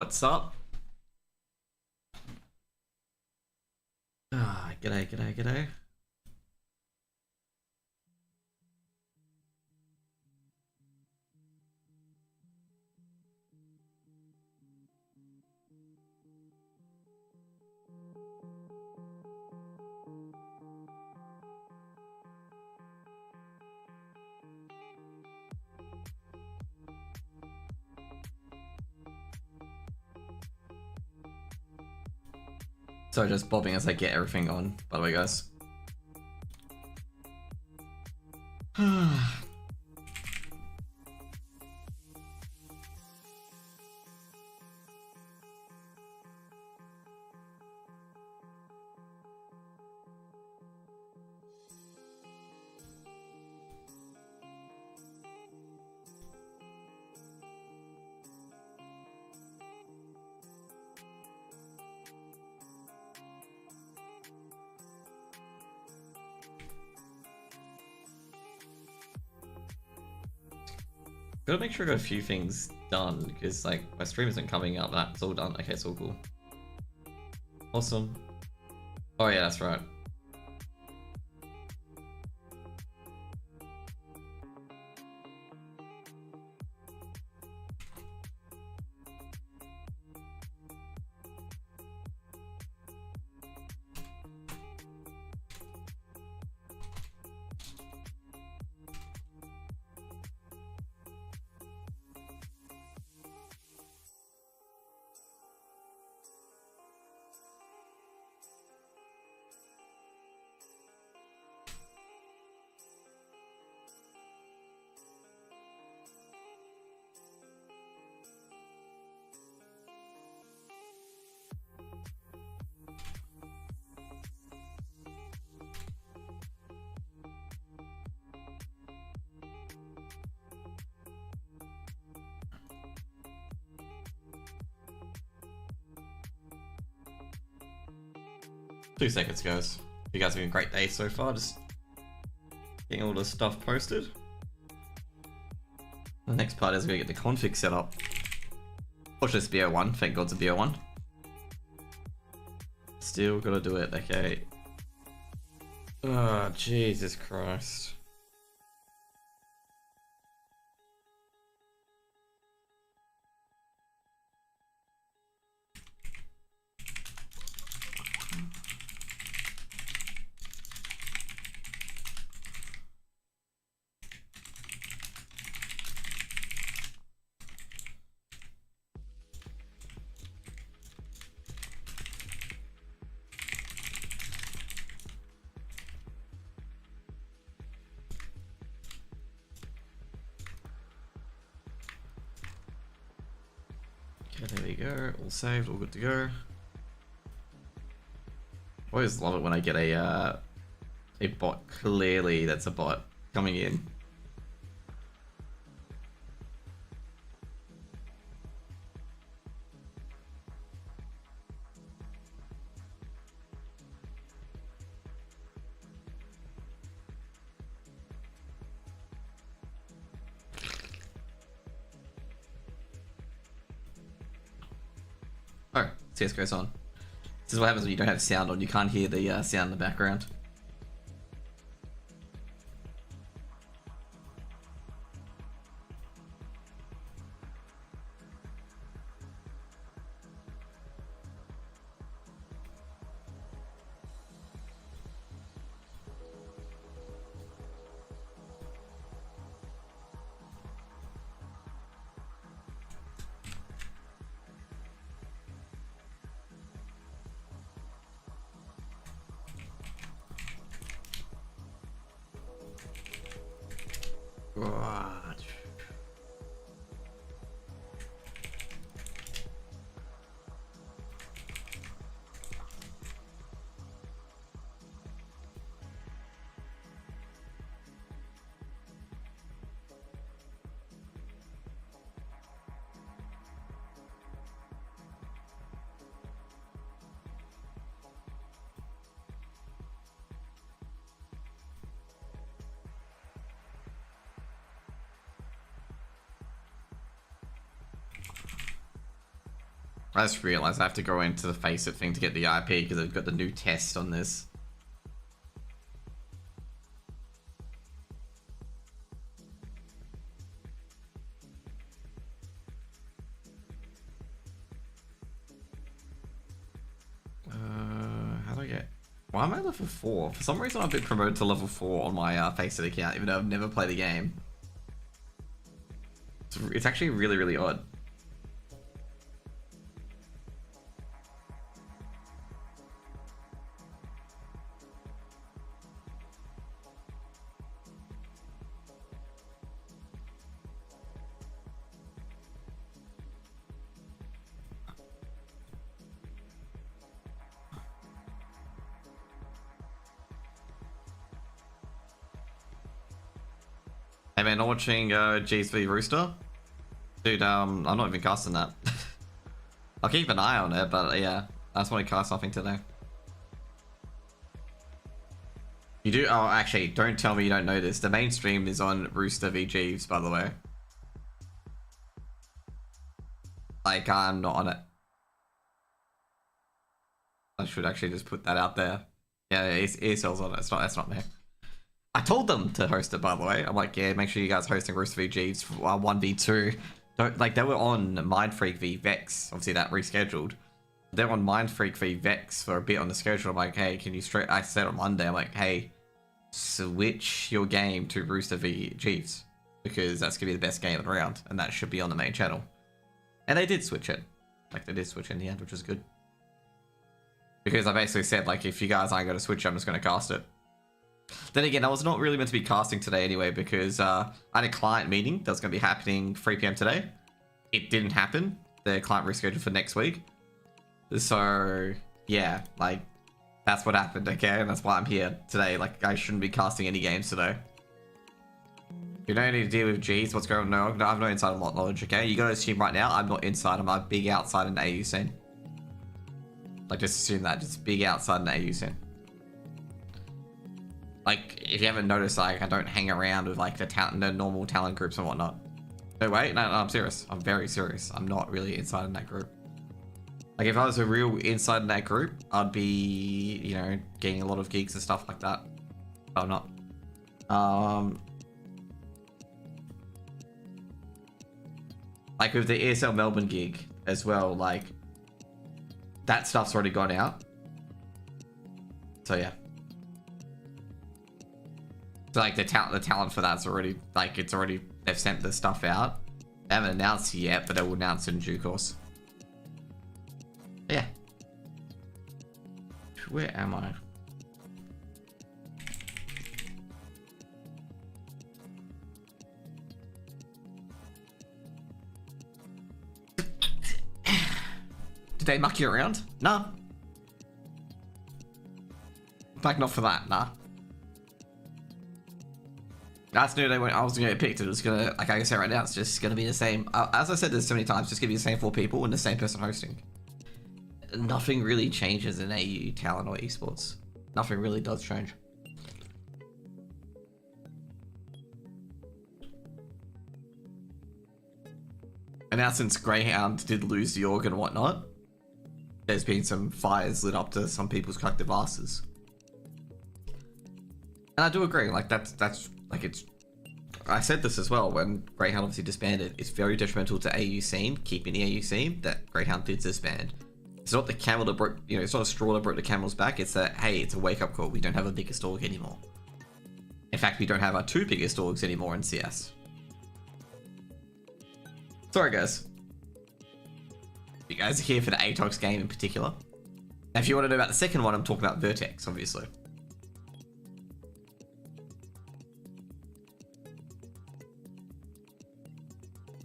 What's up? Ah, g'day, g'day, g'day. So just bobbing as I get everything on, by the way, guys. Gotta make sure I got a few things done, because like my stream isn't coming up. That's all done. Okay, it's all cool. Awesome. Oh yeah, that's right. Two seconds, guys. You guys have been a great day so far. Just getting all this stuff posted. The next part is gonna get the config set up. Watch this BO1. Thank God it's a BO1. Still gotta do it. Okay. Oh, Jesus Christ. Okay, there we go. All saved, all good to go. I always love it when I get a bot. Clearly, that's a bot coming in. Oh, CSGO's on. This is what happens when you don't have sound on. You can't hear the sound in the background. God. I just realized I have to go into the Faceit thing to get the IP because I've got the new test on this. How do I get... Why am I level 4? For some reason I've been promoted to level 4 on my Faceit account, even though I've never played the game. It's actually really, really odd. Hey man, not watching GSV Rooster? Dude, I'm not even casting that. I'll keep an eye on it, but yeah, I just want to cast something today. You do? Oh, actually, don't tell me you don't know this. The main stream is on Rooster v Jeeves, by the way. Like, I'm not on it. I should actually just put that out there. Yeah, ESL's on it. That's not me. I told them to host it, by the way. I'm like, yeah, make sure you guys hosting Rooster v Jeeves 1v2. Don't, like, they were on Mindfreak v Vex. Obviously, that rescheduled. They were on Mindfreak v Vex for a bit on the schedule. I'm like, hey, can you straight... I said on Monday, I'm like, hey, switch your game to Rooster v Jeeves. Because that's going to be the best game around. And that should be on the main channel. And they did switch it. Like, they did switch it in the end, which was good. Because I basically said, like, if you guys aren't going to switch, I'm just going to cast it. Then again, I was not really meant to be casting today anyway, because I had a client meeting that was going to be happening 3 PM today. It didn't happen. The client rescheduled for next week. So, yeah, like, that's what happened, okay? And that's why I'm here today. Like, I shouldn't be casting any games today. You don't need to deal with G's, what's going on? No, I have no inside knowledge, okay? You gotta assume right now, I'm not inside, I'm a big outside in the AU scene. Like, just assume that, just big outside in the AU scene. Like, if you haven't noticed, like, I don't hang around with, like, the normal talent groups and whatnot. No, wait, no, I'm serious. I'm very serious. I'm not really inside in that group. Like, if I was a real inside in that group, I'd be, you know, getting a lot of gigs and stuff like that. But I'm not. Like, with the ESL Melbourne gig as well, like, that stuff's already gone out. So, yeah. So, like, the talent for that's already, like, they've sent the stuff out. They haven't announced it yet, but they will announce it in due course. Yeah. Where am I? Did they muck you around? Nah. Like, not for that, nah. That's new. They went. I was gonna get picked. It was gonna, like I said right now, it's just gonna be the same. As I said this so many times, just gonna be the same 4 people and the same person hosting. Nothing really changes in AU talent or esports. Nothing really does change. And now since Greyhound did lose the org and whatnot, there's been some fires lit up to some people's collective asses. And I do agree. Like that's like it's. I said this as well when Greyhound obviously disbanded. It's very detrimental to AU scene, keeping the AU scene, that Greyhound did disband. It's not the camel that broke, you know, it's not a straw that broke the camel's back. It's that, hey, it's a wake up call. We don't have a biggest org anymore. In fact, we don't have our 2 biggest orgs anymore in CS. Sorry, guys. You guys are here for the Atox game in particular. Now, if you want to know about the second one, I'm talking about Vertex, obviously.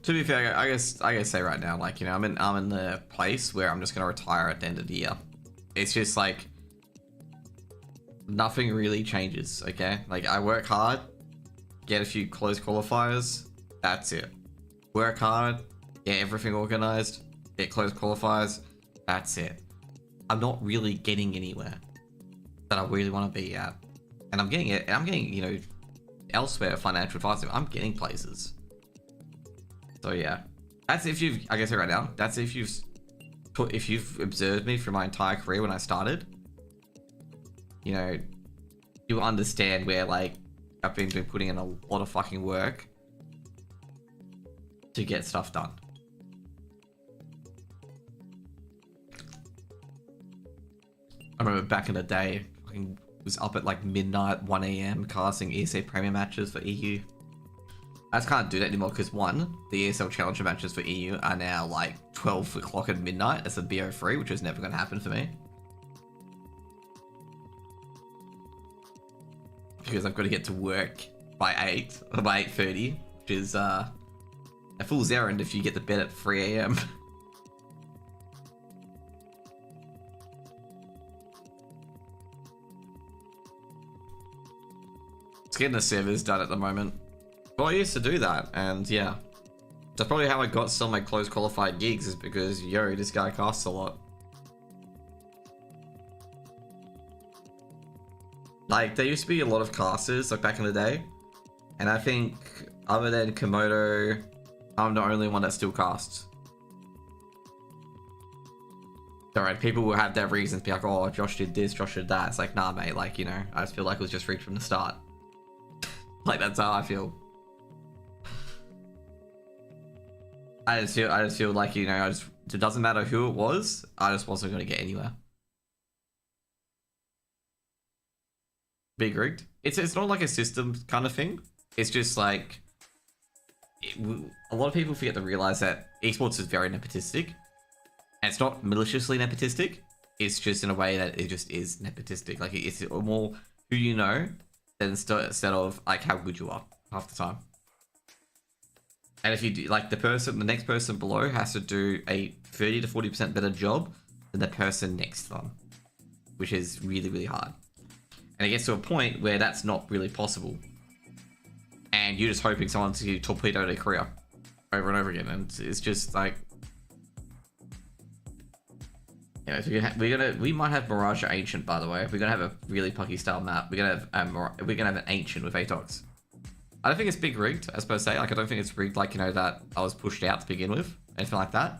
To be fair, I guess say right now, like, you know, I'm in the place where I'm just gonna retire at the end of the year. It's just like nothing really changes, okay? Like, I work hard, get a few close qualifiers, that's it. Work hard, get everything organized, get close qualifiers, that's it. I'm not really getting anywhere that I really want to be at, and I'm getting it. I'm getting, you know, elsewhere financial advice. I'm getting places. So yeah, that's if you've, I guess right now, that's if you've if you've observed me through my entire career when I started, you know, you'll understand where like I've been putting in a lot of fucking work to get stuff done. I remember back in the day, I was up at like midnight, 1 AM casting ESL Premier matches for EU. I just can't do that anymore because one, the ESL Challenger matches for EU are now like 12 o'clock at midnight as a BO3, which is never going to happen for me. Because I've got to get to work by 8:30, which is a fool's errand if you get to bed at 3 AM. It's getting the servers done at the moment. Well, I used to do that, and yeah. That's probably how I got some of my close qualified gigs, is because, yo, this guy casts a lot. Like, there used to be a lot of casters, like, back in the day. And I think, other than Komodo, I'm the only one that still casts. Alright, people will have their reasons, be like, oh, Josh did this, Josh did that. It's like, nah, mate, like, you know, I just feel like it was just rigged from the start. Like, that's how I feel. I just feel like, you know, it doesn't matter who it was, I just wasn't going to get anywhere. Big rigged. It's not like a system kind of thing. It's just like, a lot of people forget to realize that esports is very nepotistic. And it's not maliciously nepotistic. It's just in a way that it just is nepotistic. Like, it's more who you know than instead of like how good you are half the time. And if you do, like, the next person below has to do a 30 to 40% better job than the person next to them, which is really, really hard. And it gets to a point where that's not really possible. And you're just hoping someone to torpedo their career over and over again. And it's just like, you know, we might have Mirage or Ancient, by the way. We're gonna have a really pucky style map. We're gonna have an Ancient with Atox. I don't think it's big rigged, as per se. Like, I don't think it's rigged, like, you know, that I was pushed out to begin with, anything like that.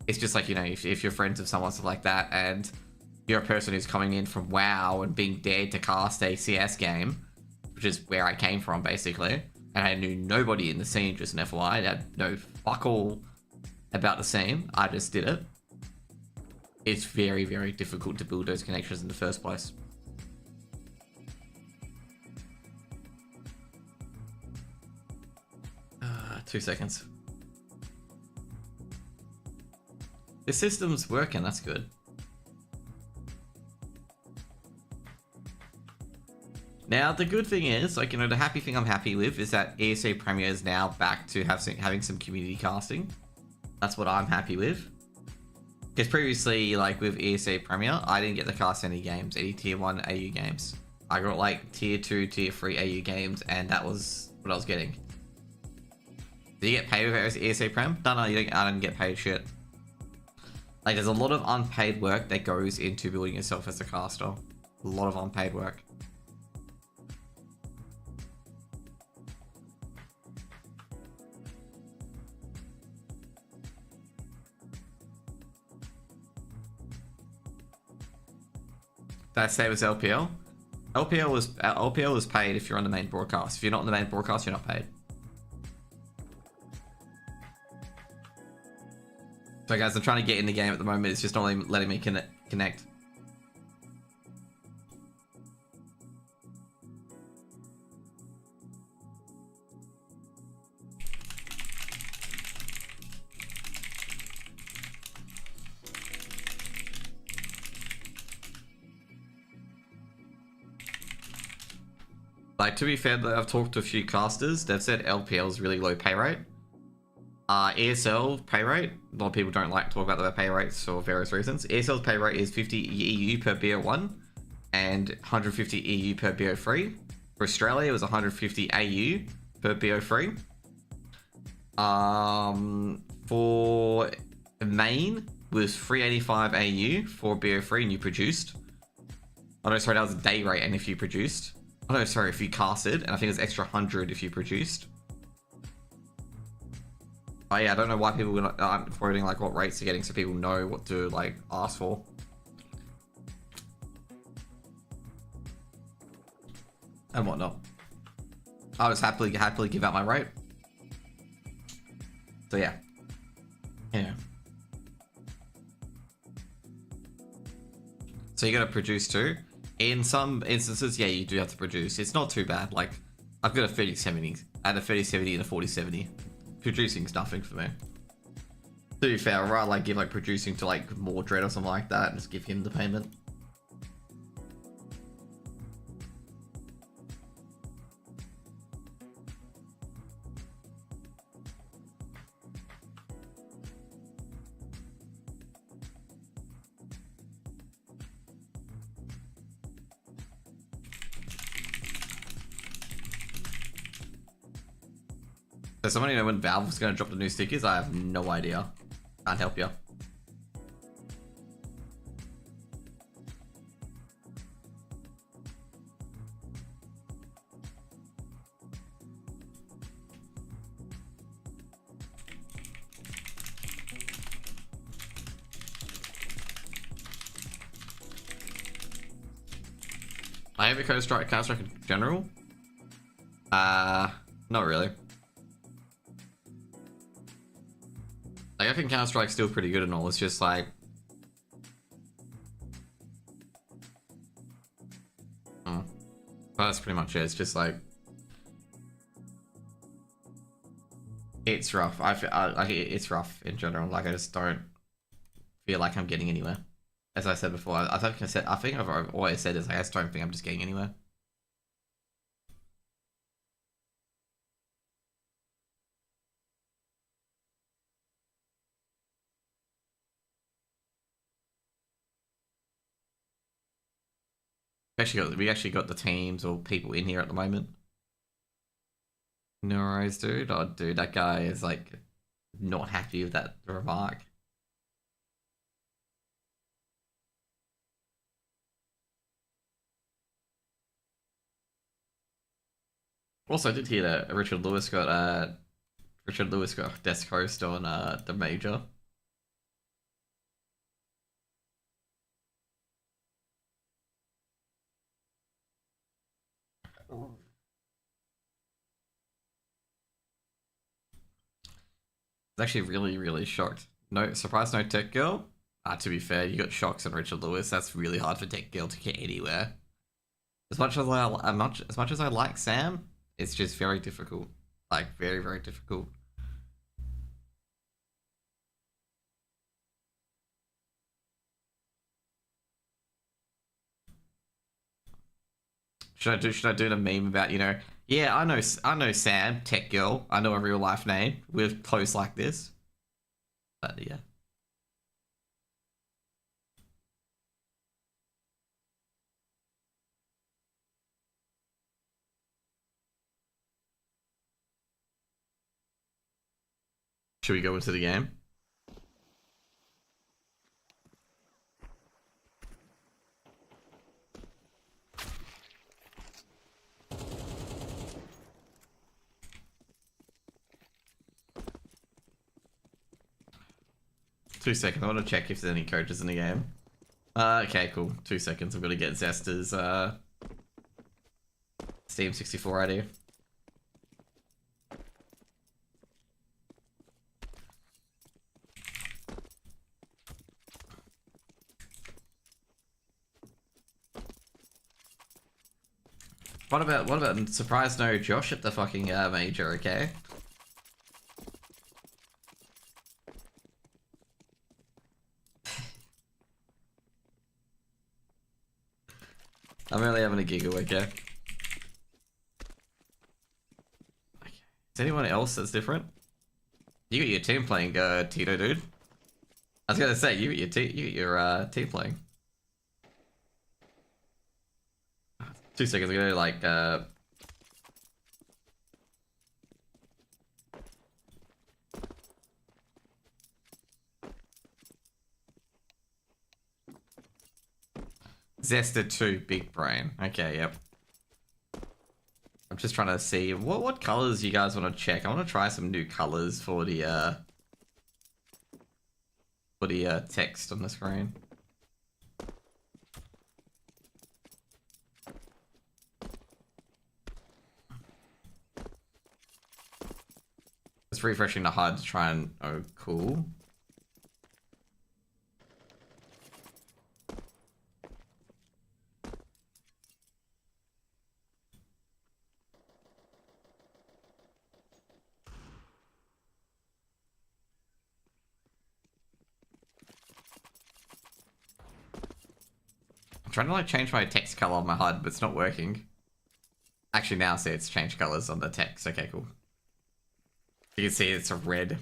It's just like, you know, if you're friends with someone, stuff like that, and you're a person who's coming in from WoW and being dared to cast a CS game, which is where I came from, basically, and I knew nobody in the scene, just an FYI. I had no fuck all about the scene. I just did it. It's very, very difficult to build those connections in the first place. Two seconds. The system's working, that's good. Now, the good thing is, like, you know, the happy thing I'm happy with is that ESL Premier is now back to having some community casting. That's what I'm happy with. Because previously, like, with ESL Premier, I didn't get to cast any games, any Tier 1 AU games. I got, like, Tier 2, Tier 3 AU games, and that was what I was getting. Do you get paid with ESL Prem? No, I didn't get paid shit. Like, there's a lot of unpaid work that goes into building yourself as a caster. A lot of unpaid work. That same as LPL? LPL was paid if you're on the main broadcast. If you're not on the main broadcast, you're not paid. So guys, I'm trying to get in the game at the moment. It's just not letting me connect. Like, to be fair, I've talked to a few casters. They've said LPL is really low pay rate. ESL pay rate, a lot of people don't like to talk about their pay rates for various reasons. ESL's pay rate is 50 EU per BO1 and 150 EU per BO3. For Australia, it was 150 AU per BO3. For main, was 385 AU for BO3 and you produced. Oh no, sorry, that was a day rate and if you produced. Oh no, sorry, if you casted, and I think it was extra 100 if you produced. Oh yeah, I don't know why people aren't quoting like what rates they're getting so people know what to like ask for. And whatnot. I'll just happily give out my rate. So yeah. Yeah. So you gotta produce too. In some instances, yeah, you do have to produce. It's not too bad. Like, I've got a 30-70. I had a 30-70 and a 40-70. Producing's nothing for me. To be fair, I'd rather like give like producing to like Mordred or something like that and just give him the payment. Does somebody know when Valve is going to drop the new stickers? I have no idea. Can't help you. I have a Counter-Strike in general. Not really. Like, I think Counter-Strike's still pretty good and all. It's just like... Well, that's pretty much it. It's just like... It's rough. It's rough in general. Like, I just don't feel like I'm getting anywhere. As I said before, I think I've always said this. I just don't think I'm just getting anywhere. We actually got the teams or people in here at the moment. No worries, dude. Oh, dude, that guy is like not happy with that remark. Also, I did hear that Richard Lewis got desk host on the major. It's actually really shocked. No surprise, no tech girl. To be fair, you got Shocks and Richard Lewis. That's really hard for tech girl to get anywhere. As much as I like Sam, it's just very difficult. Like very difficult. Should I do the meme about, yeah, I know Sam, tech girl. I know a real life name. We're close like this. But yeah. Should we go into the game? Two seconds. I want to check if there's any coaches in the game. Okay, cool. 2 seconds. I'm gonna get Zester's Steam 64 ID. What about surprise no Josh at the fucking major? Okay. I'm really having a giggle, okay? Is anyone else that's different? You got your team playing, Tito, dude. I was gonna say, you got your team playing. 2 seconds ago, like, Zesta 2, big brain. Okay, yep. I'm just trying to see what colors you guys want to check. I want to try some new colors for the text on the screen. Just refreshing the HUD to try and... Oh, cool. I'm trying to like change my text color on my HUD, but it's not working. Actually, now see it's changed colors on the text. Okay, cool. You can see it's a red.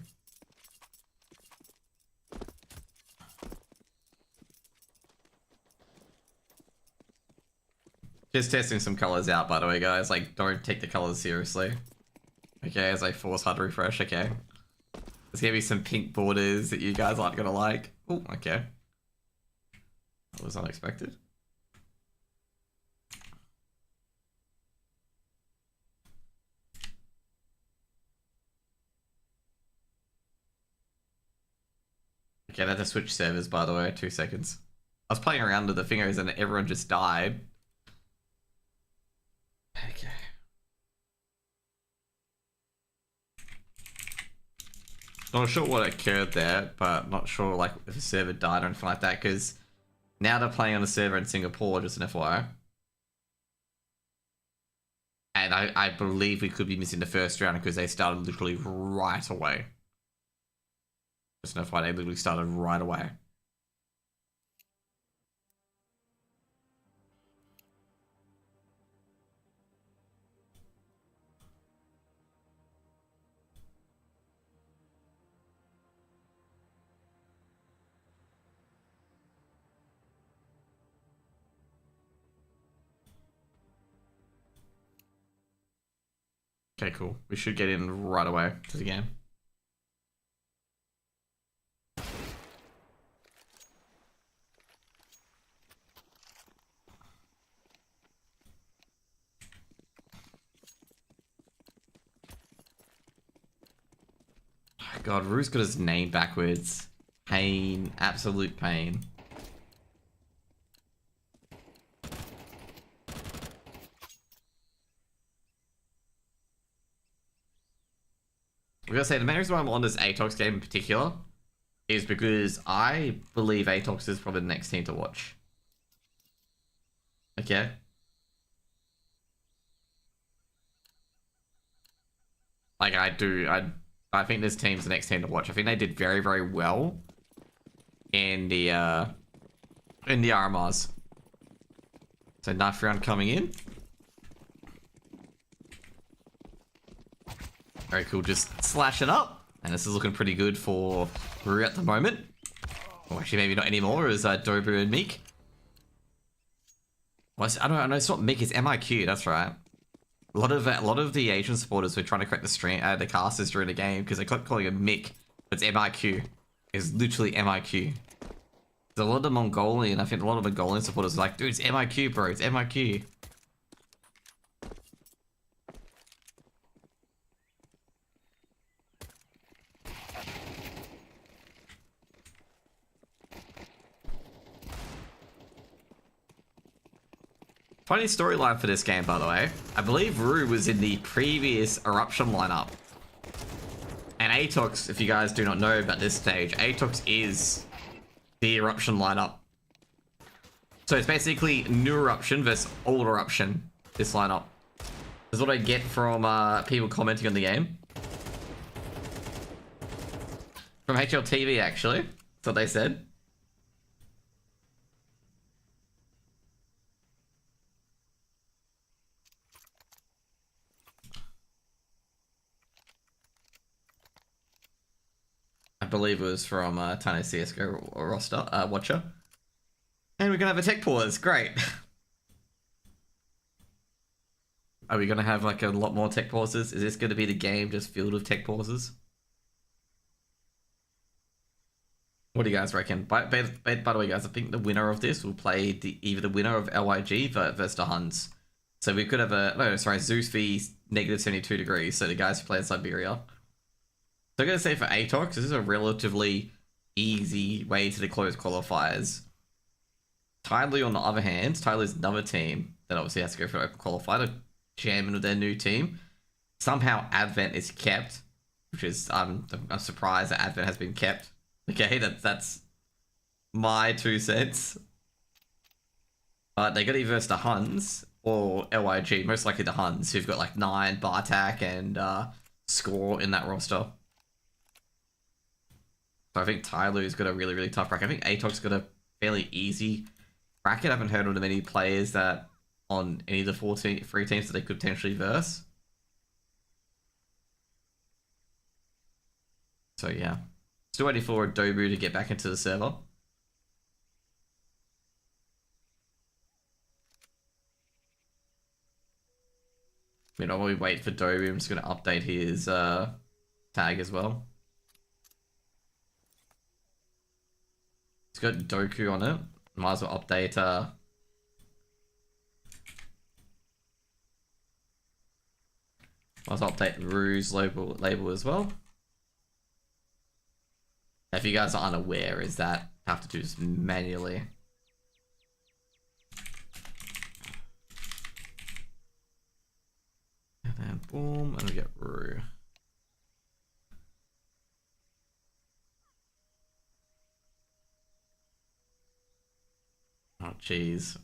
Just testing some colors out, by the way, guys. Like, don't take the colors seriously. Okay, as I force HUD refresh. Okay. There's gonna be some pink borders that you guys aren't gonna like. Oh, okay. That was unexpected. Okay, I had to switch servers, by the way. 2 seconds. I was playing around with the fingers and everyone just died. Okay. Not sure what occurred there, but not sure like if the server died or anything like that, because now they're playing on a server in Singapore, just an FYI. And I believe we could be missing the first round because they started literally right away. Just an FYI, they literally started right away. Okay, cool. We should get in right away to the game. God, Roux got his name backwards. Pain. Absolute pain. I gotta say, the main reason why I'm on this Atox game in particular is because I believe Atox is probably the next team to watch. Okay? Like, I do. I think this team's the next team to watch. I think they did very, very well in the RMRs. So, knife round coming in. Very cool, just slashing up. And this is looking pretty good for Roux at the moment. Well, actually, maybe not anymore, as Dobu and Meek. Well, I don't know, it's not Meek, it's MIQ, that's right. A lot of the Asian supporters were trying to correct the casters during the game because they kept calling him Mick, but it's MIQ. It's literally MIQ. There's a lot of Mongolian, I think a lot of Mongolian supporters are like, dude, it's MIQ, bro, it's MIQ. Funny storyline for this game, by the way. I believe Roux was in the previous Eruption lineup. And Atox, if you guys do not know about this stage, Atox is the Eruption lineup. So it's basically new Eruption versus old Eruption, this lineup. That's what I get from people commenting on the game. From HLTV, actually. That's what they said. I believe it was from Tiny CSGO roster watcher. And we're gonna have a tech pause. Great. Are we gonna have like a lot more tech pauses? Is this gonna be the game just filled with tech pauses? What do you guys reckon? By the way, guys, I think the winner of this will play either the winner of LIG versus the Huns. So we could have a... No, sorry, Zeus v negative 72 degrees. So the guys who play in Siberia. So I'm going to say for Atox, this is a relatively easy way to close qualifiers. Tidely, on the other hand, Tyler's another team that obviously has to go for open qualifier to jam into their new team. Somehow Advent is kept, which is I'm surprised that Advent has been kept. Okay, that's my 2 cents. But they got to versus the Huns or LYG, most likely the Huns, who've got like 9 Bartak and Score in that roster. So I think Tyloo's got a really, really tough bracket. I think Atox got a fairly easy bracket. I haven't heard of many players that on any of the 3 teams that they could potentially verse. So yeah. Still waiting for Dobu to get back into the server. While we wait for Dobu, I'm just going to update his tag as well. It's got Doku on it. Might as well update Roux' label as well. If you guys are unaware, is that I have to do this manually. And then boom, and we get Roux. Oh jeez.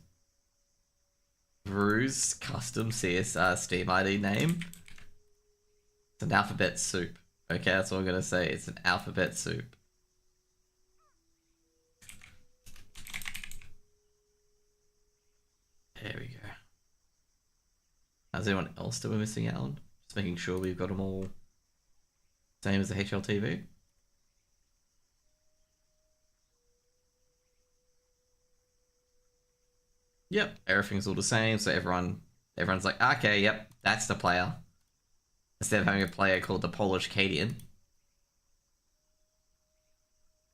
Roux' custom CS Steam ID name. It's an alphabet soup. Okay, that's all I'm gonna say. It's an alphabet soup. There we go. How's anyone else that we're missing out on? Just making sure we've got them all same as the HLTV. Yep, everything's all the same, so everyone's like, okay, yep, that's the player. Instead of having a player called the Polish Cadian.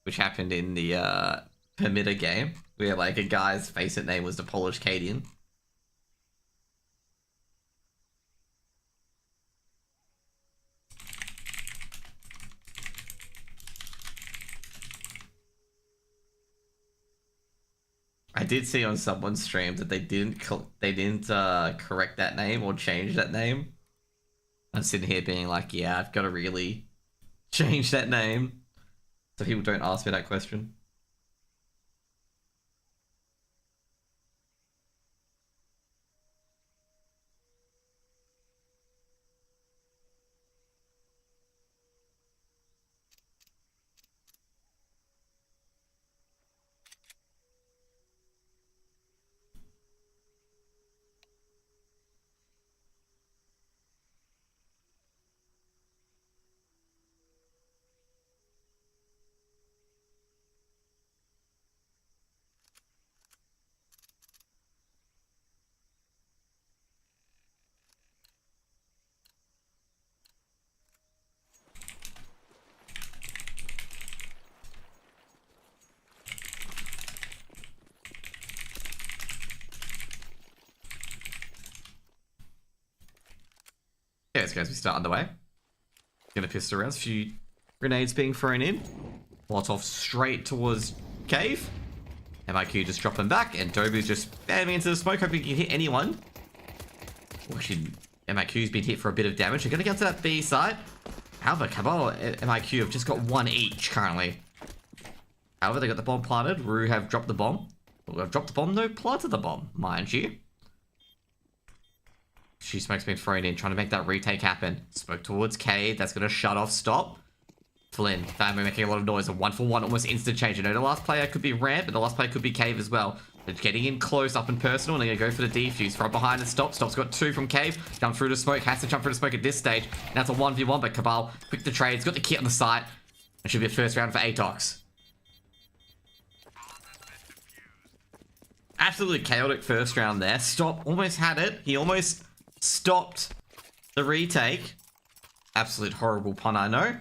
Which happened in the Permitter game, where like a guy's face-it name was the Polish Cadian. I did see on someone's stream that they didn't correct that name or change that name. I'm sitting here being like, yeah, I've got to really change that name so people don't ask me that question. Yes, guys, we start underway. Gonna pistol rounds, a few grenades being thrown in. Molotov straight towards cave. MIQ just dropping back, and Dobu's just spamming into the smoke, hoping he can hit anyone. Well, actually, MIQ's been hit for a bit of damage. They're gonna get to that B side. However, Cabal and MIQ have just got 1 each currently. However, they got the bomb planted. Roux have dropped the bomb. Well, have dropped the bomb, no, planted the bomb, mind you. Smoke's been thrown in, trying to make that retake happen. Smoke towards Cave, that's going to shut off stop. Flynn, family making a lot of noise. A 1-for-1, almost instant change. I know the last player could be Ramp, but the last player could be Cave as well. They're getting in close, up and personal, and they're going to go for the defuse. From behind and Stop. Stop's got 2 from Cave. Jump through to Smoke, has to jump through to Smoke at this stage. Now it's a 1v1, but Cabal, quick to trade. He's got the kit on the site. It should be a first round for Atox. Absolutely chaotic first round there. Stop almost had it. He almost stopped the retake. Absolute horrible pun, I know.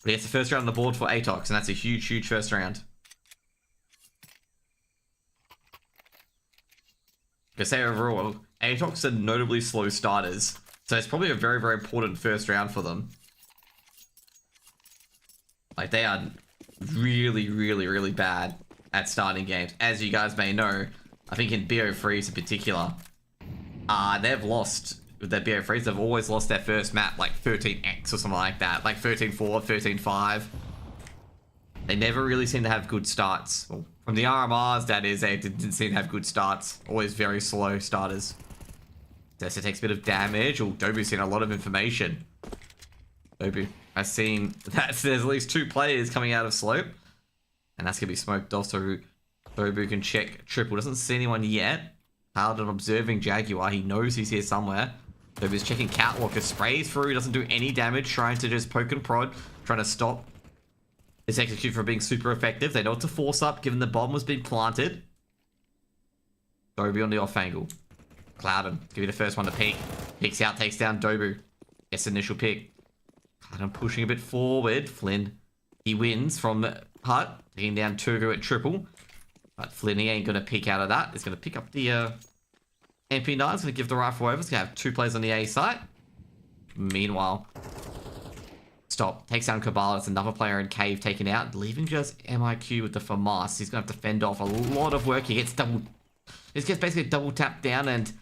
But he gets the first round on the board for Atox, and that's a huge, huge first round. I say overall, Atox are notably slow starters. So it's probably a very, very important first round for them. Like, they are really, really, really bad at starting games. As you guys may know, I think in BO3s in particular, they've lost with their BO3s. They've always lost their first map, like 13x or something like that. Like 13-4, 13-5. They never really seem to have good starts. Well, from the RMRs, that is, they didn't seem to have good starts. Always very slow starters. Dessa takes a bit of damage. Oh, Dobu's seen a lot of information. Dobu has seen that there's at least 2 players coming out of slope. And that's going to be smoked off, so Dobu can check triple. Doesn't see anyone yet. Paladin observing Jaguar. He knows he's here somewhere. Dobu's checking Catwalker. Sprays through. Doesn't do any damage. Trying to just poke and prod. Trying to stop this execute from being super effective. They know what to force up, given the bomb was being planted. Dobu on the off angle. Clouden, give you the first one to peek. Peeks out, takes down Dobu. Gets initial pick. Clouden pushing a bit forward. Flynn, he wins from Hut, taking down Turgo at triple. But Flynn, he ain't going to peek out of that. He's going to pick up the MP9. He's going to give the rifle over. He's going to have 2 players on the A site. Meanwhile, Stop. Takes down Cabal. It's another player in Cave taken out. Leaving just MIQ with the FAMAS. He's going to have to fend off a lot of work. He gets basically double tapped down, and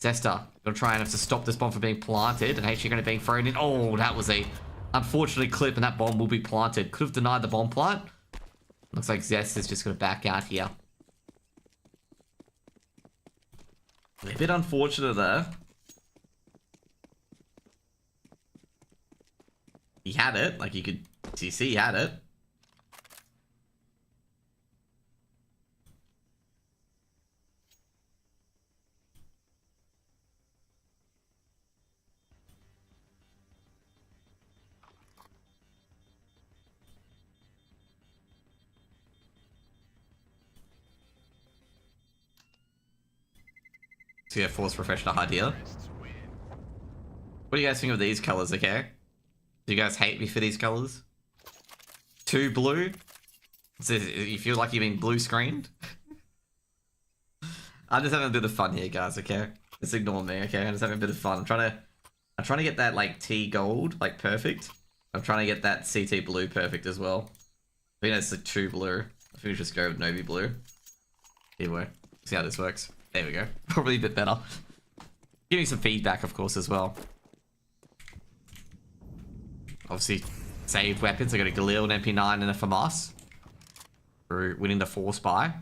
Zesta going to try and have to stop this bomb from being planted, and HG going to be thrown in. Oh, that was a unfortunate clip, and that bomb will be planted. Could have denied the bomb plant. Looks like Zest is just going to back out here. A bit unfortunate there. He had it, like you could see he had it. So yeah, force professional idea. What do you guys think of these colors, okay? Do you guys hate me for these colors? Too blue? So you feel like you're being blue screened? I'm just having a bit of fun here, guys, okay? Just ignore me, okay? I'm just having a bit of fun. I'm trying to get that like T gold, like perfect. I'm trying to get that CT blue perfect as well. I think that's like too blue. I think we just go with Novi blue. Here we go. See how this works. There we go. Probably a bit better. Give me some feedback, of course, as well. Obviously, saved weapons. I got a Galil, an MP9, and a FAMAS. Through winning the force buy.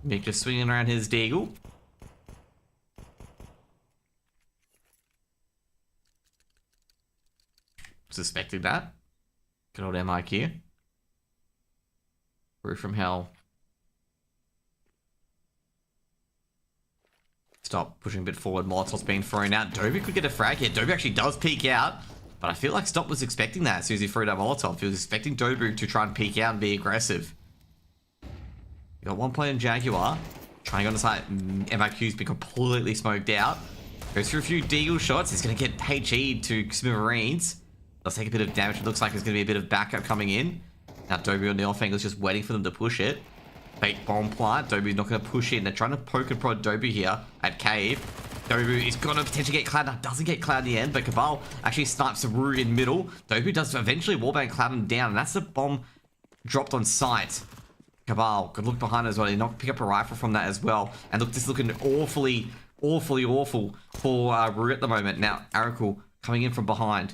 Nick just swinging around his deagle. Suspected that. Good old MIQ. Roux from hell. Stop pushing a bit forward. Molotov's being thrown out. Dobu could get a frag here. Dobu actually does peek out. But I feel like Stop was expecting that as soon as he threw that Molotov. He was expecting Dobu to try and peek out and be aggressive. You got one player in Jaguar. Trying to go on the side. MIQ's been completely smoked out. Goes through a few deagle shots. He's going to get HE to smithereens. Does take a bit of damage. It looks like there's going to be a bit of backup coming in. Now Dobu on the off angle is just waiting for them to push it. Fake bomb plant. Dobu's not going to push in. They're trying to poke and prod Dobu here at Cave. Dobu is going to potentially get Cloud. Now, doesn't get Cloud in the end, but Cabal actually snipes the Roux in middle. Dobu does eventually wallbang Cloud down, and that's the bomb dropped on sight. Cabal, good look behind as well. He not pick up a rifle from that as well. And look, this is looking awfully awful for Roux at the moment. Now, Aracle coming in from behind.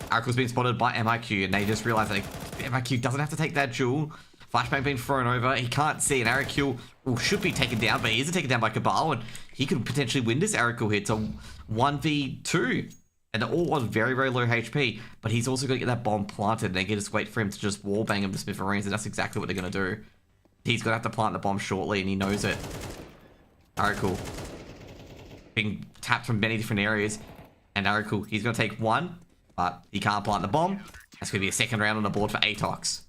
Aracle's been spotted by MIQ, and they just realize that MIQ doesn't have to take that duel. Flashbang being thrown over. He can't see, and Aracle should be taken down, but he isn't taken down by Cabal, and he could potentially win this Aracle here to 1v2. And they're all on very, very low HP, but he's also going to get that bomb planted, and they can just wait for him to just wallbang him to smithereens, and that's exactly what they're going to do. He's going to have to plant the bomb shortly, and he knows it. Aracle being tapped from many different areas, and Aracle, he's going to take one, but he can't plant the bomb. That's going to be a second round on the board for Atox.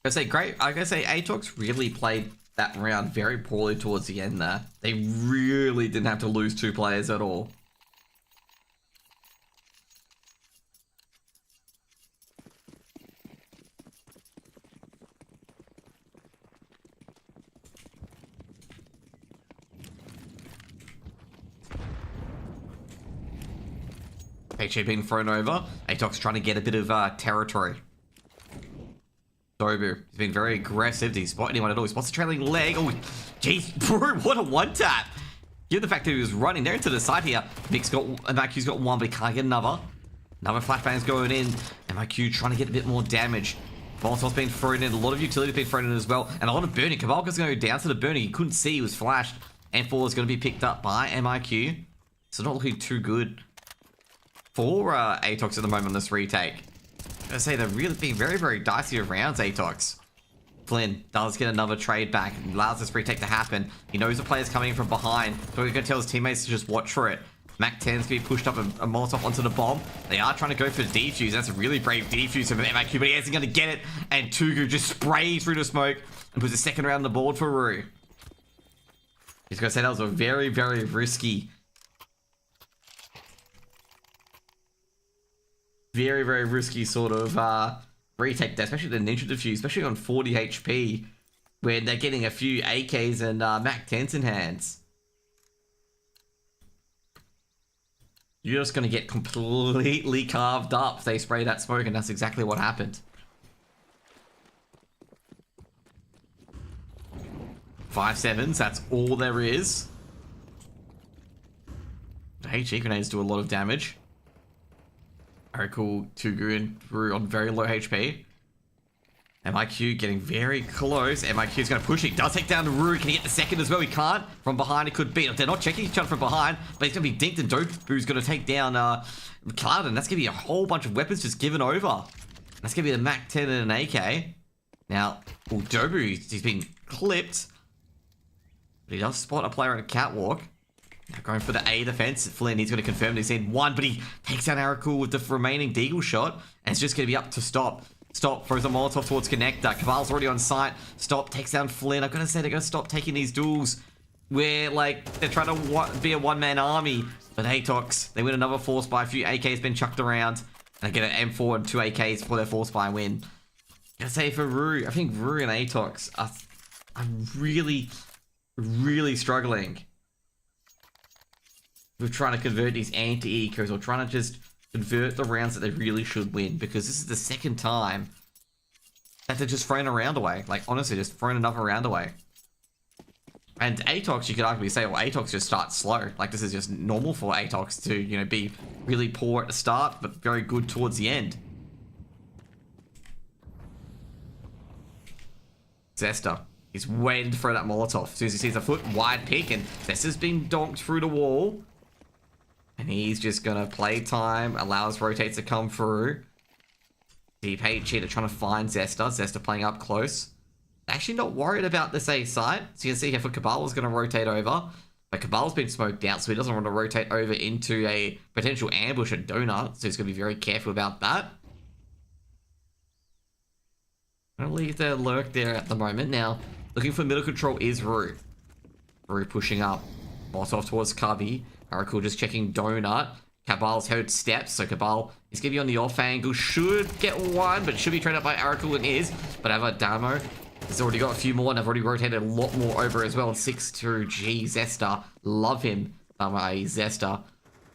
I gotta say, Atox really played that round very poorly towards the end there. They really didn't have to lose 2 players at all. HA being thrown over. Atox trying to get a bit of territory. Dobu, he's been very aggressive. Did he spot anyone at all? He spots a trailing leg. Oh, jeez, bro, what a one tap. Given the fact that he was running there into the side here. Nick's got, MIQ's got one, but he can't get another. Another flashbang's going in. MIQ trying to get a bit more damage. Molotov's been thrown in. A lot of utility's been thrown in as well. And a lot of burning. Kabalka's going to go down to the burning. He couldn't see. He was flashed. M4 is going to be picked up by MIQ. So not looking too good for Atox at the moment on this retake. I say they're really being very, very dicey of rounds, Atox. Flynn does get another trade back and allows this retake to happen. He knows the player's coming from behind, so he's going to tell his teammates to just watch for it. Mac 10's going to be pushed up a Molotov onto the bomb. They are trying to go for the defuse. That's a really brave defuse from MIQ, but he isn't going to get it. And Tugu just sprays through the smoke and puts a second round on the board for Roux. He's going to say that was a very, very risky. Very, very risky sort of retake there, especially the Ninja Defuse, especially on 40 HP, where they're getting a few AKs and Mac 10s in hands. You're just going to get completely carved up if they spray that smoke, and that's exactly what happened. 5-7s, that's all there is. The HE grenades do a lot of damage. Very cool. Tugu and Roux on very low HP. MIQ getting very close. MIQ's going to push. He does take down Roux. Can he get the second as well? He can't. From behind, it could be. They're not checking each other from behind, but he's going to be dinked, and Dobu's going to take down Cloud, and that's going to be a whole bunch of weapons just given over. That's going to be the Mac 10 and an AK. Now, Dobu, he's been clipped, but he does spot a player on a catwalk. Now going for the A defense. Flynn, he's going to confirm that he's in one, but he takes down Aracool with the remaining Deagle shot, and it's just going to be up to Stop. Stop throws a Molotov towards Connector. Cabal's already on site. Stop takes down Flynn. I'm going to say they're going to stop taking these duels where, like, they're trying to be a one-man army. But Atox, they win another force buy. A few AKs been chucked around. And they get an M4 and 2 AKs for their force buy win. I'm going to say for Roux, I think Roux and Atox are really, really struggling with trying to convert these anti-ecos, or trying to just convert the rounds that they really should win, because this is the second time that they're just throwing a round away. Like, honestly, just throwing another round away. And Atox, you could arguably say, well, Atox just starts slow. Like, this is just normal for Atox to, you know, be really poor at the start, but very good towards the end. Zesta. He's waiting to throw that Molotov. As soon as he sees a foot, wide pick, and Zesta's been donked through the wall. And he's just going to play time, allows rotates to come through. Deep HE to trying to find Zesta. Zesta playing up close. Actually not worried about this A site. So you can see here for Cabal is going to rotate over. But Cabal's been smoked out, so he doesn't want to rotate over into a potential ambush at Donut. So he's going to be very careful about that. I'm going to leave their lurk there at the moment. Now, looking for middle control is Roux. Roux pushing up. Boss off towards Cubby. Aracool just checking Donut. Cabal's heard steps, so Cabal is going to be on the off angle. Should get one, but should be trained up by Aracool and is. But Ava Damo has already got a few more, and I've already rotated a lot more over as well. 6-2 G Zesta. Love him. Zesta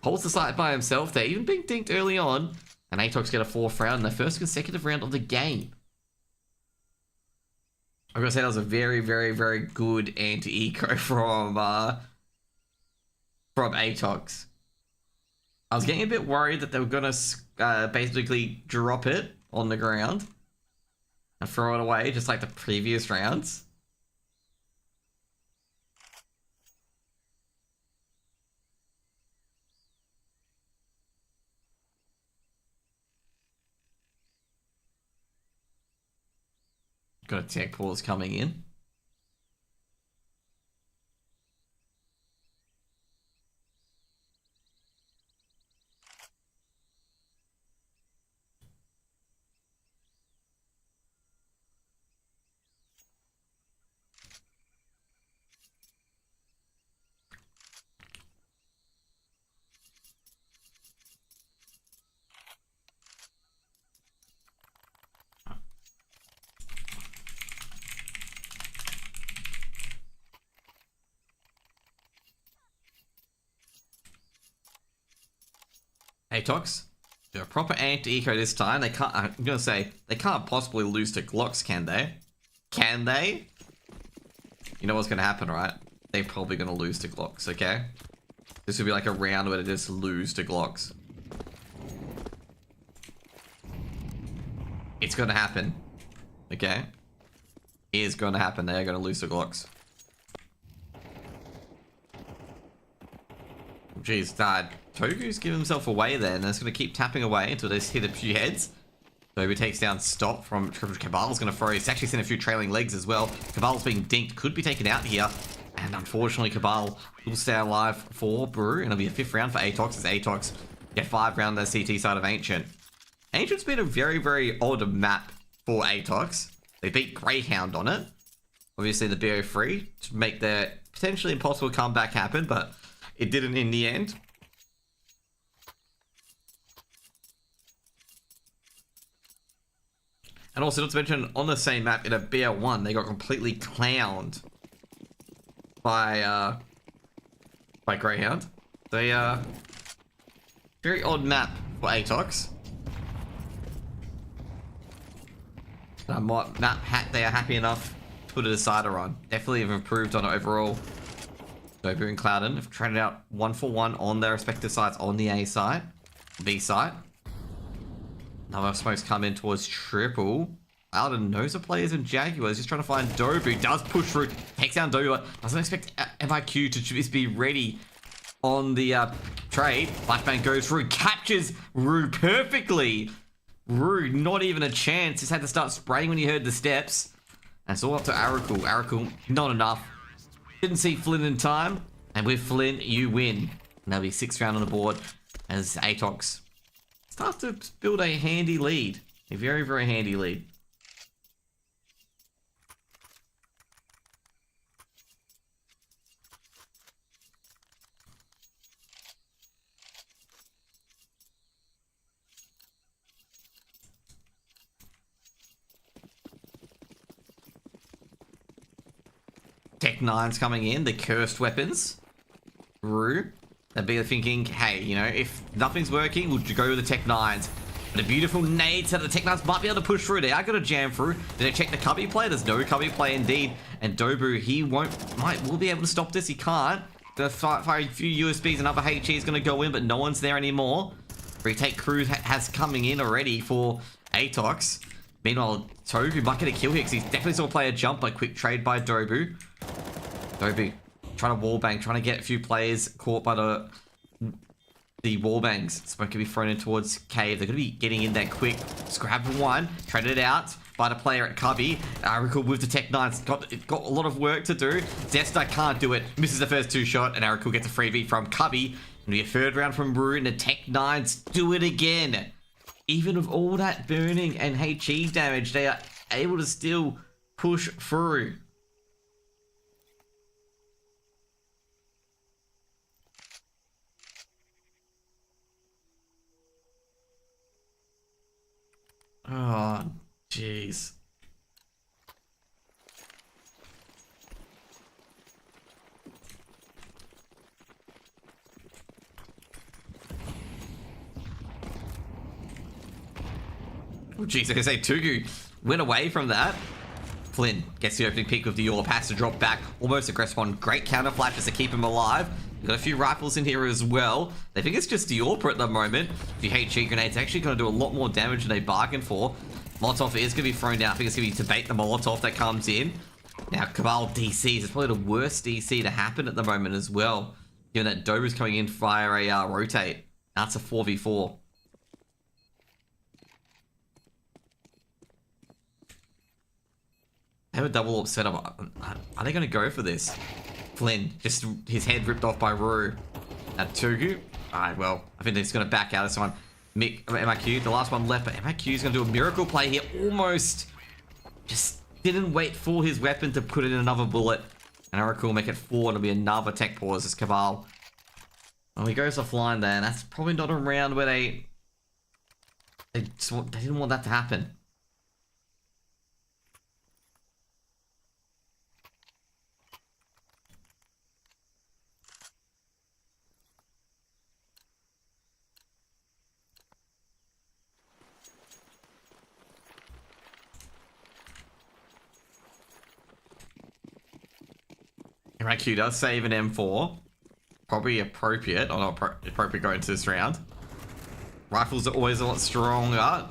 holds the site by himself there, even being dinked early on. And Atox get a 4th round in the first consecutive round of the game. I'm going to say that was a very, very, very good anti-eco from Atox. I was getting a bit worried that they were going to basically drop it on the ground and throw it away, just like the previous rounds. Got a tech pause coming in. Atox, do a proper anti-eco this time. They can't, I'm gonna say, they can't possibly lose to Glocks, can they? Can they? You know what's gonna happen, right? They're probably gonna lose to Glocks, okay? This would be like a round where they just lose to Glocks. It's gonna happen. Okay? It is gonna happen. They are gonna lose to Glocks. Jeez, Togu's giving himself away there, and it's gonna keep tapping away until they hit a few heads. Togu takes down Stop from Cabal's gonna throw. He's actually seen a few trailing legs as well. Cabal's being dinked, could be taken out here. And unfortunately, Cabal will stay alive for Brew, and it'll be a 5th round for Atox as Atox get 5 round the CT side of Ancient. Ancient's been a very, very odd map for Atox. They beat Greyhound on it. Obviously, the BO3 to make their potentially impossible comeback happen, but it didn't in the end. And also, not to mention, on the same map in a BO1, they got completely clowned by Greyhound. They very odd map for Atox. They are happy enough to put a decider on. Definitely have improved on it overall. Dobu and Clouden have traded out 1-for-1 on their respective sides on the A side, B side. Another smoke's come in towards Triple. Clouden knows the players in Jaguars, just trying to find Dobu. Does push through, takes down Dobu. Doesn't expect MIQ to just be ready on the trade. Blackman goes through, captures Roux perfectly. Roux, not even a chance. Just had to start spraying when he heard the steps. And it's all up to Arakul. Arakul, not enough. Didn't see Flynn in time. And with Flynn, you win. And that'll be 6th round on the board as Atox starts to build a handy lead. A very, very handy lead. Tech 9's coming in, the cursed weapons. Roux. They'd be thinking, hey, you know, if nothing's working, we'll go with the Tech 9s. But a beautiful nade so the Tech 9s might be able to push through. They are going to jam through. Did they check the cubby play? There's no cubby play indeed. And Dobu, he will be able to stop this. He can't. The fire a few USBs, another HE is going to go in, but no one's there anymore. Retake Crew has coming in already for Atox. Meanwhile, Togu might get a kill here because he's definitely saw a player jump, but quick trade by Dobu. Dobu trying to wallbang, trying to get a few players caught by the wallbangs. Smoke can be thrown in towards Cave. They're going to be getting in there quick. Scrap one, traded out by the player at Cubby. Arakul with the Tech 9's got a lot of work to do. Zesta can't do it. Misses the first 2 shot, and Arakul gets a freebie from Cubby. It'll be a 3rd round from Roux, and the Tech 9's do it again. Even with all that burning and HE damage, they are able to still push through. Oh, jeez. Oh, jeez, I can say Tugu went away from that. Flynn gets the opening pick with the Orb, has to drop back, almost aggressive on. Great counter flashes to keep him alive. We've got a few rifles in here as well. They think it's just the Orb at the moment. The HE grenade's actually going to do a lot more damage than they bargained for. Molotov is going to be thrown down. I think it's going to be to bait the Molotov that comes in. Now, Cabal DCs. It's probably the worst DC to happen at the moment as well. Given that Dobu's coming in via a rotate. That's a 4v4. They have a double AWP setup. Are they going to go for this? Flynn, just his head ripped off by Roux. At Tugu. Alright, well, I think they're just going to back out this one. MIQ, the last one left, but MIQ is going to do a miracle play here. Almost just didn't wait for his weapon to put in another bullet. And Arakul will make it 4. It'll be another tech pause as Cabal. Well, he goes offline there, and that's probably not a round where they didn't want that to happen. MIQ does save an M4. Probably appropriate, or not appropriate going into this round. Rifles are always a lot stronger.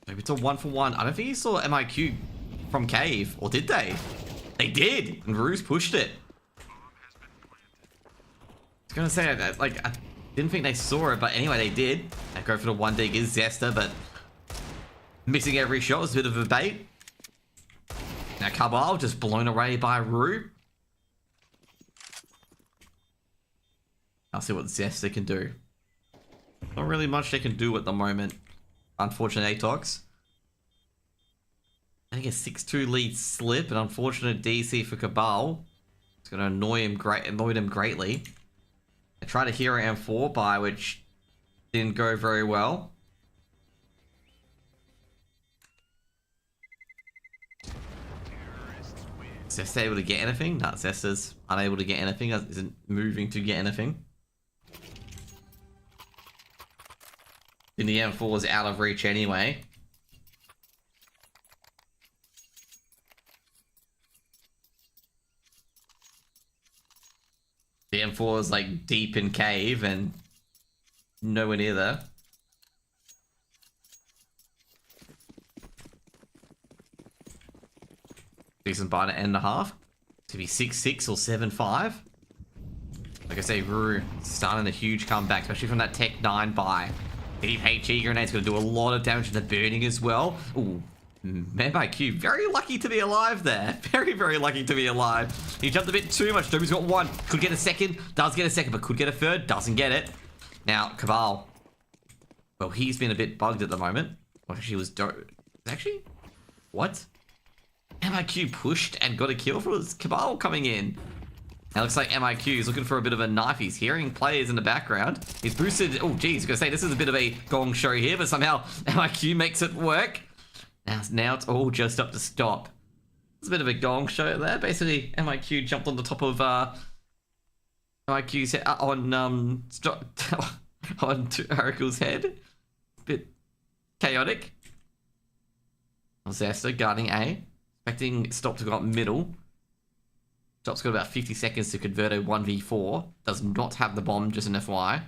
Maybe it's a 1-for-1. I don't think you saw MIQ from cave, or did they? They did, and Roux pushed it. I was gonna say, like, I didn't think they saw it, but anyway, they did. They go for the 1 dig is Zesta, but missing every shot was a bit of a bait. Now Cabal just blown away by Roux. I'll see what Zesta can do. Not really much they can do at the moment. Unfortunate Atox. I think a 6-2 lead slip, an unfortunate DC for Cabal. It's going to annoy him greatly. They tried a hero M4 buy, which didn't go very well. Zesta able to get anything? No, Zesta's unable to get anything. Isn't moving to get anything. And the M4 is out of reach anyway. The M4 is like deep in cave and nowhere near there. Decent buy to end the half. It's gonna be 6-6 or 7-5. Like I say, Roux starting a huge comeback, especially from that Tech 9 buy. Deep HE grenade's gonna do a lot of damage to the burning as well. Ooh, MIQ, very lucky to be alive there. Very, very lucky to be alive. He jumped a bit too much. Doby's got 1. Could get a second. Does get a second, but could get a third. Doesn't get it. Now, Cabal. Well, he's been a bit bugged at the moment. Well, actually, was actually? What? MIQ pushed and got a kill for his Cabal coming in. It looks like MIQ is looking for a bit of a knife. He's hearing players in the background. He's boosted. Oh, geez. I was going to say, this is a bit of a gong show here, but somehow MIQ makes it work. Now it's all just up to stop. It's a bit of a gong show there. Basically, MIQ jumped on the top of MIQ's head, on Oracle's head. Bit chaotic. Zesta guarding A. Expecting Stop to go up middle. Stop's got about 50 seconds to convert a 1v4. Does not have the bomb, just an FY.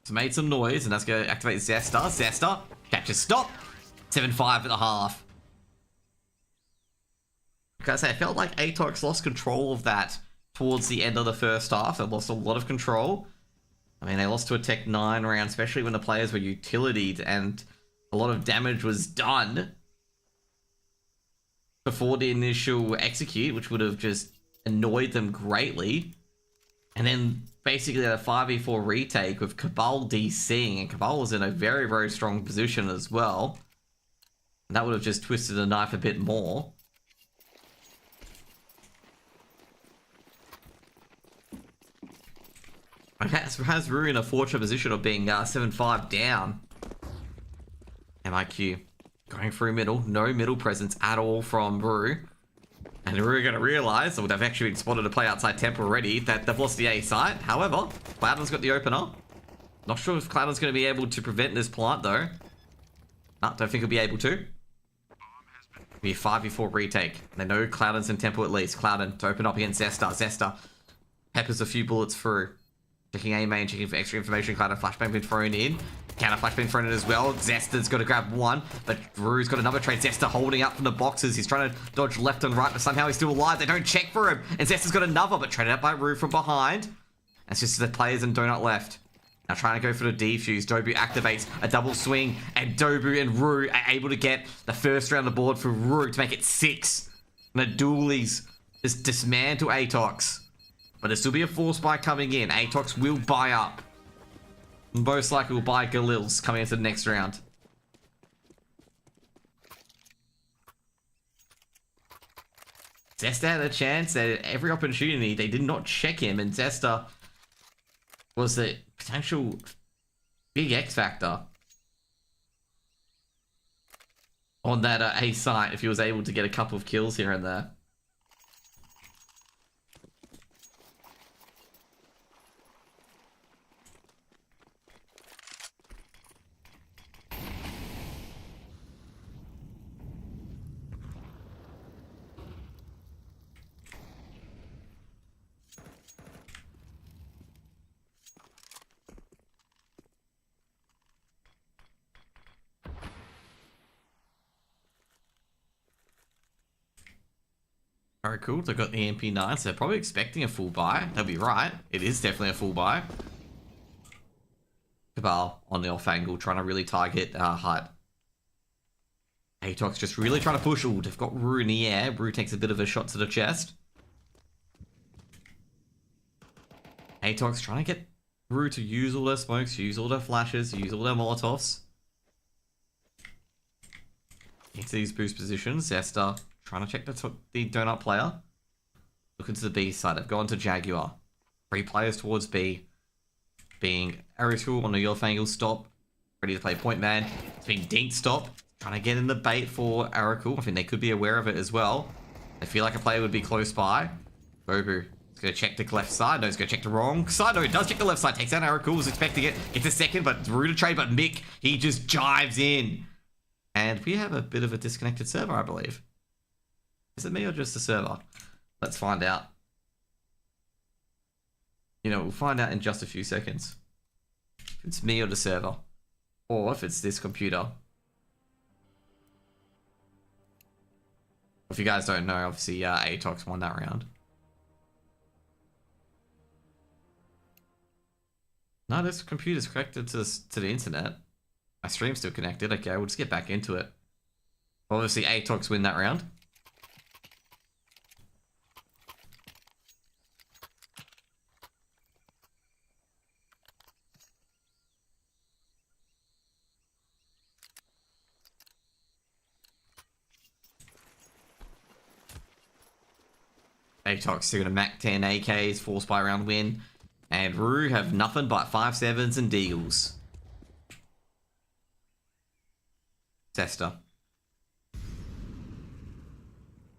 So made some noise, and that's going to activate Zesta. Zesta catches Stop. 7-5 at the half. Like I say, I felt like Atox lost control of that towards the end of the first half. They lost a lot of control. I mean, they lost to a Tech 9 round, especially when the players were utilitied and a lot of damage was done before the initial execute, which would have just annoyed them greatly. And then basically a 5v4 retake with Cabal DCing, and Cabal was in a very, very strong position as well. And that would have just twisted the knife a bit more. Has Roux in a fortunate position of being 7-5 down. MIQ going through middle. No middle presence at all from Roux. And Roux are going to realise, or they've actually been spotted to play outside temp already, that they've lost the A site. However, Cloudon's got the opener. Not sure if Cloudon's going to be able to prevent this plant though. No, don't think he'll be able to. It'll be a 5v4 retake. They know Cloudon's in tempo at least. Cloudon to open up against Zesta. Zesta peppers a few bullets through. Checking A main, checking for extra information. Cloudon flashbang been thrown in. Counter flashbang thrown in as well. Zesta's got to grab 1, but Roux's got another trade. Zesta holding up from the boxes. He's trying to dodge left and right, but somehow he's still alive. They don't check for him. And Zesta's got another, but traded out by Roux from behind. That's just the players and Donut left. Now trying to go for the defuse. Dobu activates a double swing, and Dobu and Roux are able to get the first round of the board for Roux to make it 6. And the dualies just dismantle Atox. But there'll still be a force buy coming in. Atox will buy up. Most likely will buy Galils coming into the next round. Zesta had a chance at every opportunity. They did not check him, and Zesta was the potential big X factor on that A site if he was able to get a couple of kills here and there. Alright, cool. They've got the MP9, so they're probably expecting a full buy. They'll be right. It is definitely a full buy. Cabal on the off angle, trying to really target Hut. Atox just really trying to push. Ooh, they've got Roux in the air. Roux takes a bit of a shot to the chest. Atox trying to get Roux to use all their smokes, use all their flashes, use all their molotovs. Into these boost positions. Zesta trying to check the donut player. Looking to the B side. They've gone to Jaguar. 3 players towards B. Being Arisul on the off angle stop. Ready to play point man. It's been dinked stop. Trying to get in the bait for Arisul. I think they could be aware of it as well. They feel like a player would be close by. Bobu is going to check the left side. No, he's going to check the wrong side. No, he does check the left side. Takes down Arisul. Was expecting it. Gets a second, but Roux to trade. But Mick, he just jives in. And we have a bit of a disconnected server, I believe. Is it me or just the server? Let's find out. You know, we'll find out in just a few seconds. If it's me or the server. Or if it's this computer. If you guys don't know, obviously Atox won that round. No, this computer's connected to the internet. My stream's still connected. Okay, we'll just get back into it. Obviously, Atox win that round. Atox still gonna Mac 10 AKs, 4 spy round win. And Roux have nothing but 5.7s and deagles. Zesta.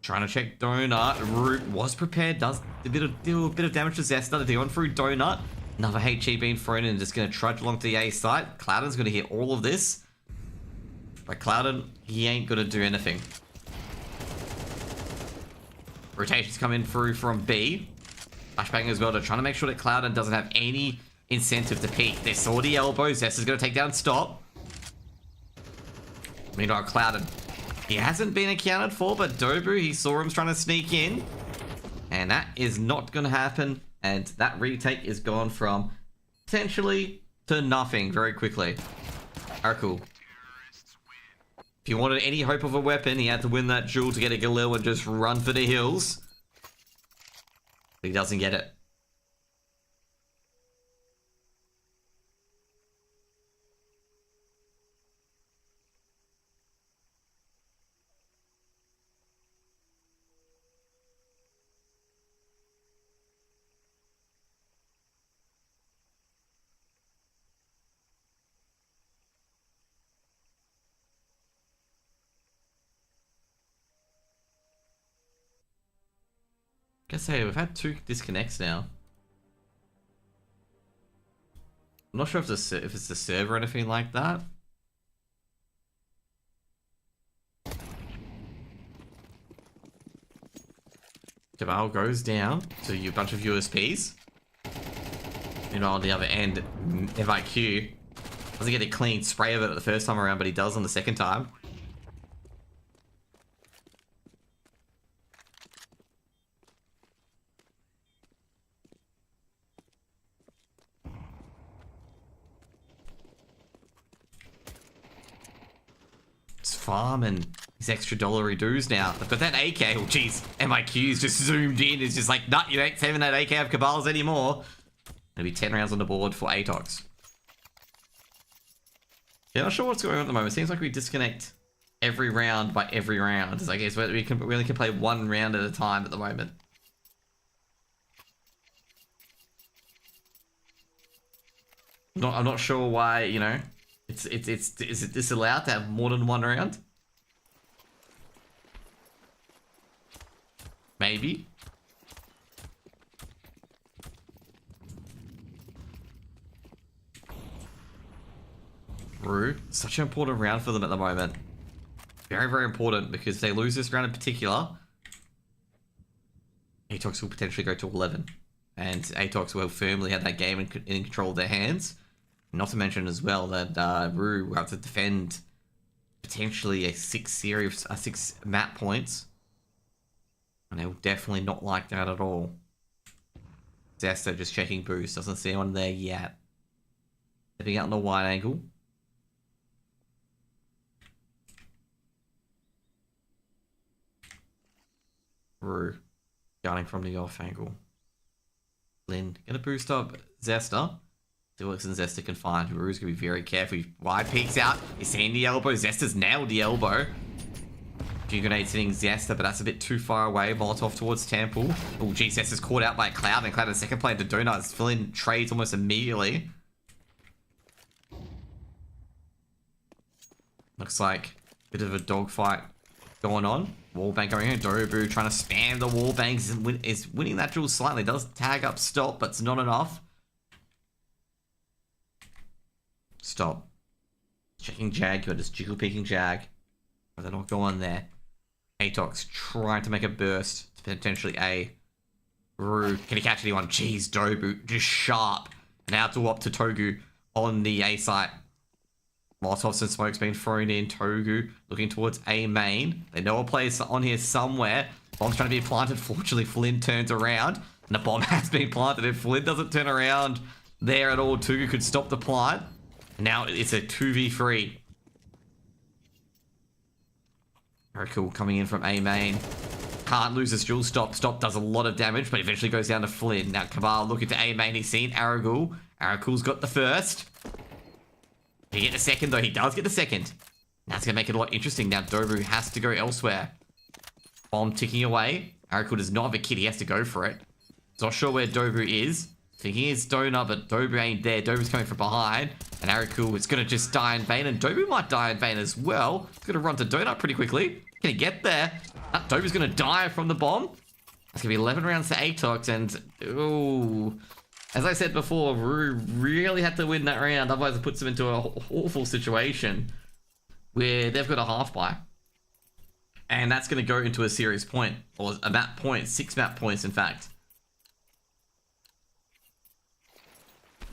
Trying to check Donut. Roux was prepared, does a bit of damage to Zesta. They're going through Donut. Another HE being thrown in, just gonna trudge along to the A site. Cloudon's gonna hit all of this. But Cloudon, he ain't gonna do anything. Rotations coming through from B. Flashbang as well. They're trying to make sure that Cloudon doesn't have any incentive to peek. They saw the elbows. Zesta's going to take down stop. Meanwhile, Cloudon, he hasn't been accounted for, but Dobu, he saw him trying to sneak in. And that is not going to happen. And that retake is gone from potentially to nothing very quickly. Alright, cool. If he wanted any hope of a weapon, he had to win that duel to get a Galil and just run for the hills. But he doesn't get it. Guess hey, we've had 2 disconnects now. I'm not sure if it's the server or anything like that. Cabal goes down to a bunch of USPs. And on the other end, FIQ doesn't get a clean spray of it the first time around, but he does on the second time. Farming his extra dollary dues now. But that AK, oh jeez, MIQ's just zoomed in. It's just like, nah, you ain't saving that AK of Cabals anymore. It'll be 10 rounds on the board for Atox. Yeah, not sure what's going on at the moment. It seems like we disconnect every round by every round. It's like, we only can play 1 round at a time at the moment. I'm not sure why, you know. Is it disallowed to have more than 1 round? Maybe. Roux, such an important round for them at the moment. Very, very important, because if they lose this round in particular, Atox will potentially go to 11. And Atox will firmly have that game in control of their hands. Not to mention as well that Roux will have to defend potentially a 6 map points. And they will would definitely not like that at all. Zesta just checking boost. Doesn't see anyone there yet. Stepping out in the wide angle. Roux. Gunning from the off angle. Lynn. Gonna boost up Zesta. See what Zesta can find. Roux's gonna be very careful. Wide peeks out. He's seeing the elbow. Zesta's nailed the elbow. Few grenades hitting Zesta, but that's a bit too far away. Molotov towards Temple. Oh, geez, Zesta's caught out by Cloud, and Cloud in second play into Donuts. Filling trades almost immediately. Looks like a bit of a dogfight going on. Wallbang going in. Dobu trying to spam the wallbangs. Is winning that duel slightly. Does tag up stop, but it's not enough. Stop. Checking Jag. You're just jiggle peeking Jag. But they're not going there. Atox trying to make a burst to potentially A. Roux. Can he catch anyone? Jeez, Dobu just sharp. And out to up to Togu on the A site. Molotovs and smokes being thrown in. Togu looking towards A main. They know a player's on here somewhere. Bomb's trying to be planted. Fortunately, Flynn turns around. And the bomb has been planted. If Flynn doesn't turn around there at all, Togu could stop the plant. Now it's a 2v3. Very cool. Coming in from A main. Can't lose this duel. Stop. Stop does a lot of damage, but eventually goes down to Flynn. Now Cabal looking to A main. He's seen Aragul. Aragul's got the first. He get the second, though. He does get the second. That's going to make it a lot interesting. Now Dobu has to go elsewhere. Bomb ticking away. Aragul does not have a kit. He has to go for it. Not sure where Dobu is. Thinking it's Donut, but Dobu ain't there. Dobu's coming from behind. And Aragul is going to just die in vain. And Dobu might die in vain as well. He's going to run to Donut pretty quickly. Can he get there? Dobu's going to die from the bomb. That's going to be 11 rounds to Atox. And, ooh... As I said before, Roux really had to win that round, otherwise it puts them into an awful situation where they've got a half buy. And that's going to go into a serious point, or a map point, 6 map points in fact.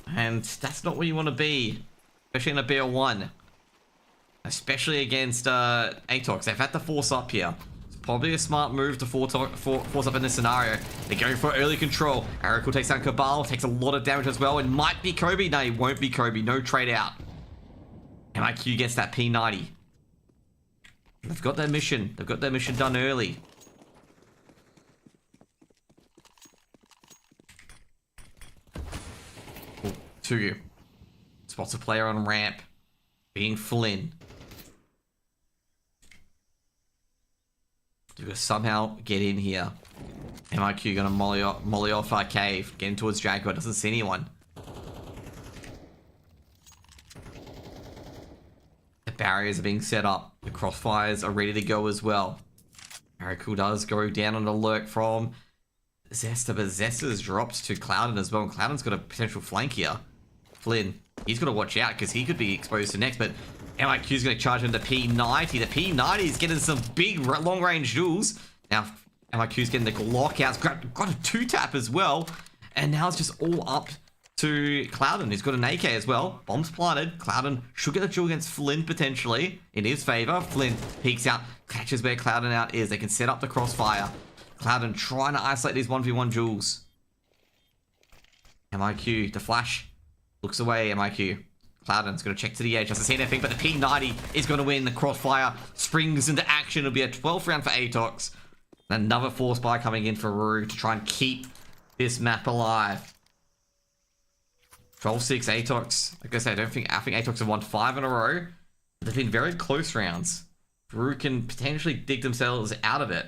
And that's not where you want to be, especially in a BO1. Especially against Atox. They've had to force up here. Probably a smart move to force up in this scenario. They're going for early control. Aragul takes down Cabal, takes a lot of damage as well. It might be Kobe. No, it won't be Kobe. No trade out. MIQ gets that P90. They've got their mission. They've got their mission done early. Oh, Tugu. Spots a player on ramp. Being Flynn. Do we somehow get in here? MIQ gonna molly off our cave, getting towards Jaguar, doesn't see anyone. The barriers are being set up. The crossfires are ready to go as well. Aragul does go down on the lurk from Zesta, but Zesta's dropped to Clouden as well. And Clouden's got a potential flank here. Flynn, he's got to watch out because he could be exposed to next, but MIQ's going to charge into P90. The P90 is getting some big long-range duels. Now, MIQ's getting the Glock out. Got a 2-tap as well. And now it's just all up to Clouden. He's got an AK as well. Bomb's planted. Clouden should get a duel against Flynn, potentially. In his favor. Flynn peeks out. Catches where Clouden out is. They can set up the crossfire. Clouden trying to isolate these 1v1 duels. MIQ, the flash. Looks away, MIQ. Clouden's going to check to the edge. Doesn't see anything, but the P90 is going to win. The crossfire springs into action. It'll be a 12th round for Atox. Another force buy coming in for Roux to try and keep this map alive. 12-6 Atox. Like I said, I think Atox have won 5 in a row. They've been very close rounds. Roux can potentially dig themselves out of it.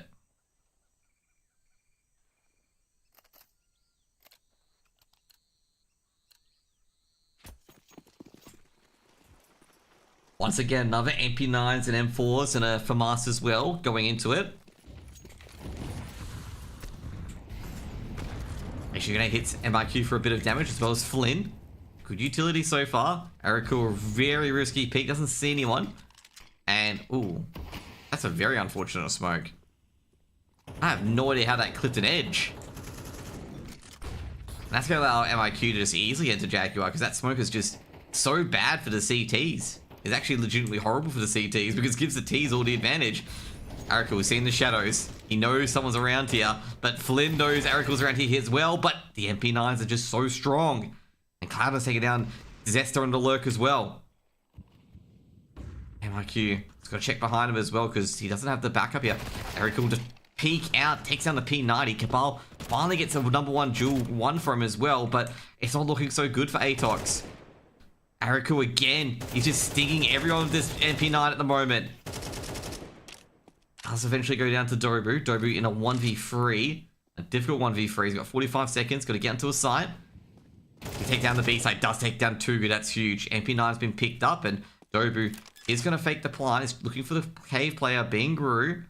Once again, another MP9s and M4s and a FAMAS as well going into it. Make sure you're going to hit MIQ for a bit of damage as well as Flynn. Good utility so far. Aragul, very risky peek, doesn't see anyone. And, ooh, that's a very unfortunate smoke. I have no idea how that clipped an edge. And that's going to allow MIQ to just easily enter Jaguar because that smoke is just so bad for the CTs. It's actually legitimately horrible for the CTs because it gives the Ts all the advantage. Arakel was seeing the shadows. He knows someone's around here, but Flynn knows Arakel's around here as well, but the MP9s are just so strong. And Cloud is taking down Zester and the Lurk as well. MIQ has got to check behind him as well because he doesn't have the backup here. Arakel just peek out, takes down the P90. Cabal finally gets a number 1 duel 1 for him as well, but it's not looking so good for Atox. Arakel again, he's just stinging everyone with this MP9 at the moment. Does eventually go down to Dobu. Dobu in a 1v3. A difficult 1v3. He's got 45 seconds. Got to get into a site. He take down the B side. Does take down Tugu. That's huge. MP9's been picked up. And Dobu is going to fake the plant. He's looking for the cave player being Roux.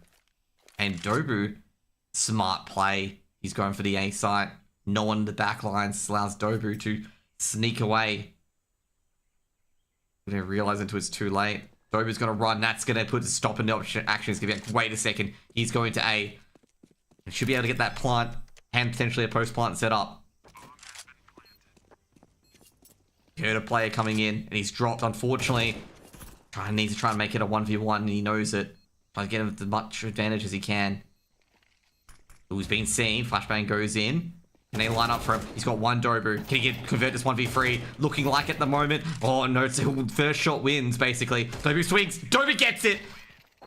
And Dobu, smart play. He's going for the A site. No one in the back lines allows Dobu to sneak away. They don't realize until it's too late. Dobu's going to run. That's going to put a stop in the action. He's going to be like, wait a second. He's going to A. He should be able to get that plant and potentially a post plant set up. Heard a player coming in and he's dropped, unfortunately. Needs to try and make it a 1v1 and he knows it. Try to get him as much advantage as he can. Who's been seen. Flashbang goes in. Can they line up for him? He's got 1 Dobu. Can he convert this 1v3? Looking like at the moment. Oh no, so first shot wins basically. Dobu swings. Dobu gets it.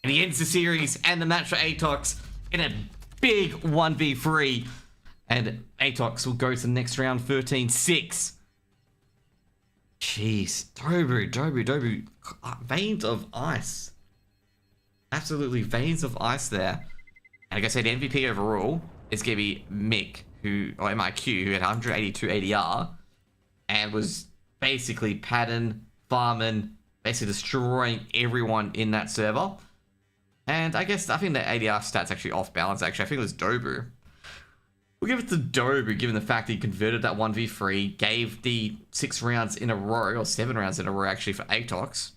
And he ends the series and the match for Atox in a big 1v3. And Atox will go to the next round 13-6. Jeez. Dobu. Veins of ice. Absolutely veins of ice there. And like I said, MVP overall is going to be Mick, or MIQ, who had 182 ADR and was basically pattern, farming, basically destroying everyone in that server. And I think the ADR stats actually off balance, actually. I think it was Dobu. We'll give it to Dobu, given the fact that he converted that 1v3, gave the 6 rounds in a row, or 7 rounds in a row actually for Atox.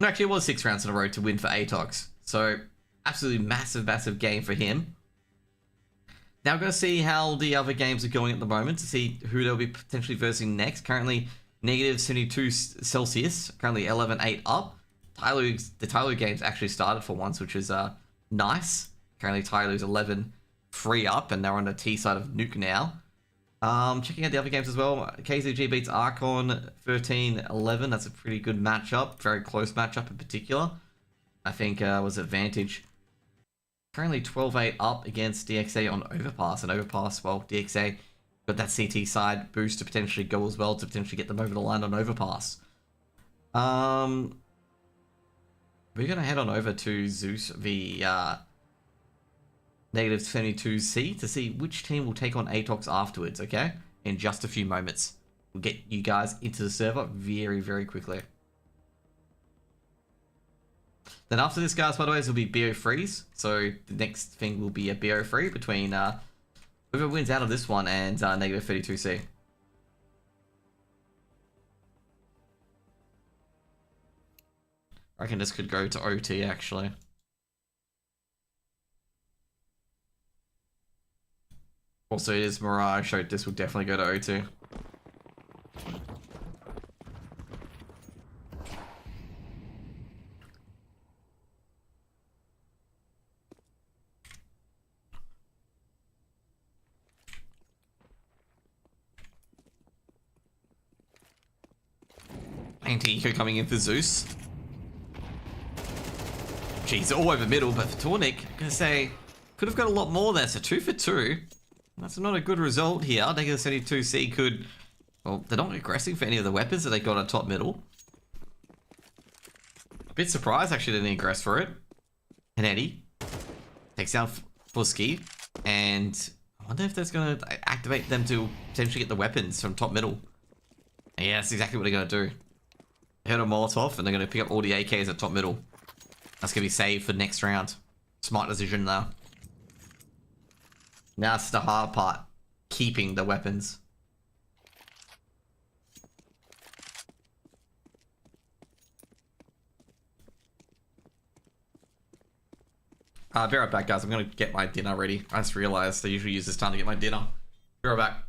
No, actually it was 6 rounds in a row to win for Atox. So, absolutely massive game for him. Now we're going to see how the other games are going at the moment to see who they'll be potentially versing next. Currently, negative 72 Celsius. Currently 11-8 up. The Tyloo games actually started for once, which is nice. Currently, Tyloo's 11-3 up, and they're on the T side of Nuke now. Checking out the other games as well. KZG beats Archon 13-11. That's a pretty good matchup. Very close matchup in particular. I think was advantage. Currently 12-8 up against DXA on Overpass. And Overpass, well, DXA got that CT side boost to potentially go as well, to potentially get them over the line on Overpass. We're going to head on over to Zeus v negative 22C to see which team will take on Atox afterwards, okay? In just a few moments. We'll get you guys into the server very quickly. Then after this, guys, by the way, will be BO3s. So the next thing will be a BO3 between whoever wins out of this one and negative 32C. I reckon this could go to OT, actually. Also, it is Mirage, so this will definitely go to OT. Anti-Eco coming in for Zeus. Jeez, all over middle, but for Tornik, I'm going to say, could have got a lot more there, so 2 for 2. That's not a good result here. Negative 72C could, well, they're not aggressing for any of the weapons that they got on top middle. A bit surprised, actually, they didn't aggress for it. And Eddie takes down Fusky, and I wonder if that's going to activate them to potentially get the weapons from top middle. And yeah, that's exactly what they're going to do. They hit a Molotov, and they're going to pick up all the AKs at top middle. That's going to be saved for next round. Smart decision there. Now it's the hard part. Keeping the weapons. I'll be right back, guys. I'm going to get my dinner ready. I just realized I usually use this time to get my dinner. Be right back.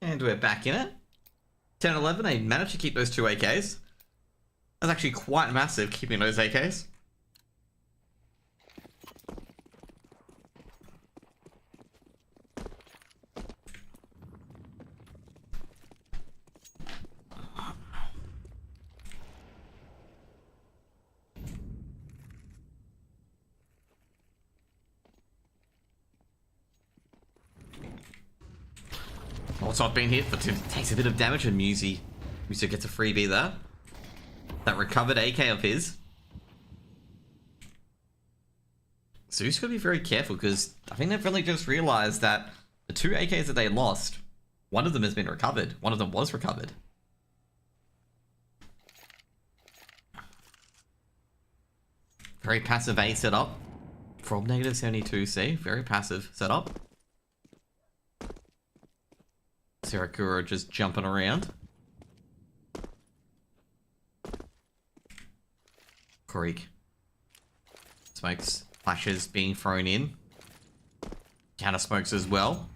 And we're back in it. 10-11, they managed to keep those 2 AKs. That's actually quite massive, keeping those AKs. Also, I've been hit, but it takes a bit of damage, and Musi gets a freebie there. That recovered AK of his. So he's got to be very careful, because I think they've really just realized that the 2 AKs that they lost, one of them has been recovered. One of them was recovered. Very passive A setup from -72C. Very passive setup. Sirakura just jumping around. Creek. Smokes, flashes being thrown in. Counter smokes as well.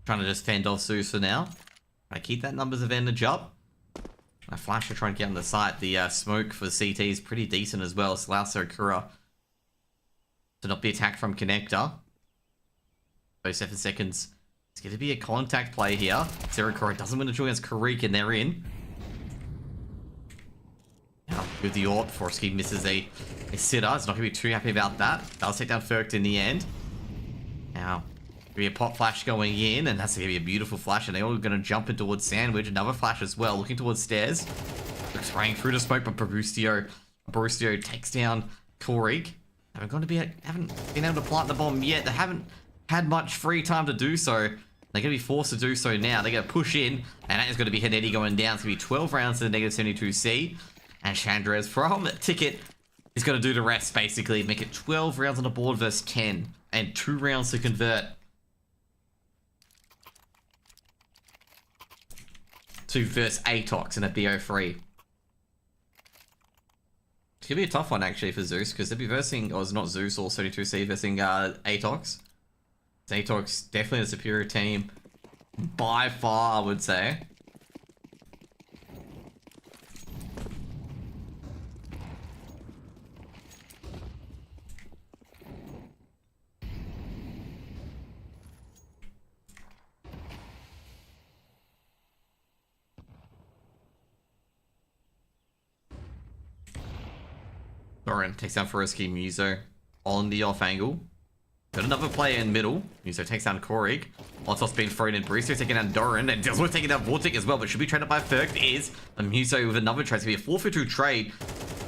Trying to just fend off Zeus for now. I keep that numbers advantage up. My flash to try and get on the site. The smoke for CT is pretty decent as well. So allows Sirakura to not be attacked from connector. Those 7 seconds. It's going to be a contact play here. Sirakura doesn't win the duel against Karik, and they're in. Now, with the AWP, Forsky misses a sitter. He's not going to be too happy about that. That'll take down Ferkt in the end. Now, going to be a pop flash going in, and that's going to be a beautiful flash, and they're all going to jump in towards Sandwich. Another flash as well, looking towards stairs. They're spraying through the smoke, but Borussia takes down Karik. Haven't been able to plant the bomb yet. They haven't had much free time to do so. They're going to be forced to do so now. They're going to push in, and that is going to be Hennedy going down. It's going to be 12 rounds to the -72C. And Chandrez from Ticket is going to do the rest, basically. Make it 12 rounds on the board versus 10. And 2 rounds to convert. To versus Atox in a BO3. It's going to be a tough one, actually, for Zeus. Because they'll be versing, or it's not Zeus or 72C, versing Atox. Atox definitely a superior team by far, I would say. Doran takes down Furiski Muso on the off angle. Got another player in middle. Muso takes down Korig. Atox being thrown in. Barista taking down Doran. And Dilsworth taking down Vortic as well. But should be traded by Ferkt is a Muso with another trade. It's going to be a 4-for-2 trade.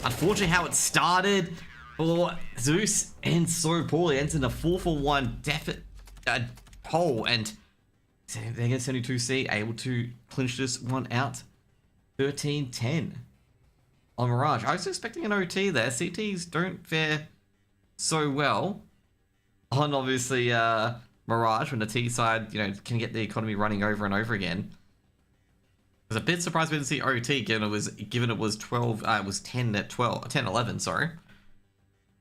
Unfortunately, how it started for Zeus ends so poorly. Ends in a 4-for-1 deficit hole. And they get 72C able to clinch this one out. 13-10 on Mirage. I was expecting an OT there. CTs don't fare so well on obviously Mirage when the T side, can get the economy running over and over again. I was a bit surprised we didn't see OT given it was 12. It was 10-11. Sorry.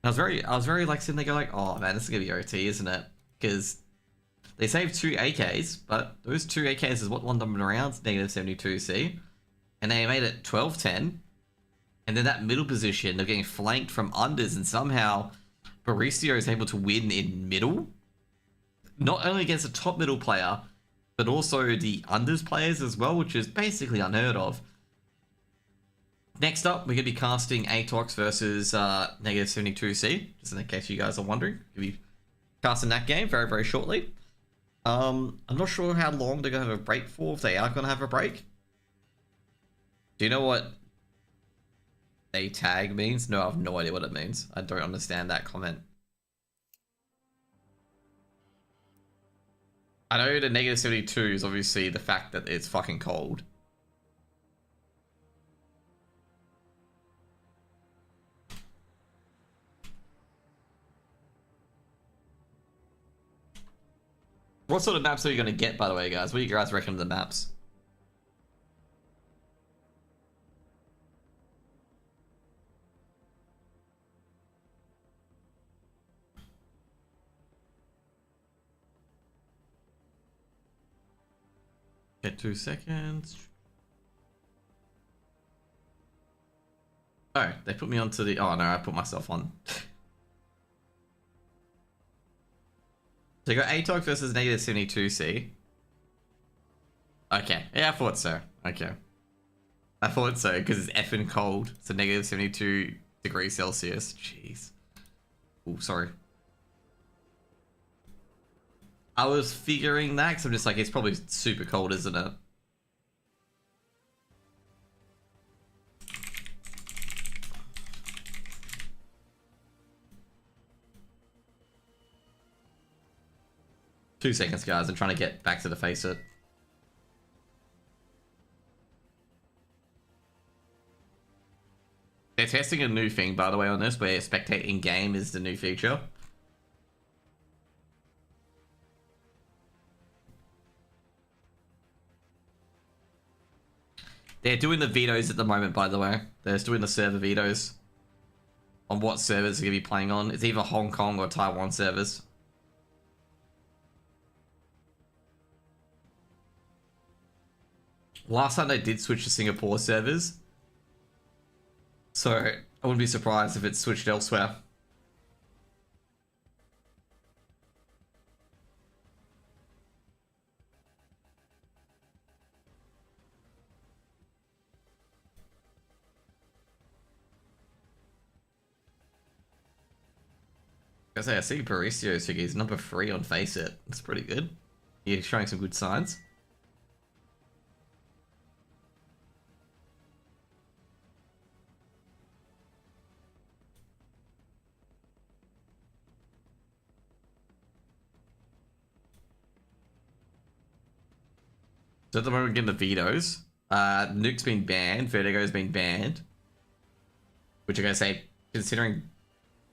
I was very like sitting there going like, oh man, this is gonna be OT, isn't it? Because they saved 2 AKs, but those 2 AKs is what won them around -72C, and they made it 12-10. And then that middle position, they're getting flanked from unders, and somehow Baristio is able to win in middle. Not only against a top middle player, but also the unders players as well, which is basically unheard of. Next up, we're going to be casting Atox versus -72C, just in case you guys are wondering. We'll be casting that game very, very shortly. I'm not sure how long they're going to have a break for, if they are going to have a break. Do you know what a tag means? No, I have no idea what it means. I don't understand that comment. I know the -72 is obviously the fact that it's fucking cold. What sort of maps are you going to get, by the way, guys? What do you guys reckon of the maps? Get 2 seconds. Oh, they put me onto the... Oh, no, I put myself on. So you got Atox versus negative 72C. Okay. Yeah, I thought so. Okay. I thought so, because it's effing cold. So negative 72 degrees Celsius. Jeez. Oh, sorry. I was figuring that, because I'm just like, it's probably super cold, isn't it? Two seconds, guys. I'm trying to get back to the face it. They're testing a new thing, by the way, on this, where spectate in-game is the new feature. They're doing the vetoes at the moment, by the way. They're just doing the server vetoes on what servers they're going to be playing on. It's either Hong Kong or Taiwan servers. Last time they did switch to Singapore servers. So I wouldn't be surprised if it's switched elsewhere. I say, I see Baristio's figure. He's number 3 on Face It. That's pretty good. He's showing some good signs. So at the moment, we're getting the vetoes. Nuke's been banned. Vertigo's been banned. Which I'm going to say, considering,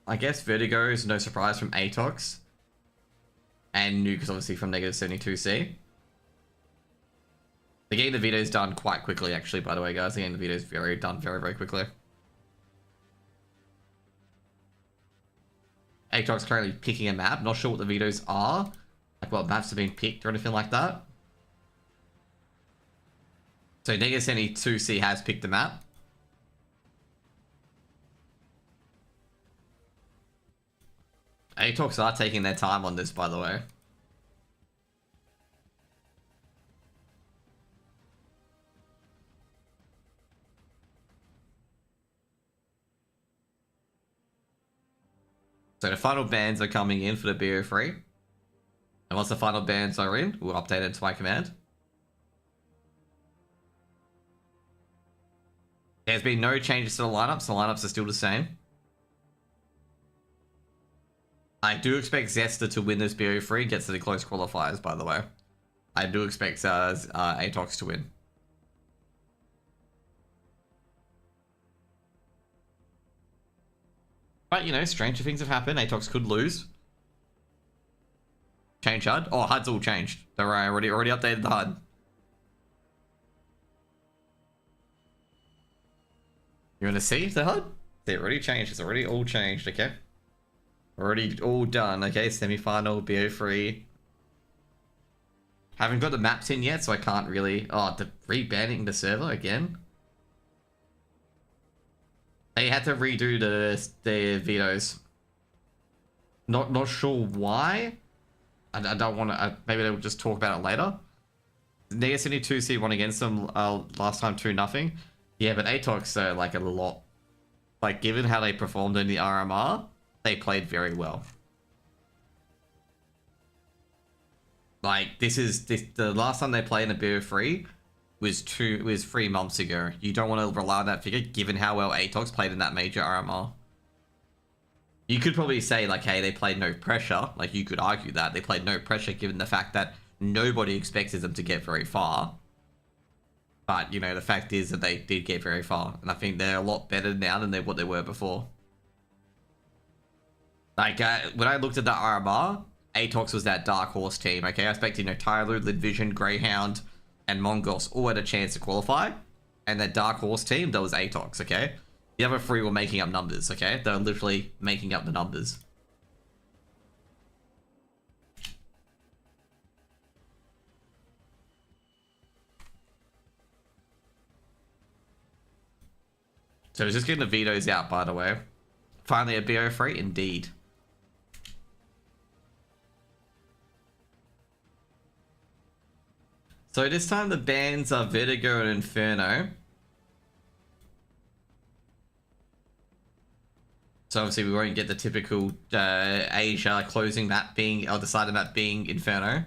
I guess, Vertigo is no surprise from Atox. And Nuke is obviously from negative 72C. They're getting the vetoes done quite quickly, actually, by the way, guys. They're getting the vetoes done very, very quickly. Atox currently picking a map. Not sure what the vetoes are. Like what maps have been picked or anything like that. So negative 72C has picked a map. Atox are taking their time on this, by the way. So the final bans are coming in for the BO3. And once the final bans are in, we'll update it to my command. There's been no changes to the lineups. The lineups are still the same. I do expect Zesta to win this BO3 and get to the close qualifiers, by the way. I do expect Atox to win. But, you know, stranger things have happened. Atox could lose. Change HUD? Oh, HUD's all changed. Don't worry, I already updated the HUD. You want to see the HUD? It already changed. It's already all changed, okay? Already all done, okay? Semi-final, BO3. Haven't got the maps in yet, so I can't really... Oh, the rebanning the server again? They had to redo the vetoes. Not sure why. I don't want to... maybe they'll just talk about it later. Negative 72C won against them last time 2-0. Yeah, but Atox like a lot... Like, given how they performed in the RMR, they played very well. Like, the last time they played in a BO3 was 3 months ago. You don't want to rely on that figure, given how well Atox played in that major RMR. You could probably say, like, hey, they played no pressure. Like, you could argue that. They played no pressure, given the fact that nobody expected them to get very far. But, you know, the fact is that they did get very far. And I think they're a lot better now than what they were before. Like, when I looked at the RMR, Atox was that dark horse team, okay? I expected, you know, Tyloo, Lidvision, Greyhound, and Mongols all had a chance to qualify. And that dark horse team, that was Atox, okay? The other 3 were making up numbers, okay? They were literally making up the numbers. So just getting the vetoes out, by the way. Finally a BO3, indeed. So this time the bans are Vertigo and Inferno. So obviously we won't get the typical Asia closing map being, or the side of map being Inferno.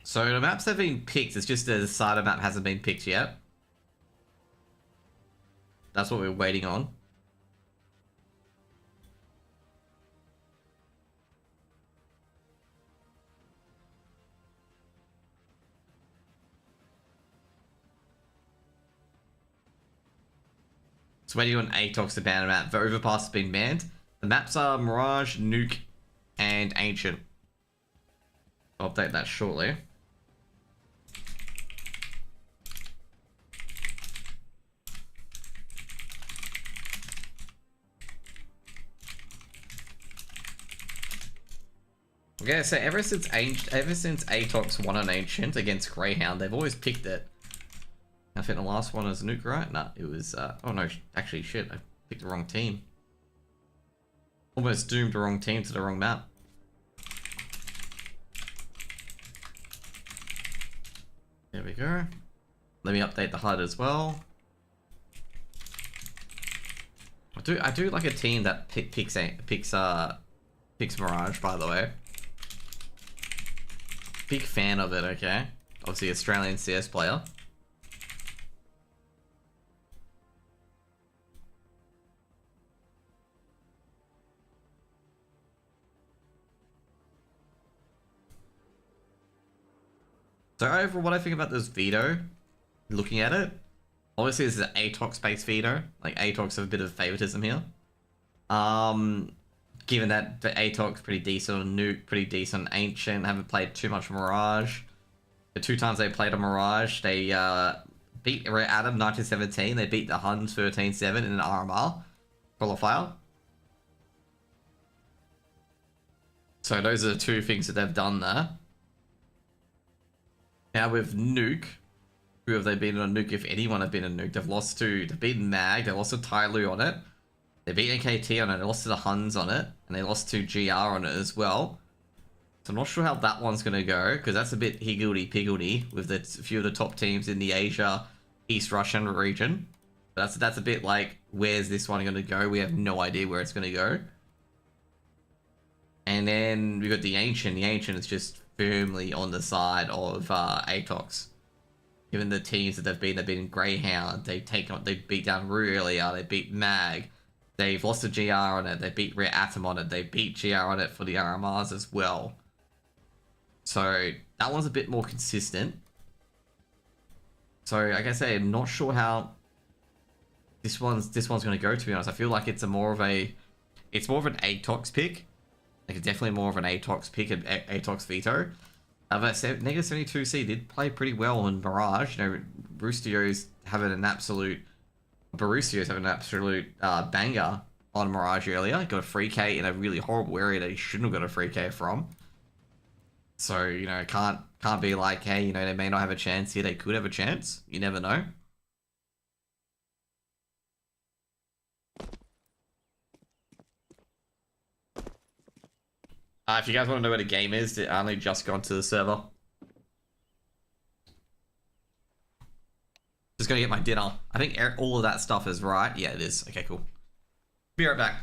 So the maps have been picked, it's just the side of map hasn't been picked yet. That's what we're waiting on. So waiting on Atox to ban a map. The Overpass has been banned. The maps are Mirage, Nuke, and Ancient. I'll update that shortly. Okay, so ever since Atox won an Ancient against Greyhound, they've always picked it. I think the last one was Nuke, right? Nah, it was, oh no, actually shit, I picked the wrong team. Almost doomed the wrong team to the wrong map. There we go. Let me update the HUD as well. I do like a team that picks Mirage, by the way. Big fan of it, okay? Obviously Australian CS player. So overall, what I think about this veto, looking at it, obviously this is an Atox based veto. Like Atox have a bit of favoritism here. Given that the Atox pretty decent on Nuke, pretty decent on Ancient, haven't played too much Mirage. The 2 times they played on Mirage, they beat Atom 1917. They beat the Huns 13-7 in an RMR qualifier. So those are the 2 things that they've done there. Now with Nuke, who have they beaten on Nuke? If anyone have been on Nuke, they've beaten Mag, they lost to Tyloo on it. They beat NKT on it, they lost to the Huns on it, and they lost to GR on it as well. So I'm not sure how that one's going to go, because that's a bit higgledy-piggledy with a few of the top teams in the Asia, East Russian region. But that's a bit like, where's this one going to go? We have no idea where it's going to go. And then we've got the Ancient. The Ancient is just firmly on the side of Atox. Given the teams that they've beaten Greyhound, they beat down Roux earlier, they beat Mag, they've lost to GR on it, they beat Rare Atom on it, they beat GR on it for the RMRs as well. So that one's a bit more consistent. So like I say, I'm not sure how this one's going to go, to be honest. I feel like it's more of an Atox pick. Like definitely more of an Atox pick, an Atox veto. But Negative 72C did play pretty well in Mirage. You know, Barusio's having an absolute banger on Mirage earlier. Got a free K in a really horrible area that he shouldn't have got a free K from. So, you know, can't be like, hey, you know, they may not have a chance here. They could have a chance. You never know. If you guys want to know what a game is, it only just gone to the server. Just gonna get my dinner. I think all of that stuff is right. Yeah, it is. Okay, cool. Be right back.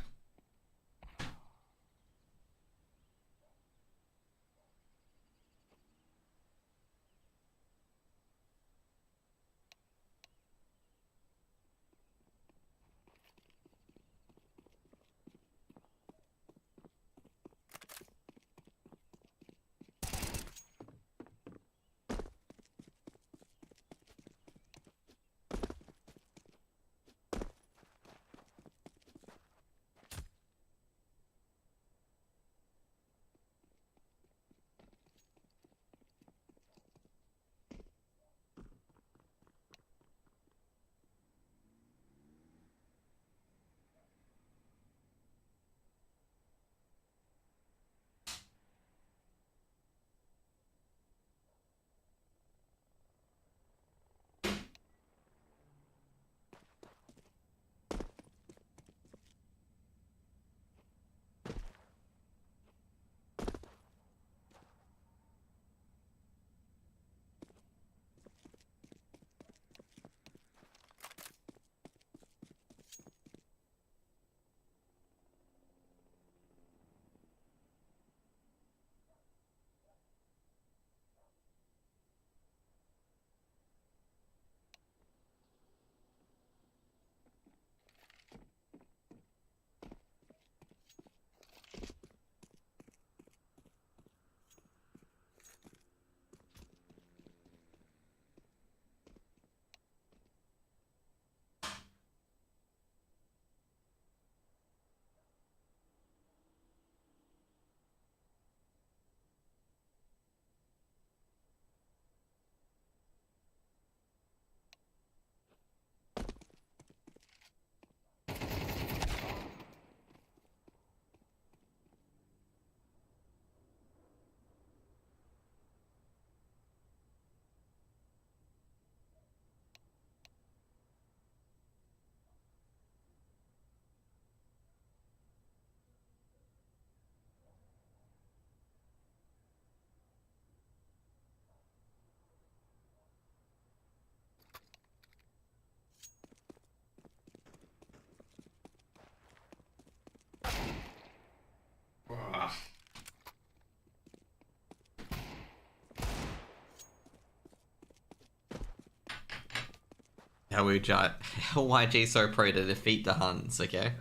LYG so pro to defeat the Huns, okay?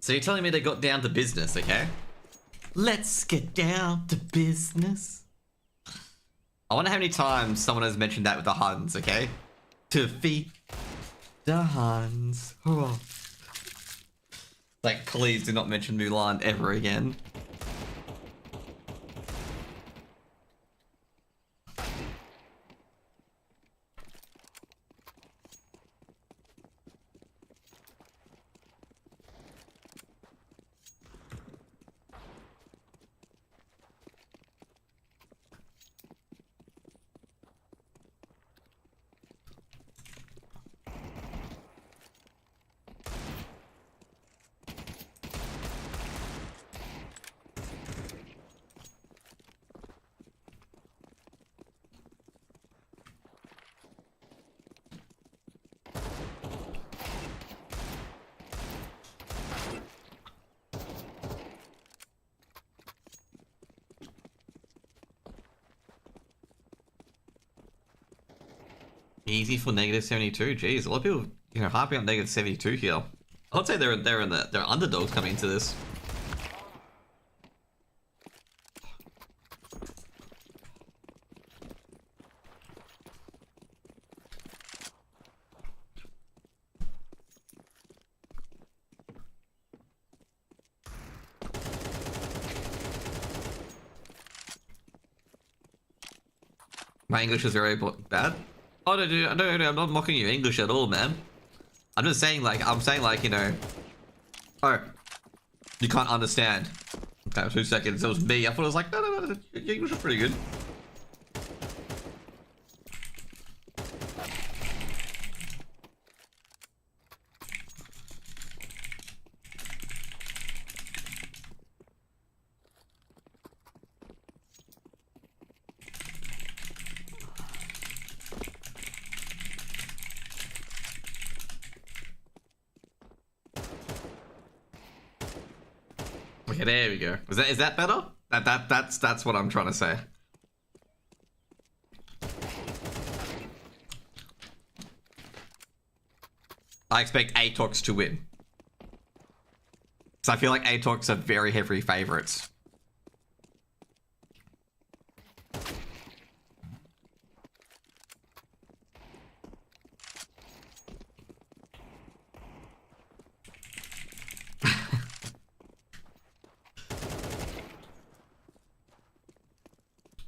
So you're telling me they got down to business, okay? Let's get down to business. I wonder how many times someone has mentioned that with the Huns, okay? Defeat the Huns. Oh. Like, please do not mention Mulan ever again. Easy for -72. Jeez, a lot of people, you know, harping on -72 here. I'd say they're underdogs coming into this. My English is very bad. Oh no, dude, no, I'm not mocking your English at all, man. I'm just saying, like, you know, oh, you can't understand. Okay, 2 seconds. It was me. I thought it was like, no, your English is pretty good. Okay, there we go. Is that better? That's what I'm trying to say. I expect Atox to win. So I feel like Atox are very heavy favorites.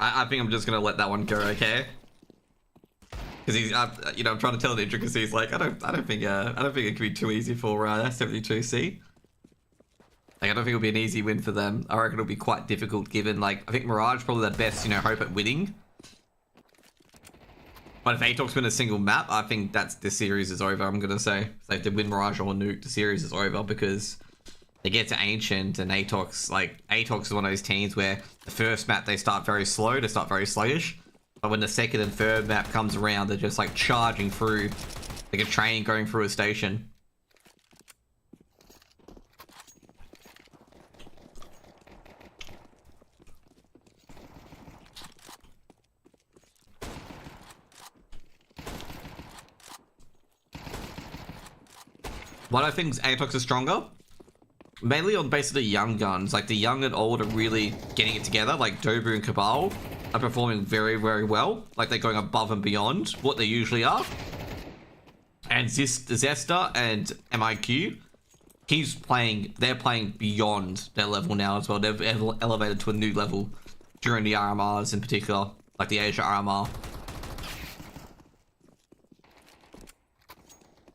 I think I'm just gonna let that one go, okay? Because he's, you know, I'm trying to tell the intricacies. Like, I don't think it could be too easy for 72C. Like, I don't think it'll be an easy win for them. I reckon it'll be quite difficult, given, like, I think Mirage probably their best, you know, hope at winning. But if Atox win a single map, I think the series is over. I'm gonna say, so if they win Mirage or Nuke, the series is over because they get to Ancient and Atox. Like, Atox is one of those teams where the first map they start very slow, they start very sluggish. But when the second and third map comes around, they're just like charging through, like a train going through a station. What I think is Atox is stronger, mainly on basically young guns. Like the young and old are really getting it together. Like Dobu and Cabal are performing very, very well. Like they're going above and beyond what they usually are. And Zesta and MIQ, they're playing beyond their level now as well. They've elevated to a new level during the RMRs in particular, like the Asia RMR.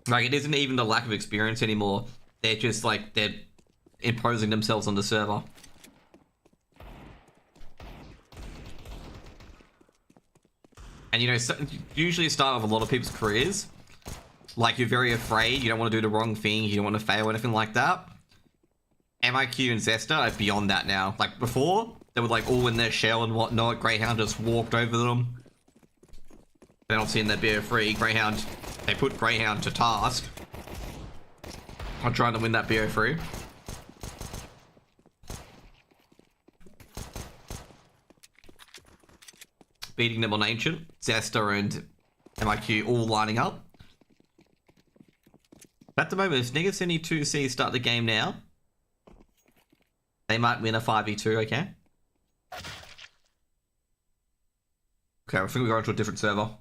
Like, it isn't even the lack of experience anymore. They're just like, they're imposing themselves on the server. And you know, usually start of a lot of people's careers, like you're very afraid, you don't want to do the wrong thing, you don't want to fail or anything like that. MIQ and Zesta are beyond that now. Like before, they were like all in their shell and whatnot. Greyhound just walked over them. Then obviously in their BO3, Greyhound, they put Greyhound to task on trying to win that BO3. Beating them on Ancient, Zesta and MIQ all lining up. At the moment, if Negative 72C start the game now, they might win a 5v2, okay? Okay, I think we're going to a different server.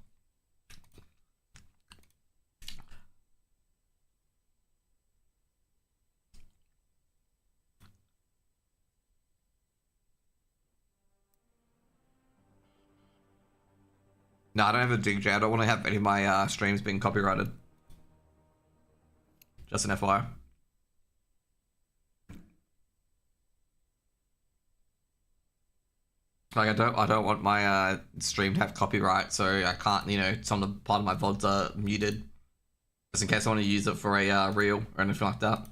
No, I don't have a DJ. I don't want to have any of my streams being copyrighted. Just an FYI. Like I don't want my stream to have copyright, so I can't, you know, some of the part of my VODs are muted. Just in case I want to use it for a reel or anything like that.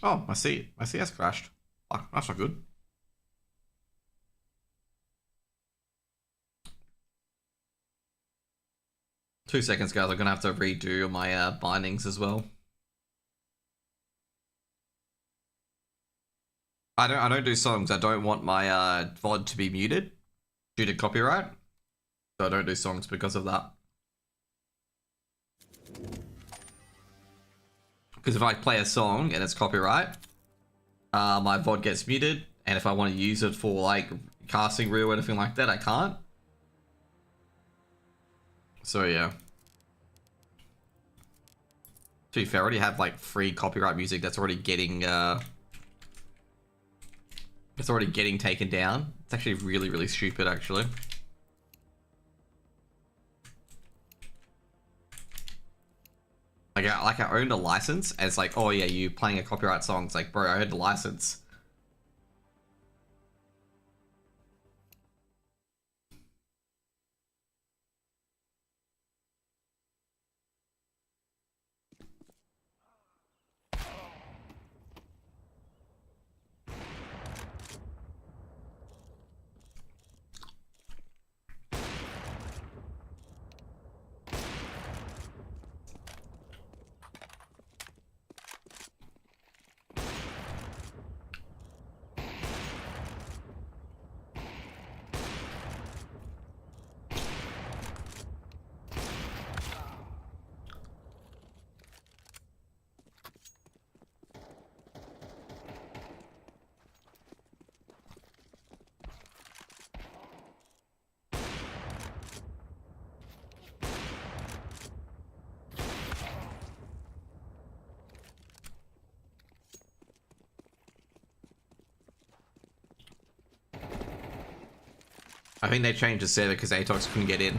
Oh, my CS crashed. Oh, that's not good. Two seconds, guys. I'm gonna have to redo my bindings as well. I don't do songs. I don't want my VOD to be muted due to copyright. So I don't do songs because of that. Because if I play a song and it's copyright, my VOD gets muted, and if I want to use it for like casting reel or anything like that, I can't. So yeah. To be fair, I already have like free copyright music that's already getting taken down. It's actually really, really stupid, actually. Like I owned a license, and it's like, oh yeah, you playing a copyright song. It's like, bro, I owned the license. I think they changed the server because Atox couldn't get in.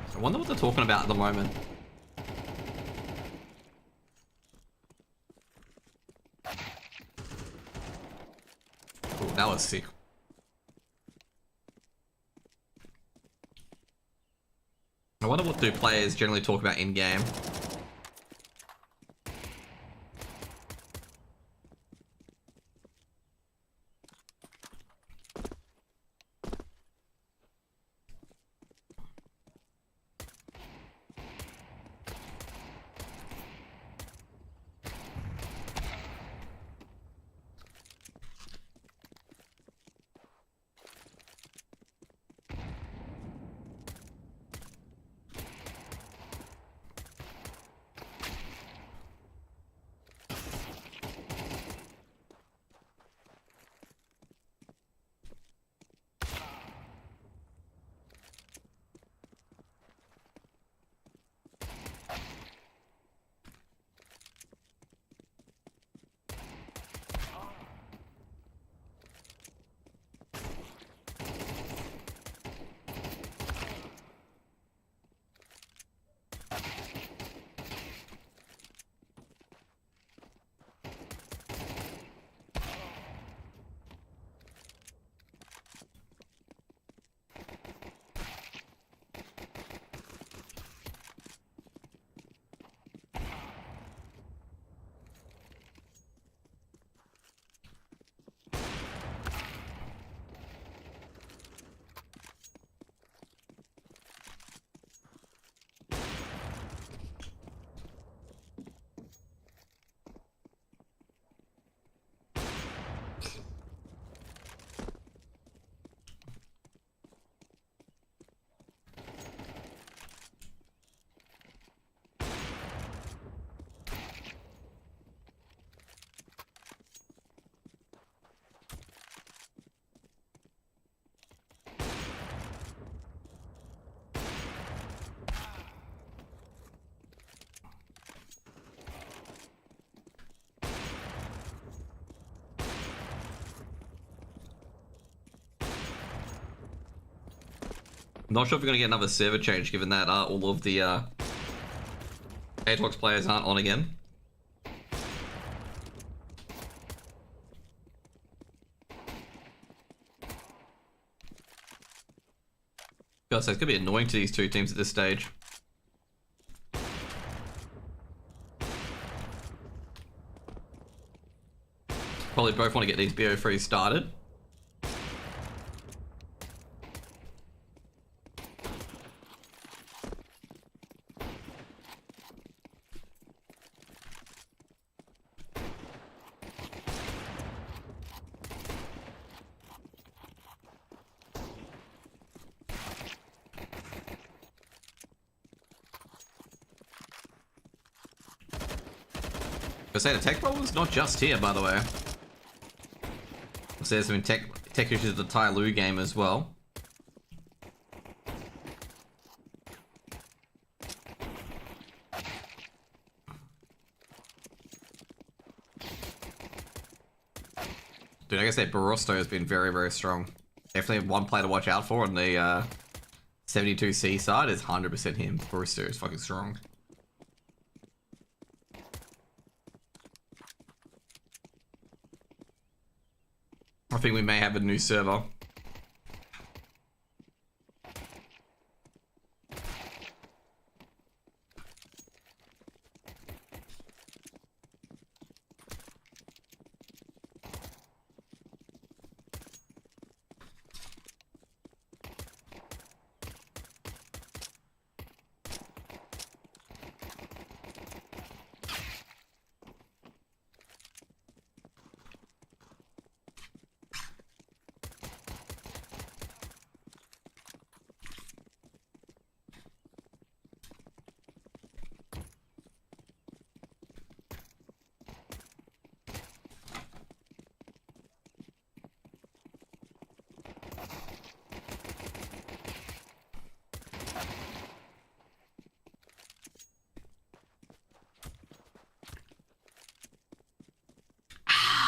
I wonder what they're talking about at the moment. Oh, that was sick. I wonder what do players generally talk about in-game. not sure if we're gonna get another server change, given that all of the Atox players aren't on again. God, so it's gonna be annoying to these two teams at this stage. Probably both want to get these BO3s started. I say the tech problem's not just here, by the way. So there's some tech issues with the Tai Lu game as well. Dude, like I said, Barosto has been very, very strong. Definitely one player to watch out for on the 72C side is 100% him. Barosto is fucking strong. I think we may have a new server.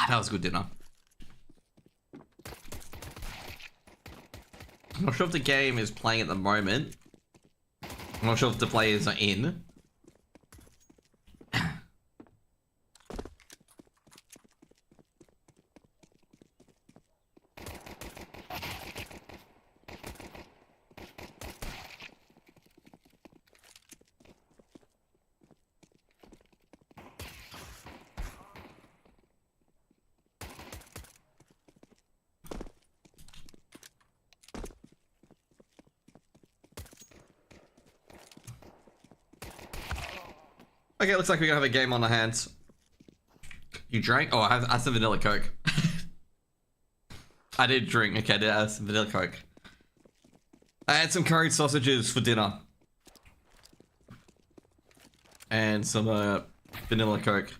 That was a good dinner. I'm not sure if the game is playing at the moment. I'm not sure if the players are in. Okay, looks like we're gonna have a game on the hands. You drank? Oh, I have some vanilla Coke. I did drink. Okay, I did have some vanilla Coke. I had some curried sausages for dinner. And some vanilla Coke.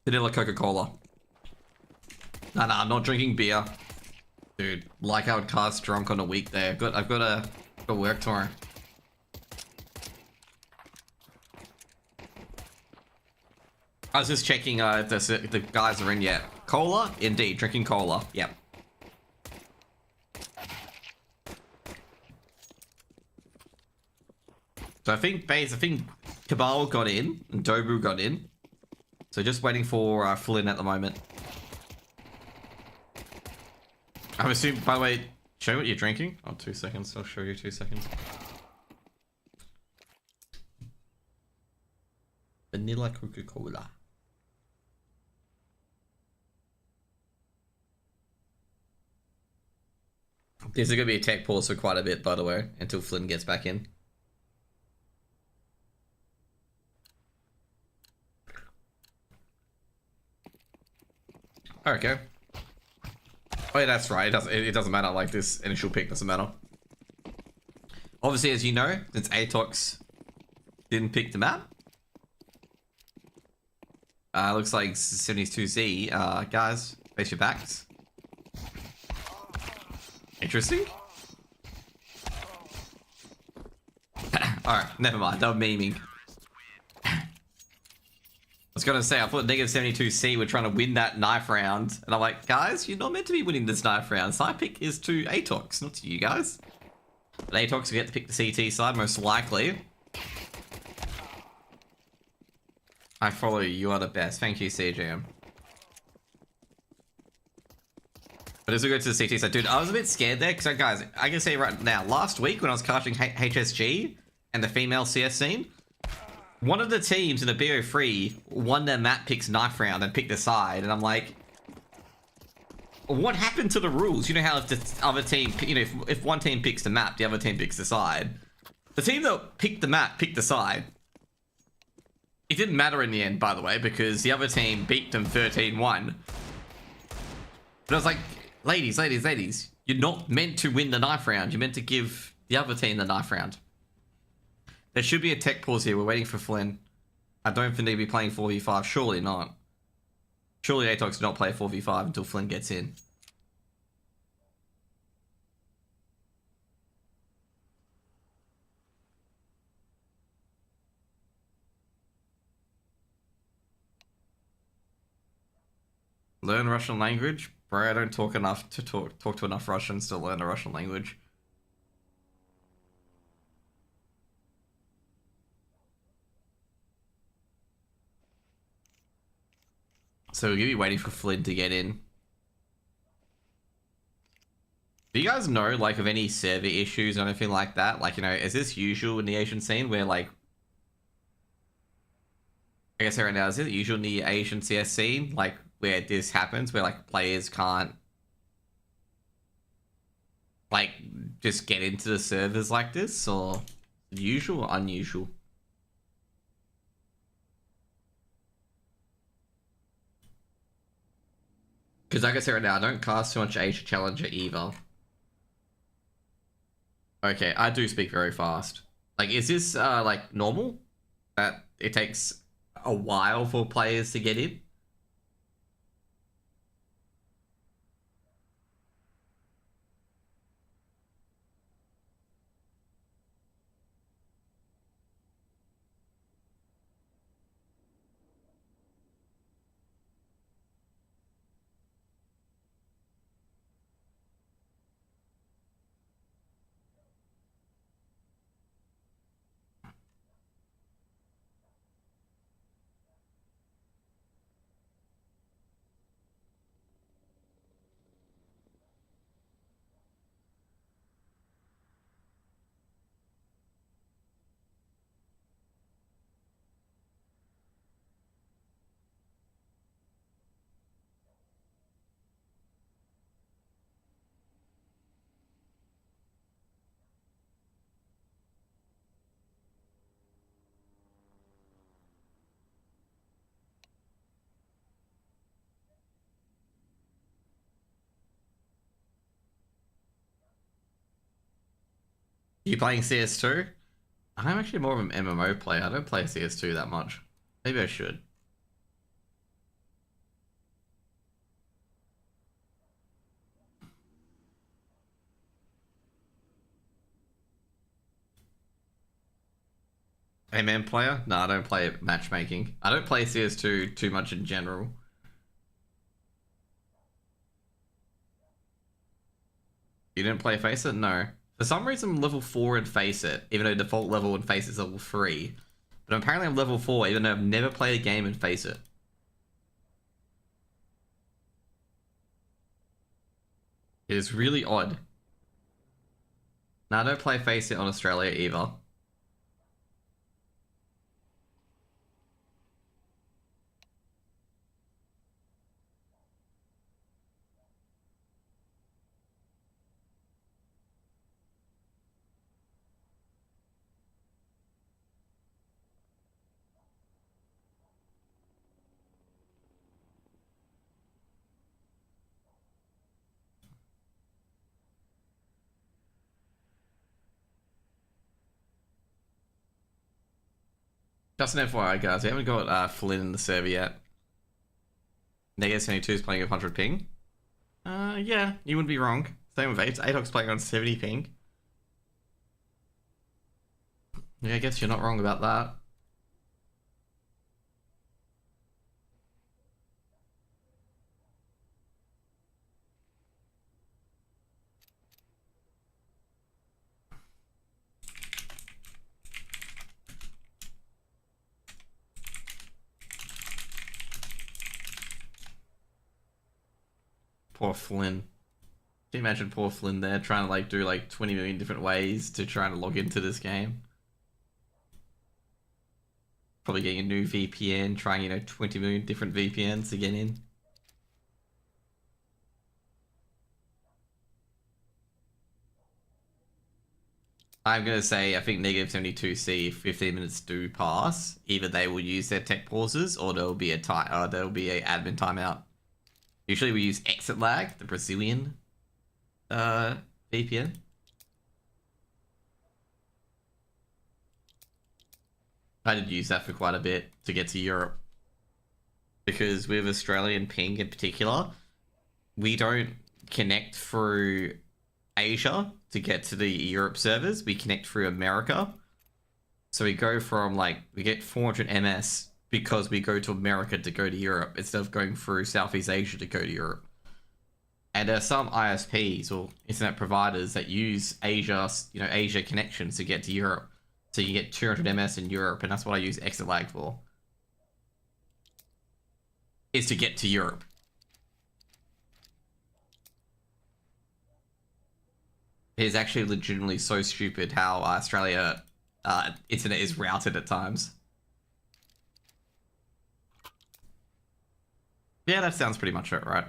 Vanilla Coca-Cola. No, I'm not drinking beer. Dude, like how it cast drunk on a weekday. I've got a work tomorrow. I was just checking if the guys are in yet. Cola? Indeed, drinking cola. Yep. So I think Cabal got in and Dobu got in. So just waiting for Flynn at the moment. I'm assuming, by the way, show me what you're drinking. Oh, 2 seconds. I'll show you 2 seconds. Vanilla Coca-Cola. There's going to be a tech pause for quite a bit, by the way, until Flynn gets back in. Okay. Oh yeah, that's right. It doesn't matter. Like, this initial pick doesn't matter. Obviously, as you know, since Atox didn't pick the map, looks like 72Z. Guys, face your backs. Interesting. Alright, never mind. They were memeing. I was gonna say, I thought negative 72C were trying to win that knife round. And I'm like, guys, you're not meant to be winning this knife round. Side pick is to Atox, not to you guys. But Atox will get to pick the CT side, most likely. I follow you. You are the best. Thank you, CGM. But as we go to the CT side, dude, I was a bit scared there, because, guys, I can say right now, last week when I was casting HSG and the female CS scene, one of the teams in the BO3 won their map picks knife round and picked a side, and I'm like, what happened to the rules? You know how if the other team, you know, if one team picks the map, the other team picks the side. The team that picked the map picked the side. It didn't matter in the end, by the way, because the other team beat them 13-1. But I was like, ladies, you're not meant to win the knife round. You're meant to give the other team the knife round. There should be a tech pause here. We're waiting for Flynn. I don't think they'd be playing 4v5. Surely not. Surely Atox did not play 4v5 until Flynn gets in. Learn Russian language? Bro, I don't talk enough to talk to enough Russians to learn the Russian language. So we're gonna be waiting for Flynn to get in. Do you guys know, like, of any server issues or anything like that? Like, you know, is this usual in the Asian scene where, like... I guess right now, is it usual in the Asian CS scene? Like, where this happens, where, like, players can't... like, just get into the servers like this? Or usual or unusual? Because like I said right now, I don't cast too much Asia Challenger either. Okay, I do speak very fast. Like, is this, like, normal? That it takes a while for players to get in? You playing CS2? I'm actually more of an MMO player. I don't play CS2 that much. Maybe I should. MM player? No, I don't play matchmaking. I don't play CS2 too much in general. You didn't play Face It? No. For some reason, I'm level 4 in Face It, even though default level in Face It is level 3. But apparently I'm level 4, even though I've never played a game in Face It. It is really odd. Now, I don't play Face It on Australia either. Just an FYI, guys, we haven't got Flynn in the server yet. Negative 72 is playing at 100 ping. Yeah, you wouldn't be wrong. Same with Atox playing on 70 ping. Yeah, I guess you're not wrong about that. Poor Flynn. Can you imagine poor Flynn there trying to like do like 20 million different ways to try to log into this game? Probably getting a new VPN, trying, you know, 20 million different VPNs to get in. I'm gonna say, I think negative 72C, 15 minutes do pass. Either they will use their tech pauses, or there'll be a admin timeout. Usually we use exit lag, the Brazilian VPN. I did use that for quite a bit to get to Europe. Because with Australian ping in particular, we don't connect through Asia to get to the Europe servers. We connect through America. So we go from like, we get 400 MS because we go to America to go to Europe instead of going through Southeast Asia to go to Europe. And there are some ISPs or internet providers that use Asia, you know, Asia connections to get to Europe. So you get 200 MS in Europe, and that's what I use exit lag for. Is to get to Europe. It is actually legitimately so stupid how Australia internet is routed at times. Yeah, that sounds pretty much it, right?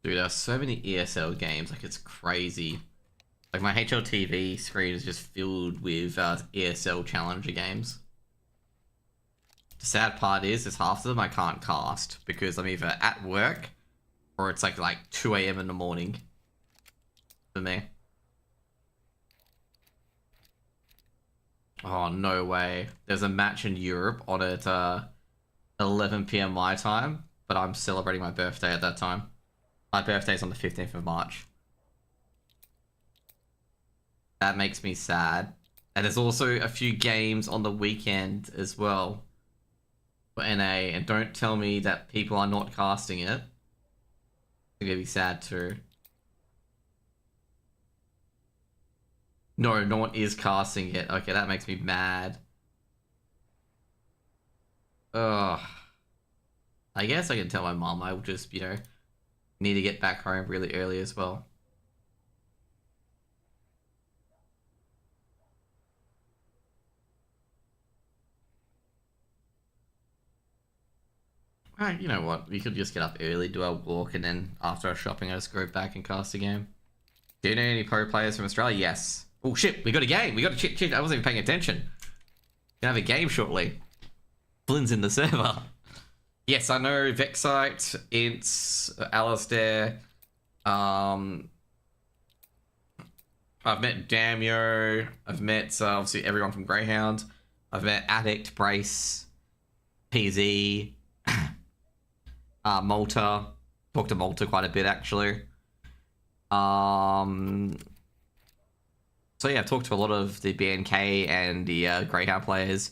Dude, there are so many ESL games, like it's crazy. Like my HLTV screen is just filled with ESL Challenger games. The sad part is half of them I can't cast because I'm either at work or it's like 2 AM in the morning for me. Oh, no way. There's a match in Europe on at 11 PM my time, but I'm celebrating my birthday at that time. My birthday's on the 15th of March. That makes me sad. And there's also a few games on the weekend as well for NA, and don't tell me that people are not casting it. I'm gonna be sad too. No, no one is casting it. Okay, that makes me mad. Ugh. I guess I can tell my mom I will just, you know, need to get back home really early as well. Alright, you know what? We could just get up early, do our walk, and then after our shopping, I just go back and cast a game. Do you know any pro players from Australia? Yes. Oh shit, we got a game. We got a shit. I wasn't even paying attention. Gonna have a game shortly. Flynn's in the server. Yes, I know Vexite, Ints, Alistair. I've met Damio. I've met obviously everyone from Greyhound. I've met Addict, Brace, PZ, Malta. Talked to Malta quite a bit actually. So yeah, I've talked to a lot of the BNK and the Greyhound players.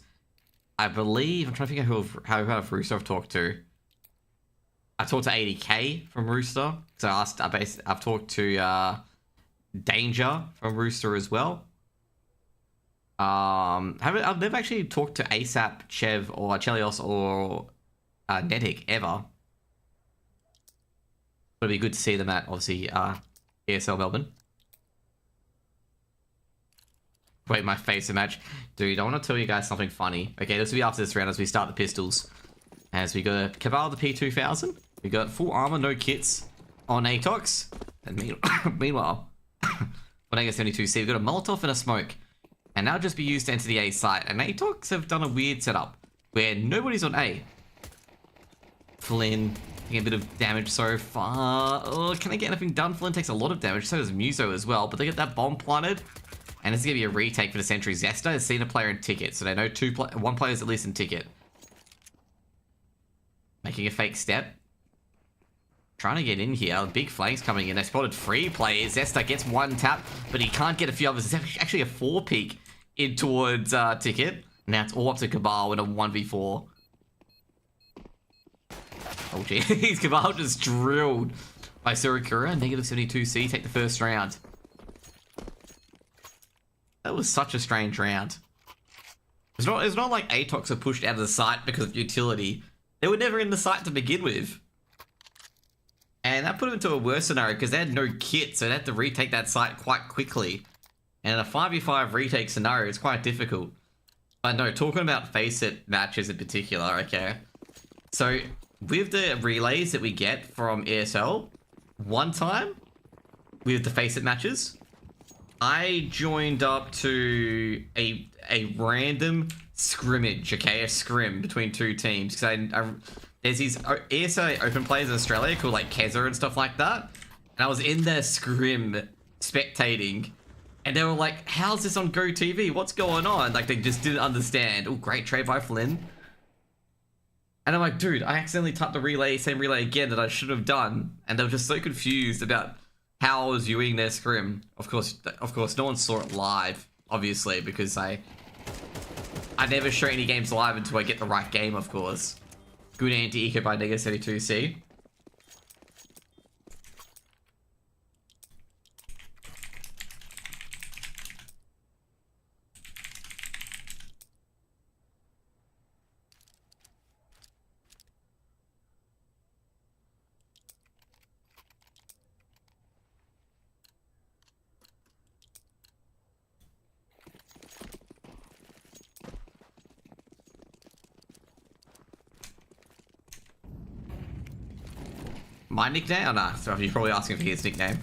I believe, I'm trying to figure out who Rooster I've talked to. I talked to 80K from Rooster. So I've talked to Danger from Rooster as well. I've never actually talked to ASAP, Chev, or Chelios, or Netic ever. But it'd be good to see them at, obviously, ESL Melbourne. Wait, my face match. Dude, I want to tell you guys something funny. Okay, this will be after this round as we start the pistols. As we got Cabal the P2000. We got full armor, no kits on Atox. And meanwhile, on AS72C, we've got a Molotov and a smoke. And that'll just be used to enter the A site. And Atox have done a weird setup where nobody's on A. Flynn taking a bit of damage so far. Oh, can I get anything done? Flynn takes a lot of damage, so does Muso as well. But they get that bomb planted. And it's going to be a retake for the Sentry. Zesta has seen a player in ticket, so they know one player's at least in ticket. Making a fake step. Trying to get in here. Big flanks coming in. They spotted 3 players. Zesta gets 1 tap, but he can't get a few others. It's actually a 4 peek in towards ticket. Now it's all up to Cabal in a 1v4. Oh jeez, Cabal just drilled by Surakura. Negative 72C, take the first round. That was such a strange round. It's not like Atox are pushed out of the site because of utility. They were never in the site to begin with. And that put them into a worse scenario because they had no kit, so they had to retake that site quite quickly. And in a 5v5 retake scenario, it's quite difficult. But no, talking about Faceit matches in particular, okay. So, with the relays that we get from ESL, one time, with the Faceit matches, I joined up to a random scrimmage, okay? A scrim between two teams. Because there's these ESL open players in Australia called like Keza and stuff like that. And I was in their scrim spectating. And they were like, how's this on Go TV? What's going on? Like, they just didn't understand. Oh, great trade by Flynn. And I'm like, dude, I accidentally tapped the same relay again that I should have done. And they were just so confused about how I was viewing their scrim. Of course, no one saw it live, obviously, because I never show any games live until I get the right game, of course. Good anti-eco by Nega32C. My nickname? Oh, nah. So you're probably asking for his nickname.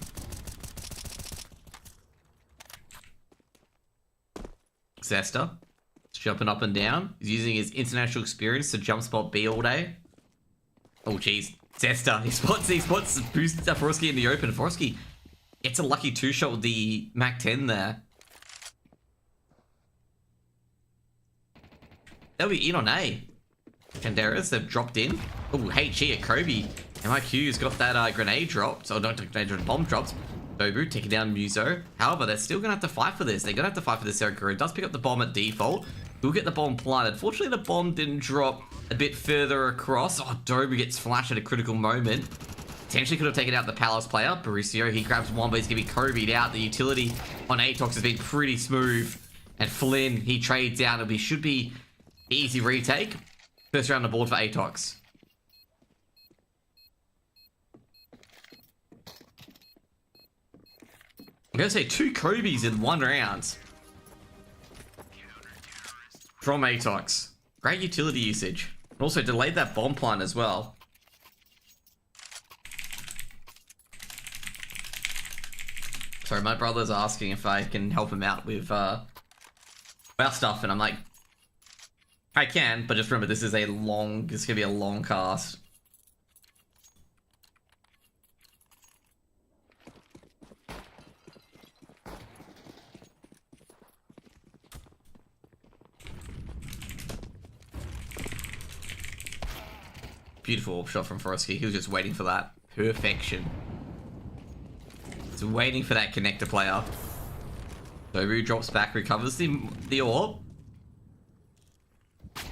Zester. He's jumping up and down. He's using his international experience to jump spot B all day. Oh, jeez. Zester. He spots boost Forosky in the open. Forosky gets a lucky two-shot with the Mac-10 there. They'll be in on A. Canderas, they've dropped in. Oh, HE at Kobe. MIQ's got that grenade dropped. Oh, not grenade dropped, bomb dropped. Dobu taking down Muso. However, they're still going to have to fight for this. They're going to have to fight for this. Serakura does pick up the bomb at default. We'll get the bomb planted. Fortunately, the bomb didn't drop a bit further across. Oh, Dobu gets flashed at a critical moment. Potentially could have taken out the Palace player. Mauricio, he grabs one, but he's going to be Kobe'd out. The utility on Atox has been pretty smooth. And Flynn, he trades out. It should be easy retake. First round on the board for Atox. I'm going to say 2 Kobe's in 1 round. From Atox. Great utility usage. And also delayed that bomb plant as well. Sorry, my brother's asking if I can help him out with our stuff, and I'm like, I can, but just remember this is going to be a long cast. Beautiful shot from Forosky. He was just waiting for that perfection. He's waiting for that connector player. Dobu drops back, recovers the orb.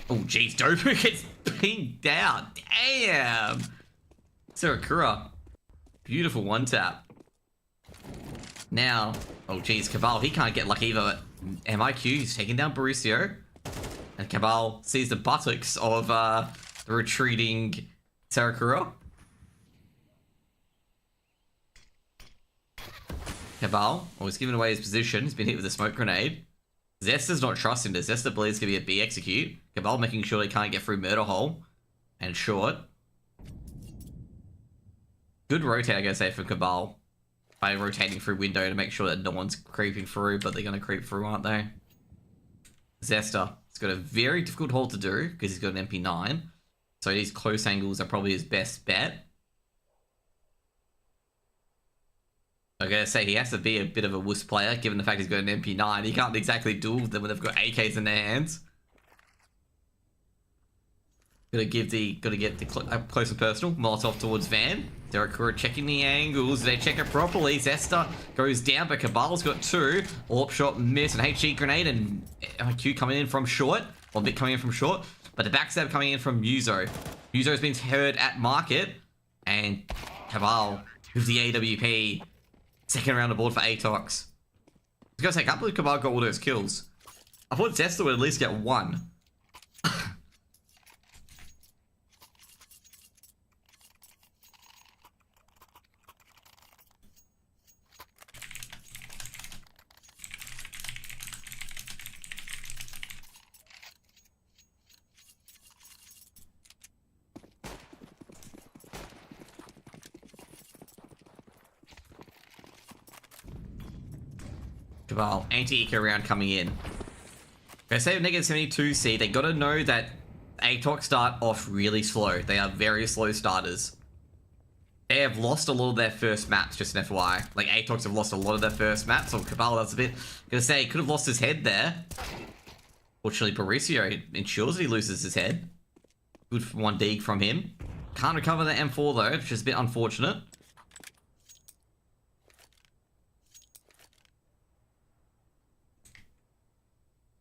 Oh, jeez, Dobu gets pinged down. Damn! Serakura. Beautiful one tap. Now, oh, jeez, Cabal, he can't get lucky either. MIQ, he's taking down Mauricio. And Cabal sees the buttocks of the retreating Serakura. Cabal, he's giving away his position. He's been hit with a smoke grenade. Zester's not trusting this. Zester believes it's going to be a B execute. Cabal making sure he can't get through murder hole. And short. Good rotate, I gotta say, for Cabal. By rotating through window to make sure that no one's creeping through, but they're going to creep through, aren't they? Zester. He's got a very difficult hole to do because he's got an MP9. So these close angles are probably his best bet. I gotta say, he has to be a bit of a wuss player, given the fact he's got an MP9. He can't exactly duel them when they've got AKs in their hands. Gotta get the up close and personal. Molotov towards Van. Serakura checking the angles. They check it properly. Zester goes down, but Cabal's got 2. Orb shot miss, an HG grenade, and Q coming in from short. Or Vic coming in from short. But the backstab coming in from Muso. Muso's been heard at market. And Cabal with the AWP. Second round of board for Atox. I was gonna say, I can't believe Cabal got all those kills. I thought Zesta would at least get one. Cabal, anti-eco round coming in. Gonna say negative 72C, they gotta know that Atox start off really slow. They are very slow starters. They have lost a lot of their first maps, just an FYI. Like, Atox have lost a lot of their first maps, so Cabal does a bit. Gonna say, he could have lost his head there. Fortunately, Mauricio ensures that he loses his head. Good for one dig from him. Can't recover the M4 though, which is a bit unfortunate.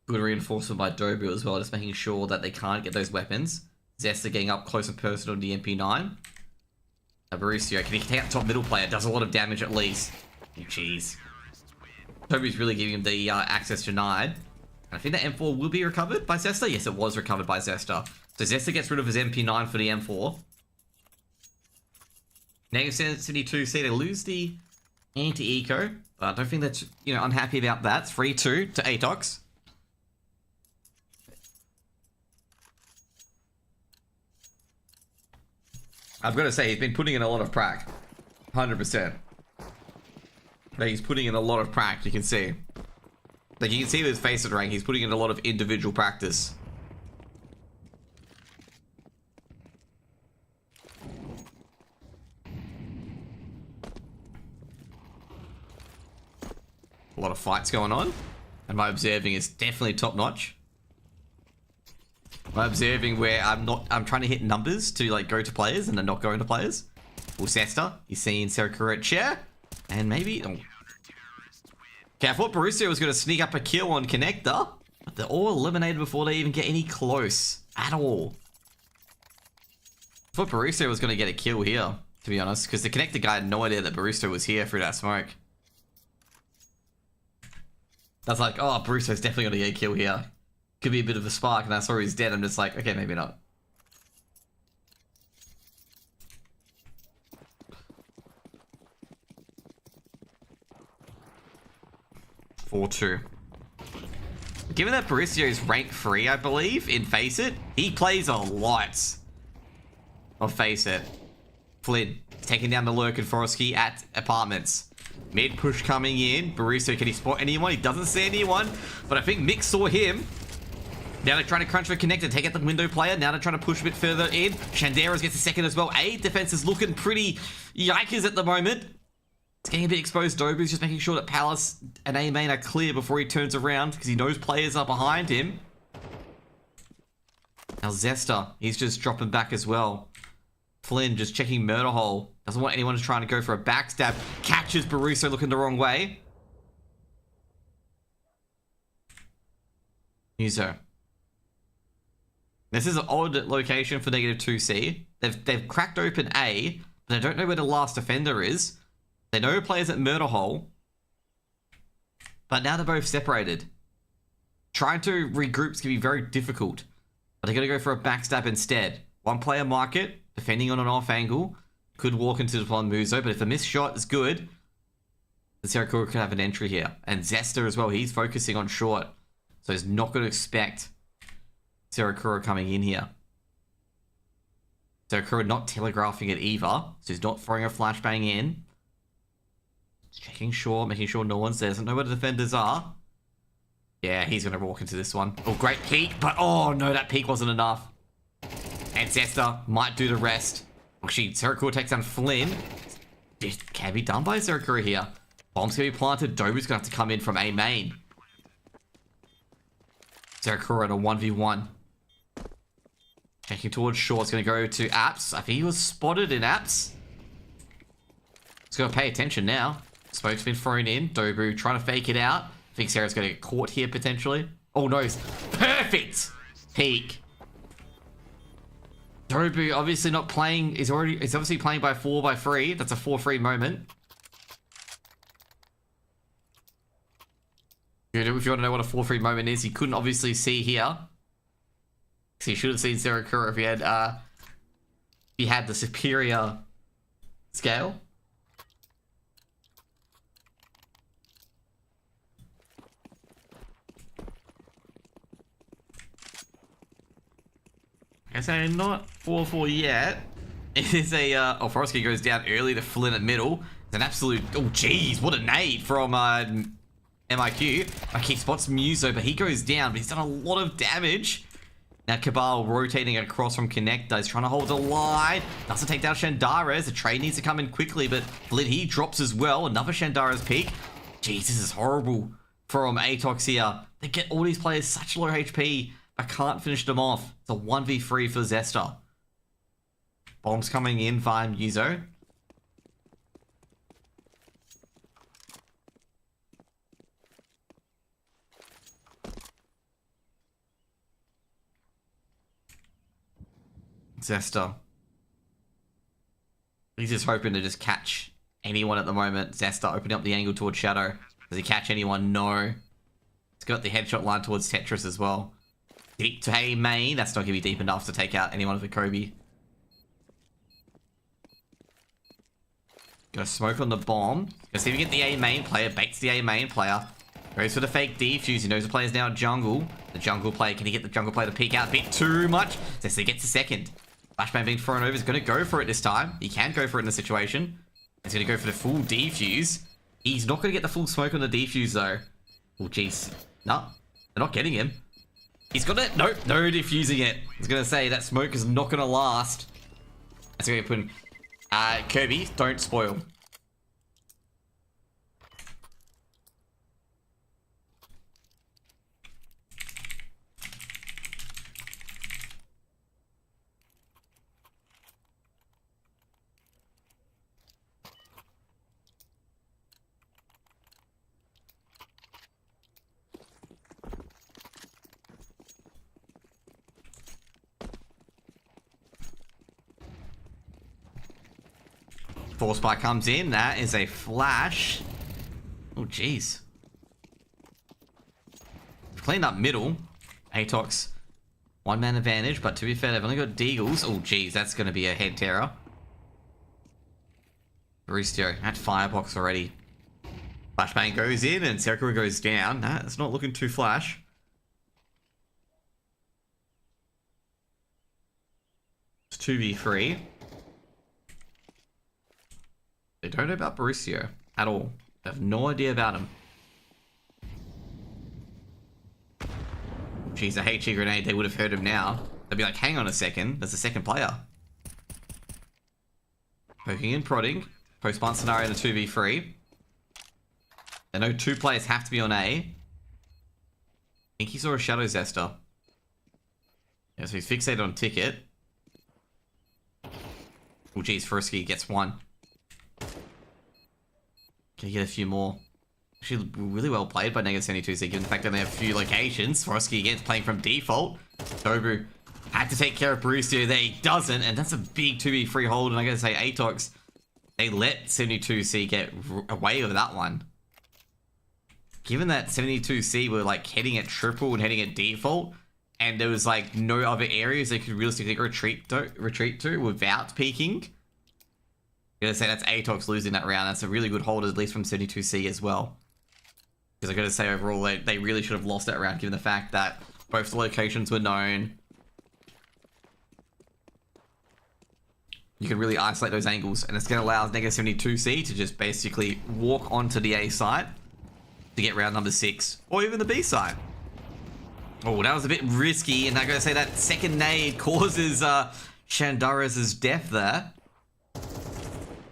Good reinforcement by Dobu as well, just making sure that they can't get those weapons. Zesta getting up close and personal to the MP9. Mauricio, can he take out top middle player? Does a lot of damage at least. Oh, jeez. Dobu's really giving him the access denied. I think that M4 will be recovered by Zesta. Yes, it was recovered by Zesta. So Zesta gets rid of his MP9 for the M4. Negative 72C, they lose the anti-eco. But I don't think that's, you know, unhappy about that. 3-2 to Atox. I've got to say, he's been putting in a lot of prac. 100%. Like, he's putting in a lot of prac, you can see. Like, you can see with his face at rank, he's putting in a lot of individual practice. A lot of fights going on. And my observing is definitely top notch. I'm observing where I'm trying to hit numbers to like go to players and then not going to players. Zesta, he's seeing Serakura at chair. And maybe... Oh. Okay, I thought Borussia was going to sneak up a kill on Connector. But they're all eliminated before they even get any close. At all. I thought Borussia was going to get a kill here, to be honest. Because the Connector guy had no idea that Borussia was here through that smoke. That's like, oh, Borussia's definitely going to get a kill here. Could be a bit of a spark, and I saw he's dead. I'm just like, okay, maybe not. (4-2). Given that Borussia is rank 3, I believe, in Face It, he plays a lot of Face It. Flynn taking down the Lurk and Forosky at apartments. Mid push coming in. Borussia, can he spot anyone? He doesn't see anyone, but I think Mick saw him. Now they're trying to crunch for Connector, take out the window player. Now they're trying to push a bit further in. Shanderas gets a second as well. A defense is looking pretty yikers at the moment. It's getting a bit exposed. Dobu's just making sure that Palace and A main are clear before he turns around because he knows players are behind him. Now Zesta, he's just dropping back as well. Flynn just checking murder hole. Doesn't want anyone to try to go for a backstab. Catches Borusso looking the wrong way. Muso. This is an odd location for negative 2C. They've cracked open A, but they don't know where the last defender is. They know players at Murder Hole, but now they're both separated. Trying to regroup can be very difficult, but they're going to go for a backstab instead. One player market, defending on an off angle, could walk into the upon Muso, but if the missed shot is good, the Serakura could have an entry here. And Zesta as well, he's focusing on short, so he's not going to expect Serakura coming in here. Serakura not telegraphing it either, so he's not throwing a flashbang in. He's checking short, making sure no one's there. Doesn't know where the defenders are. Yeah, he's going to walk into this one. Oh, great peek, but oh no, that peek wasn't enough. And Zesta might do the rest. Actually, Serakura takes down Flynn. It can be done by Serakura here. Bomb's going to be planted. Dobu's going to have to come in from A main. Serakura at a 1v1. Checking towards short. It's going to go to Apps. I think he was spotted in Apps. He's going to pay attention now. Smoke's been thrown in. Dobu trying to fake it out. I think Sarah's going to get caught here potentially. Oh no, perfect peek. Dobu obviously not playing. He's obviously playing by 4x3. That's a 4-3 moment. If you want to know what a 4-3 moment is, you couldn't obviously see here. So you should have seen Zerakura if you had the superior scale. I say not 4-4 yet. It is a Frosky goes down early to Flynn at middle. It's an absolute, oh jeez, what a nade from MIQ. Okay, spots Muso, but he goes down, but he's done a lot of damage. Now Cabal rotating across from Connector. He's trying to hold the line. Doesn't take down Shandaras. The trade needs to come in quickly, but Flynn, he drops as well. Another Shandaras peak. Jeez, this is horrible from Atox here. They get all these players such low HP, but can't finish them off. It's a 1v3 for Zesta. Bombs coming in via Muso. Zesta. He's just hoping to just catch anyone at the moment. Zesta opening up the angle towards Shadow. Does he catch anyone? No. He's got the headshot line towards Tetris as well. Deep to A main. That's not going to be deep enough to take out anyone of the Kobe. Gonna smoke on the bomb. Gonna see if we get the A main player. Baits the A main player. Goes for the fake defuse. He knows the player's now jungle. The jungle player. Can he get the jungle player to peek out a bit too much? So he gets a second. Flashbang being thrown over. He's going to go for it this time. He can go for it in the situation. He's going to go for the full defuse. He's not going to get the full smoke on the defuse though. Oh jeez. No. They're not getting him. He's got it. Nope. No defusing it. I was going to say that smoke is not going to last. That's going to put in. Kirby, don't spoil. Force spike comes in. That is a flash. Oh, jeez. Cleaned up middle. Atox. One-man advantage, but to be fair, they've only got Deagles. Oh, jeez. That's going to be a head terror. Baristio at firebox already. Flashbang goes in and Serakura goes down. Nah, it's not looking too flash. It's 2v3. They don't know about Baristio at all. They have no idea about him. Jeez, a HE grenade, they would have heard him now. They'd be like, hang on a second, there's a second player. Poking and prodding. Post-spawn scenario in the 2v3. They know two players have to be on A. I think he saw a Shadow Zester. Yeah, so he's fixated on Ticket. Oh geez, Frisky gets one. Can you get a few more? Actually, really well played by Negative72, given the fact that they have a few locations. Swarovski again playing from default. Tobu had to take care of Baristio there. He doesn't, and that's a big 2v3 hold. And I gotta say, Atox, they let 72C get away with that one. Given that 72C were like heading at triple and heading at default, and there was like no other areas they could realistically retreat to without peeking. I'm gonna say that's Atox losing that round. That's a really good hold, at least from 72C as well. Because I gotta say, overall, they really should have lost that round, given the fact that both the locations were known. You can really isolate those angles, and it's gonna allow Negative72C to just basically walk onto the A side to get round number 6, or even the B side. Oh, that was a bit risky, and I gotta say that second nade causes Shandaras' death there.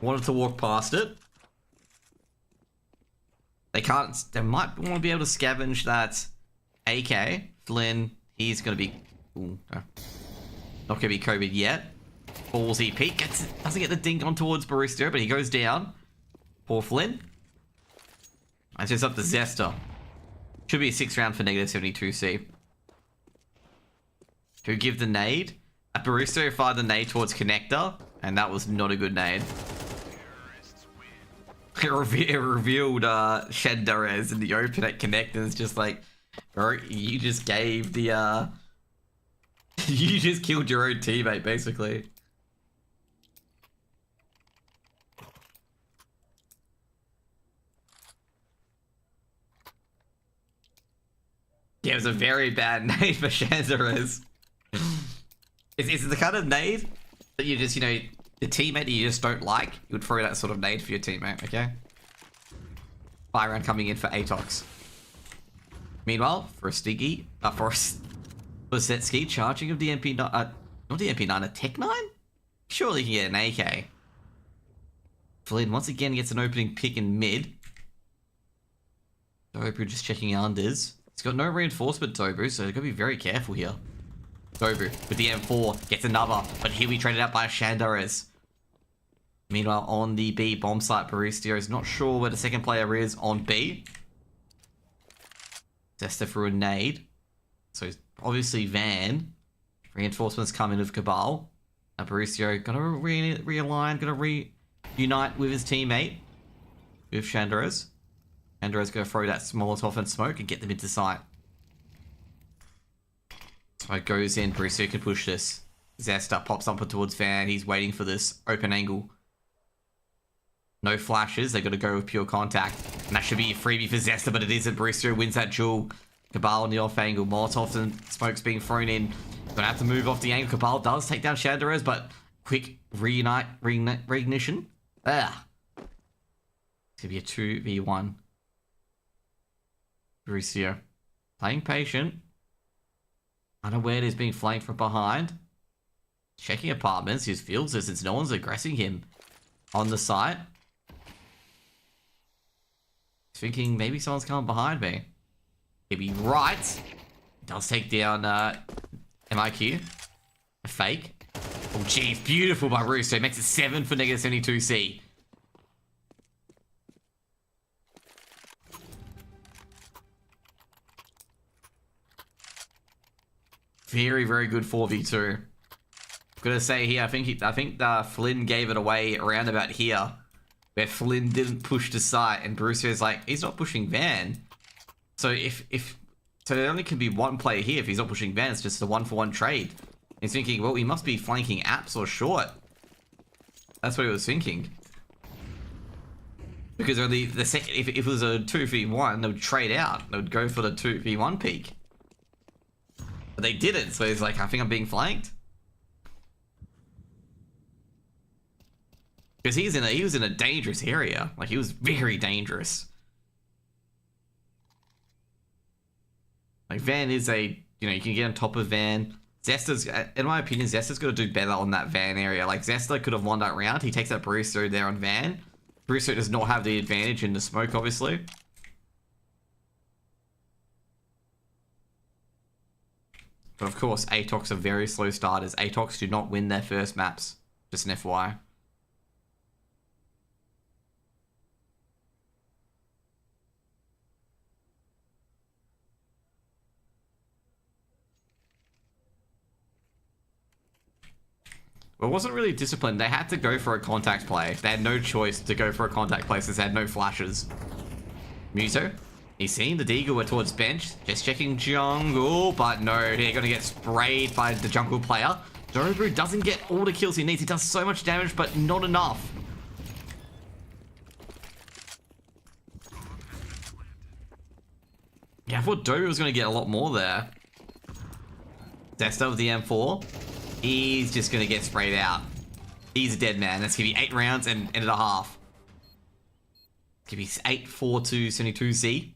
Wanted to walk past it. They can't. They might want to be able to scavenge that AK. Flynn, he's going to be... Ooh, no. Not going to be Kobe yet. Ballsy peek. Doesn't get the dink on towards Baristio, but he goes down. Poor Flynn. It's just up to Zesta. Should be a 6th round for Negative72C. Who give the nade? Baristio fired the nade towards Connector, and that was not a good nade. it revealed Shendarez in the open at Connect, and it's just like, bro, you just gave the you just killed your own teammate, basically. Yeah, it was a very bad nade for Shendarez. It's the kind of nade that you just, you know, the teammate that you just don't like, you would throw that sort of nade for your teammate, okay? Fire round coming in for Atox. Meanwhile, for a Stiggy, for Zetski, charging of the MP9, not the MP9, a Tech 9? Surely he can get an AK. Flynn once again gets an opening pick in mid. Dobu just checking unders. He's got no reinforcement, Dobu, so he's got to be very careful here. Dobu with the M4 gets another, but here we traded out by Shandarez. Meanwhile, on the B bomb site, Baristio is not sure where the second player is on B. Zesta through a nade. So obviously Van. Reinforcements come in of Cabal. Baristio gonna realign, gonna reunite with his teammate. With Shandarez. Shandarez gonna throw that Molotov and smoke and get them into sight. So it goes in, Baristio can push this. Zesta pops up towards Van, he's waiting for this open angle. No flashes, they gotta go with pure contact. And that should be a freebie for Zesta, but it isn't. Baristio wins that duel. Cabal on the off angle. Molotov and smoke's being thrown in. Gonna have to move off the angle. Cabal does take down Shandarez, but quick reignition. Ah. It's gonna be a 2v1. Baristio playing patient. Unaware he's being flanked from behind. Checking apartments. His field says since no one's aggressing him on the site. Thinking maybe someone's coming behind me. He'd be right. Does take down MIQ. A fake. Oh geez, beautiful by Roux. So it makes it 7 for -72C. Very, very good 4v2. Gonna say here, I think Flynn gave it away around about here, where Flynn didn't push the site, and Bruce's like, he's not pushing Van. So so there only can be one player here if he's not pushing Van. It's just a 1-for-1 trade. He's thinking, well, he must be flanking apps or short. That's what he was thinking. Because only if it was a 2v1, they would trade out. They would go for the 2v1 peak. But they didn't, so he's like, I think I'm being flanked. Because he was in a dangerous area. Like, he was very dangerous. Like, Van is a, you know, you can get on top of Van. Zesta's, in my opinion, Zesta's got to do better on that Van area. Like, Zesta could have won that round. He takes that Baristio there on Van. Baristio does not have the advantage in the smoke, obviously. But of course, Atox are very slow starters. Atox do not win their first maps. Just an FYI. Well, it wasn't really disciplined. They had to go for a contact play. They had no choice to go for a contact play since they had no flashes. Muso, he's seeing the Deagle towards bench. Just checking jungle, but no, they're going to get sprayed by the jungle player. Dobu doesn't get all the kills he needs. He does so much damage, but not enough. Yeah, I thought Dobu was going to get a lot more there. Zesta with the M4. He's just going to get sprayed out. He's a dead man. That's going to be 8 rounds and a half. It's going to be 8, 4 to 72C.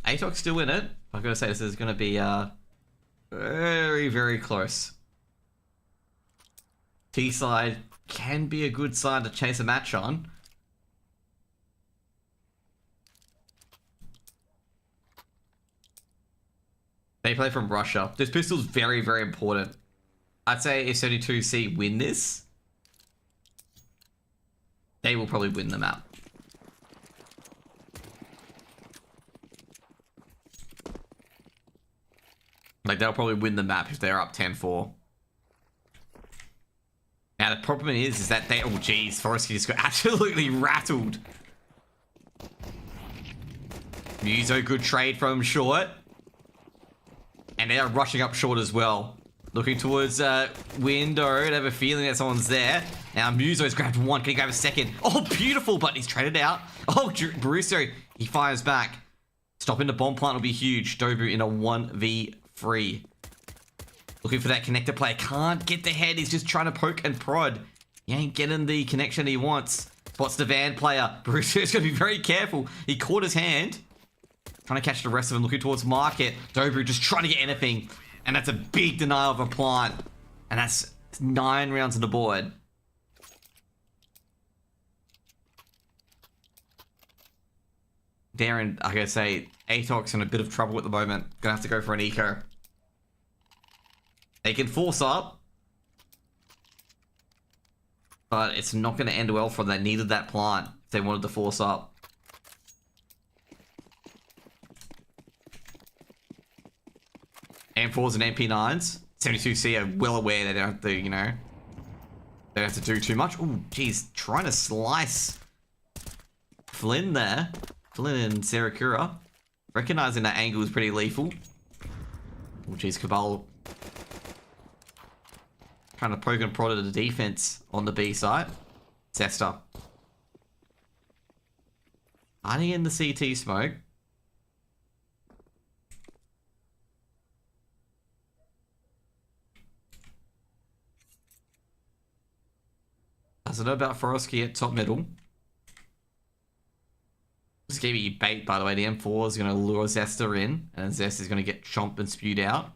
Atox still in it. I've got to say this is going to be very, very close. T-side can be a good side to chase a match on. They play from Russia. This pistol's very, very important. I'd say if 72C win this, they will probably win the map. Like, they'll probably win the map if they're up 10-4. Now, Now the problem is that they, oh geez, Forestky just got absolutely rattled. Muso, good trade from short. And they are rushing up short as well. Looking towards window. They have a feeling that someone's there. Now Muso's grabbed one. Can he grab a second? Oh, beautiful, but he's traded out. Oh, Baruso, he fires back. Stopping the bomb plant will be huge. Dobu in a 1v3. Looking for that connector player. Can't get the head. He's just trying to poke and prod. He ain't getting the connection he wants. Spots the van player. Baruso's going to be very careful. He caught his hand. Trying to catch the rest of them. Looking towards market. Dobu just trying to get anything. And that's a big denial of a plant. And that's 9 rounds on the board. Darren, I gotta say, Atox in a bit of trouble at the moment. Gonna have to go for an eco. They can force up. But it's not gonna end well for them. They needed that plant if they wanted to force up. M4s and MP9s. 72C are well aware they don't have to, you know, they don't have to do too much. Ooh, geez, trying to slice Flynn there. Flynn and Sarakura. Recognizing that angle is pretty lethal. Oh, geez, Cabal trying to poke and prod at the defense on the B side. Zesta. Hiding in the CT smoke. Doesn't know about Forestky at top middle. This gave you bait, by the way. The M4 is going to lure Zesta in, and Zesta is going to get chomped and spewed out.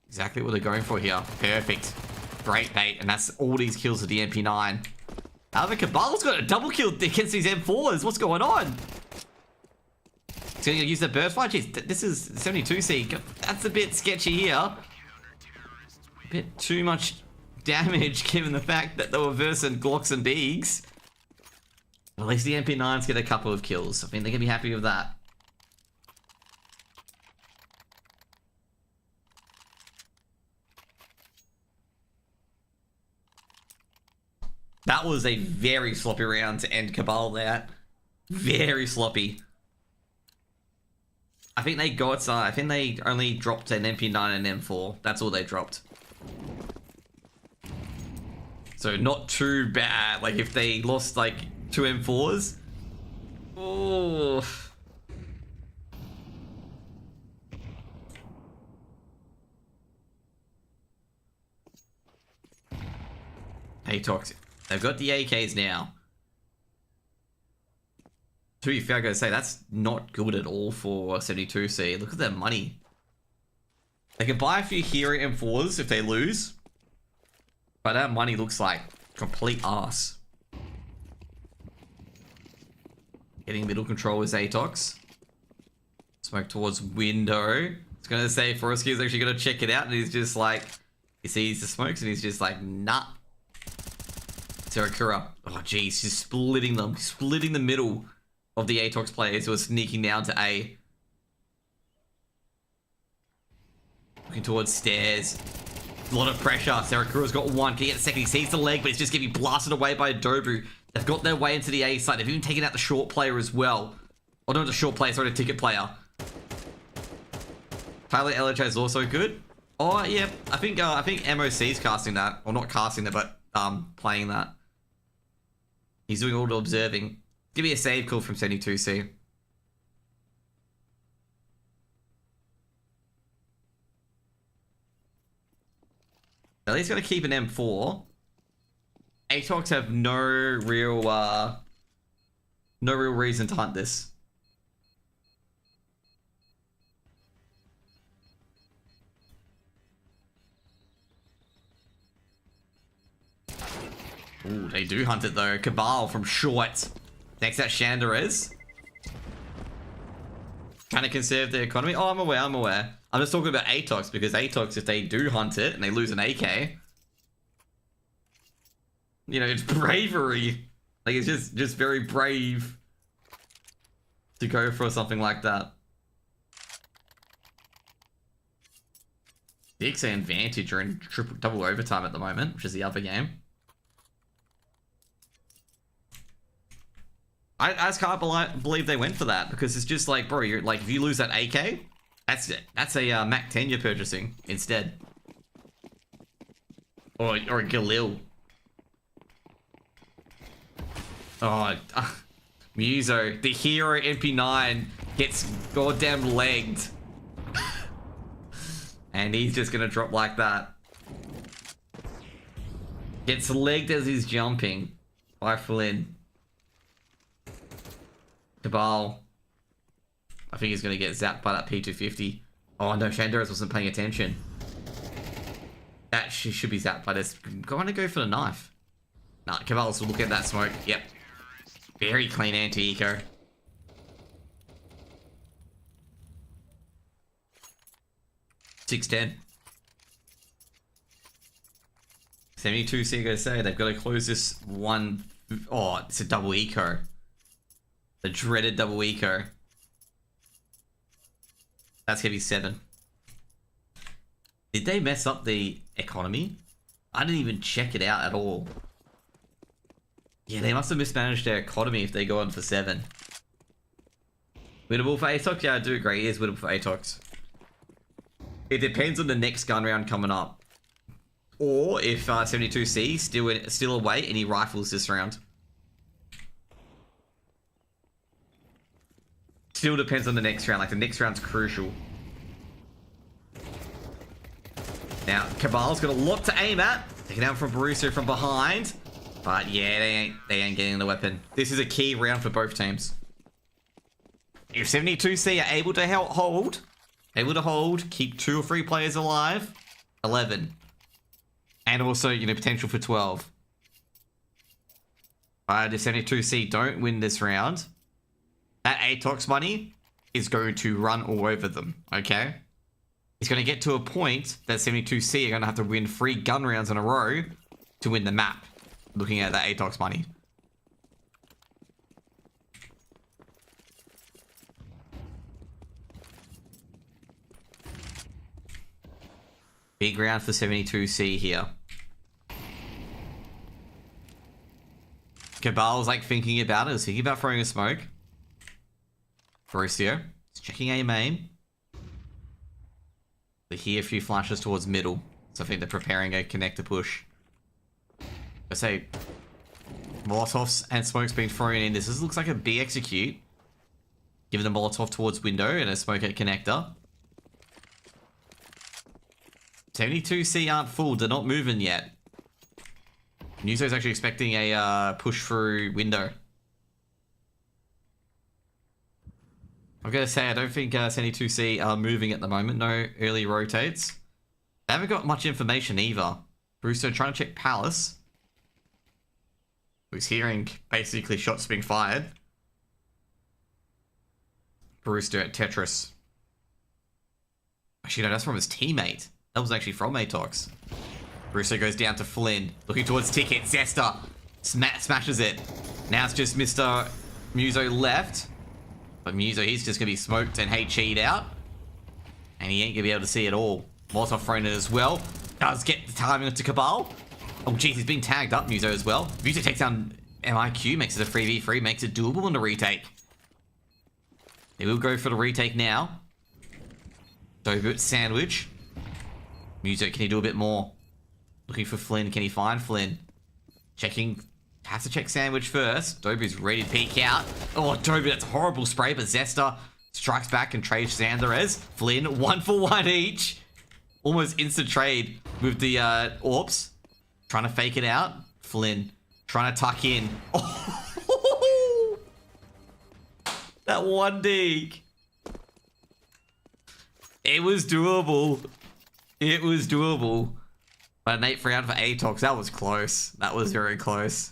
Exactly what they're going for here. Perfect. Great bait, and that's all these kills with the MP9. However, Cabal's got a double kill against these M4s. What's going on? He's going to use the burst fire. Jeez, this is 72C. That's a bit sketchy here. A bit too much damage given the fact that they were versing Glocks and Deegs. At least the MP9s get a couple of kills. I think they're going to be happy with that. That was a very sloppy round to end Cabal there. Very sloppy. I think they got, I think they only dropped an MP9 and M4. That's all they dropped. So not too bad. Like if they lost like 2 M4s. Oh. Atox. They've got the AKs now. To be fair, I gotta say, that's not good at all for 72C. Look at their money. They can buy a few hero M4s if they lose. But that money looks like complete arse. Getting middle control is Atox. Smoke towards window. I was gonna say Forestky is actually gonna check it out, and he's just like, he sees the smokes and he's just like, nah. Sarakura. Oh geez, he's splitting them. Splitting the middle of the Atox players who are sneaking down to A. Looking towards stairs. A lot of pressure. Sarakura's got one. Can he get a second? He sees the leg, but it's just getting blasted away by Dobu. They've got their way into the A side. They've even taken out the short player as well. Or not the short player, sorry, the ticket player. Tyler LHA is also good. Oh yeah, I think MOC's casting that. Or not casting that, but playing that. He's doing all the observing. Give me a save call from 72C. At least gotta keep an M4. Atox have no real reason to hunt this. Ooh, they do hunt it though. Cabal from short. Next out Shandarez. Trying to conserve the economy. Oh, I'm aware, I'm aware. I'm just talking about Atox because Atox, if they do hunt it and they lose an AK, you know, it's bravery. Like, it's just very brave to go for something like that. 6 advantage are in double overtime at the moment, which is the other game. I just can't believe they went for that, because it's just like, bro, you're like, if you lose that AK, that's it. That's a Mac 10 you're purchasing instead. Or a Galil. Oh, Muso, the hero MP9 gets goddamn legged. And he's just gonna drop like that. Gets legged as he's jumping. By Flynn. Cabal. I think he's gonna get zapped by that P250. Oh no, Shandaros wasn't paying attention. That should be zapped by this. Going to go for the knife. Nah, Cabal's will look at that smoke. Yep. Very clean anti-eco. $610. 72C gotta say they've got to close this one. Oh, it's a double eco. The dreaded double eco. That's gonna be 7. Did they mess up the economy? I didn't even check it out at all. Yeah, they must have mismanaged their economy if they go on for 7. Winnable for Atox? Yeah, I do agree. It is winnable for Atox. It depends on the next gun round coming up. Or if 72C still away and he rifles this round. Still depends on the next round. Like, the next round's crucial. Now, Cabal's got a lot to aim at. Taking out from Baruso from behind. But yeah, they ain't getting the weapon. This is a key round for both teams. If 72C are able to hold, keep 2 or 3 players alive, 11. And also, you know, potential for 12. But if 72C don't win this round, that Atox money is going to run all over them, okay? It's going to get to a point that 72C are going to have to win 3 gun rounds in a row to win the map, looking at that Atox money. Big round for 72C here. Cabal's like thinking about it. He's thinking about throwing a smoke. Ferrucio is checking aim. They hear a few flashes towards middle. So I think they're preparing a connector push. I say Molotovs and smoke's being thrown in. This looks like a B execute. Giving the Molotov towards window and a smoke at connector. 72C aren't full. They're not moving yet. Muso's actually expecting a push through window. I'm going to say I don't think 72C are moving at the moment. No early rotates. They haven't got much information either. Russo trying to check Palace. Who's hearing basically shots being fired. Barusto at Tetris. Actually, no, that's from his teammate. That was actually from Atox. Russo goes down to Flynn. Looking towards Ticket. Zesta smashes it. Now it's just Mr. Muso left. But Muso, he's just going to be smoked and HE'd out. And he ain't going to be able to see it all. Molotov thrown in as well. Does get the timing to Cabal. Oh, jeez, he's been tagged up, Muso, as well. Muso takes down MIQ, makes it a 3v3, makes it doable on the retake. They will go for the retake now. Dobut sandwich. Muso, can he do a bit more? Looking for Flynn. Can he find Flynn? Checking. Has to check sandwich first. Dobu's ready to peek out. Oh, Dobu, that's a horrible spray, but Zesta strikes back and trades Xanderez. Flynn, 1 for 1 each. Almost instant trade with the AWPs. Trying to fake it out. Flynn trying to tuck in. Oh, that 1 dig. It was doable. It was doable. But an 8 round for Atox. That was close. That was very close.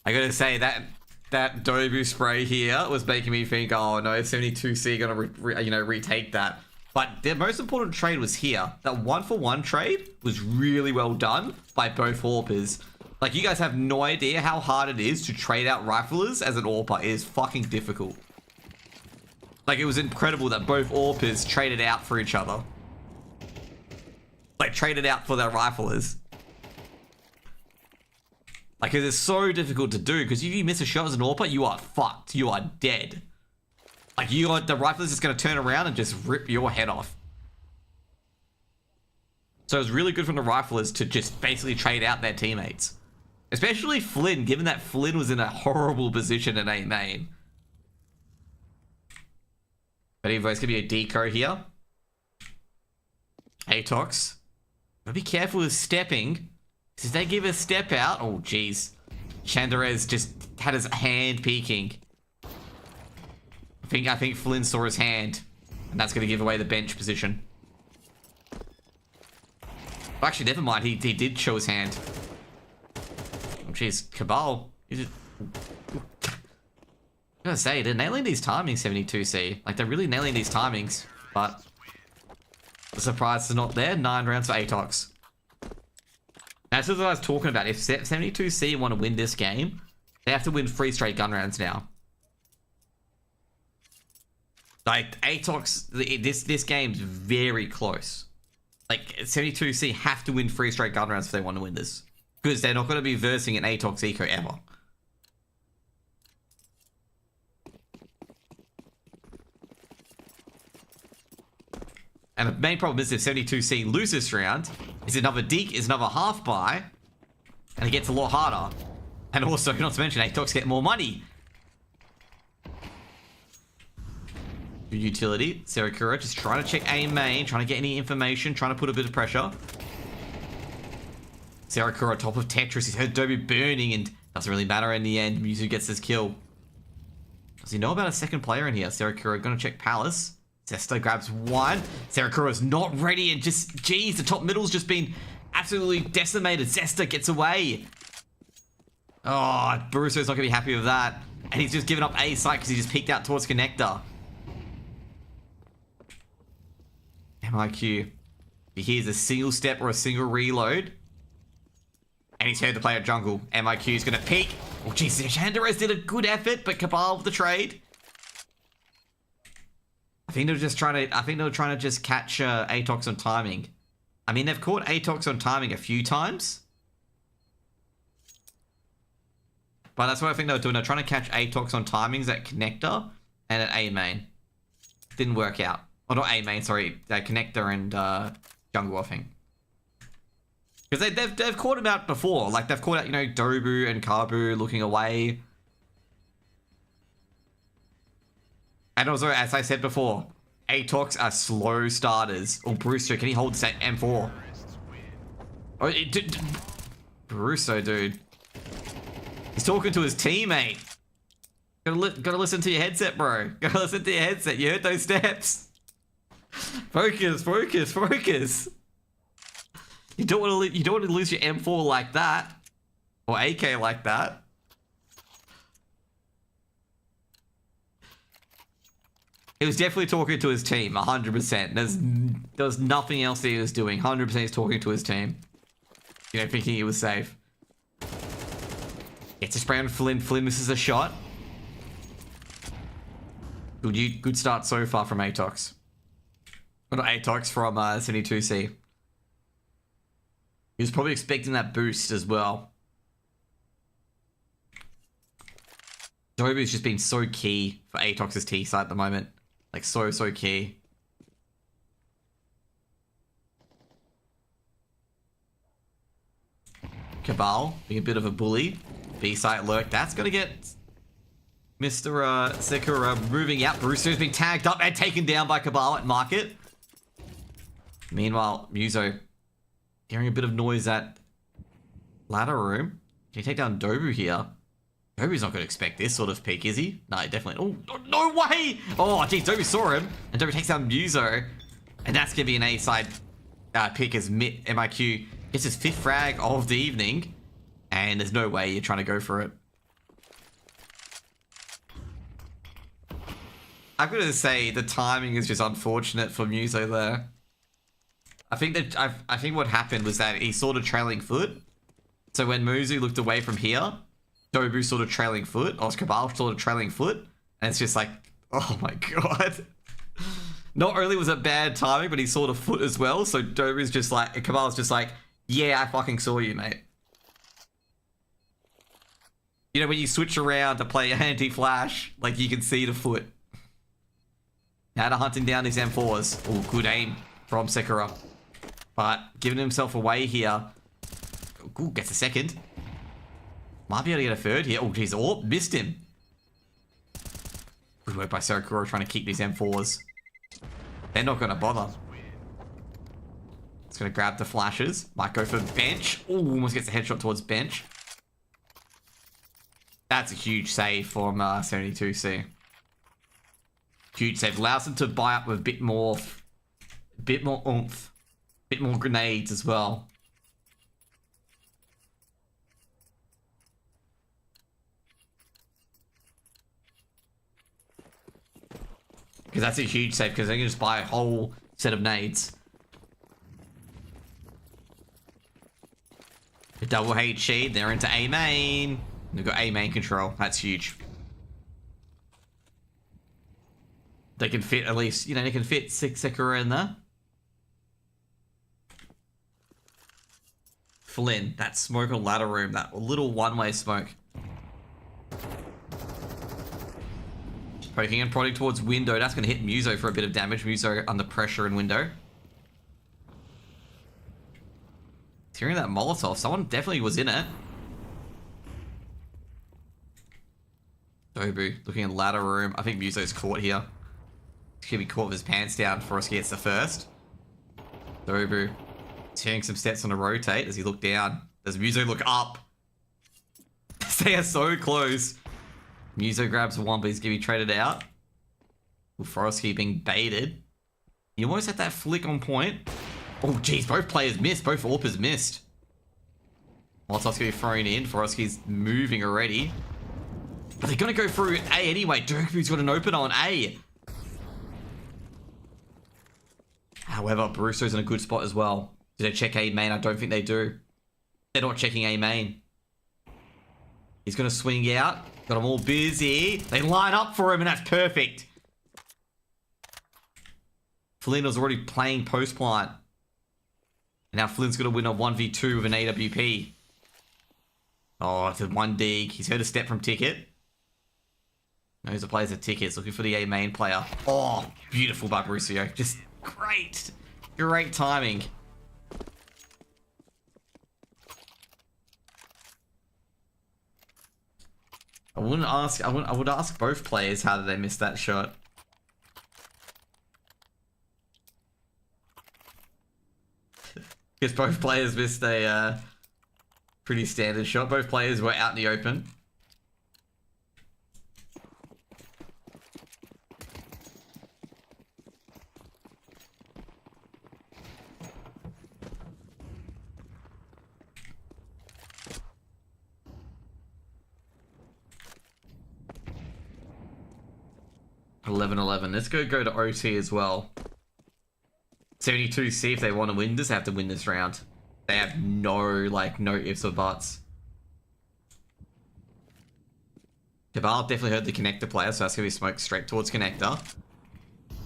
I gotta say, that Dobu spray here was making me think, oh no, 72C gonna retake that. But the most important trade was here. That 1 for 1 trade was really well done by both AWPers. Like, you guys have no idea how hard it is to trade out riflers as an AWPer. It is fucking difficult. Like, it was incredible that both AWPers traded out for each other. like traded out for their riflers. Like, it's so difficult to do because if you miss a shot as an AWPer, you are fucked. You are dead. Like, the rifler's just going to turn around and just rip your head off. So it was really good from the riflers to just basically trade out their teammates. Especially Flynn, given that Flynn was in a horrible position in A main. But anyway, it's going to be a deco here. Atox. But be careful with stepping. Did they give a step out? Oh, jeez. Chanderez just had his hand peeking. I think Flynn saw his hand. And that's going to give away the bench position. Oh, actually, never mind. He did show his hand. Oh, jeez. Cabal. I gotta say, they're nailing these timings, 72C. Like, they're really nailing these timings. But the surprise is not there. 9 rounds for Atox. That's what I was talking about. If 72C want to win this game, they have to win 3 straight gun rounds now. Like, Atox, this game's very close. Like, 72C have to win 3 straight gun rounds if they want to win this. Because they're not going to be versing an Atox eco ever. And the main problem is if 72C loses this round, is another deke, is another half buy, and it gets a lot harder. And also, not to mention, Atox get more money. Utility, Serakura just trying to check A main, trying to get any information, trying to put a bit of pressure. Serakura top of Tetris, he's heard Dobby burning and doesn't really matter in the end. Muzu gets his kill. Does he know about a second player in here? Serakura gonna check Palace. Zesta grabs one. Serakura's not ready and just, geez, the top middle's just been absolutely decimated. Zesta gets away. Oh, Barusso's not gonna be happy with that. And he's just given up A site because he just peeked out towards Connector. MIQ. He hears a single step or a single reload. And he's heard the player jungle. MIQ's gonna peek. Oh, jeez, Chanderez did a good effort, but Cabal with the trade. I think they were trying to just catch Atox on timing. I mean, they've caught Atox on timing a few times. But that's what I think they were doing. They're trying to catch Atox on timings at Connector and at A main. Didn't work out. Oh, not A main, sorry. Connector and jungle, I think. Because they've caught him out before. Like, they've caught out, you know, Dobu and Kabu looking away. And also, as I said before, Atox are slow starters. Oh, Brewster, can he hold this at M4? Oh, Brewster, dude. He's talking to his teammate. Gotta listen to your headset, bro. Gotta listen to your headset. You heard those steps. Focus, focus, focus. You don't want to lose your M4 like that, or AK like that. He was definitely talking to his team, 100%. There was nothing else that he was doing. 100% he's talking to his team. You know, thinking he was safe. Gets a spray on Flynn. Flynn misses a shot. Good start so far from Atox. Well, not Atox, from 72C. He was probably expecting that boost as well. Dobu's just been so key for Atox's T side at the moment. Like, so key. Cabal being a bit of a bully. B site lurk. That's going to get Mr. Sekura moving out. Brewster's been tagged up and taken down by Cabal at market. Meanwhile, Muzo hearing a bit of noise at ladder room. Can you take down Dobu here? Dobu's not going to expect this sort of peek, is he? No, definitely. Oh, no way! Oh, geez, Dobu saw him. And Dobu takes down Muzo. And that's going to be an A-side pick as MIQ gets his 5th frag of the evening. And there's no way you're trying to go for it. I've got to say, the timing is just unfortunate for Muzo there. I think what happened was that he sort of trailing foot. So when Muzu looked away from here, Dobu sort of trailing foot, or Cabal sort of trailing foot, and it's just like, oh my god. Not only was it bad timing, but he saw the foot as well. So Dober's just like, Kabal's just like, yeah, I fucking saw you, mate. You know, when you switch around to play anti-flash, like you can see the foot. Now to hunting down these M4s. Oh, good aim from Sekiro. But giving himself away here. Ooh, gets a second. Might be able to get a third here. Oh, geez. Oh, missed him. Good work by Sekiro trying to keep these M4s. They're not going to bother. It's going to grab the flashes. Might go for bench. Oh, almost gets a headshot towards bench. That's a huge save from 72C. Huge save. Allows them to buy up with a bit more oomph. A bit more grenades as well. Because that's a huge save, because they can just buy a whole set of nades. A double HE, they're into A main. They've got A main control. That's huge. They can fit at least, you know, they can fit Sekiro in there. Flynn, that smoke on ladder room, that little one-way smoke. Poking and prodding towards window. That's going to hit Muso for a bit of damage. Muso under pressure in window. Hearing that Molotov. Someone definitely was in it. Dobu looking in ladder room. I think Muso's caught here. He's going to be caught with his pants down before he gets the first. Dobu turning some steps on a rotate as he looked down. Does Muso look up? They are so close. Muso grabs one, but he's going to be traded out. Frosky being baited. He almost had that flick on point. Oh, geez, both players missed. Both AWPers missed. Molotov's going to be thrown in. Frosky's moving already. But they're going to go through A anyway. Jonkoping's got an opener on A. However, Barusso's in a good spot as well. Do they check A main? I don't think they do. They're not checking A main. He's going to swing out. Got them all busy. They line up for him, and that's perfect. Flynn was already playing post plant. And now Flynn's going to win a 1v2 with an AWP. Oh, it's a 1D. He's heard a step from Ticket. Knows the players are Tickets. Looking for the A main player. Oh, beautiful by Barussio. Just great. Great timing. I would ask both players how did they miss that shot. Because both players missed a pretty standard shot. Both players were out in the open. Let's go to OT as well. 72, see if they want to win this. They have to win this round. They have no ifs or buts. Cabal definitely heard the connector player, so that's going to be smoked straight towards connector.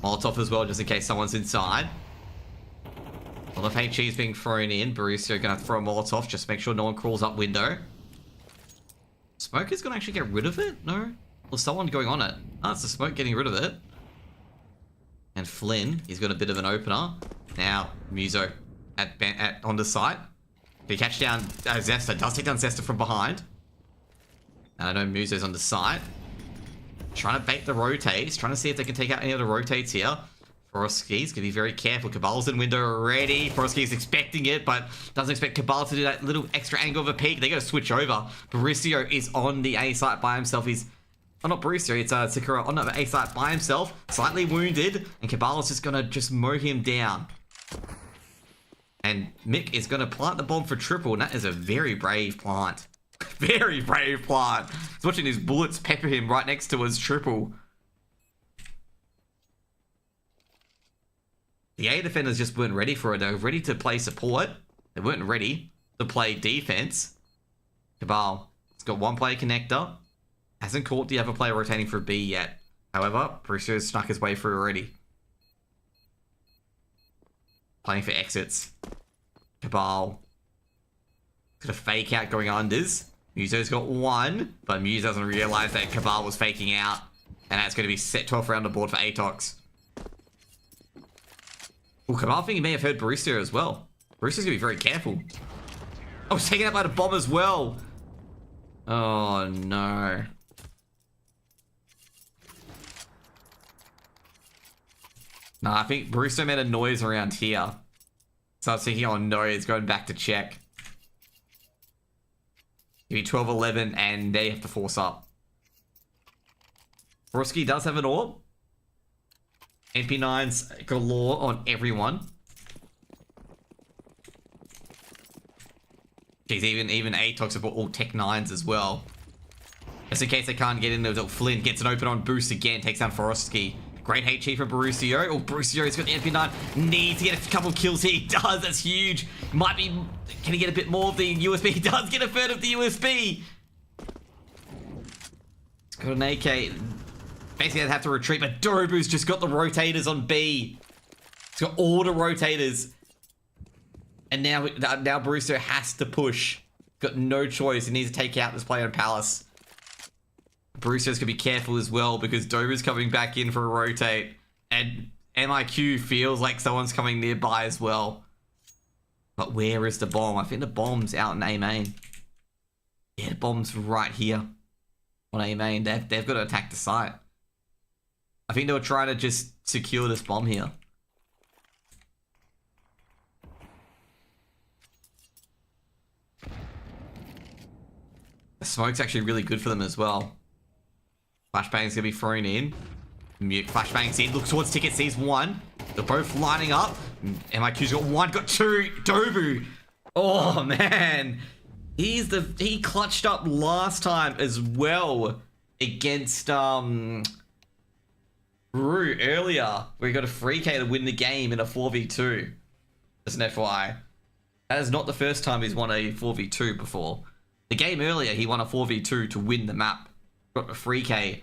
Molotov as well, just in case someone's inside. A lot of HE is being thrown in. Barussio going to throw a Molotov, just make sure no one crawls up window. Smoker's going to actually get rid of it? No? Or someone going on it? Oh, it's the smoke getting rid of it. And Flynn, he's got a bit of an opener. Now, Muso on the site. They catch down Zesta. Does take down Zesta from behind. And I know Muso's on the site. Trying to bait the rotates. Trying to see if they can take out any of the rotates here. Frosky's gonna be very careful. Cabal's in window already. Frosky's expecting it, but doesn't expect Cabal to do that little extra angle of a peek. They gotta switch over. Barussio is on the A site by himself. He's... Oh, not Barussio, it's Sekiro on the A site by himself. Slightly wounded. And Cabal is just gonna mow him down. And Mick is gonna plant the bomb for triple. And that is a very brave plant. Very brave plant. He's watching his bullets pepper him right next to his triple. The A defenders just weren't ready for it. They were ready to play support. They weren't ready to play defense. Cabal has got one player connector. Hasn't caught the other player rotating for B yet. However, Barussio has snuck his way through already. Playing for exits. Cabal. Got a fake out going unders. Muso's got one, but Muse doesn't realize that Cabal was faking out. And that's going to be set 12th round on board for Atox. Oh, Cabal think he may have heard Barista as well. Barista's going to be very careful. Oh, he's taken out by the bomb as well. Oh, no. Nah, I think Barista made a noise around here. So I was thinking, oh no, he's going back to check. Give me 12-11 and they have to force up. Broski does have an orb. MP9's galore on everyone. Jeez, even Atox have all Tech 9s as well. Just in case they can't get in there, Flynn gets an open on boost again, takes down Forosky. Great HE from Borussia. Oh, Borussia's got the MP9. Needs to get a couple kills here. He does. That's huge. Might be... Can he get a bit more of the USB? He does get a third of the USB. He's got an AK. Basically, they'd have to retreat, but Dobu's just got the rotators on B. He's got all the rotators. And now Borussia has to push. Got no choice. He needs to take out this player in Palace. Barusto's gonna be careful as well because Dober's coming back in for a rotate. And MIQ feels like someone's coming nearby as well. But where is the bomb? I think the bomb's out in A main. Yeah, the bomb's right here on A main. They've got to attack the site. I think they were trying to just secure this bomb here. The smoke's actually really good for them as well. Flashbang's gonna be thrown in. Mute flashbang's in. Looks towards ticket. Sees one. They're both lining up. MIQ's got one. Got two. Dobu. Oh man, he clutched up last time as well against Roux earlier, where he got a free K to win the game in a 4v2. As an FYI, that is not the first time he's won a 4v2 before. The game earlier, he won a 4v2 to win the map. Got a free K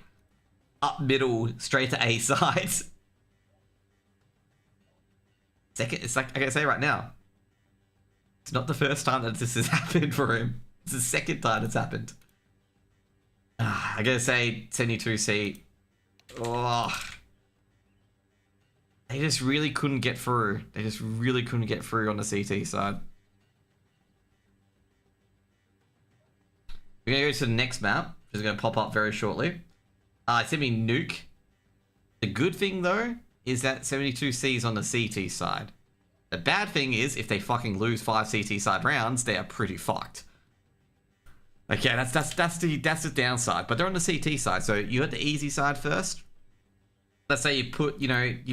up middle, straight to A side. Second, it's like I gotta say right now, it's not the first time that this has happened for him. It's the second time it's happened. I gotta say, 72C. Oh, they just really couldn't get through. They just really couldn't get through on the CT side. We're gonna go to the next map, which is gonna pop up very shortly. It's gonna be Nuke. The good thing though is that 72C is on the CT side. The bad thing is if they fucking lose 5 CT side rounds, they are pretty fucked. Okay, that's the downside. But they're on the CT side, so you got the easy side first. Let's say you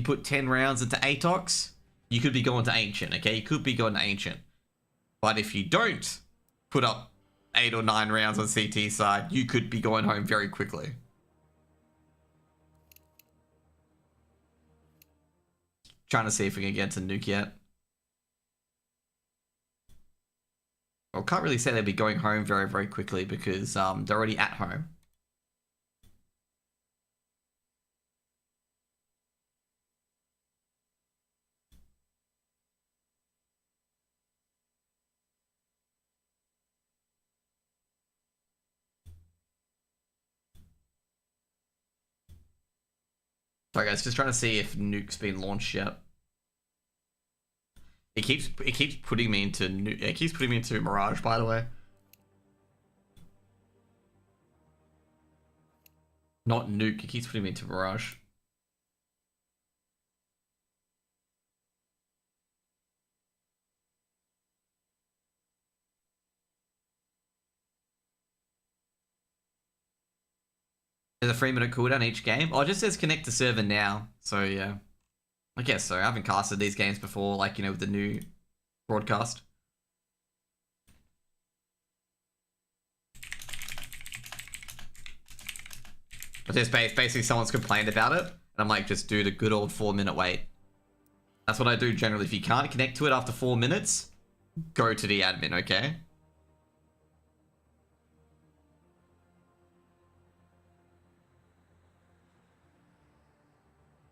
put 10 rounds into Atox, you could be going to Ancient. Okay, you could be going to Ancient. But if you don't put up 8 or 9 rounds on CT side, you could be going home very quickly. Trying to see if we can get to Nuke yet. Well, can't really say they'd be going home very, very quickly because they're already at home. Sorry guys, just trying to see if Nuke's been launched yet. It keeps putting me into it keeps putting me into Mirage, by the way. Not Nuke, it keeps putting me into Mirage. There's a 3-minute cooldown each game. Oh, it just says connect to server now. So yeah, I guess so. I haven't casted these games before, like, you know, with the new broadcast. But there's basically someone's complained about it, and I'm like, just do the good old 4-minute wait. That's what I do generally. If you can't connect to it after 4 minutes, go to the admin, okay?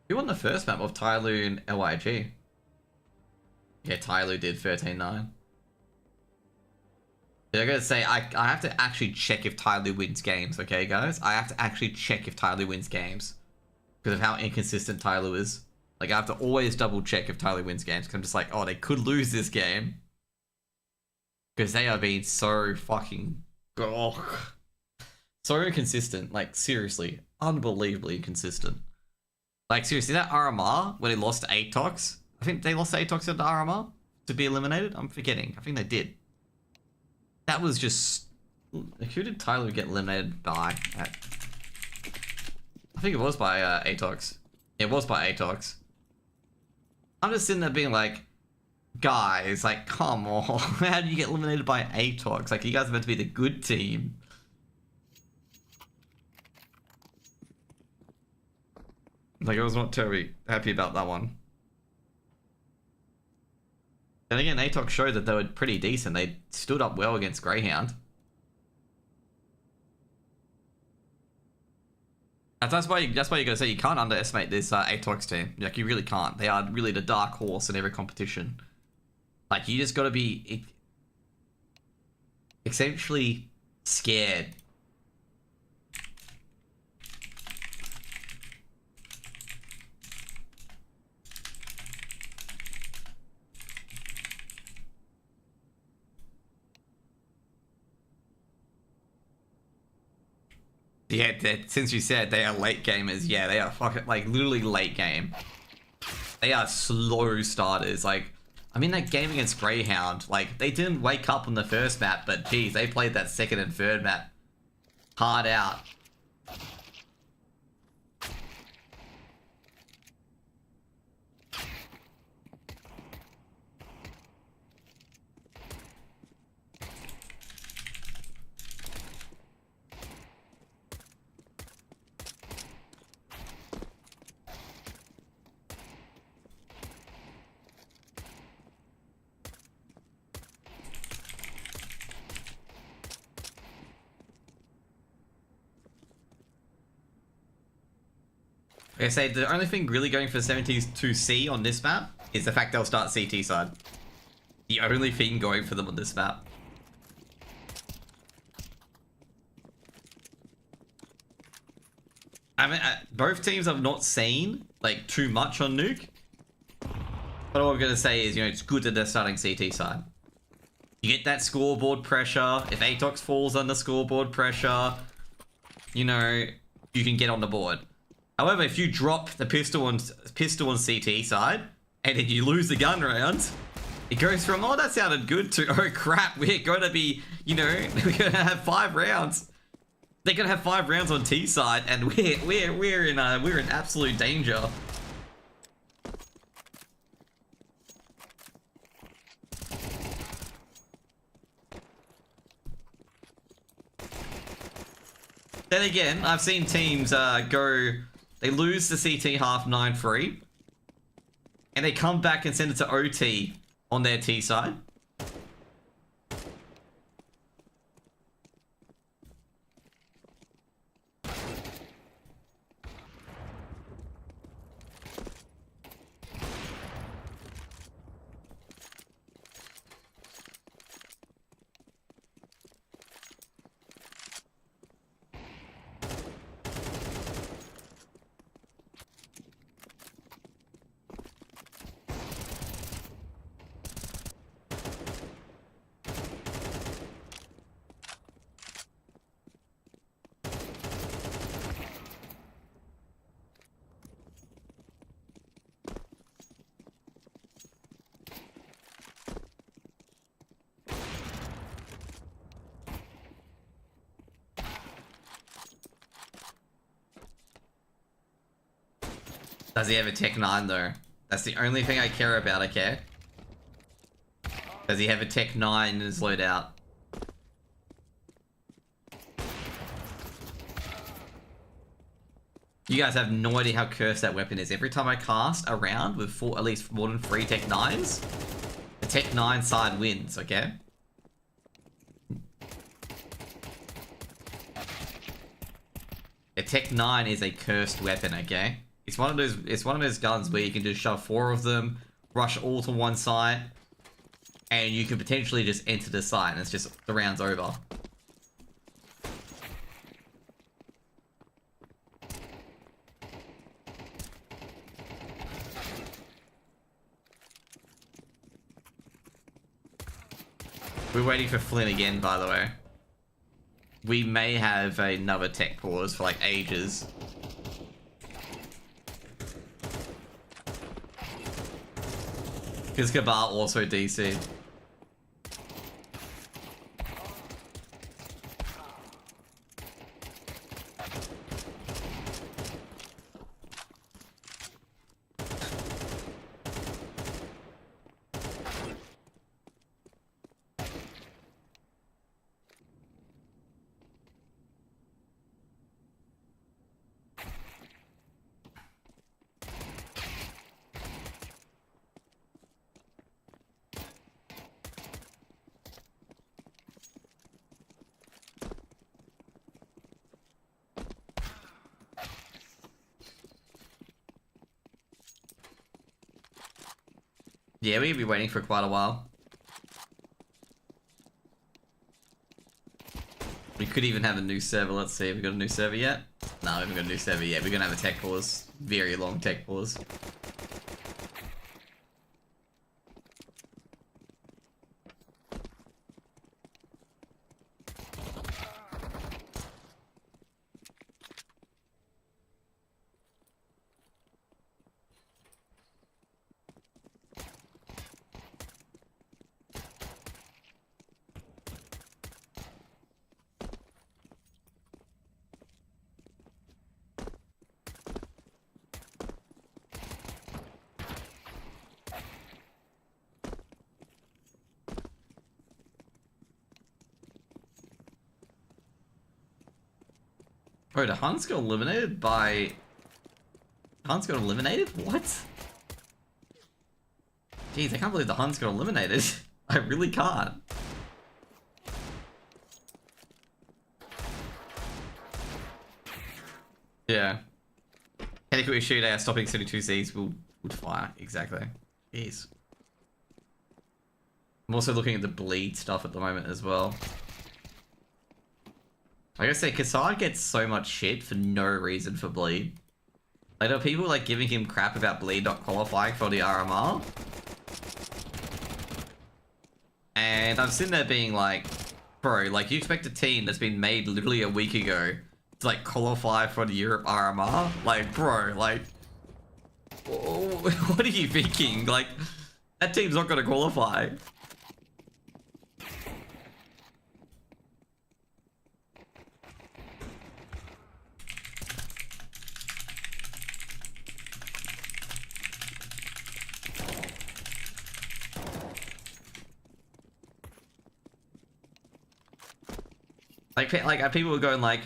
Who won the first map of Tyloo and LYG? Yeah, Tyloo did 13-9. I gotta say, I have to actually check if Tyloo wins games, okay, guys? I have to actually check if Tyloo wins games. Because of how inconsistent Tyloo is. Like, I have to always double check if Tyloo wins games. Because I'm just like, oh, they could lose this game. Because they are being so fucking... Oh, so inconsistent. Like, seriously. Unbelievably inconsistent. Like, seriously, that RMR, when they lost to Atox, I think they lost to Atox at the RMR to be eliminated? I'm forgetting. I think they did. That was just... Who did Tyloo get eliminated by? I think it was by Atox. It was by Atox. I'm just sitting there being like, guys, like, come on. How did you get eliminated by Atox? Like, you guys are meant to be the good team. Like, I was not terribly happy about that one. And again, Atox showed that they were pretty decent. They stood up well against Greyhound. And that's why you gotta say you can't underestimate this Atox team. Like, you really can't. They are really the dark horse in every competition. Like, you just gotta be essentially scared. Yeah, since you said they are late gamers, yeah, they are fucking, like, literally late game. They are slow starters. Like, I mean, that game against Greyhound, like, they didn't wake up on the first map, but geez, they played that second and third map hard out. Like I say, the only thing really going for 72C on this map is the fact they'll start CT side. The only thing going for them on this map. I mean, both teams I've not seen, like, too much on Nuke. But all I'm going to say is, you know, it's good that they're starting CT side. You get that scoreboard pressure. If Atox falls under scoreboard pressure, you know, you can get on the board. However, if you drop the pistol on CT side, and then you lose the gun round, it goes from, oh, that sounded good, to, oh crap, we're gonna be, you know, we're gonna have 5 rounds. They're gonna have 5 rounds on T side, and we're in absolute danger. Then again, I've seen teams go. They lose the CT half 9-3, and they come back and send it to OT on their T side. Does he have a Tech 9 though? That's the only thing I care about, okay? Does he have a Tech 9 in his loadout? You guys have no idea how cursed that weapon is. Every time I cast a round with at least more than 3 Tech 9s, the Tech 9 side wins, okay? A Tech 9 is a cursed weapon, okay? It's one of those guns where you can just shove 4 of them, rush all to one site, and you can potentially just enter the site, and it's just the round's over. We're waiting for Flynn again, by the way. We may have another tech pause for like ages. Because Kabar also DC'd. Yeah, we'll be waiting for quite a while. We could even have a new server. Let's see, have we got a new server yet? No, we haven't got a new server yet. We're gonna have a tech pause. Very long tech pause. Bro, the Huns got eliminated by... Huns got eliminated? What? Jeez, I can't believe the Huns got eliminated. I really can't. Yeah. Adequately shoot our stopping 72Cs would fire. Exactly. Jeez. I'm also looking at the bleed stuff at the moment as well. I gotta say, Kassad gets so much shit for no reason for bleed. Like, there are people like giving him crap about bleed not qualifying for the RMR. And I'm sitting there being like, bro, like you expect a team that's been made literally a week ago to like qualify for the Europe RMR? Like, bro, like, what are you thinking? Like, that team's not gonna qualify. Like people were going like,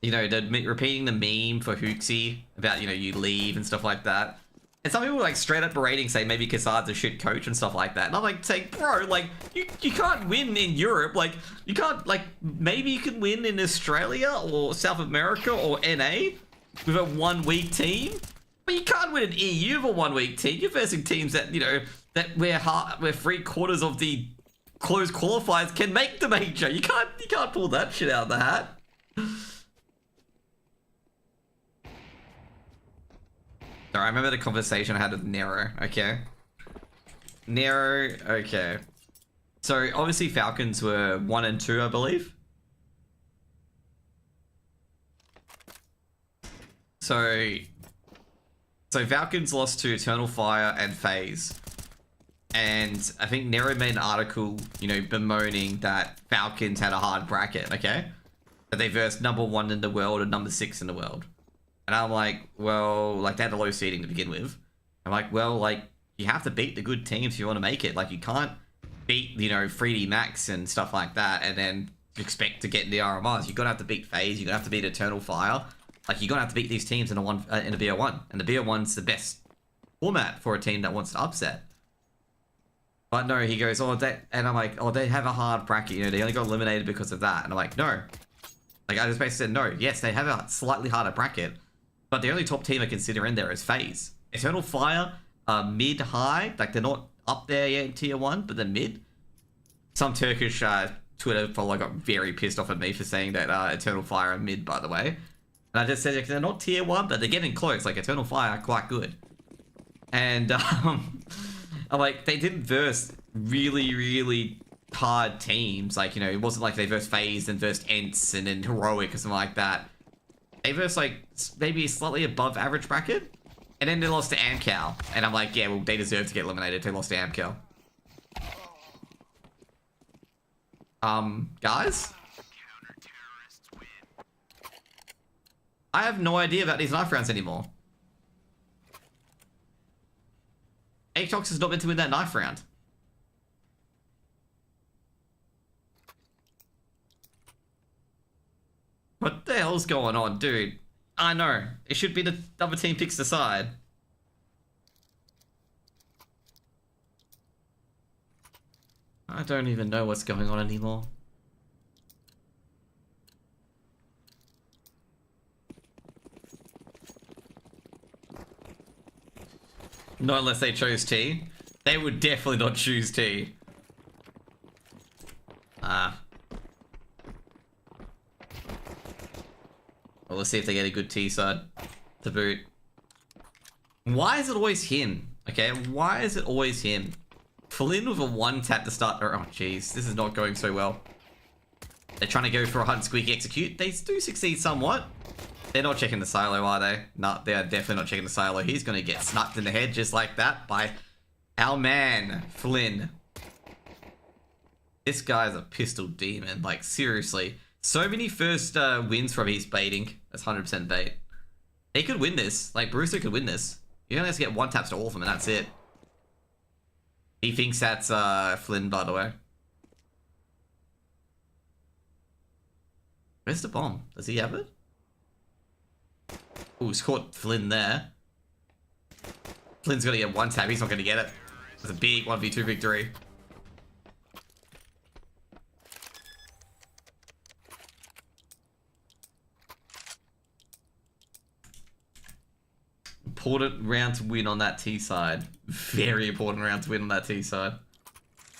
you know, they're repeating the meme for Hooksy about, you know, you leave and stuff like that. And some people were like straight up berating, saying maybe Kassad's a shit coach and stuff like that. And I'm like saying, bro, like you can't win in Europe. Like you can't, like maybe you can win in Australia or South America or NA with a 1 week team. But you can't win an EU with a 1 week team. You're facing teams that, you know, that where 3/4 of the closed qualifiers can make the major. You can't pull that shit out of the hat. I remember the conversation I had with Nero, okay? Nero, okay. So obviously Falcons were 1 and 2, I believe. So Falcons lost to Eternal Fire and FaZe. And I think Nero made an article, you know, bemoaning that Falcons had a hard bracket, okay? That they versed #1 in the world and #6 in the world. And I'm like, well, like, they had a low seeding to begin with. I'm like, well, like, you have to beat the good teams if you want to make it. Like, you can't beat, you know, 3D Max and stuff like that and then expect to get in the RMRs. You're going to have to beat FaZe. You're going to have to beat Eternal Fire. Like, you're going to have to beat these teams in a BO1. And the BO1's the best format for a team that wants to upset. But no, he goes, oh, and I'm like, oh, they have a hard bracket, you know, they only got eliminated because of that. And I'm like, no. Like, I just basically said, no, yes, they have a slightly harder bracket, but the only top team I consider in there is FaZe. Eternal Fire mid-high. Like, they're not up there yet in tier 1, but they're mid. Some Turkish Twitter follower got very pissed off at me for saying that Eternal Fire are mid, by the way. And I just said they're not tier 1, but they're getting close. Like, Eternal Fire are quite good. And I'm like, they didn't verse really, really hard teams. Like, you know, it wasn't like they versed FaZe and versed Ents and then Heroic or something like that. They versed, like, maybe slightly above average bracket. And then they lost to Amcal. And I'm like, yeah, well, they deserve to get eliminated if they lost to Amcal. Guys? I have no idea about these knife rounds anymore. Atox is not meant to win that knife round. What the hell's going on, dude? I know. It should be the other team picks the side. I don't even know what's going on anymore. Not unless they chose T. They would definitely not choose T. Well, let's see if they get a good T side to boot. Why is it always him? Okay, why is it always him? Flynn with a one tap to start. Oh, jeez, this is not going so well. They're trying to go for a hunt, squeak, execute. They do succeed somewhat. They're not checking the silo, are they? No, they are definitely not checking the silo. He's going to get snucked in the head just like that by our man, Flynn. This guy's a pistol demon. Like, seriously. So many first wins from his baiting. That's 100% bait. He could win this. Like, Brewster could win this. He only has to get one taps to all of them, and that's it. He thinks that's Flynn, by the way. Where's the bomb? Does he have it? Oh, he's caught Flynn there. Flynn's got to get one tap. He's not going to get it. It's a big 1v2 victory. Important round to win on that T side. Very important round to win on that T side.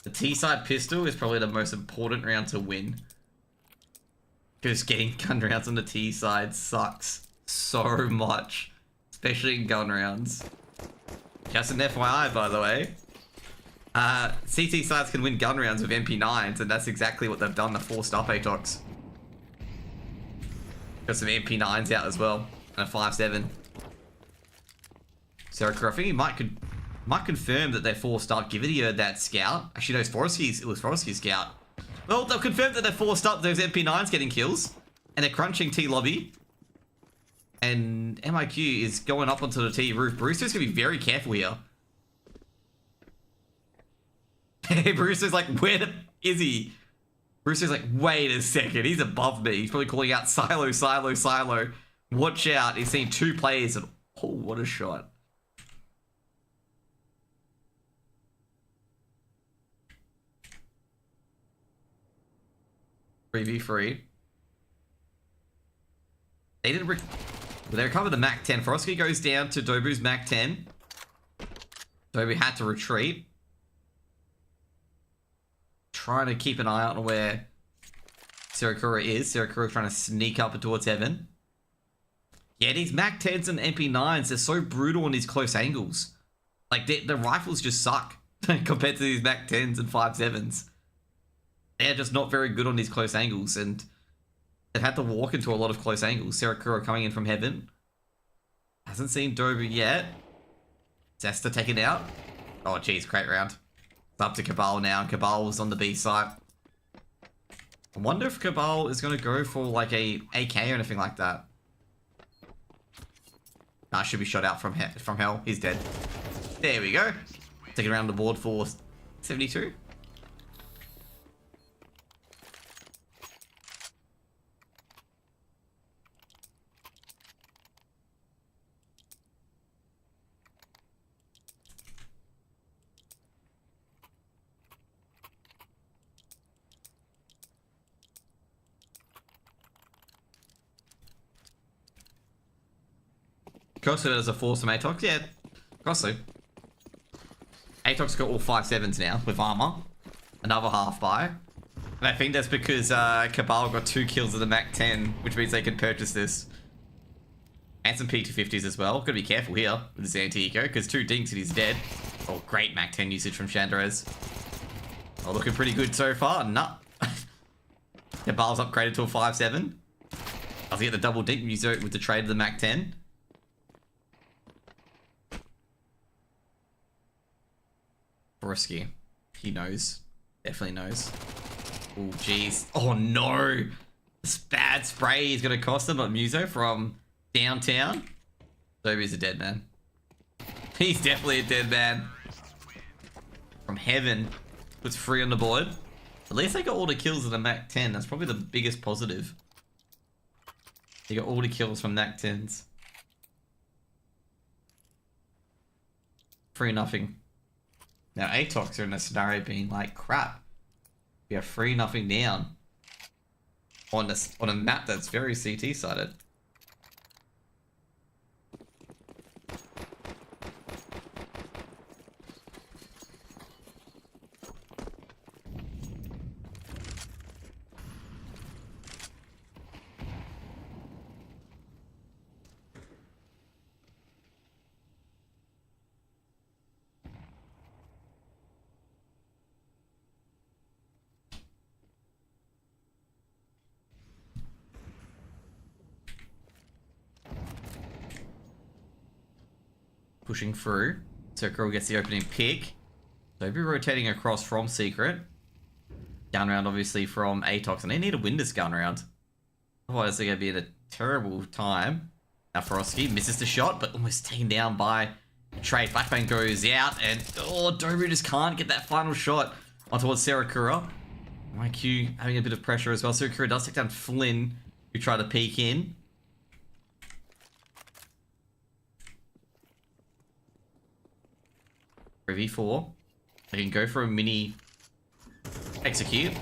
The T side pistol is probably the most important round to win. Because getting gun rounds on the T side sucks so much. Especially in gun rounds. Just an FYI, by the way. CT sides can win gun rounds with MP9s, and that's exactly what they've done to forced up Atox. Got some MP9s out as well. And a 5.7. So I think he might confirm that they forced up, given he heard that scout. Actually, no, it was Forrest's scout. Well, they've confirmed that they forced up those MP9s getting kills. And they're crunching T lobby. And MIQ is going up onto the T roof. Brewster's going to be very careful here. Brewster's like, where is he? Brewster's like, wait a second. He's above me. He's probably calling out silo, silo, silo. Watch out. He's seen two players. And oh, what a shot. v3. They didn't they recovered the Mac 10. Frosky goes down to Dobu's Mac 10. Dobu had to retreat. Trying to keep an eye out on where Sirakura is. Sirakura trying to sneak up towards heaven. Yeah, these Mac 10s and MP9s, they're so brutal on these close angles. Like, the rifles just suck compared to these Mac 10s and 5.7s. They're just not very good on these close angles, and they've had to walk into a lot of close angles. Sirakura coming in from heaven. Hasn't seen Dobu yet. Zesta taken out. Oh, geez, great round. It's up to Cabal now, and Cabal's on the B side. I wonder if Cabal is going to go for, like, a AK or anything like that. Nah, should be shot out from hell. He's dead. There we go. Taking around the board for 72. Crossfit as a force from Atox? Yeah, Crossfit. Atox got all 5.7s now with armor. Another half buy. And I think that's because Cabal got 2 kills of the Mac 10, which means they can purchase this. And some P250s as well. Gotta be careful here with this anti-eco, because 2 dinks and he's dead. Oh, great Mac 10 usage from Chandrez. Oh, looking pretty good so far. Nah. Cabal's upgraded to a 5.7. Does he get the double dink user with the trade of the Mac 10? Borowski. He knows. Definitely knows. Oh, jeez. Oh, no. This bad spray is going to cost him. But Muso from downtown. Toby's a dead man. He's definitely a dead man. From heaven. Puts 3 on the board. At least they got all the kills of the Mac 10. That's probably the biggest positive. They got all the kills from Mac 10s. 3-0. Now Atox are in a scenario being like, crap. We are 3-0 down. On a map that's very CT sided. Pushing through. Circle gets the opening pick. So be rotating across from Secret. Gun round obviously from Atox. And they need to win this gun round. Otherwise they're going to be in a terrible time. Now Borowski misses the shot, but almost taken down by Trey. Flashbang goes out. And Dobu just can't get that final shot on towards Sarakura. IQ having a bit of pressure as well. Sarakura does take down Flynn, who tried to peek in. 3v4. They can go for a mini execute.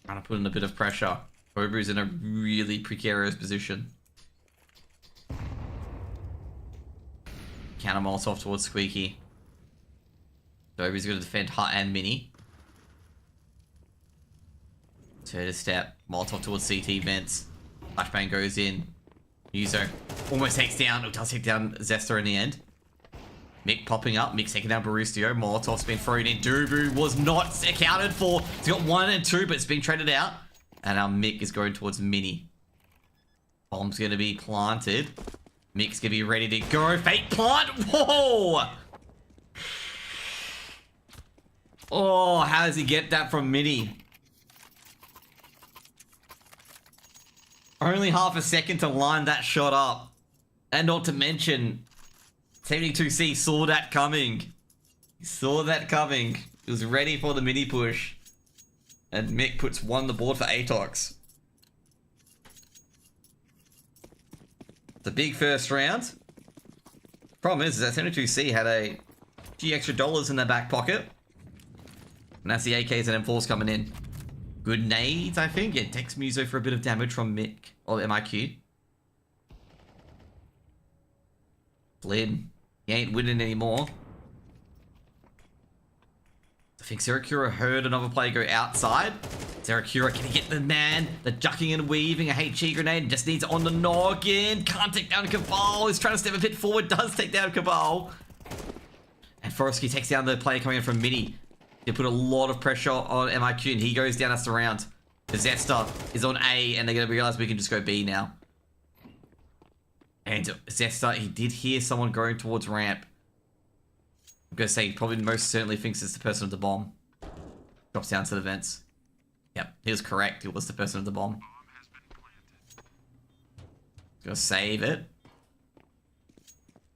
Trying to put in a bit of pressure. Obru's in a really precarious position. Counter Molotov towards Squeaky. Obru's going to defend Hut and Mini. Third step. Molotov towards CT vents. Flashbang goes in. Yuzo almost takes down. It does take down Zester in the end. Mick popping up. Mick's taking down Barustio. Molotov's been thrown in. Dubu was not accounted for. He's got 1 and 2, but it's been traded out. And now Mick is going towards Mini. Bomb's going to be planted. Mick's going to be ready to go. Fake plant. Whoa! Oh, how does he get that from Mini? Only half a second to line that shot up. And not to mention, 72C saw that coming. He saw that coming. He was ready for the mini push. And Mick puts 1 on the board for Atox. It's a big first round. Problem is that 72C had a few extra dollars in their back pocket. And that's the AKs and M4s coming in. Good nades, I think. Yeah, takes Muso for a bit of damage from Mick. Or MIQ. Flynn. He ain't winning anymore. I think Sarakura heard another player go outside. Sarakura, can he get the man? The ducking and weaving, a HE grenade, just needs it on the noggin. Can't take down Cabal. He's trying to step a bit forward, does take down Cabal. And Forosky takes down the player coming in from Mini. They put a lot of pressure on MIQ and he goes down us around. The Zester is on A and they're going to realize we can just go B now. And Zester, he did hear someone going towards ramp. I'm going to say he probably most certainly thinks it's the person with the bomb. Drops down to the vents. Yep, he was correct. It was the person with the bomb. Gonna save it.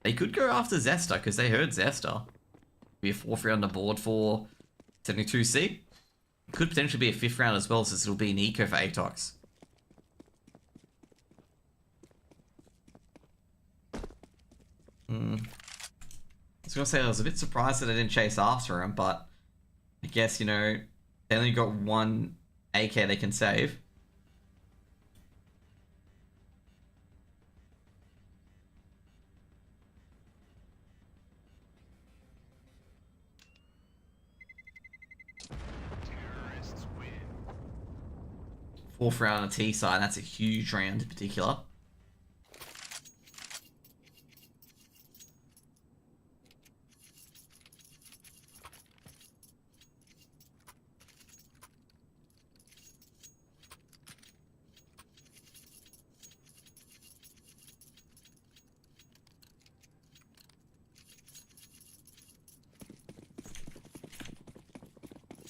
They could go after Zester because they heard Zester. Be a 4th round on the board for 72C. Could potentially be a 5th round as well, since it'll be an eco for Atox. I was gonna say I was a bit surprised that I didn't chase after him, but I guess, you know, they only got 1 AK they can save. 4th round on the T side. That's a huge round in particular.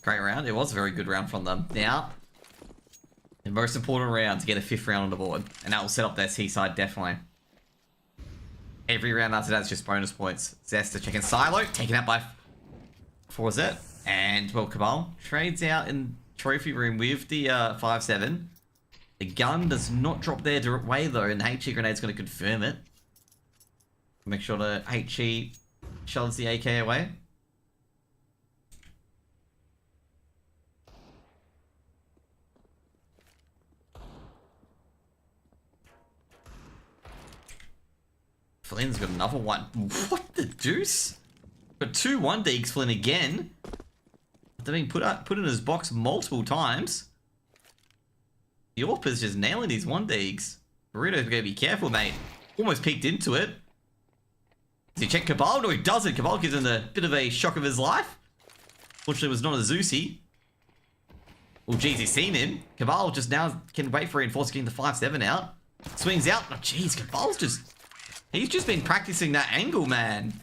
Great round. It was a very good round from them. Now, the most important round to get a 5th round on the board. And that will set up their T-side, definitely. Every round after that is just bonus points. Zest to check in Silo, taken out by 4Z. And, well, Cabal trades out in trophy room with the 5-7. The gun does not drop their direct way, though, and the HE grenade's going to confirm it. Make sure the HE shoves the AK away. Flynn's got another one. What the deuce? Got 2 1-deeks, Flynn again. They've been put in his box multiple times. The Orpa's just nailing these 1-deeks. Burrito's gonna be careful, mate. Almost peeked into it. Does he check Cabal? No, he doesn't. Cabal gives him a bit of a shock of his life. Fortunately, it was not a Zeusy. Well, geez, he's seen him. Cabal just now can wait for reinforce getting the 5-7 out. Swings out. Oh, jeez, Cabal's just... He's just been practicing that angle, man.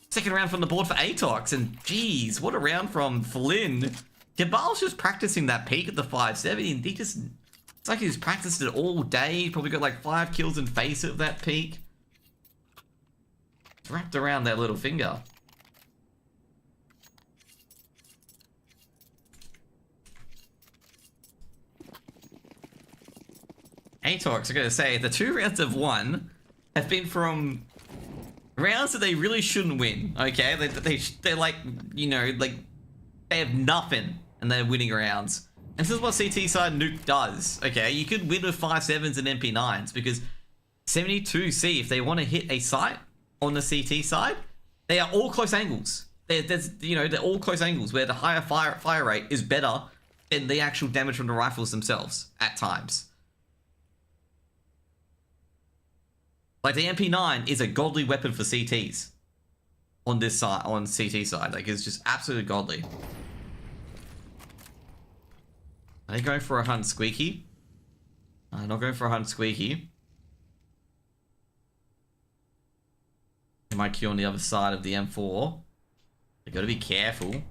2nd round from the board for Atox, and geez, what a round from Flynn. Cabal's just practicing that peak at the 5-7, and he just... It's like he's practiced it all day. Probably got like 5 kills in face of that peak. It's wrapped around that little finger. Atox, I gotta say, the 2 rounds of 1 have been from rounds that they really shouldn't win, okay? They're like, you know, like, they have nothing and they're winning rounds. And this is what CT side nuke does, okay? You could win with 5-7s and MP9s because 72C, if they want to hit a site on the CT side, they are all close angles. They're all close angles where the higher fire rate is better than the actual damage from the rifles themselves at times. Like, the MP9 is a godly weapon for CTs on this side, on CT side. Like, it's just absolutely godly. Are they going for a hunt squeaky? Not going for a hunt squeaky. MIQ on the other side of the M4. They gotta be careful.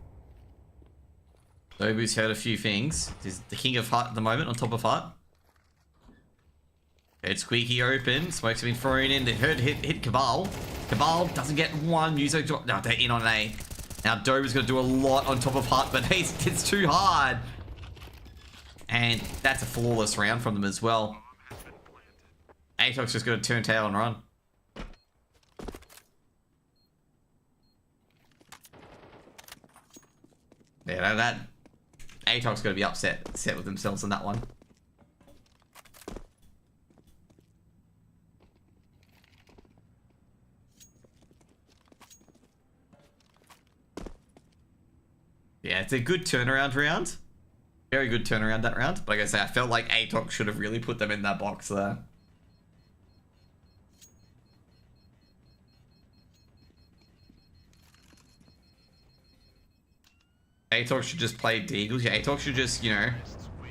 Dobu's heard a few things. He's the king of hut at the moment, on top of hut. It's squeaky open. Smoke's been thrown in. They heard hit Cabal. Cabal doesn't get one. Music drop. No, they're in on an A. Now Dober's going to do a lot on top of hut, but it's too hard. And that's a flawless round from them as well. Atox just got to turn tail and run. Yeah, that Atox got to be upset with themselves on that one. Yeah, it's a good turnaround round. Very good turnaround that round. But like I say, I felt like Atox should have really put them in that box there. Atox should just play Deagles. Yeah, Atox should just, you know,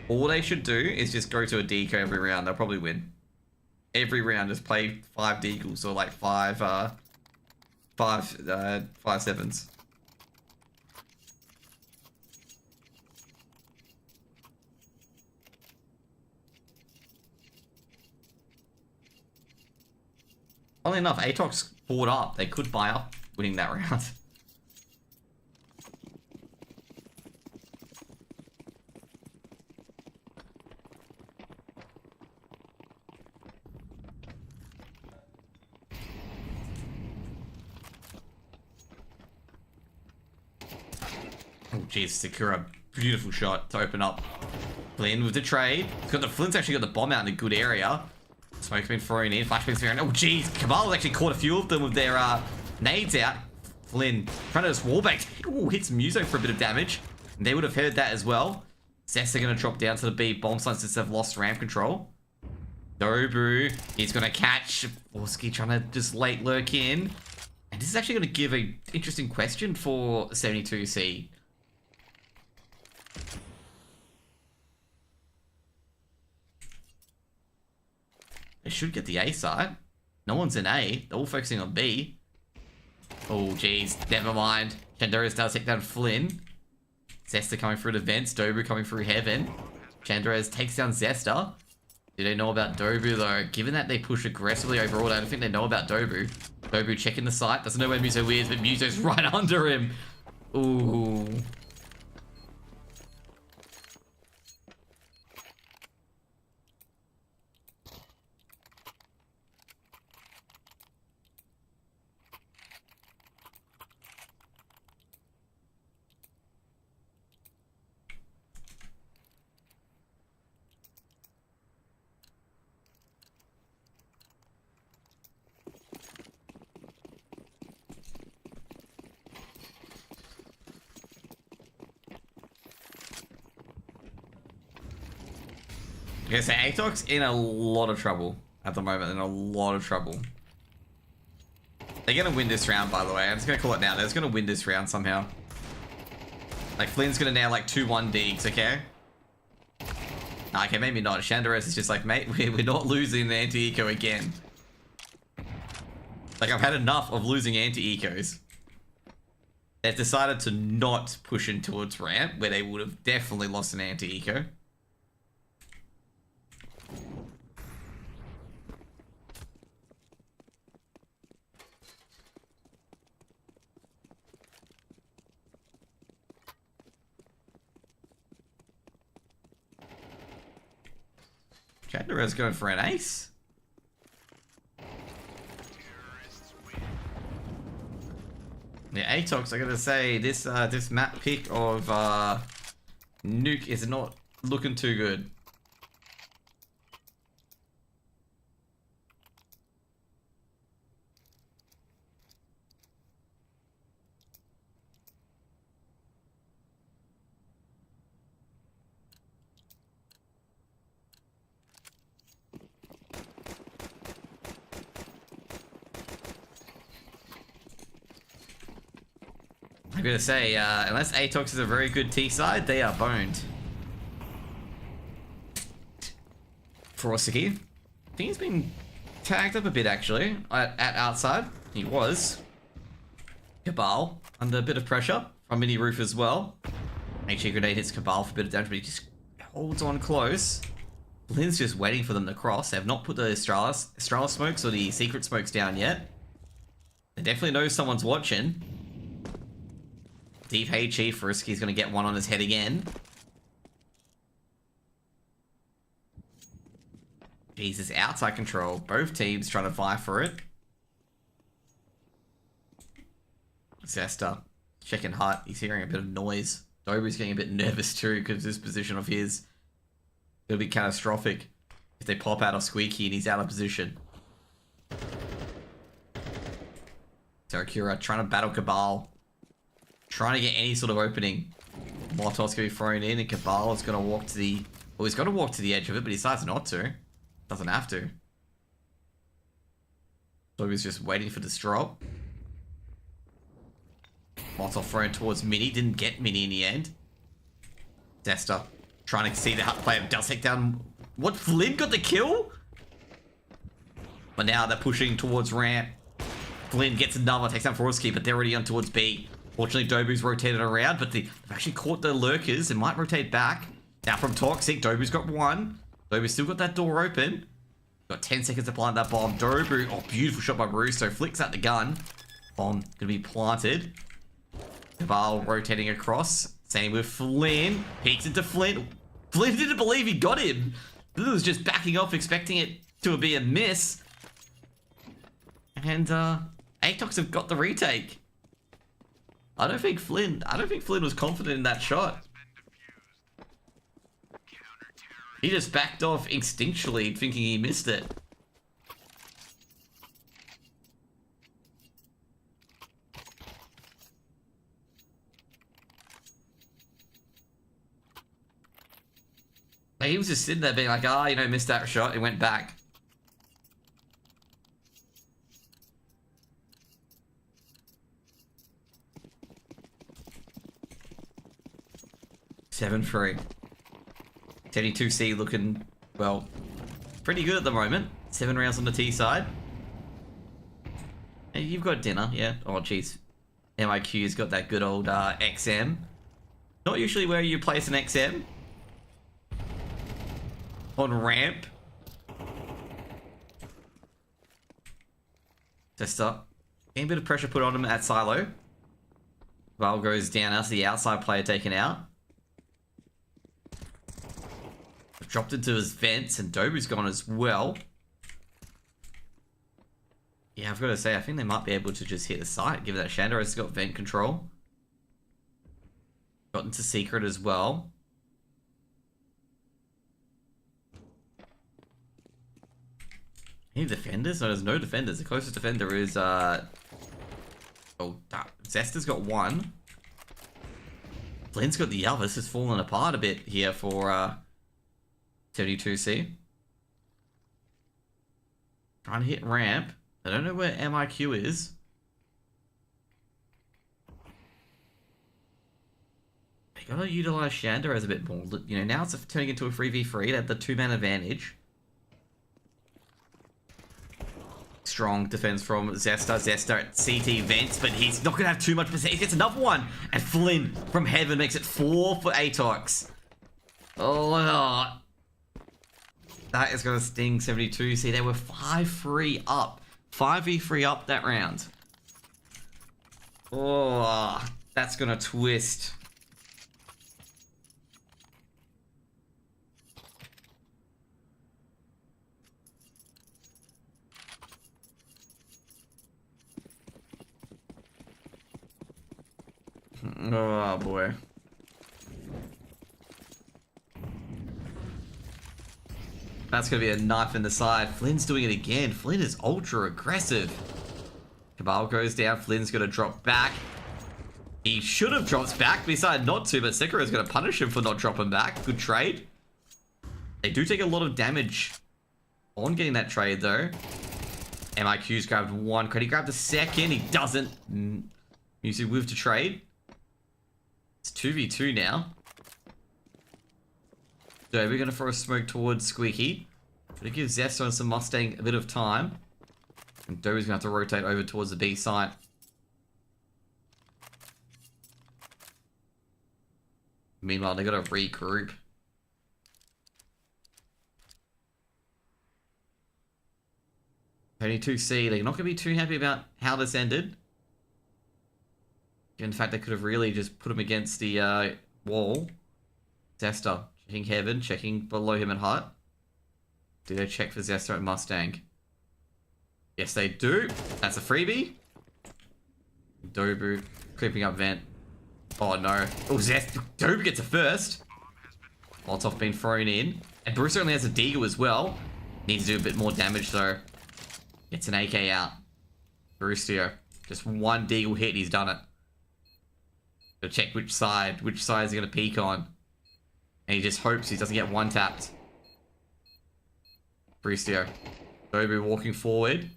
all they should do is just go to a deco every round. They'll probably win. Every round, just play 5 Deagles or like 5 5-7s. Funnily enough, Atox bought up. They could buy up winning that round. Oh, jeez, Sakura. Beautiful shot to open up. Flynn with the trade. Flynn's actually got the bomb out in a good area. Smoke's been thrown in. Flashbang's been thrown in. Oh, jeez. Cabal actually caught a few of them with their nades out. Flynn trying to just wallbang. Ooh, hits Muso for a bit of damage. And they would have heard that as well. Zesta gonna drop down to the B bomb sites since they've lost ramp control. Dobu, he's gonna catch Forsky trying to just late lurk in. And this is actually gonna give a interesting question for 72C. They should get the A side. No one's in A. They're all focusing on B. Oh, geez. Never mind. Chandoras does take down Flynn. Zesta coming through the vents. Dobu coming through heaven. Chandoras takes down Zesta. Do they know about Dobu, though? Given that they push aggressively overall, I don't think they know about Dobu. Dobu checking the site. Doesn't know where Muso is, but Muso's right under him. Ooh. Okay, so Atox in a lot of trouble at the moment, in a lot of trouble. They're gonna win this round, by the way. I'm just gonna call it now. They're just gonna win this round somehow. Like, Flynn's gonna nail like 2-1 digs, okay? Nah, okay, maybe not. Chandoras is just like, mate, we're not losing the anti-eco again. Like, I've had enough of losing anti-ecos. They've decided to not push in towards ramp, where they would have definitely lost an anti-eco. Chandora's going for an ace. Yeah, Atox, I gotta say, this this map pick of Nuke is not looking too good. I'm gonna say, unless Atox is a very good T side, they are boned. Forsky. I think he's been tagged up a bit actually at outside. He was. Cabal under a bit of pressure from Mini Roof as well. HE grenade hits Cabal for a bit of damage, but he just holds on close. Lynn's just waiting for them to cross. They have not put the Astralis smokes or the secret smokes down yet. They definitely know someone's watching. Deep HE, Frisky's gonna get one on his head again. Jesus, outside control. Both teams trying to vie for it. Zesta checking hut. He's hearing a bit of noise. Dobu's getting a bit nervous too because this position of his, it'll be catastrophic if they pop out of Squeaky and he's out of position. Terakura trying to battle Cabal. Trying to get any sort of opening. Molotov's gonna be thrown in and Cabal is gonna walk to the... Well, he's gotta walk to the edge of it, but he decides not to. Doesn't have to. So he was just waiting for this drop. Molotov thrown towards Mini. Didn't get Mini in the end. Zesta trying to see the hut player. Does take down... What? Flynn got the kill? But now they're pushing towards ramp. Flynn gets another. Takes down Forsky, but they're already on towards B. Fortunately, Dobu's rotated around, but they've actually caught the lurkers and might rotate back. Now from Toxic, Dobu's got one. Dobu's still got that door open. Got 10 seconds to plant that bomb. Dobu, oh, beautiful shot by Roux. Flicks out the gun. Bomb gonna be planted. Cabal rotating across. Same with Flynn. Peeks into Flynn. Flynn didn't believe he got him. Flynn was just backing off, expecting it to be a miss. And Atox have got the retake. I don't think Flynn was confident in that shot. He just backed off instinctually, thinking he missed it. He was just sitting there being like, you know, missed that shot. It went back. Seven free. 72C looking, well, pretty good at the moment. 7 rounds on the T side. Hey, you've got dinner, yeah. Oh, jeez. MIQ's got that good old XM. Not usually where you place an XM. On ramp. Just up. Getting a bit of pressure put on him at silo. Val goes down as the outside player taken out. Dropped into his vents and Dobu's gone as well. Yeah, I've got to say, I think they might be able to just hit the site, given that Shandaro's got vent control. Got into secret as well. Any defenders? No, there's no defenders. The closest defender is, Zester's got one. Flynn's got the other. This is falling apart a bit here for, 72C. Trying to hit ramp. I don't know where MIQ is. They gotta utilize Shanda as a bit more. You know, now it's turning into a 3v3. They have the 2-man advantage. Strong defense from Zesta. Zesta at CT vents, but he's not gonna have too much percent. He gets another one. And Flynn from heaven makes it 4 for Atox. Oh, that is gonna sting 72. See, they were 5-3 up. 5v3 up that round. Oh, that's gonna twist. Oh boy. That's going to be a knife in the side. Flynn's doing it again. Flynn is ultra aggressive. Cabal goes down. Flynn's going to drop back. He should have dropped back, but he decided not to, but Sekiro's going to punish him for not dropping back. Good trade. They do take a lot of damage on getting that trade, though. MIQ's grabbed one. Could he grab the second? He doesn't. Use it with to trade. It's 2v2 now. So we're going to throw a smoke towards Squeaky. Gonna give Zesto and some Mustang a bit of time. And Doe's going to have to rotate over towards the B site. Meanwhile, they got to regroup. Tony 2C, they're not going to be too happy about how this ended. In fact, they could have really just put him against the wall. Zesta. Checking Heaven, checking below him at Hut. Do they check for Zesta at Mustang? Yes, they do. That's a freebie. Dobu creeping up vent. Oh no. Oh, Dobu gets a first. Molotov being thrown in. And Bruce only has a Deagle as well. Needs to do a bit more damage though. Gets an AK out. Brewster. Just one Deagle hit, he's done it. Gotta check which side is he gonna peek on. And he just hopes he doesn't get one tapped. Bristio. Dobu walking forward.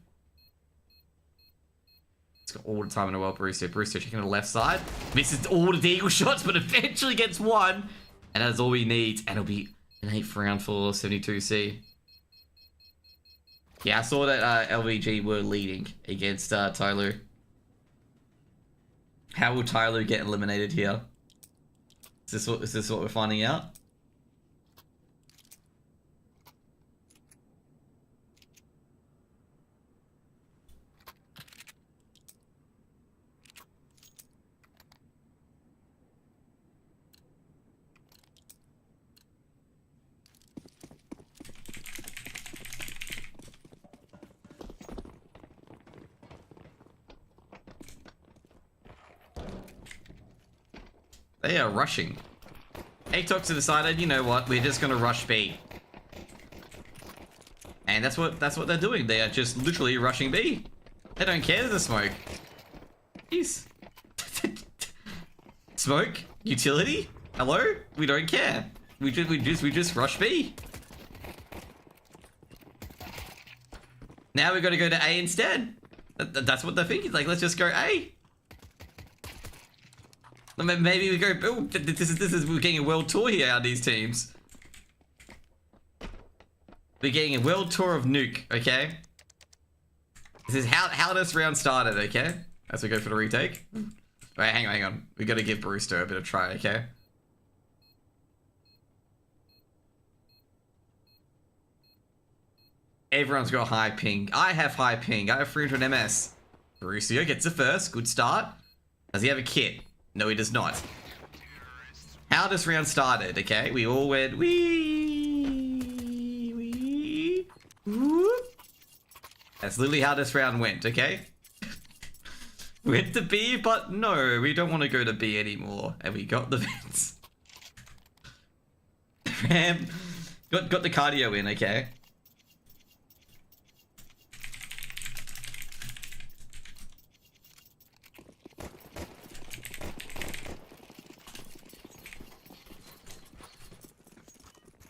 He's got all the time in the world, Bristio. Bristio checking the left side. Misses all the Deagle shots, but eventually gets one. And that's all he needs. And it'll be an 8th round for 72C. Yeah, I saw that LVG were leading against Tyloo. How will Tyloo get eliminated here? Is this what we're finding out? They are rushing. Atox have decided, you know what, we're just gonna rush B. And that's what they're doing. They are just literally rushing B. They don't care there's a smoke. Jeez. Smoke? Utility? Hello? We don't care. We just rush B. Now we got to go to A instead. That's what they're thinking. Like, let's just go A. Maybe we go. Oh, this is we're getting a world tour here out of these teams. We're getting a world tour of Nuke. Okay. This is how this round started. Okay. As we go for the retake. Wait, hang on. We got to give Brewster a bit of try. Okay. Everyone's got high ping. I have high ping. I have 300 MS. Borussia gets the first. Good start. Does he have a kit? No, he does not. How this round started, okay? We all went, wee. That's literally how this round went, okay? Went to B, but no, we don't want to go to B anymore. And we got the vents. Ram got the cardio in, okay?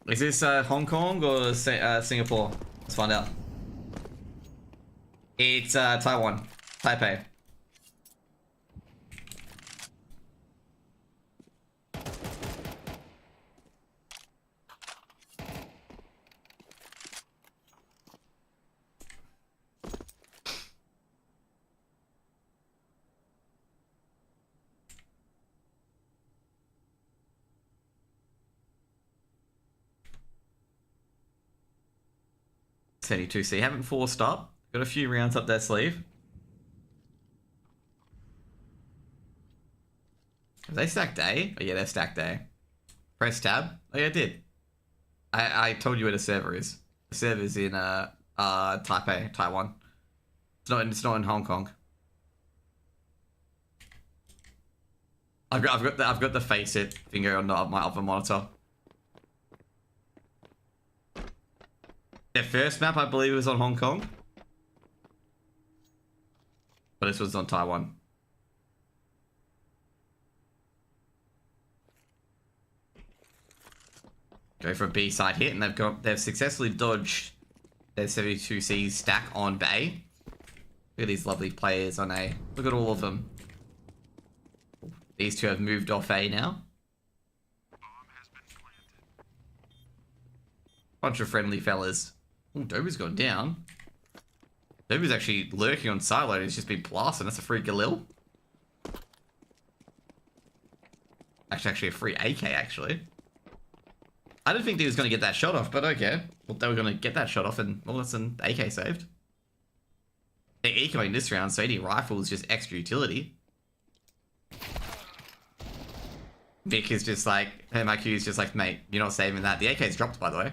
Is this Hong Kong or Singapore? Let's find out. It's Taiwan. Taipei. C haven't forced up. Got a few rounds up their sleeve. Have they stacked A? Oh yeah, they're stacked A. Press tab. Oh yeah, I did. I told you where the server is. The server's in Taipei, Taiwan. It's not in Hong Kong. I've got the face it finger on my other monitor. Their first map, I believe, was on Hong Kong. But this was on Taiwan. Go for a B side hit, and they've successfully dodged their 72C stack on B. Look at these lovely players on A. Look at all of them. These two have moved off A now. Bunch of friendly fellas. Oh, Dobu's gone down. Dobu's actually lurking on silo. He's just been blasted. That's a free Galil. Actually a free AK, actually. I didn't think he was going to get that shot off, but okay. Well, they were going to get that shot off, and well, that's an AK saved. They're ecoing this round, so any rifle is just extra utility. Vic is just like, MIQ is just like, mate, you're not saving that. The AK's dropped, by the way.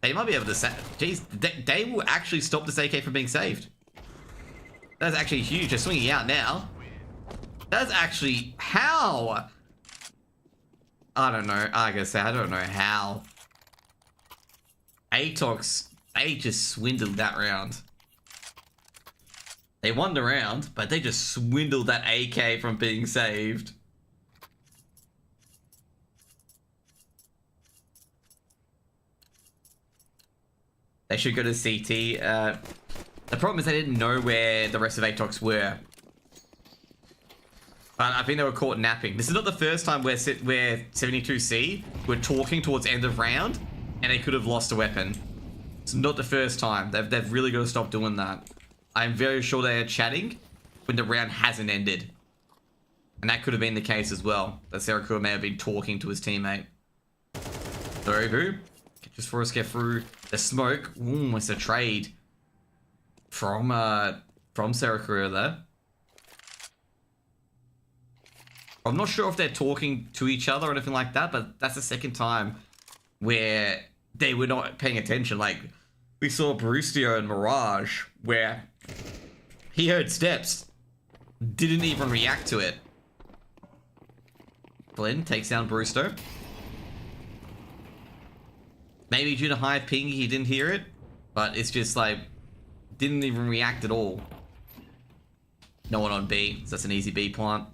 They might be able to say, geez, they will actually stop this AK from being saved. That's actually huge. They're swinging out now. That's actually, how? I don't know. I gotta say, I don't know how. Atox, they just swindled that round. They won the round, but they just swindled that AK from being saved. They should go to CT. The problem is they didn't know where the rest of Atox were. I think they were caught napping. This is not the first time where 72C were talking towards end of round and they could have lost a weapon. It's not the first time. They've really got to stop doing that. I'm very sure they are chatting when the round hasn't ended. And that could have been the case as well. That Serakua may have been talking to his teammate. Roux. Just for us to get through the smoke. Ooh, it's a trade from Serakua there. I'm not sure if they're talking to each other or anything like that, but that's the second time where they were not paying attention. Like, we saw Borussia and Mirage, where he heard steps, didn't even react to it. Glenn takes down Borussia. Maybe due to high ping, he didn't hear it, but it's just like, didn't even react at all. No one on B, so that's an easy B plant.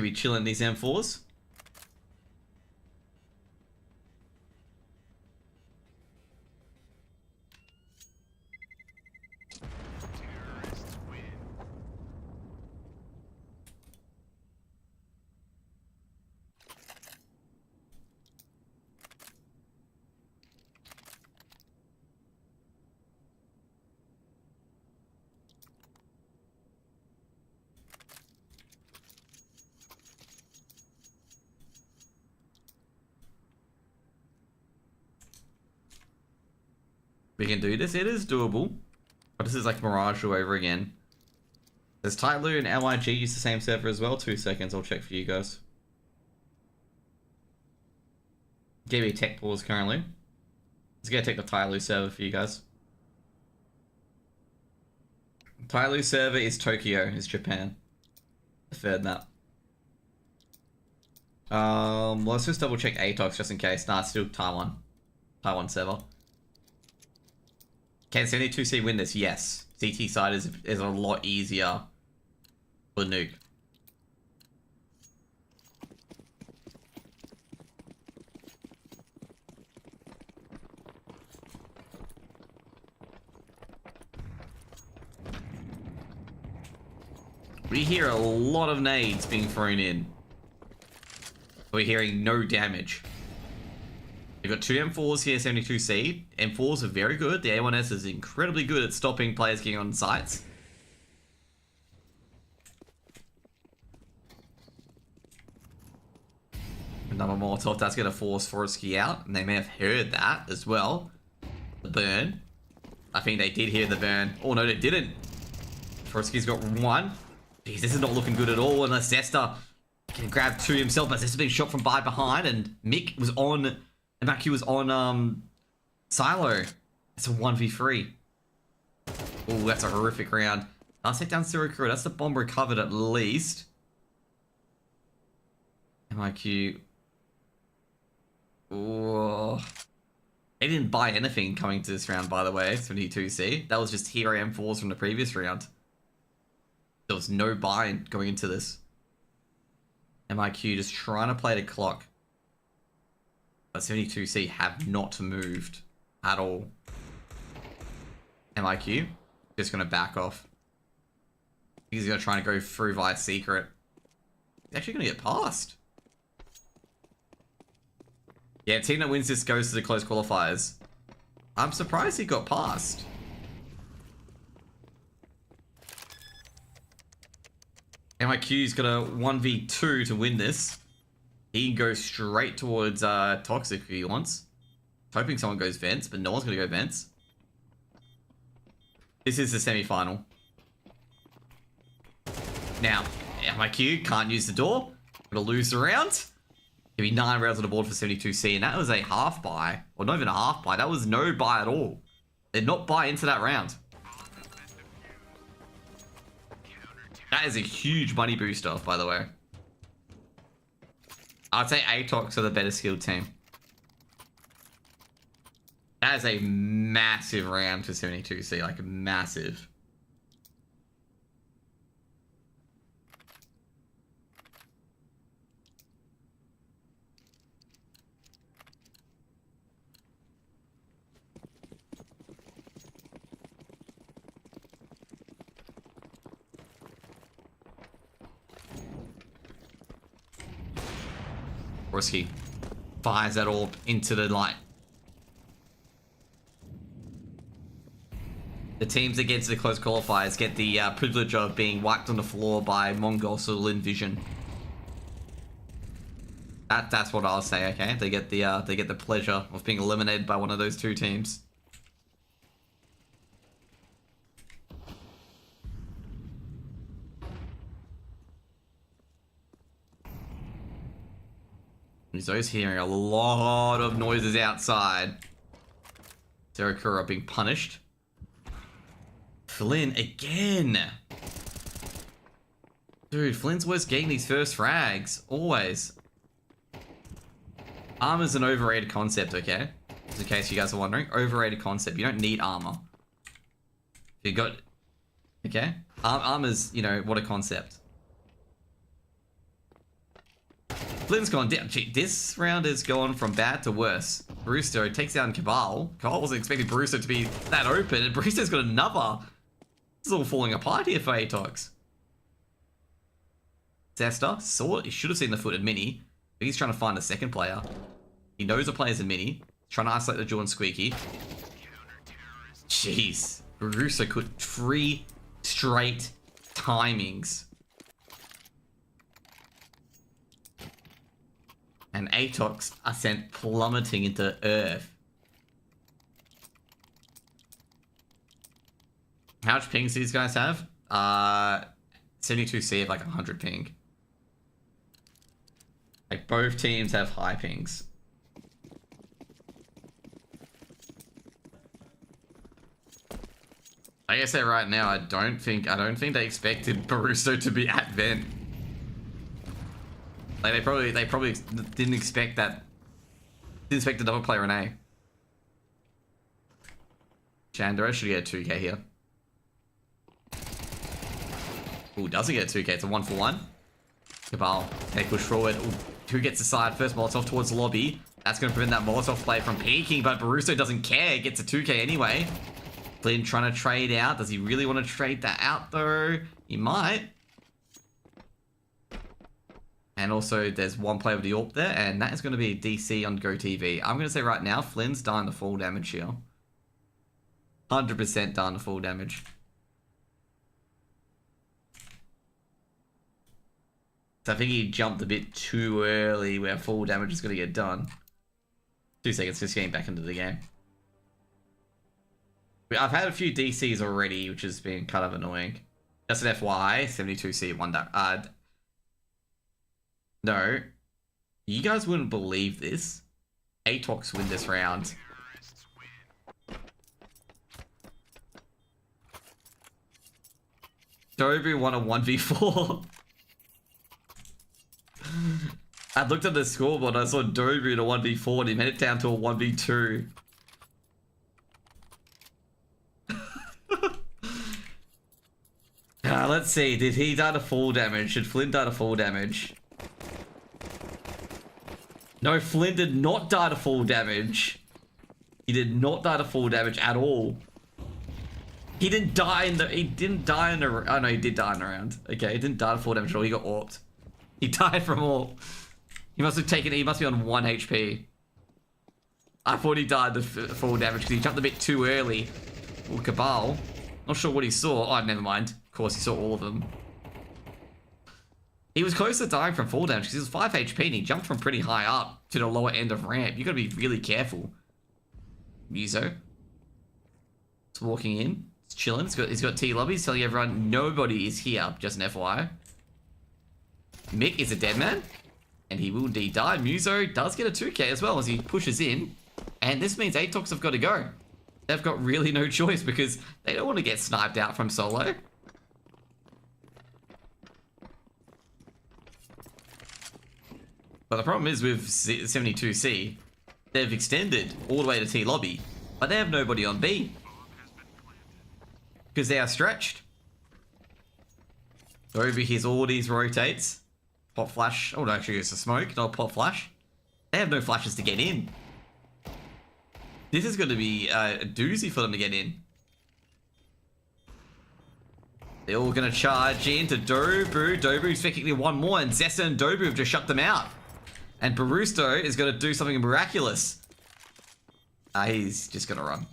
Could be chilling these M4s. We can do this. It is doable. But this is like Mirage all over again. Does Tyloo and LIG use the same server as well? 2 seconds, I'll check for you guys. Give me a tech pause currently. Let's go take the Tyloo server for you guys. Tyloo server is Tokyo, is Japan. The third map. Let's just double check Atox just in case. Nah, it's still Taiwan. Taiwan server. Can 72C win this? Yes. CT side is a lot easier for nuke. We hear a lot of nades being thrown in. We're hearing no damage. We've got 2 M4s here, 72C. M4s are very good. The A1S is incredibly good at stopping players getting on sites. Another Molotov, that's going to force Forsky out. And they may have heard that as well. The burn. I think they did hear the burn. Oh no, they didn't. Forsky's got 1. Jeez, this is not looking good at all unless Zesta can grab 2 himself. But Zesta's been shot from behind and Mick was on... Maki was on Silo. It's a 1v3. Oh, that's a horrific round. I'll take down Zero Crew. That's the bomb recovered at least. MIQ. Oh. They didn't buy anything coming to this round, by the way. 72C. That was just hero M4s from the previous round. There was no buy going into this. MIQ just trying to play the clock. But 72C have not moved at all. MIQ just going to back off. He's going to try and go through via secret. He's actually going to get past. Yeah, team that wins this goes to the close qualifiers. I'm surprised he got past. MIQ's got a 1v2 to win this. He can go straight towards Toxic if he wants. Hoping someone goes vents, but no one's going to go vents. This is the semi-final. Now, MIQ can't use the door. Gonna lose the round. Give me 9 rounds on the board for 72C, and that was a half buy. Or not even a half buy, that was no buy at all. Did not buy into that round. That is a huge money booster, by the way. I'd say Atox are the better skilled team. That is a massive round for 72C, like massive. Risky. Fires that all into the light. The teams that get to the close qualifiers get the privilege of being wiped on the floor by Mongol Vision. That's what I'll say. Okay, they get the pleasure of being eliminated by one of those 2 teams. He's always hearing a lot of noises outside. Zerakura being punished. Flynn again. Dude, Flynn's always getting these first frags. Always. Armor's an overrated concept, okay? Just in case you guys are wondering. Overrated concept. You don't need armor. You got... Okay? Armor's, you know, what a concept. Flynn's gone down. Gee, this round has gone from bad to worse. Barrusto takes down Cabal. Cabal wasn't expecting Barrusto to be that open, and Barrusto's got another. This is all falling apart here for Atox. Zesta saw it. He should have seen the footed mini. But he's trying to find a second player. He knows the player's in mini. Trying to isolate the Jaw and Squeaky. Jeez. Barrusto could 3 straight timings. And Atox are sent plummeting into Earth. How much pings do these guys have? 72C have like 100 ping. Like both teams have high pings. Like I said right now, I don't think they expected Barrusto to be at vent. Like they probably didn't expect that. Didn't expect a double player in A. Chandra should get a 2k here. Ooh, doesn't get a 2k. It's a 1-for-1. Cabal, they push forward. Ooh, who gets the side first? Molotov towards the lobby. That's going to prevent that Molotov play from peaking, but Barrusto doesn't care. Gets a 2k anyway. Flynn trying to trade out. Does he really want to trade that out though? He might. And also, there's one player with the AWP there, and that is going to be a DC on GoTV. I'm going to say right now, Flynn's dying to full damage here. 100% dying to full damage. So I think he jumped a bit too early where full damage is going to get done. 2 seconds, just getting back into the game. I've had a few DCs already, which has been kind of annoying. Just an FYI, 72C, 1 damage. No, you guys wouldn't believe this. Atox win this round. Dobry won a 1v4. I looked at the scoreboard and I saw Dobry in a 1v4 and he made it down to a 1v2. Let's see, did he die to full damage? Should Flynn die to full damage? No, Flynn did not die to full damage. He did not die to full damage at all. He didn't die in the... He didn't die in the... Oh, no, he did die in the round. Okay, he didn't die to full damage at all. He got AWP'd. He died from AWP. He must have taken... He must be on 1 HP. I thought he died to full damage because he jumped a bit too early. Oh, Cabal. Not sure what he saw. Oh, never mind. Of course, he saw all of them. He was close to dying from full damage because he was 5 HP and he jumped from pretty high up to the lower end of ramp. You got to be really careful. Muso. It's walking in. It's chilling. He's got T lobbies telling everyone nobody is here. Just an FYI. Mick is a dead man. And he will indeed die. Muso does get a 2k as well as he pushes in. And this means Atox have got to go. They've got really no choice because they don't want to get sniped out from solo. But the problem is with 72C, they've extended all the way to T lobby, but they have nobody on B. Because they are stretched. So over here's all these rotates. Pop flash. Oh no, actually it's a smoke, not a pop flash. They have no flashes to get in. This is going to be a doozy for them to get in. They're all going to charge into Dobry. Dobry's effectively one more, and Zesta and Dobry have just shut them out. And Barrusto is going to do something miraculous. He's just going to run.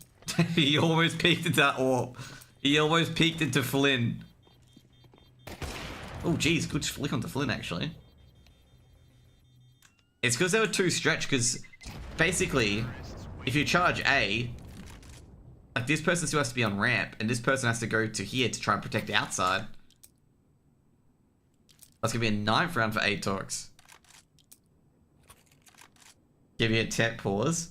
He almost peeked into that AWP. He almost peeked into Flynn. Oh, geez. Good flick onto Flynn, actually. It's because they were too stretched, because basically, if you charge A, like this person still has to be on ramp, and this person has to go to here to try and protect the outside. That's going to be a 9th round for Atox. Give me a tech pause.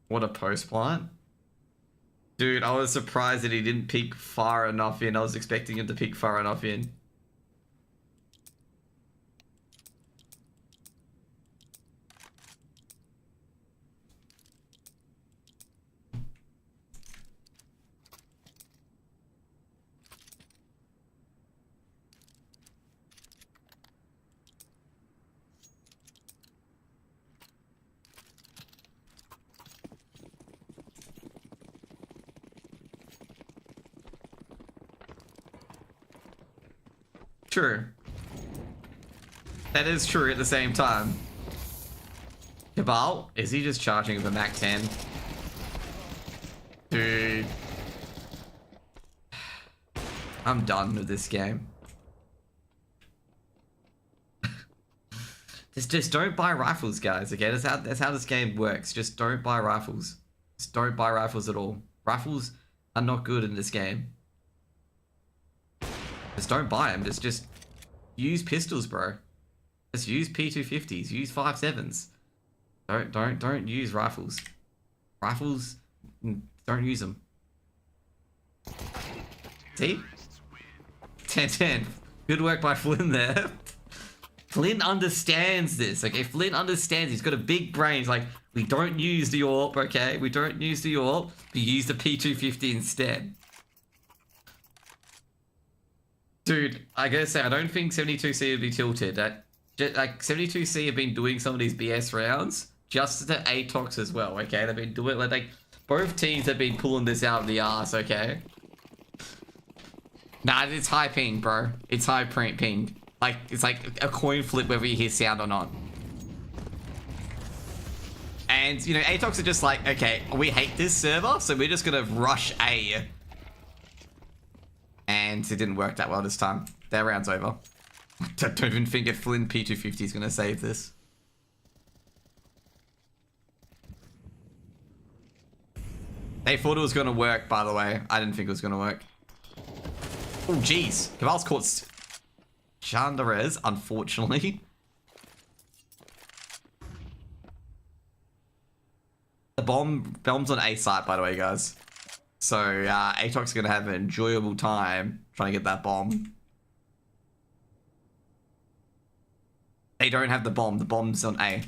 What a post plant. Dude, I was surprised that he didn't peek far enough in. I was expecting him to peek far enough in. True. That is true at the same time. Cabal, is he just charging with a Mac 10? Dude. I'm done with this game. just don't buy rifles, guys, okay? That's how this game works. Just don't buy rifles. Just don't buy rifles at all. Rifles are not good in this game. Just don't buy them. Just use pistols, bro. Just use P250s. Use 5.7s. Don't use rifles. Rifles, don't use them. See? 10-10. Good work by Flynn there. Flynn understands this, okay? Flynn understands. He's got a big brain. He's like, we don't use the AWP, okay? We don't use the AWP. We use the P250 instead. Dude, I gotta say, I don't think 72C would be tilted. Like, 72C have been doing some of these BS rounds just to Atox as well, okay? They've been doing, like, both teams have been pulling this out of the arse, okay? Nah, it's high ping, bro. It's high ping. Like, it's like a coin flip whether you hear sound or not. And, you know, Atox are just like, okay, we hate this server, so we're just gonna rush A. And it didn't work that well this time. Their round's over. I don't even think if Flynn P250 is gonna save this. They thought it was gonna work, by the way. I didn't think it was gonna work. Oh, jeez. Cabal's caught Chandarez, unfortunately. The bomb's on A site, by the way, guys. So, Atox is going to have an enjoyable time trying to get that bomb. They don't have the bomb. The bomb's on A.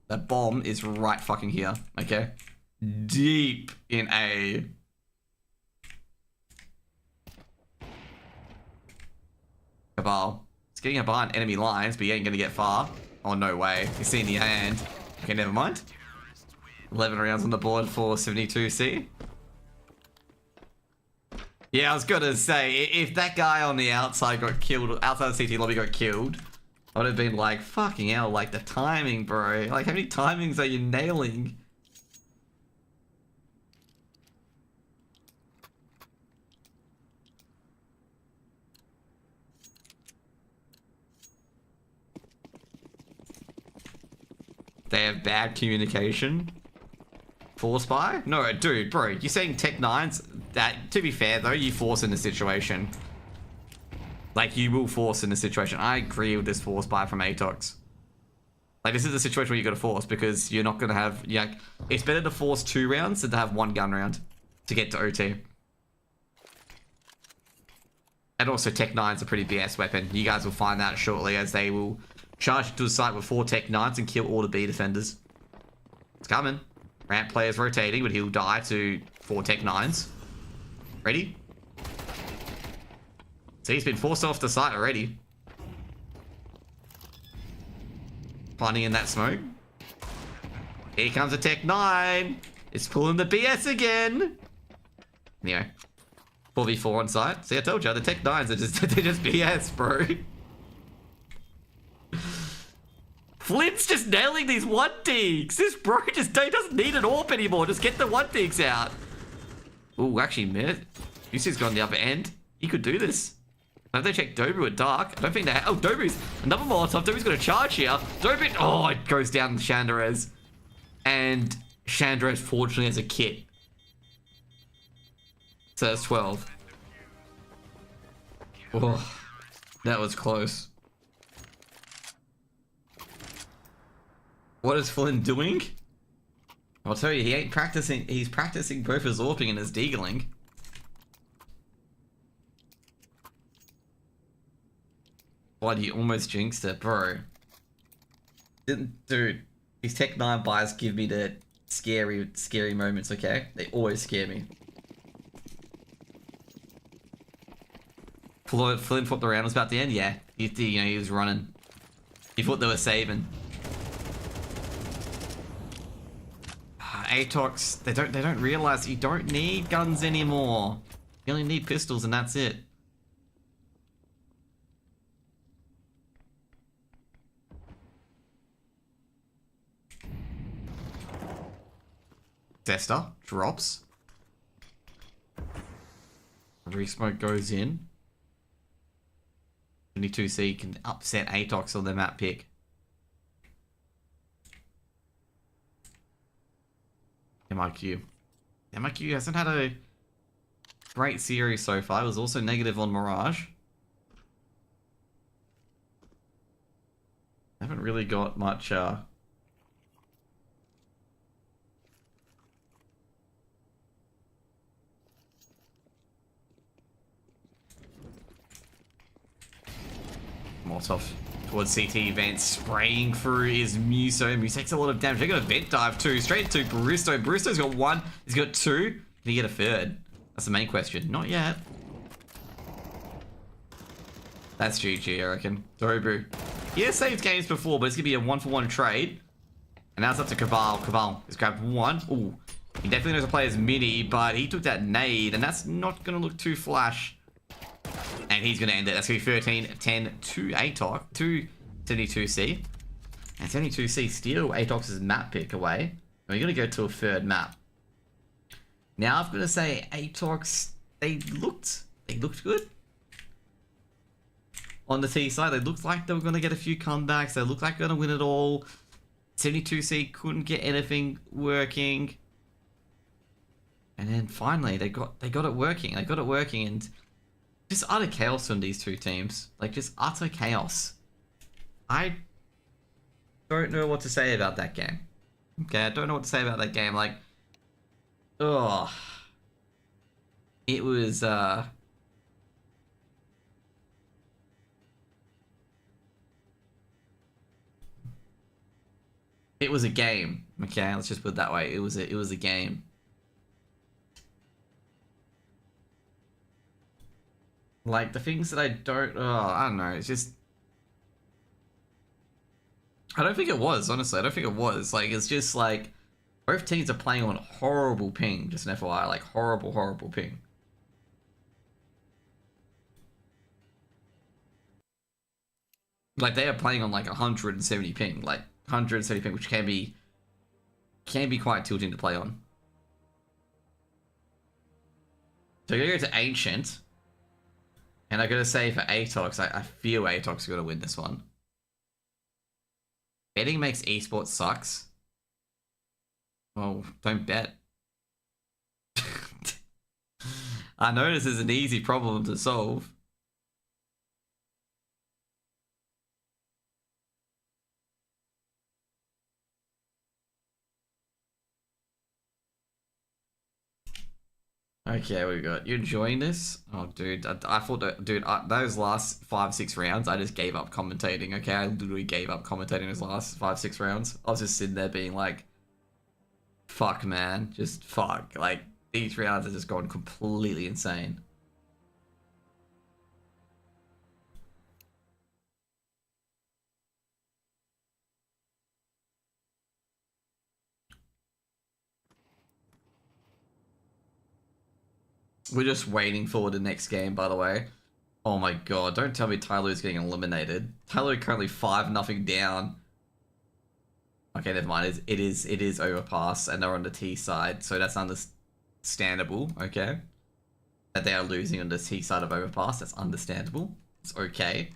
The bomb is right fucking here, okay? Deep in A. Cabal. It's getting up behind enemy lines, but he ain't gonna get far. Oh, no way. He's seeing the hand. Okay, never mind. 11 rounds on the board for 72C. Yeah, I was gonna say, if that guy on the outside got killed, outside the CT lobby got killed, I would have been like, fucking hell, like the timing, bro. Like, how many timings are you nailing? They have bad communication. Force buy? No, dude, bro, you're saying Tech 9's that, to be fair though, you force in the situation. Like, you will force in the situation. I agree with this force buy from Atox. Like, this is a situation where you gotta force because you're not gonna have, yeah, it's better to force 2 rounds than to have 1 gun round to get to OT. And also, Tech 9's a pretty BS weapon. You guys will find that shortly as they will charge to the site with 4 Tech 9s and kill all the B defenders. It's coming. Ramp player's rotating, but he'll die to 4 Tech 9s. Ready? See, he's been forced off the site already. Planting in that smoke. Here comes a Tech 9. It's pulling the BS again. Anyway. 4v4 on site. See, I told you, the Tech 9s are just, they're just BS, bro. Flynn's just nailing these 1-digs. This bro just doesn't need an AWP anymore. Just get the 1-digs out. Ooh, actually, man. UC's got on the upper end. He could do this. Now they check Dobu at dark. I don't think they have. Oh, Dobu's another Molotov. Dobu's got a charge here. Dobu. Oh, it goes down Chandarez. And Chandarez, fortunately, has a kit. So that's 12. Oh, that was close. What is Flynn doing? I'll tell you, he ain't practicing. He's practicing both his AWPing and his deagling. Why, he almost jinxed it, bro. Dude, these Tech 9 buys give me the scary moments, okay? They always scare me. Flynn thought the round was about to end? Yeah. He was running. He thought they were saving. Atox, they don't realize you don't need guns anymore. You only need pistols and that's it. Zesta drops. Resmoke goes in. 22C can upset Atox on the map pick. MIQ. MIQ hasn't had a great series so far. It was also negative on Mirage. Haven't really got much Molotov towards CT. Vance spraying through is Muso. Muso takes a lot of damage. They got a vent dive too. Straight to Baristo. Baristo's got one. He's got two. Can he get a third? That's the main question. Not yet. That's GG, I reckon. Dobu. He has saved games before, but it's going to be a 1-for-1 trade. And now it's up to Cabal. Cabal has grabbed one. Ooh. He definitely knows how to play as midi, but he took that nade, and that's not going to look too flash. And he's going to end it. That's going to be 13-10 to Atox, to 72C. And 72C still Atox's map pick away. And we're going to go to a third map. Now I've got to say, Atox, they looked good. On the T side, they looked like they were going to get a few comebacks. They looked like they're going to win it all. 72C couldn't get anything working. And then finally, they got it working. They got it working, and just utter chaos from these two teams. Like, just utter chaos. I don't know what to say about that game. Okay, I don't know what to say about that game. Like, oh, it was it was a game. Okay, let's just put it that way. It was a game. Like, the things that I don't know, it's just, I don't think it was, honestly. I don't think it was. Like, it's just like, both teams are playing on horrible ping, just an FYI, like, horrible ping. Like, they are playing on like 170 ping, like 170 ping, which can be quite tilting to play on. So we're gonna go to Ancient. And I gotta say, for Atox, I feel Atox is gonna win this one. Betting makes esports sucks. Oh, don't bet. I know this is an easy problem to solve. Okay, we got you enjoying this? Oh, dude, I thought that, dude, those last 5-6 rounds, I just gave up commentating. Okay, I literally gave up commentating those last 5-6 rounds. I was just sitting there being like, fuck, man, just fuck. Like, these rounds are just gone completely insane. We're just waiting for the next game, by the way. Oh my god, don't tell me Tyler's getting eliminated. Tyler currently 5-0 down. Okay, never mind. It is overpass, and they're on the T side, so that's understandable, okay? That they are losing on the T side of overpass, that's understandable. It's okay.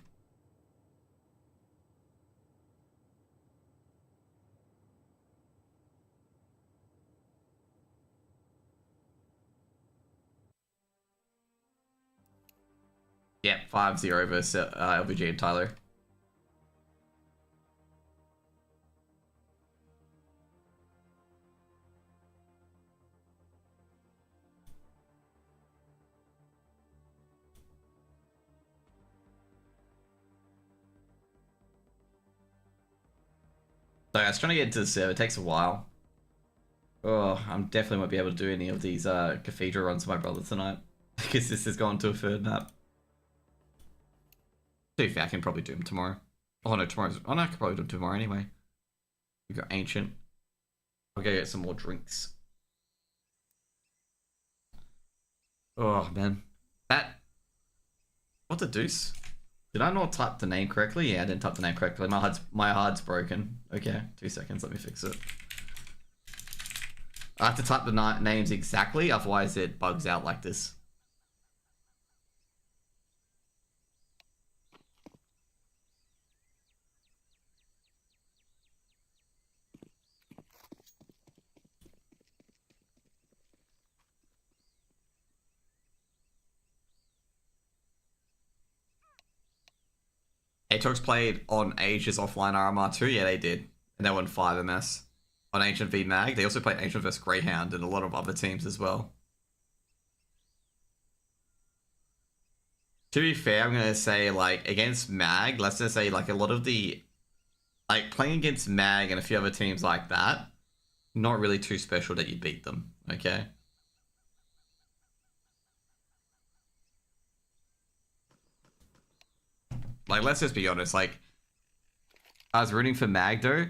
Yeah, 5-0 versus LVG and Tyler. So I was trying to get into the server. It takes a while. Oh, I definitely won't be able to do any of these cathedral runs with my brother tonight. Because this has gone to a third map. To be fair, I can probably do them tomorrow. Oh no, tomorrow's... Oh no, I can probably do them tomorrow anyway. We got Ancient. I'll go get some more drinks. Oh, man. That... What the deuce? Did I not type the name correctly? Yeah, I didn't type the name correctly. My HUD's broken. Okay, 2 seconds. Let me fix it. I have to type the names exactly, otherwise it bugs out like this. Atox played on Asia's offline RMR too? Yeah, they did. And they won 5 MS. On Ancient v Mag, they also played Ancient vs Greyhound and a lot of other teams as well. To be fair, I'm going to say, like, against Mag, let's just say, like, a lot of the... Like, playing against Mag and a few other teams like that, not really too special that you beat them, okay? Like, let's just be honest, like, I was rooting for Mag, though.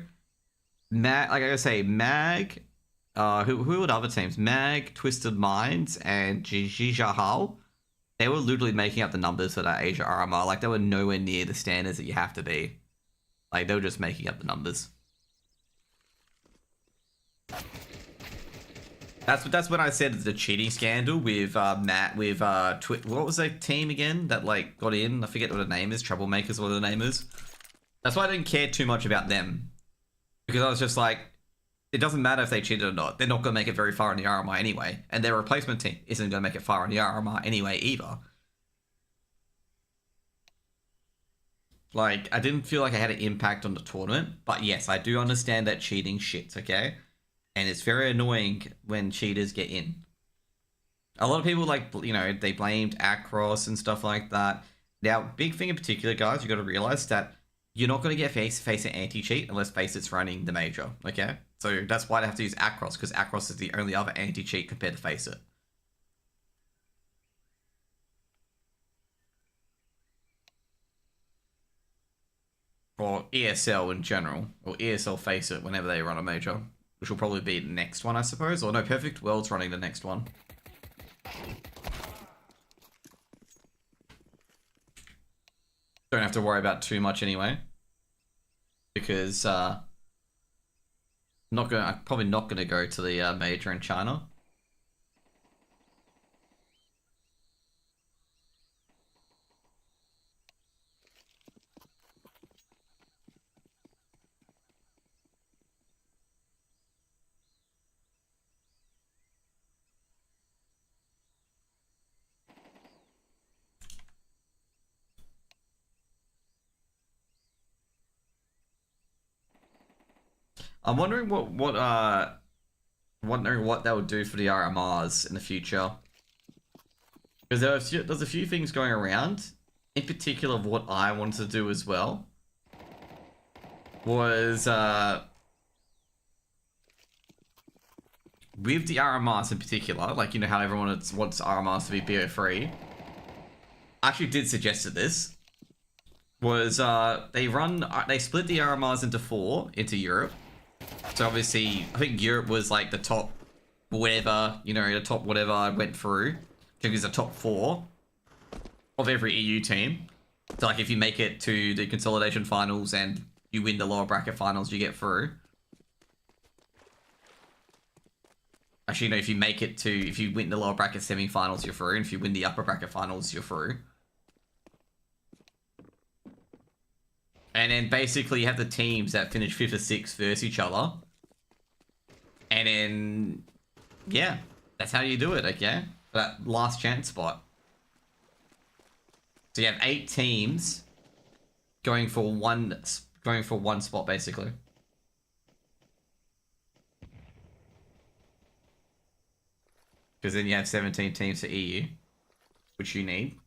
Mag, like I gotta say, Mag, who were the other teams? Mag, Twisted Minds, and Jijahal. They were literally making up the numbers for that Asia RMR. Like, they were nowhere near the standards that you have to be. Like, they were just making up the numbers. That's when I said the cheating scandal with Matt, with what was the team again that like got in? I forget what the name is. Troublemakers, what the name is. That's why I didn't care too much about them, because I was just like, it doesn't matter if they cheated or not. They're not going to make it very far in the RMR anyway, and their replacement team isn't going to make it far in the RMR anyway either. Like, I didn't feel like I had an impact on the tournament, but yes, I do understand that cheating shit, okay? And it's very annoying when cheaters get in. A lot of people, like, you know, they blamed Across and stuff like that. Now, big thing in particular, guys, you got to realize that you're not going to get face an anti-cheat unless Faceit's running the major, okay? So that's why they have to use Across, because Across is the only other anti-cheat compared to Faceit. Or ESL in general, or ESL Faceit whenever they run a major, which will probably be the next one, I suppose. Or no, Perfect World's running the next one. Don't have to worry about too much anyway, because I'm probably not gonna go to the major in China. I'm wondering what that would do for the RMRs in the future, because there's a few things going around. In particular, what I wanted to do as well was with the RMRs in particular, like, you know how everyone wants RMRs to be BO3. I actually did suggest this. Was they split the RMRs into 4 into Europe. So obviously, I think Europe was like the top whatever, you know, the top whatever went through. I think it's the top 4 of every EU team. So like, if you make it to the consolidation finals and you win the lower bracket finals, you get through. Actually, no, if you win the lower bracket semi-finals, you're through. And if you win the upper bracket finals, you're through. And then basically you have the teams that finish 5th or 6th versus each other. And then, yeah, that's how you do it, okay? That last chance spot. So you have 8 teams going for one spot, basically. Because then you have 17 teams for EU, which you need.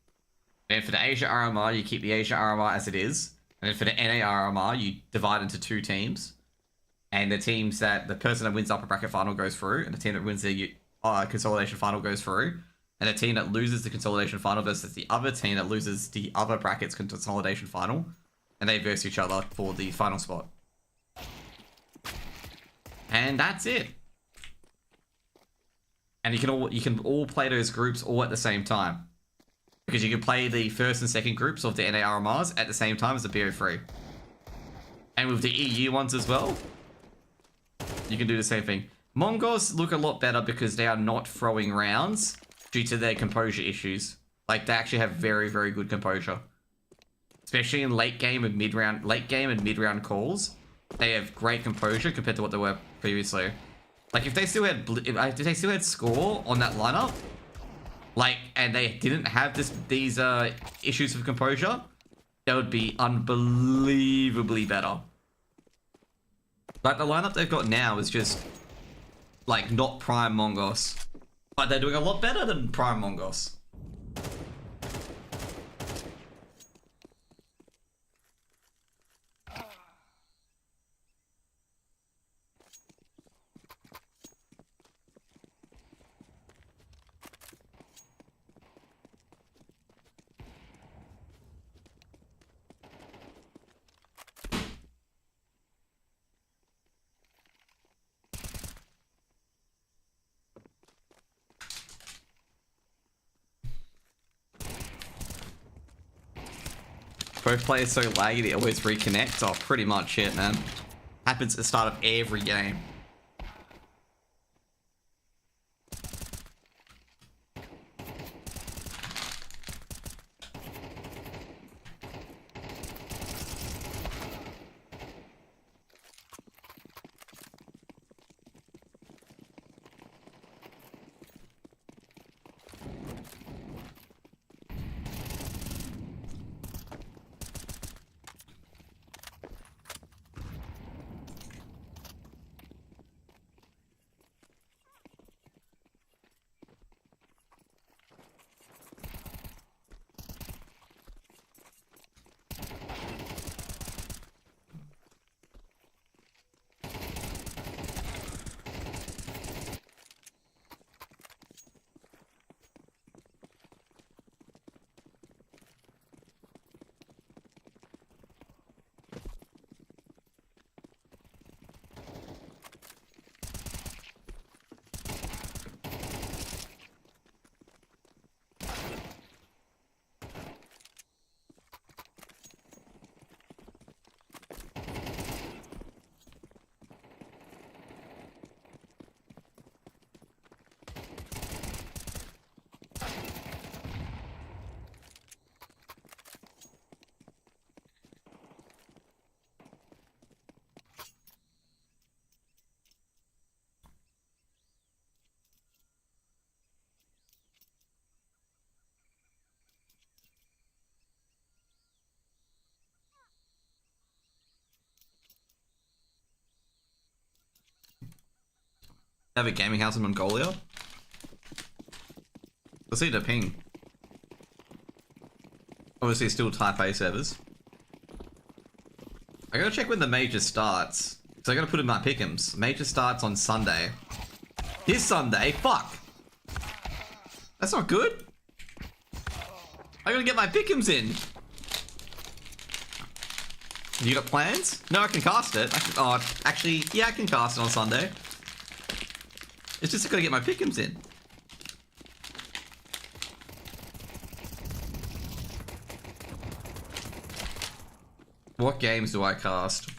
And for the Asia RMR, you keep the Asia RMR as it is. And then for the NA RMR, you divide into 2 teams. And the teams that the person that wins the upper bracket final goes through, and the team that wins the consolidation final goes through, and the team that loses the consolidation final versus the other team that loses the other bracket's consolidation final, and they verse each other for the final spot. And that's it. And you can all play those groups all at the same time, because you can play the first and second groups of the NA RMRs at the same time as the BO3. And with the EU ones as well, you can do the same thing. Mongols look a lot better because they are not throwing rounds due to their composure issues. Like, they actually have very, very good composure. Especially in late game and mid-round calls. They have great composure compared to what they were previously. Like, if they still had score on that lineup, like, and they didn't have these issues of composure, that would be unbelievably better. Like, the lineup they've got now is just, like, not prime Mongols. But they're doing a lot better than prime Mongols. Both players so laggy they always reconnect. Oh, pretty much it, man. Happens at the start of every game. Have a gaming house in Mongolia? Let's see the ping. Obviously still Type A servers. I gotta check when the major starts. So I gotta put in my pick'ems. Major starts on Sunday. This Sunday? Fuck! That's not good. I gotta get my pick'ems in. You got plans? No, I can cast it. Actually, yeah, I can cast it on Sunday. It's just I gotta get my pick'ems in. What games do I cast?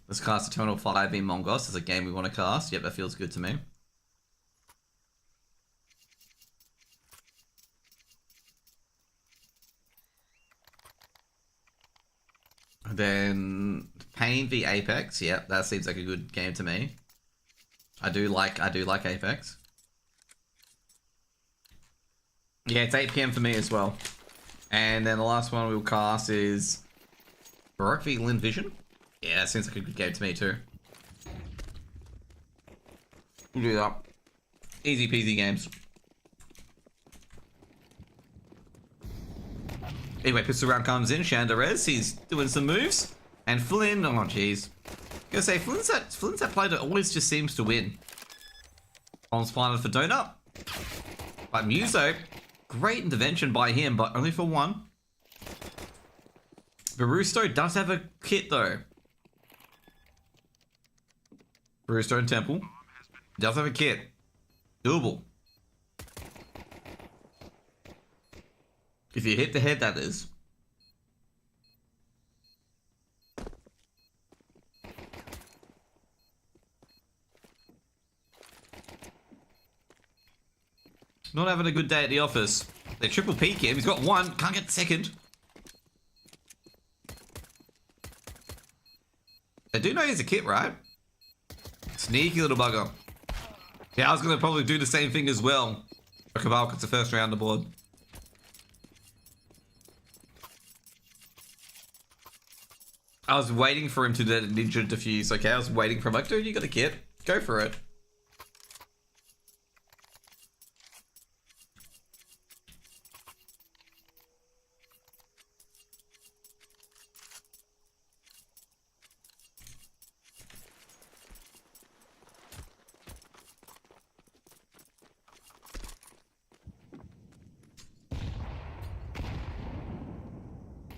Let's cast Eternal 5 v Mongos as a game we want to cast. Yep, that feels good to me. Then Pain v Apex. Yep, that seems like a good game to me. I do like Apex. Yeah, it's 8 PM for me as well. And then the last one we'll cast is Baroque v Lin Vision. Yeah, that seems like a good game to me too. We'll do that. Easy peasy games. Anyway, pistol round comes in. Chandarez, he's doing some moves. And Flynn, oh jeez. Gonna say, Flynn's that player that always just seems to win. Bombs planted for Donut. But Muso, great intervention by him, but only for one. Barusto does have a kit though. Barusto and Temple. Does have a kit. Doable. If you hit the head, that is. Not having a good day at the office. They triple peek him. He's got one. Can't get the second. They do know he's a kit, right? Sneaky little bugger. Yeah, I was going to probably do the same thing as well. Cabal gets the first round on the board. I was waiting for him to do the ninja defuse, okay? I was waiting for him, like, dude, you got a kit. Go for it.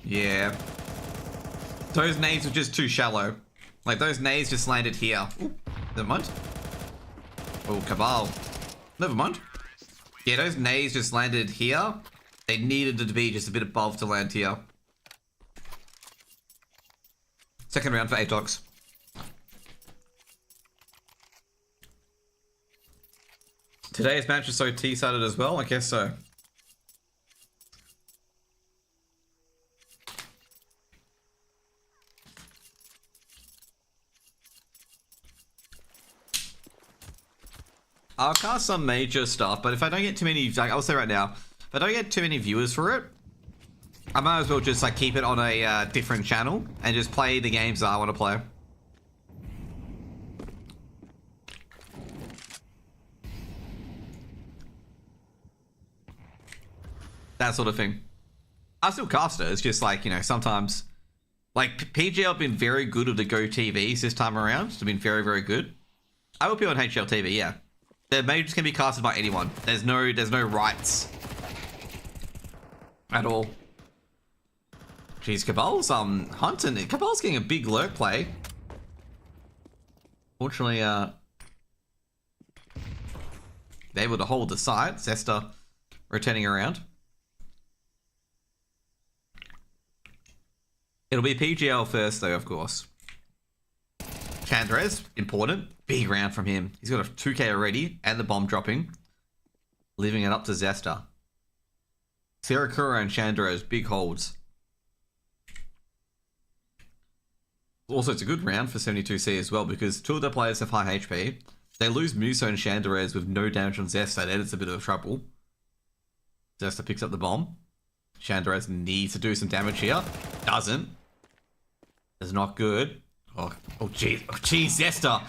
Yeah. Those nades were just too shallow. Like, those nades just landed here. Ooh, never mind. Oh, Cabal. Never mind. Yeah, those nades just landed here. They needed it to be just a bit above to land here. Second round for Atox. Today's match is so T-sided as well? I guess so. I'll cast some major stuff, but if I don't get too many, like I'll say right now, if I don't get too many viewers for it, I might as well just like keep it on a different channel and just play the games that I want to play. That sort of thing. I still cast it. It's just like, you know, sometimes like PGL have been very good with the Go TVs this time around. They've been very, very good. I will be on HL TV, yeah. The majors can be casted by anyone. There's no rights at all. Jeez, Cabal's hunting. Cabal's getting a big lurk play. Fortunately, they're able to hold the side. Zesta rotating around. It'll be PGL first, though, of course. Chandrez, important. Big round from him. He's got a 2k already, and the bomb dropping. Leaving it up to Zesta. Sirakura and Chandrez, big holds. Also, it's a good round for 72C as well, because two of their players have high HP. They lose Muso and Chandrez with no damage on Zesta, then it's a bit of trouble. Zesta picks up the bomb. Chandrez needs to do some damage here. Doesn't. It's not good. Oh jeez. Oh, jeez, Zesta.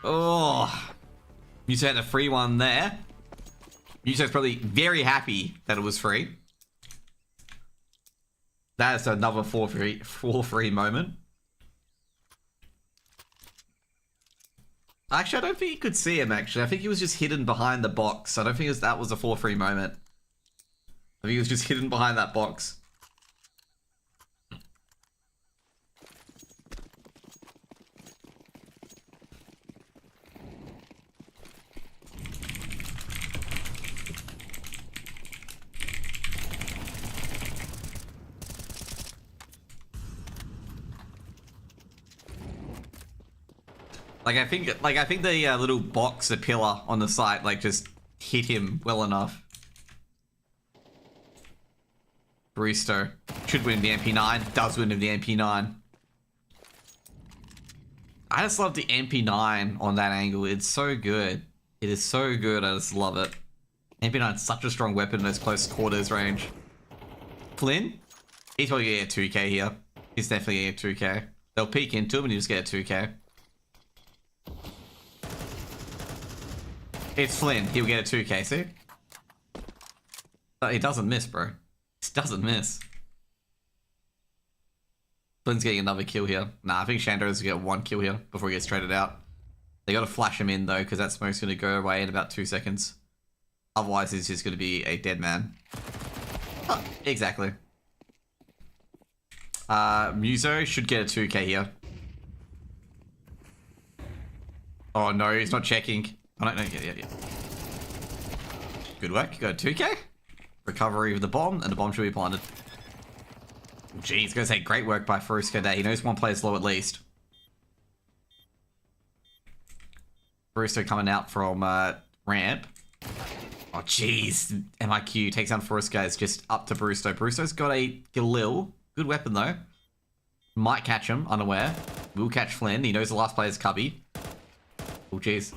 Oh. Muso had a free one there. Muso's probably very happy that it was free. That's another 4-free moment. Actually, I don't think you could see him, actually. I think he was just hidden behind the box. I don't think that was a 4-free moment. I think he was just hidden behind that box. I think the little box, the pillar on the site, like just hit him well enough. Baristo should win the MP9. Does win the MP9. I just love the MP9 on that angle. It's so good. It is so good. I just love it. MP9 is such a strong weapon in those close quarters range. Flynn? He's probably gonna get a 2k here. He's definitely gonna get a 2k. They'll peek into him and you just get a 2k. It's Flynn. He'll get a 2k, see? But he doesn't miss, bro. He doesn't miss. Flynn's getting another kill here. Nah, I think Chandler's gonna get 1 kill here before he gets traded out. They gotta flash him in, though, because that smoke's gonna go away in about 2 seconds. Otherwise, he's just gonna be a dead man. Oh, exactly. Muso should get a 2k here. Oh, no, he's not checking. Oh, no, yeah. Good work. You got a 2k. Recovery of the bomb, and the bomb should be planted. Jeez, gonna say great work by Farusco there. He knows one player's low at least. Farusco coming out from ramp. Oh, jeez. MIQ takes down Forest guys just up to Brusto. Brusto's got a Galil. Good weapon, though. Might catch him, unaware. Will catch Flynn. He knows the last player's cubby. Oh, jeez.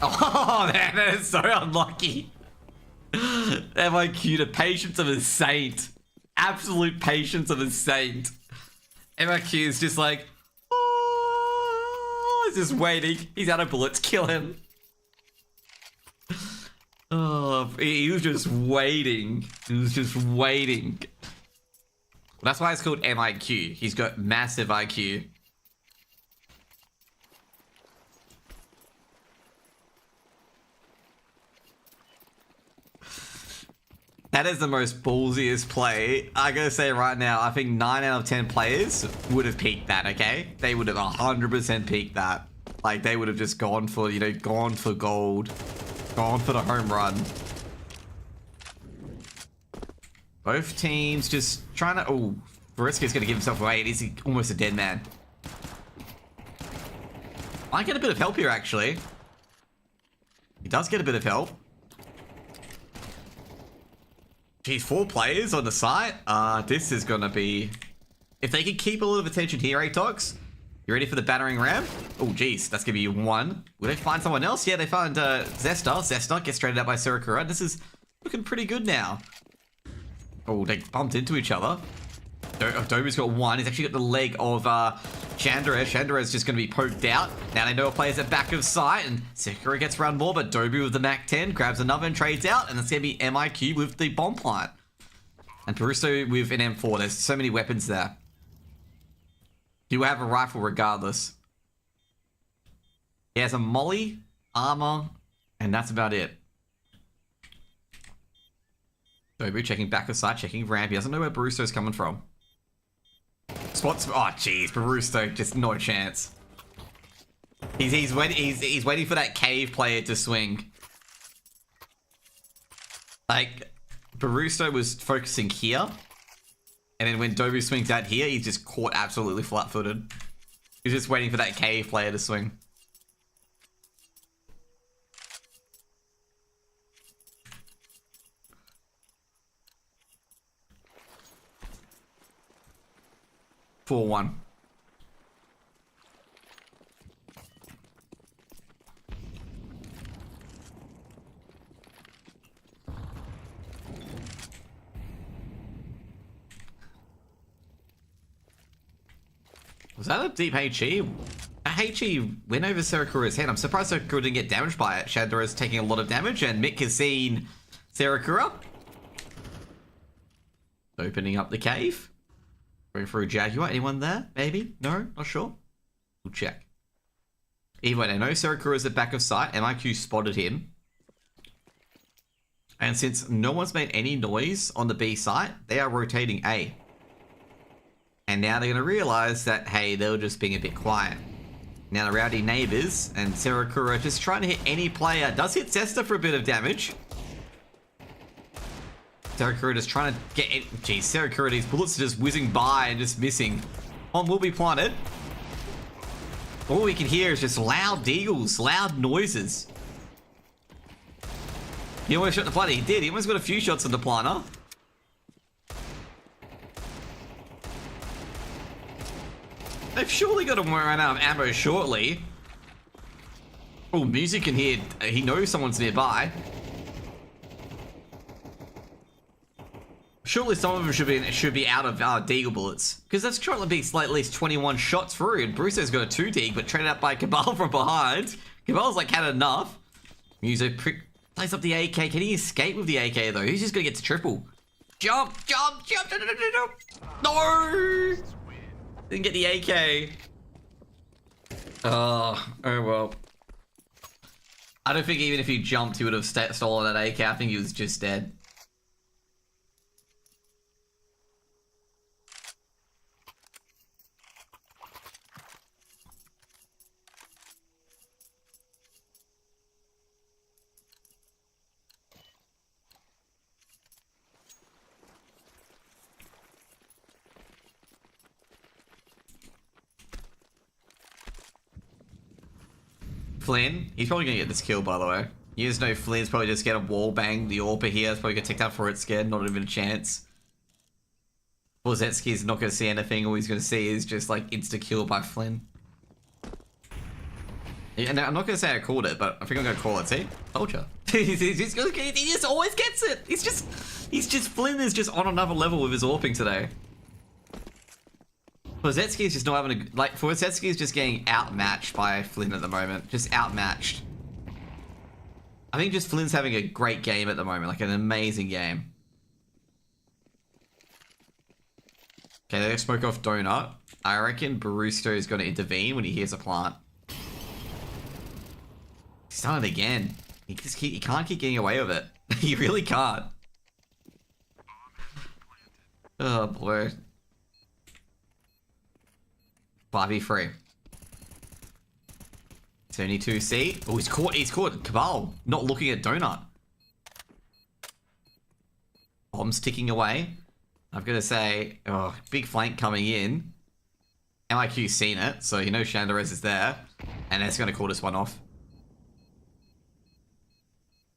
Oh, man, that is so unlucky. MIQ, the patience of a saint. Absolute patience of a saint. MIQ is just like, oh, he's just waiting. He's out of bullets. Kill him. Oh, he was just waiting. He was just waiting. That's why it's called MIQ. He's got massive IQ. That is the most ballsiest play. I gotta say right now, I think 9 out of 10 players would have peaked that, okay? They would have 100% peaked that. Like, they would have just gone for, you know, gone for gold. Gone for the home run. Both teams just trying to... Oh, Veriska's gonna give himself away. He's almost a dead man. Might get a bit of help here, actually. He does get a bit of help. Geez, 4 players on the site. This is gonna be... If they can keep a lot of attention here, Atox. You ready for the battering ram? Oh, geez, that's gonna be 1. Will they find someone else? Yeah, they found Zesta. Zesta gets traded out by Sirakura. This is looking pretty good now. Oh, they bumped into each other. Dobu's got 1. He's actually got the leg of Chandra. Chandra is just going to be poked out. Now they know a player's at back of sight, and Sekiro gets around more, but Dobu with the Mac 10 grabs another and trades out, and it's going to be MIQ with the bomb plant. And Perusto with an M4. There's so many weapons there. You have a rifle regardless. He has a molly, armor, and that's about it. Dobu checking back of sight, checking ramp. He doesn't know where Barusto's coming from. Spots. Oh, jeez, Barusto, just no chance. He's waiting for that cave player to swing. Like, Barusto was focusing here, and then when Dobu swings out here, he's just caught absolutely flat-footed. He's just waiting for that cave player to swing. For 1. Was that a deep HE? A HE went over Sirakura's head. I'm surprised Sirakura didn't get damaged by it. Shadow is taking a lot of damage, and Mick has seen Sirakura opening up the cave. Going for a Jaguar. Anyone there? Maybe? No? Not sure? We'll check. Either way, I know Sirakura's at back of sight. MIQ spotted him. And since no one's made any noise on the B site, they are rotating A. And now they're going to realize that, hey, they were just being a bit quiet. Now the rowdy neighbors and Sirakura just trying to hit any player. Does hit Zesta for a bit of damage. Sirakura just trying to get it. Geez, Sirakura, these bullets are just whizzing by and just missing. Bomb will be planted. All we can hear is just loud deagles, loud noises. He almost shot the planter. He did. He almost got a few shots on the planter. They've surely got to run out of ammo shortly. Oh, music can hear. He knows someone's nearby. Surely some of them should be out of deagle bullets, because that's trying to be at least 21 shots through, and Bruce's got a 2 deag, but traded out by Cabal from behind. Cabal's like had enough. Muso plays up the AK. Can he escape with the AK though? He's just gonna get to triple. Jump, jump, jump, jump, jump, jump. No! Didn't get the AK. Oh well. I don't think even if he jumped, he would have stolen that AK. I think he was just dead. Flynn, he's probably gonna get this kill, by the way. You just know Flynn's probably just get a wall bang. The Orpa here is probably gonna take down for it scared, not even a chance. Borzetsky's not gonna see anything, all he's gonna see is just like insta kill by Flynn. And I'm not gonna say I called it, but I think I'm gonna call it. See? Told you. he just always gets it. He's just Flynn is just on another level with his AWPing today. Borzetsky is just not having a, like, Borzetsky is just getting outmatched by Flynn at the moment. Just outmatched. I think just Flynn's having a great game at the moment, like an amazing game. Okay, they're gonna smoke off Donut. I reckon Barusto is gonna intervene when he hears a plant. He's done it again. He can't keep getting away with it. He really can't. Oh boy. 5v3. 72C. Oh, he's caught Cabal not looking at Donut. Bombs ticking away. I've got to say, oh, big flank coming in. MIQ's seen it, so you know Chanderez is there. And it's going to call this one off.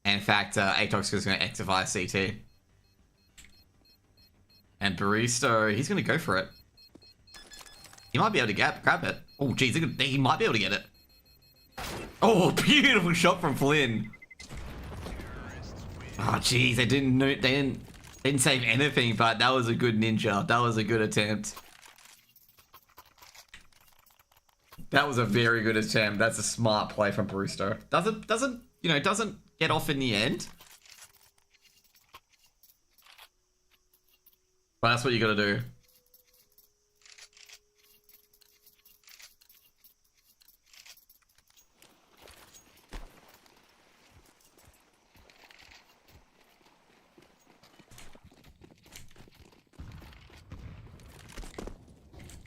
And in fact, Atox is going to activate CT. And Baristo, he's going to go for it. He might be able to grab it. Oh, geez, he might be able to get it. Oh, beautiful shot from Flynn. Oh, geez, they didn't save anything, but that was a good ninja. That was a good attempt. That was a very good attempt. That's a smart play from Brewster. Doesn't get off in the end. But that's what you gotta do.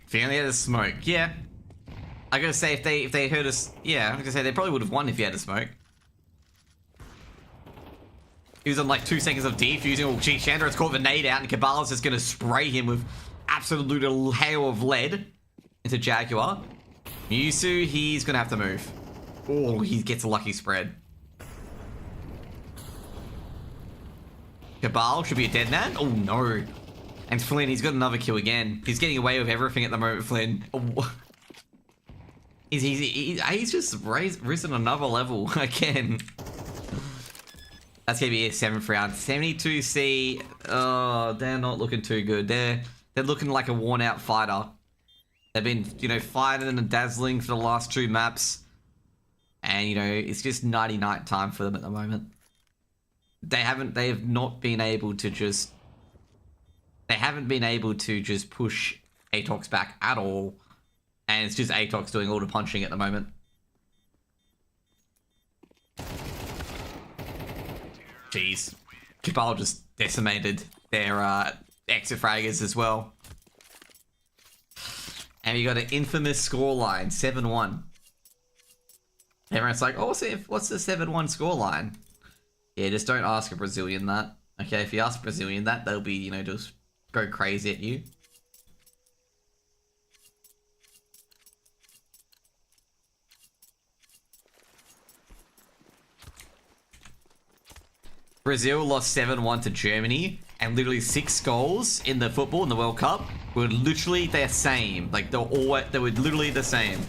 If he only had a smoke, yeah. I gotta say, if they heard us, yeah, I was gonna say they probably would have won if he had a smoke. He was on like 2 seconds of defusing. Oh, gee, Chandra has caught the nade out, and Cabala's just gonna spray him with absolute hail of lead into Jaguar. Mewtwo, he's gonna have to move. Oh, he gets a lucky spread. Cabal should be a dead man. Oh no. And Flynn, he's got another kill again. He's getting away with everything at the moment, Flynn. Oh. He's just risen another level again. That's gonna be a 7th round. 72C. Oh, they're not looking too good. They're looking like a worn out fighter. They've been, fighting and dazzling for the last 2 maps. And, it's just nighty-night time for them at the moment. They have not been able to just... They haven't been able to just push Atox back at all. And it's just Atox doing all the punching at the moment. Jeez. Cabal just decimated their exit fraggers as well. And we got an infamous scoreline, 7-1. Everyone's like, oh, what's the 7-1 scoreline? Yeah, just don't ask a Brazilian that. Okay, if you ask a Brazilian that, they'll be, just go crazy at you. Brazil lost 7-1 to Germany, and literally 6 goals in the football in the World Cup were literally the same. Like they were literally the same.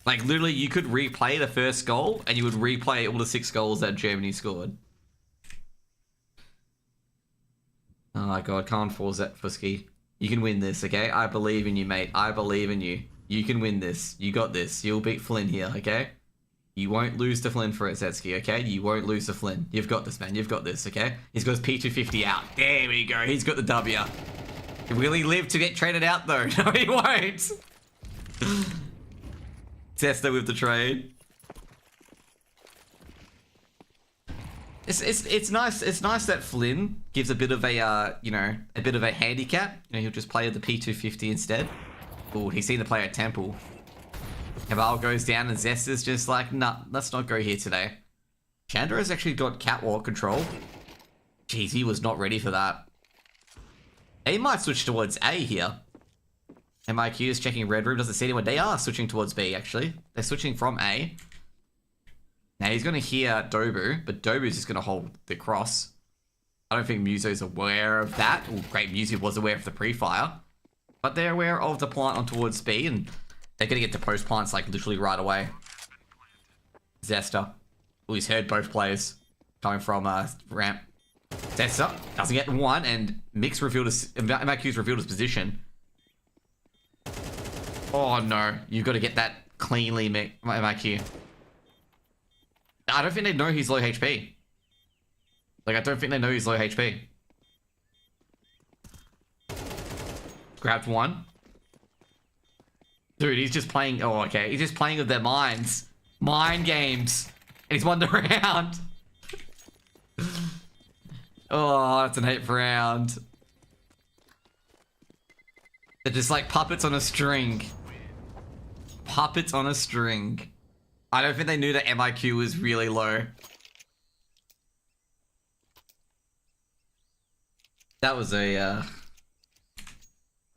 Like literally, you could replay the first goal, and you would replay all the 6 goals that Germany scored. Oh my god, come on, Fusky. You can win this, okay? I believe in you, mate. I believe in you. You can win this. You got this. You'll beat Flynn here, okay? You won't lose to Flynn for it, Zetsky, okay? You won't lose to Flynn. You've got this, man. You've got this, okay? He's got his P250 out. There we go. He's got the W. Will he live to get traded out, though? No, he won't. Tester with the trade. It's nice. It's nice that Flynn gives a bit of a a bit of a handicap. He'll just play the P250 instead. Oh, he's seen the player at Temple. Cabal goes down and Zest is just like, nah, let's not go here today. Chandra has actually got catwalk control. Jeez, he was not ready for that. He might switch towards A here. MIQ is checking red room. Doesn't see anyone. They are switching towards B, actually. They're switching from A. Now he's going to hear Dobu, but Dobu's just going to hold the cross. I don't think Muso's aware of that. Well, great, Muso was aware of the pre-fire. But they're aware of the plant on towards B, and they're going to get to post plants like literally right away. Zester. Oh, he's heard both players coming from ramp. Zester doesn't get one, and MIQ's revealed his position. Oh no, you've got to get that cleanly, MIQ. I don't think they know he's low HP. Like, I don't think they know he's low HP. Grabbed one. Dude, he's just playing... Oh, okay. He's just playing with their minds. Mind games. And he's wandered around. Oh, that's an 8th round. They're just like puppets on a string. Puppets on a string. I don't think they knew that MIQ was really low. That was a,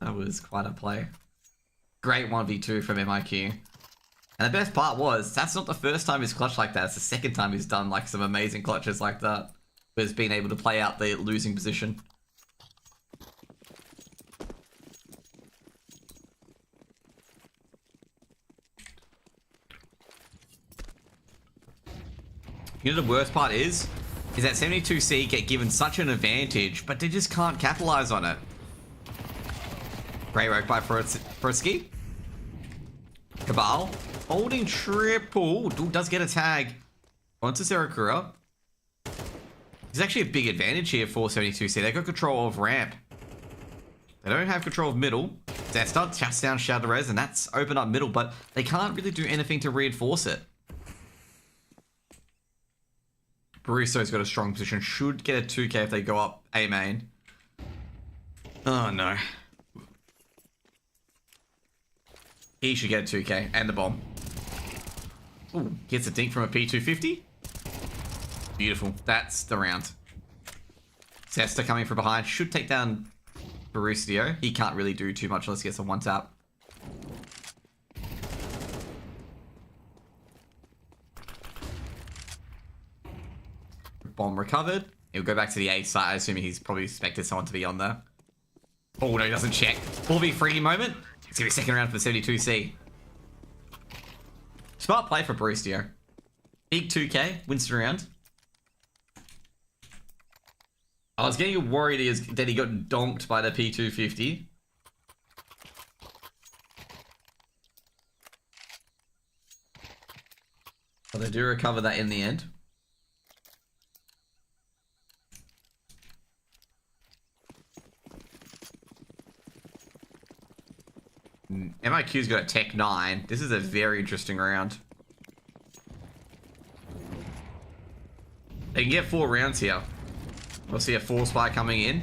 that was quite a play. Great 1v2 from MIQ. And the best part was, that's not the first time he's clutched like that. It's the second time he's done like some amazing clutches like that. But he's been able to play out the losing position. You know the worst part is that 72C get given such an advantage, but they just can't capitalize on it. Great work by Frisky. Cabal holding triple. Ooh, does get a tag onto Serakura. There's actually a big advantage here for 72C. They've got control of ramp. They don't have control of middle. Zester shuts down Shadow Res, and that's open up middle, but they can't really do anything to reinforce it. Barisso's got a strong position. Should get a 2k if they go up A main. Oh no. He should get a 2k and the bomb. Ooh, gets a dink from a P250. Beautiful. That's the round. Zester coming from behind. Should take down Baristio. He can't really do too much unless he gets a one tap. Bomb recovered. He'll go back to the A side, assuming he's probably expected someone to be on there. Oh no, he doesn't check. 4v3 moment. It's gonna be second round for 72C. Smart play for Baristio. Big 2k, wins the round. I was getting worried that he got donked by the P250. But they do recover that in the end. MIQ's got a Tech 9. This is a very interesting round. They can get 4 rounds here. We'll see a 4 spy coming in.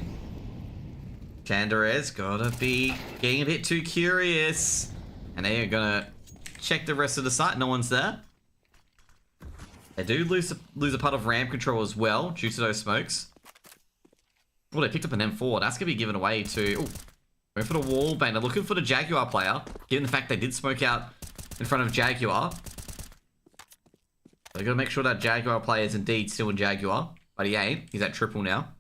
Chanderez gotta be getting a bit too curious. And they are gonna check the rest of the site. No one's there. They do lose a part of ramp control as well due to those smokes. Oh, they picked up an M4. That's gonna be given away to... Ooh. Going for the wall bang. They're looking for the Jaguar player, given the fact they did smoke out in front of Jaguar. They're going to make sure that Jaguar player is indeed still in Jaguar, but he ain't. He's at triple now.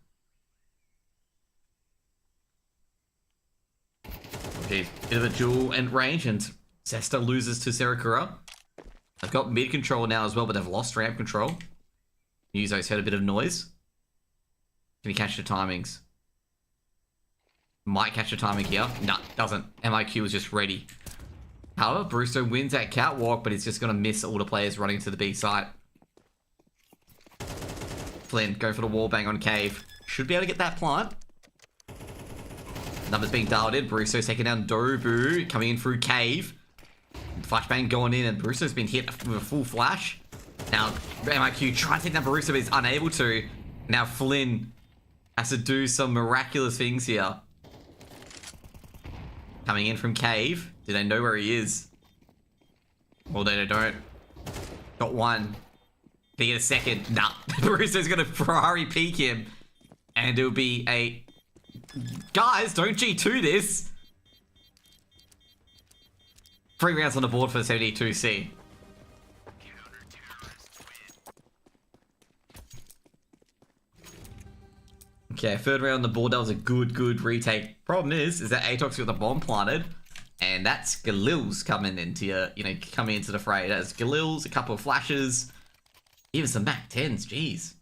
Okay, bit of a duel end range, and Zester loses to Serakura. They've got mid control now as well, but they've lost ramp control. Muso's heard a bit of noise. Can he catch the timings? Might catch the timing here. Nah, doesn't. MIQ was just ready. However, Brewster wins that catwalk, but he's just going to miss all the players running to the B site. Flynn, go for the wall bang on Cave. Should be able to get that plant. Numbers being dialed in. Brewster's taking down Dobu, coming in through Cave. Flashbang going in, and Brewster's been hit with a full flash. Now, MIQ trying to take down Brewster, but he's unable to. Now, Flynn has to do some miraculous things here. Coming in from Cave. Do they know where he is? Well, they don't. Got one. They get a second. Nah. Brewster's gonna Ferrari peek him. And it'll be a... Guys, don't G2 this. 3 rounds on the board for the 72C. Okay, 3rd round on the board. That was a good retake. Problem is that Atox got the bomb planted, and that's Galil's coming into your, coming into the fray. That's Galil's, a couple of flashes, even some Mac 10s. Jeez.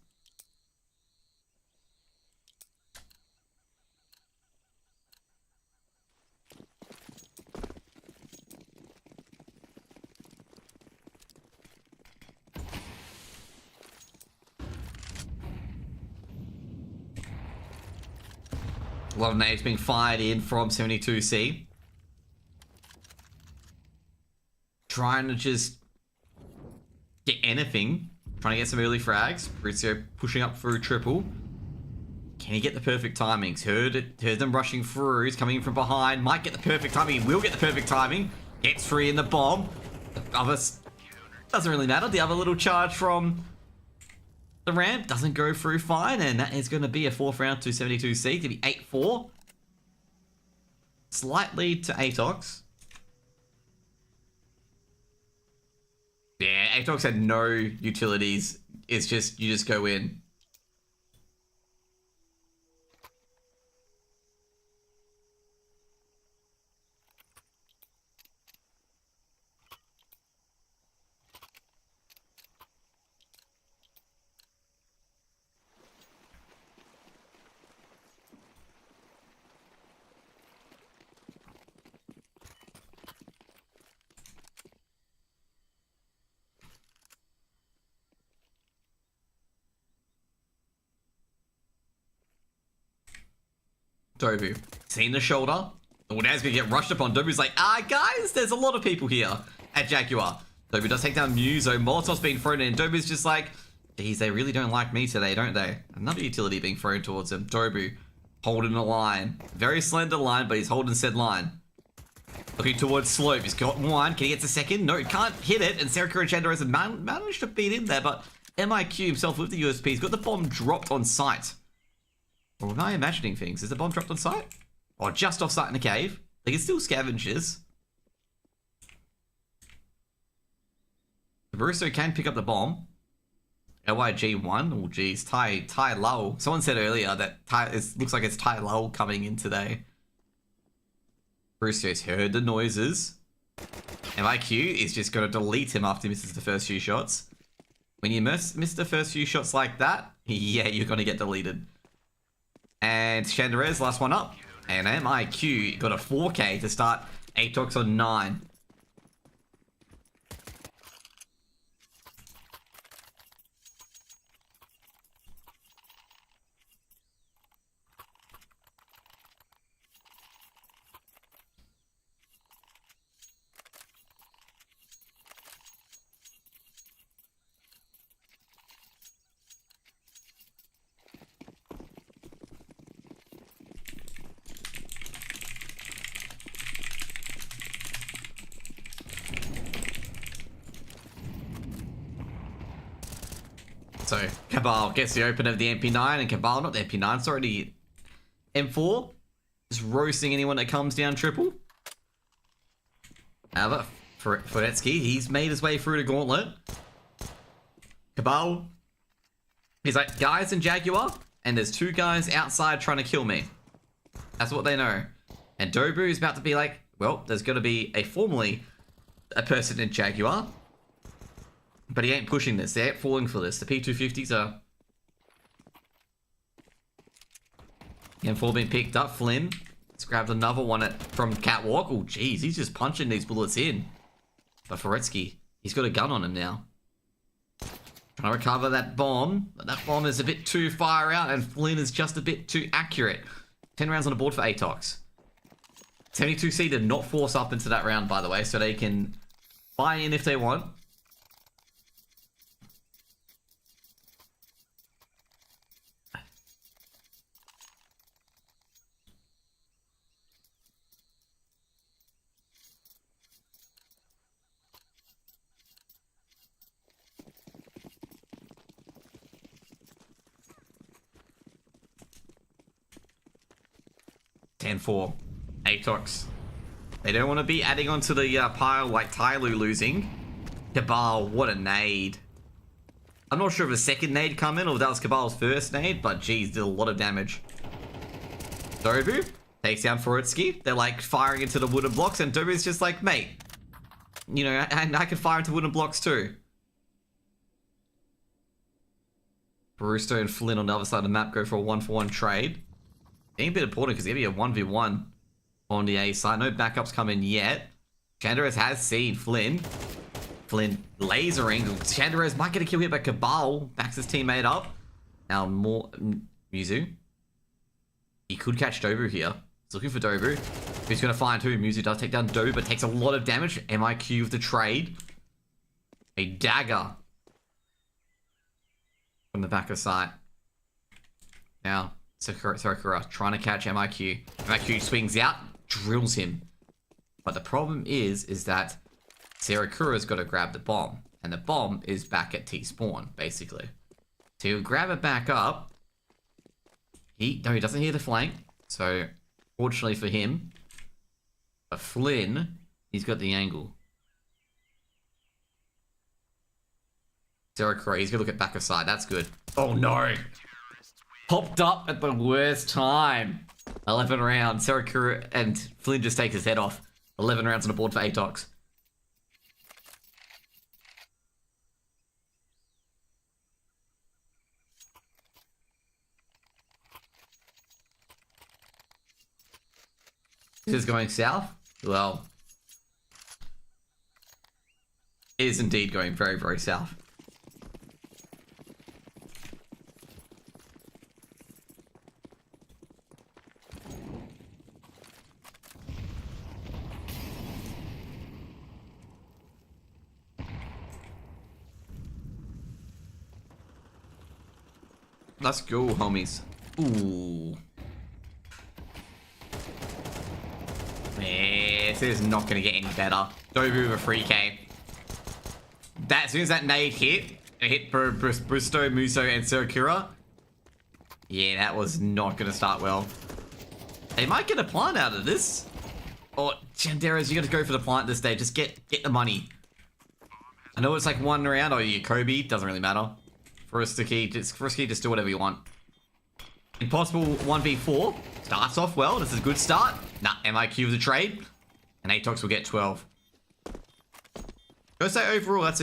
A lot of nades being fired in from 72C. Trying to just get anything. Trying to get some early frags. Maurizio pushing up through triple. Can he get the perfect timings? Heard them rushing through. He's coming in from behind. Might get the perfect timing. He will get the perfect timing. Gets 3 in the bomb. The other doesn't really matter. The other little charge from the ramp doesn't go through fine, and that is going to be a 4th round to 72C to be 8-4. Slight lead to Atox. Yeah, Atox had no utilities. It's just, you just go in. Dobu. Seen the shoulder. Oh, now he's gonna get rushed upon. Dobu's like, guys, there's a lot of people here at Jaguar. Dobu does take down Muso. Molotov's being thrown in. Dobu's just like, geez, they really don't like me today, don't they? Another utility being thrown towards him. Dobu holding a line. Very slender line, but he's holding said line. Looking towards Slope. He's got 1. Can he get to 2nd? No, he can't hit it. And Serika and Chandra managed to beat in there, but MIQ himself with the USP. He's got the bomb dropped on site. Or am I imagining things? Is the bomb dropped on site? Or just off site in the cave? Like, it's still scavengers. The Baruso can pick up the bomb. LYG1. Oh, geez. Tai Lull. Someone said earlier that it looks like it's Tai Lull coming in today. Baruso's heard the noises. MIQ is just going to delete him after he misses the first few shots. When you miss the first few shots like that, yeah, you're going to get deleted. And Chandra's last one up. And MIQ got a 4K to start Atox on 9. So Cabal gets the open of the MP9, and Cabal, not the MP9, sorry, the M4, just roasting anyone that comes down triple. However, for Foretsky, he's made his way through the gauntlet. Cabal, he's like, guys in Jaguar, and there's 2 guys outside trying to kill me. That's what they know. And Dobu is about to be like, well, there's going to be formally a person in Jaguar. But he ain't pushing this. They ain't falling for this. The P250s are... M4 being picked up. Flynn has grabbed another one from Catwalk. Oh, jeez. He's just punching these bullets in. But Foretsky, he's got a gun on him now. Trying to recover that bomb. But that bomb is a bit too far out, and Flynn is just a bit too accurate. 10 rounds on the board for Atox. 72C did not force up into that round, by the way, so they can buy in if they want. Ten 4. Atox They don't want to be adding onto the pile like Tyloo losing. Cabal, what a nade. I'm not sure if a second nade come in or if that was Cabal's first nade, but geez, did a lot of damage. Dobu takes down Foritsky. They're like firing into the wooden blocks, and Dobu's just like, mate, you know, and I can fire into wooden blocks too. Barusto and Flynn on the other side of the map go for a 1-for-1 trade. Being a bit important because it's going to be a 1v1 on the A side. No backups come in yet. Chandras has seen Flynn. Flynn lasering. Chandras might get a kill here, but Cabal backs his teammate up. Now more Muzu. He could catch Dobu here. He's looking for Dobu. He's going to find who? Muzu does take down Dobu, but takes a lot of damage. MIQ with the trade. A dagger from the back of sight. Now, Sakura trying to catch MIQ. MIQ swings out, drills him. But the problem is that Sarakura's got to grab the bomb. And the bomb is back at T-spawn, basically. So he'll grab it back up. He doesn't hear the flank. So, fortunately for him, but Flynn, he's got the angle. Sarakura, he's going to look at back of side. That's good. Oh, no. Popped up at the worst time. 11 rounds. Sarakura and Flynn just takes his head off. 11 rounds on the board for Atox. This is going south? Well, it is indeed going very, very south. Let's go, homies. Ooh. This is not going to get any better. Dobu with a free K. As soon as that nade hit, it hit Bristow, Muso, and Sarakura. Yeah, that was not going to start well. They might get a plant out of this. Or, Chanderas, you got to go for the plant this day. Just get the money. I know it's like one round, or you Kobe, doesn't really matter. Frisky, just do whatever you want. Impossible 1v4. Starts off well. This is a good start. Nah, MIQ with the trade. And Atox will get 12. Go say overall, that's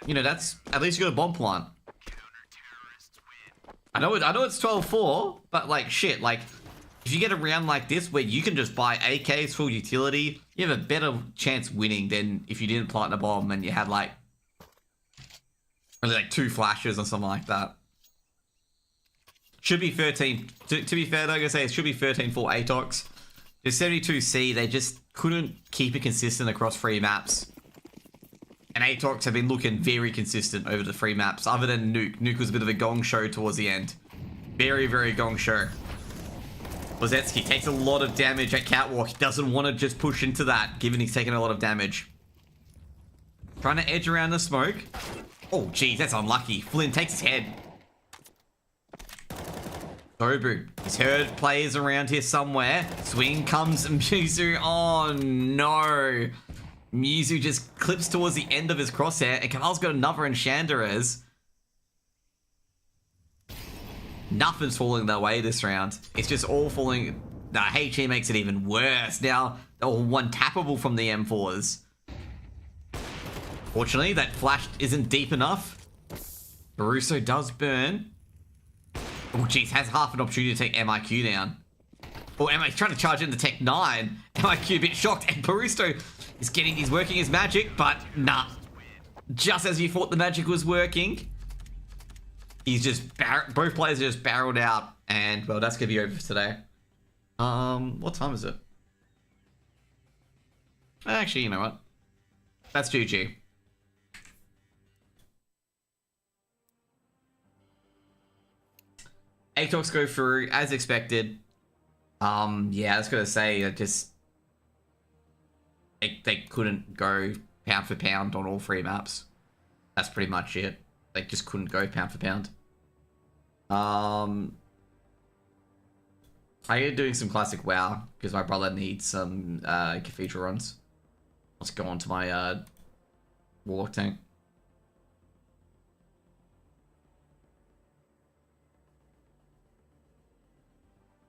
you know, that's, at least you got a bomb plant. I know it's 12-4, but like, shit, like, if you get a round like this where you can just buy AKs full utility, you have a better chance winning than if you didn't plant a bomb and you had like, only like 2 flashes or something like that. Should be 13. To be fair though, I'm gonna say it should be 13 for Atox. The 72C, they just couldn't keep it consistent across 3 maps. And Atox have been looking very consistent over the 3 maps, other than Nuke. Nuke was a bit of a gong show towards the end. Very, very gong show. Lozetsky takes a lot of damage at Catwalk. He doesn't want to just push into that, given he's taking a lot of damage. Trying to edge around the smoke. Oh, geez, that's unlucky. Flynn takes his head. Dobu. He's heard players around here somewhere. Swing comes Muzu. Oh, no. Muzu just clips towards the end of his crosshair, and Kamal's got another in Chanderas. Nothing's falling their way this round. It's just all falling. Nah, HE makes it even worse. Now, they're all one-tappable from the M4s. Fortunately, that flash isn't deep enough. Baruso does burn. Oh, jeez, has half an opportunity to take MIQ down. Oh, MIQ trying to charge into Tech 9. MIQ a bit shocked, and Baruso he's working his magic, but nah. Just as you thought the magic was working, he's just, both players are just barreled out, and, well, that's gonna be over for today. What time is it? Actually, you know what? That's GG. Atox go through as expected. Yeah, I was gonna say, they couldn't go pound for pound on all 3 maps. That's pretty much it. They just couldn't go pound for pound. I am doing some classic WoW because my brother needs some cathedral runs. Let's go on to my warlock tank.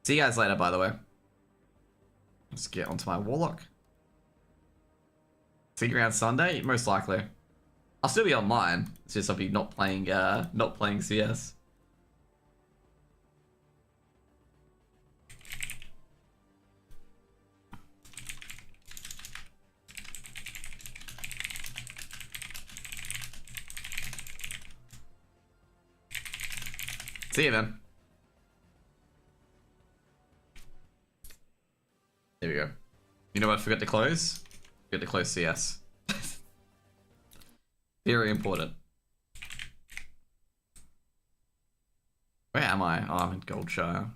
See you guys later, by the way. Let's get onto my warlock. See you around Sunday, most likely. I'll still be online. It's just I'll be not playing CS. See you then. There we go. You know what I forgot to close? Forgot to close CS. Very important. Where am I? Oh, I'm in Goldshire.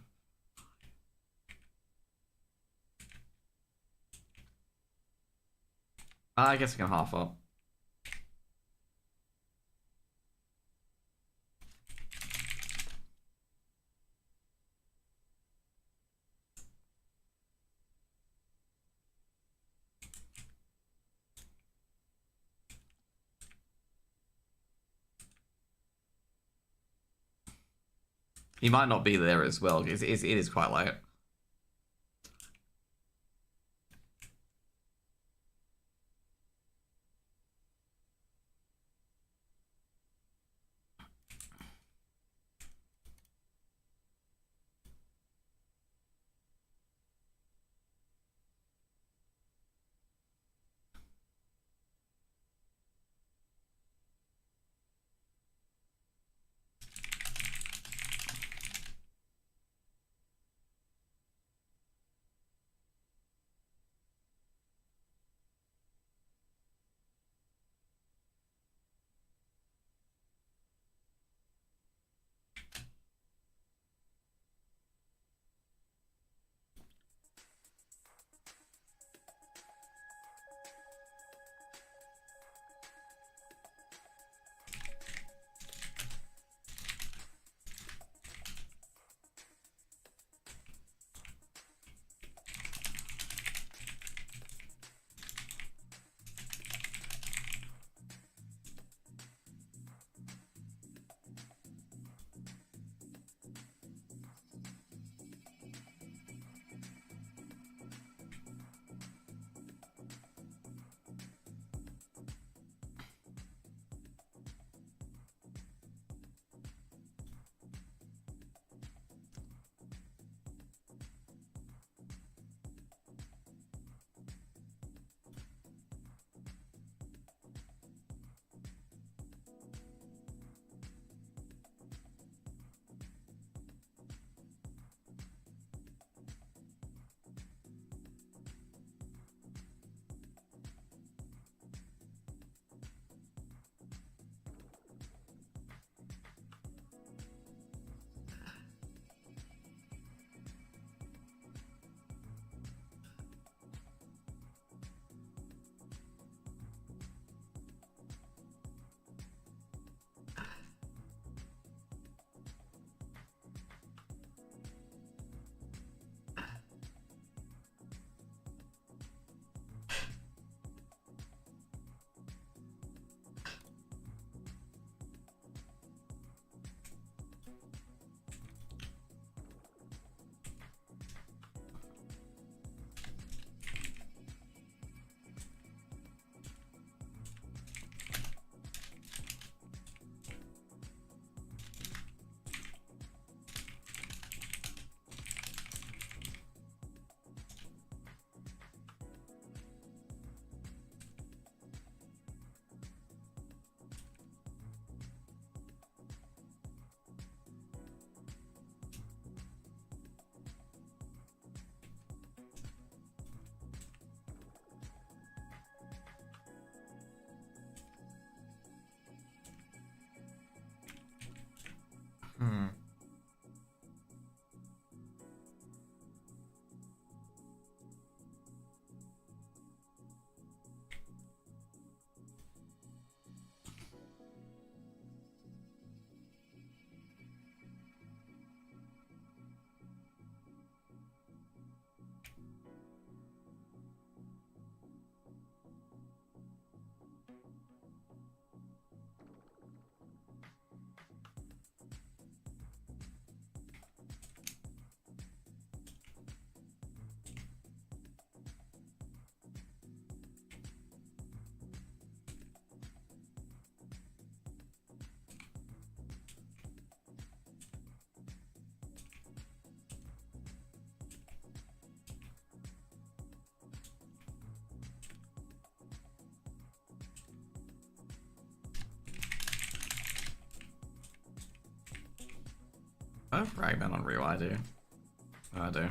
I guess I can half up. He might not be there as well, because it is quite late. I have Ragman on Roux, I do. I do.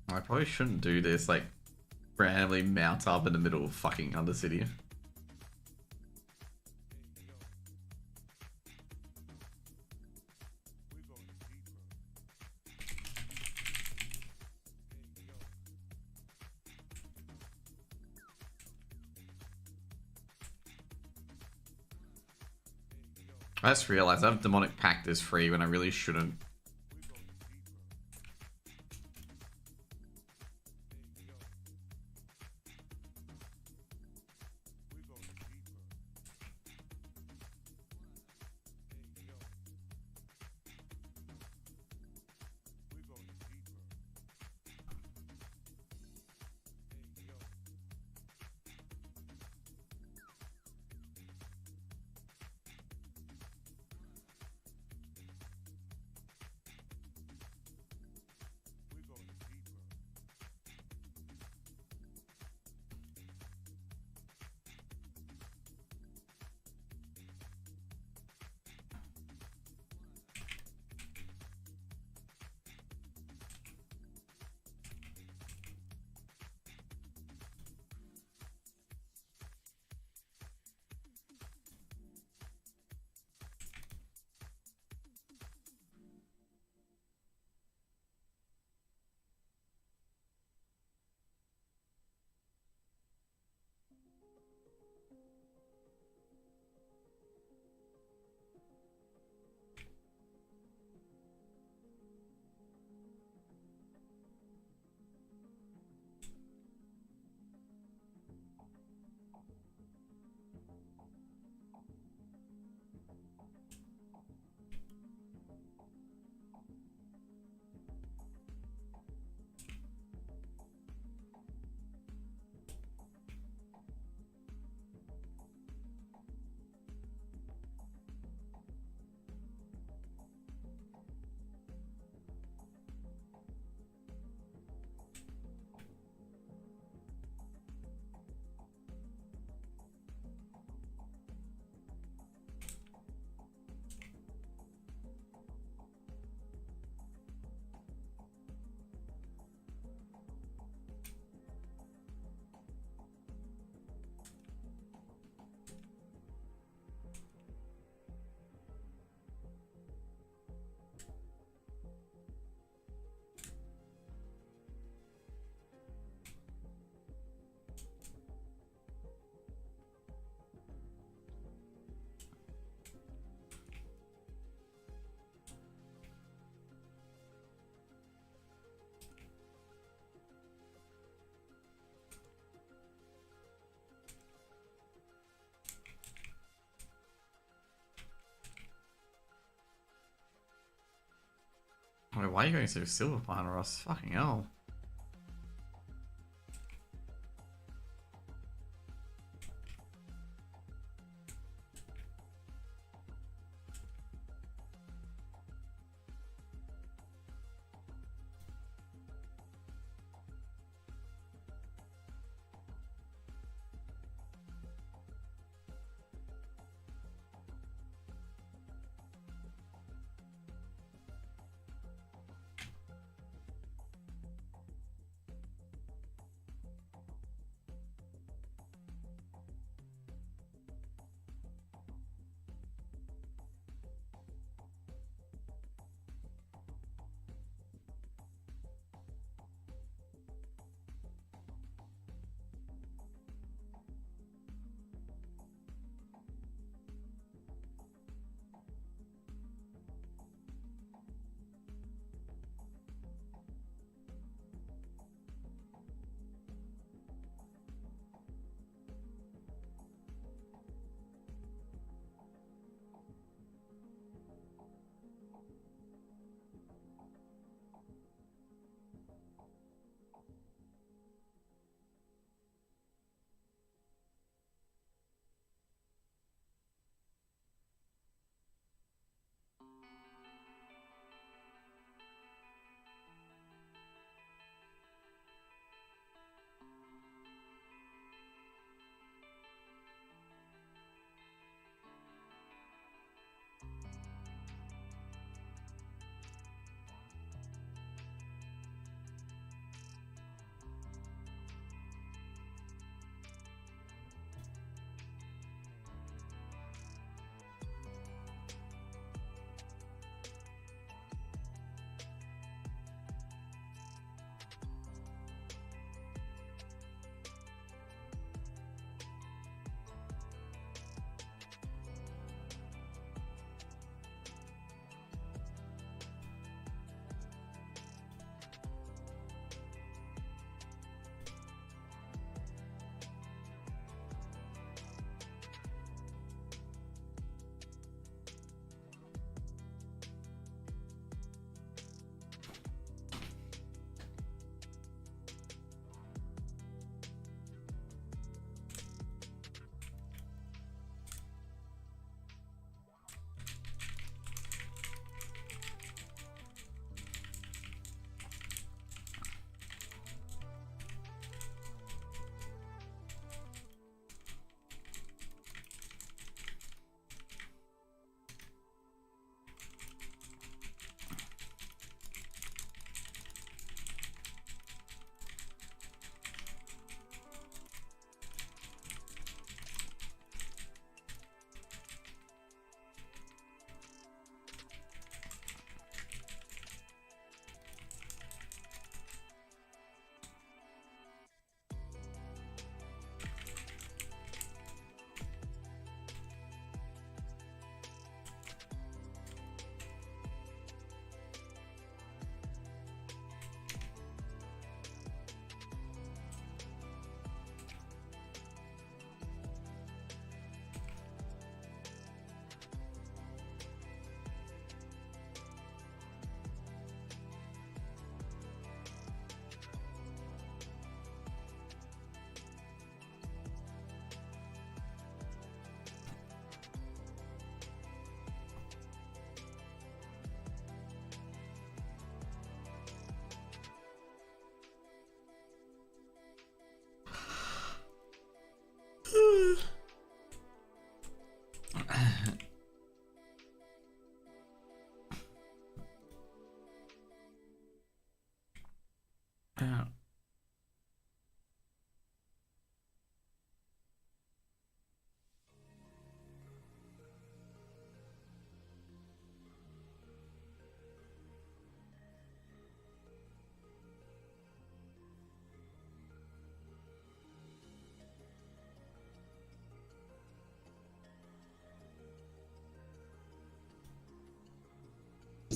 I probably shouldn't do this, like, randomly mount up in the middle of fucking Undercity. I just realized I have Demonic Pact as free when I really shouldn't. Wait, why are you going so silver behind Ross? Fucking hell.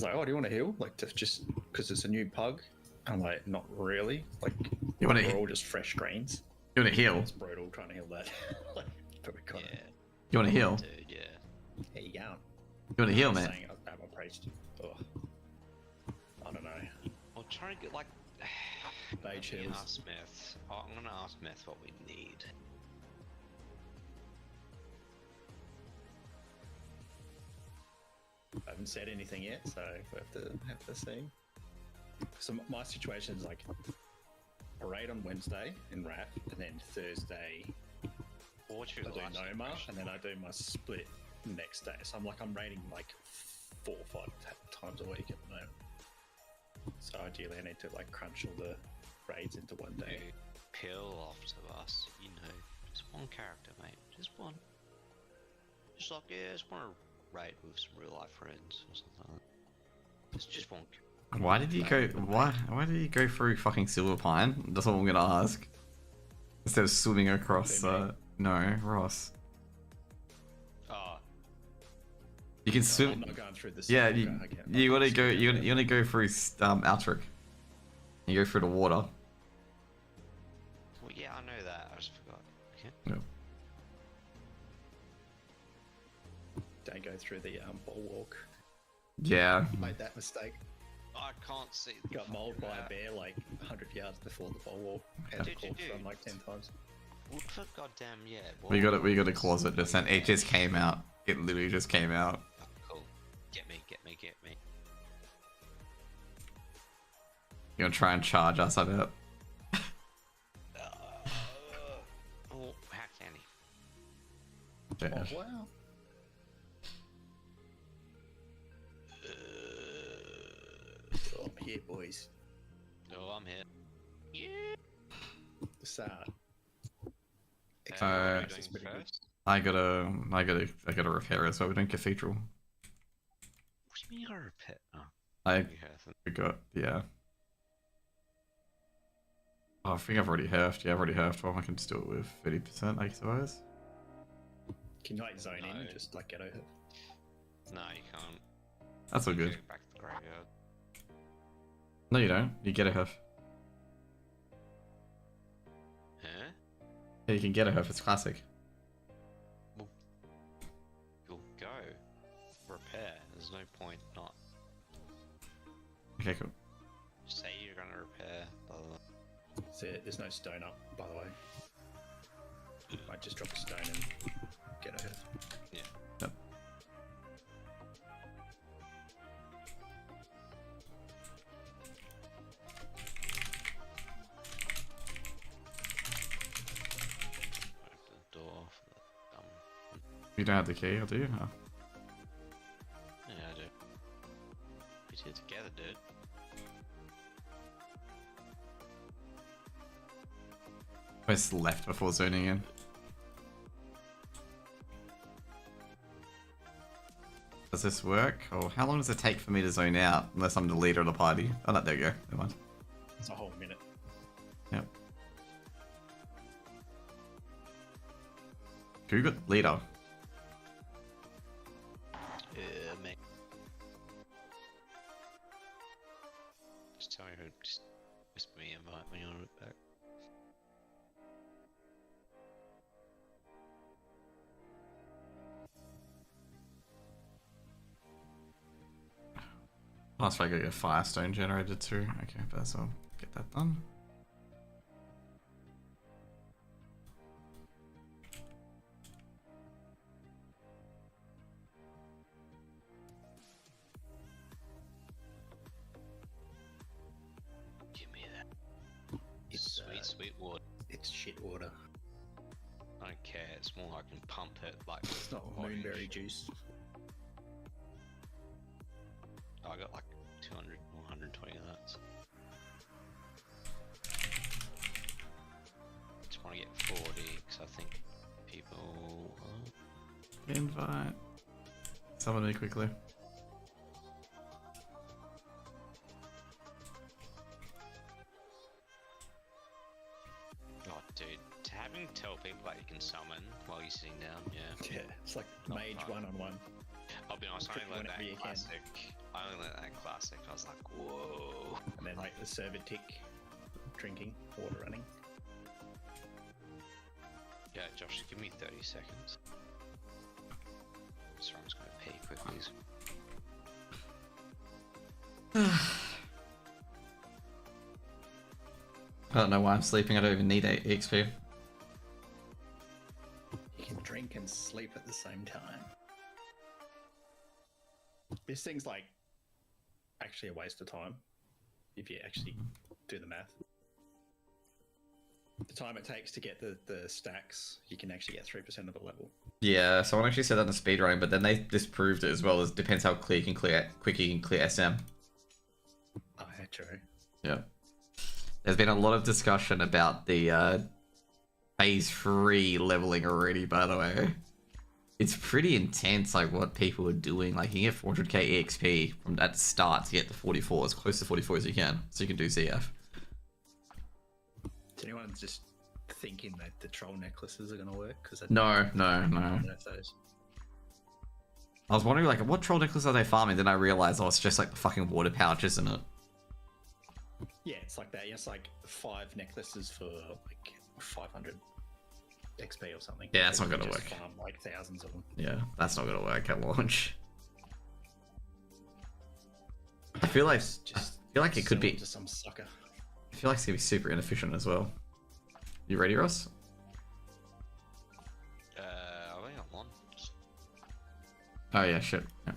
was like, oh, do you want to heal? Like, just because it's a new pug. I'm like, not really. Like, You want we're to? all just fresh greens. You want to heal? It's brutal trying to heal that. Like, but we got it. You want to heal? Dude, yeah. There you go. You want to heal, man? Saying I'm a priest. Oh, I don't know. I'll try and get like. Mage I'm gonna heals. ask Myth. Oh, I'm gonna ask Myth what we need. I haven't said anything yet, so we have to see. So my situation is like parade on Wednesday in RAF, and then Thursday What's I your do last Noma, question? and then I do my split next day. So I'm raiding like 4 or 5 times a week at the moment. So ideally, I need to like crunch all the raids into one day. Dude, peel off to us. You know, just one character, mate. Just one. Just like, yeah, just want to raid with some real life friends or something like that. It's just one. Why did you go? Why did you go through fucking Silver Pine? That's what I'm gonna ask. Instead of swimming across. No, Ross. Oh, You can I'm swim. not going through this. Yeah, you want to go. You want to go through Atox. You go through the water. well, yeah, I know that. I just forgot. Okay. Yep. Don't go through the bulwark. Yeah. Made that mistake. I can't see. The Got mauled by fucking a bear like 100 yards before the bulwark. Had to Did you corpse do? run like 10 times. What the goddamn yeah. We got it. We got a closet just and it just came out. It literally just came out. Oh, cool. Get me, get me, get me. You gonna try and charge us? I bet. Oh, how can he? Yeah. Oh, wow. Oh, I'm here, boys. Oh, I'm here. Yeah. This, What are we it's doing pretty good. first? I gotta repair it so we don't cathedral. What do you mean you gotta repair? Oh, I you haven't. forgot. Yeah. Oh, I think I've already halved. Yeah, I've already halved. Well, I can just do it with 30%, I suppose. Can you like zone in No. and just like get over? No, you can't. That's all You good. Go back to the graveyard. No, you don't. You get a half. Huh? Yeah, you can get a half. It's classic. You'll go. Repair. There's no point not. Okay, cool. Say you're gonna repair. Blah, blah, blah. So there's no stone up, by the way. Might just drop a stone and get over. Yeah. Yep. Open the door for the dumb. You don't have the key, or do you? Oh. Yeah, I do. We did it together, dude. Press left before zoning in. Does this work? Or how long does it take for me to zone out unless I'm the leader of the party? Oh, no, there we go. Never mind. It's a whole minute. Yep. Who got leader? Mate. Just tell me who. Just whisper me invite when you're back. Last I got a firestone generated too. Okay, but I'll get that done. Give me that. It's Sweet water. It's shit water. I don't care. It's more I can pump it like. It's not orange. moonberry juice. I got like 200 or 120 of that. Just want to get 40 because I think people. Invite. Summon me quickly. Oh, dude, having to tell people that you can summon while you're sitting down, yeah. Yeah, it's like Not mage fun. one-on-one. I'll be honest, I only learned that Whenever in you can. classic. I only learned that in classic. I was like, whoa. And then like the server tick, drinking, water running. Yeah, Josh, give me 30 seconds. Sorry, I'm just gonna pee quickly. I don't know why I'm sleeping. I don't even need 8 XP. You can drink and sleep at the same time. This thing's like actually a waste of time if you actually do the math. The time it takes to get the stacks, you can actually get 3% of the level. Yeah, someone actually said that in the speedrunning, but then they disproved it as well. As depends how quick you can clear SM. Oh, yeah, true. Yeah. There's been a lot of discussion about the phase 3 leveling already, by the way. It's pretty intense, like what people are doing. Like you get 400k EXP from at the start to get to 44, as close to 44 as you can, so you can do ZF. Is anyone just thinking that the troll necklaces are going to work? Because No. those. I was wondering, like, what troll necklace are they farming? Then I realized, oh, it's just like the fucking water pouch, isn't it? Yeah, it's like that. It's like 5 necklaces for like 500 XP or something. Yeah, that's not You gonna just work. Farm like thousands of them. Yeah, that's not gonna work at launch. I feel like it could sell be. them to some sucker. I feel like it's gonna be super inefficient as well. You ready, Ross? I only got one. Oh yeah, shit. Yeah.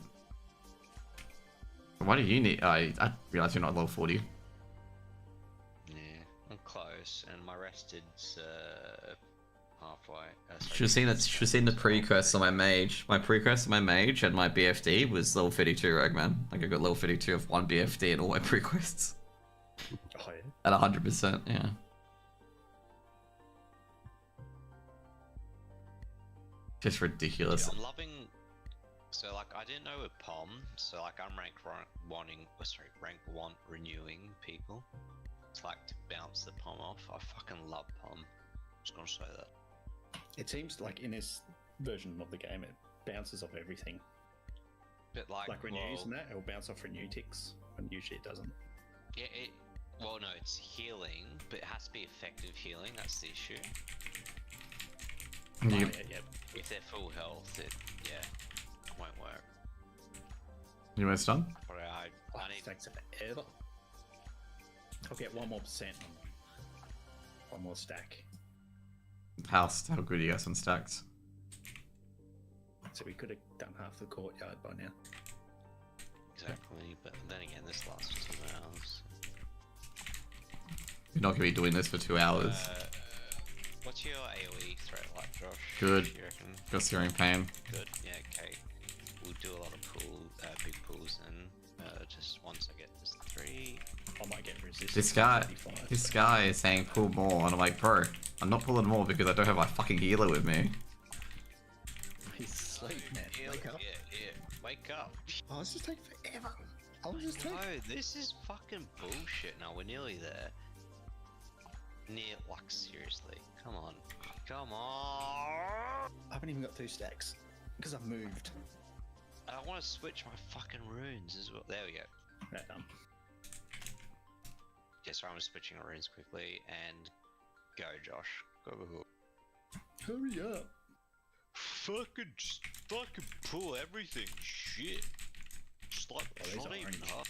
Why do you need? I realize you're not level 40. Yeah, I'm close, and my rested's halfway. Should have seen it. Should have seen the pre-quest on my mage. My pre-quest on my mage and my BFD was level 52 rogue man. Like I got level 52 of 1 BFD and all my pre-quests Oh, yeah. at 100%. Yeah. Just ridiculous. Yeah, I'm loving. So like, I didn't know with POM. So like, I'm rank one renewing people. It's like to bounce the POM off. I fucking love POM. Just gonna say that. It seems like in this version of the game, it bounces off everything. But like renews well, and that, it'll bounce off renew ticks, and usually it doesn't. Yeah, well, no, it's healing, but it has to be effective healing. That's the issue. You- Yeah. If they're full health, it won't work. You almost done? But I need. Stacks forever. I'll get 1% more on one more stack. How good are you guys on stacks? So we could have done half the courtyard by now. Exactly, but then again, this lasts 2 hours. You're not gonna be doing this for 2 hours. What's your AoE threat like, Josh? Good. You reckon? Got searing pain. Good. Yeah. Okay. We'll do a lot of big pulls, and just once I get this 3. I might get resistance. This guy, 35, this but- guy is saying pull more, and I'm like, bro, I'm not pulling more because I don't have my fucking healer with me. He's asleep, man. Wake up. Yeah. Wake up. Oh, it's just taking forever. I was just taking. No, this is fucking bullshit. No, we're nearly there. Like seriously. Come on. Come on. I haven't even got 2 stacks because I've moved. I want to switch my fucking runes as well. There we go. Right, done. Yeah, so I'm just switching runes quickly and go, Josh. Go. Hurry up. Fucking pull everything. Shit. Just like, Oh, these not are even orange. hard.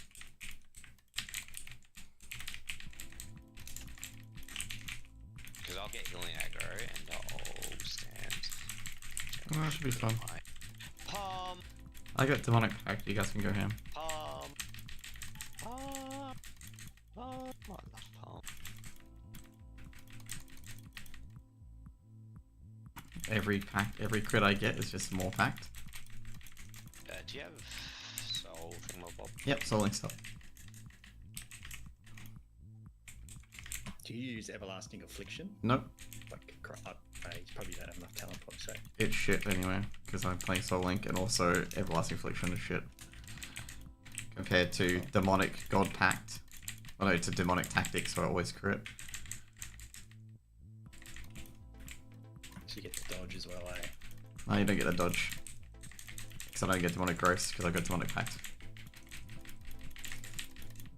Because I'll get healing aggro and I'll stand. Oh, that should be fun. Palm. I got demonic pact. You guys can go ham. Palm. Palm. Palm. I love palm. Every pact, every crit I get is just more pact. Do you have soul thingamabob? Yep, soul link stuff. Do you use Everlasting Affliction? Nope, Like, you probably don't have enough talent points, so. it's shit anyway because I'm playing soul link and also everlasting affliction is shit compared to demonic god pact. Oh no, to demonic tactics, so I always crit. So you get to dodge as well, eh? No, you don't get the dodge. Because I don't get demonic growth because I got demonic pact.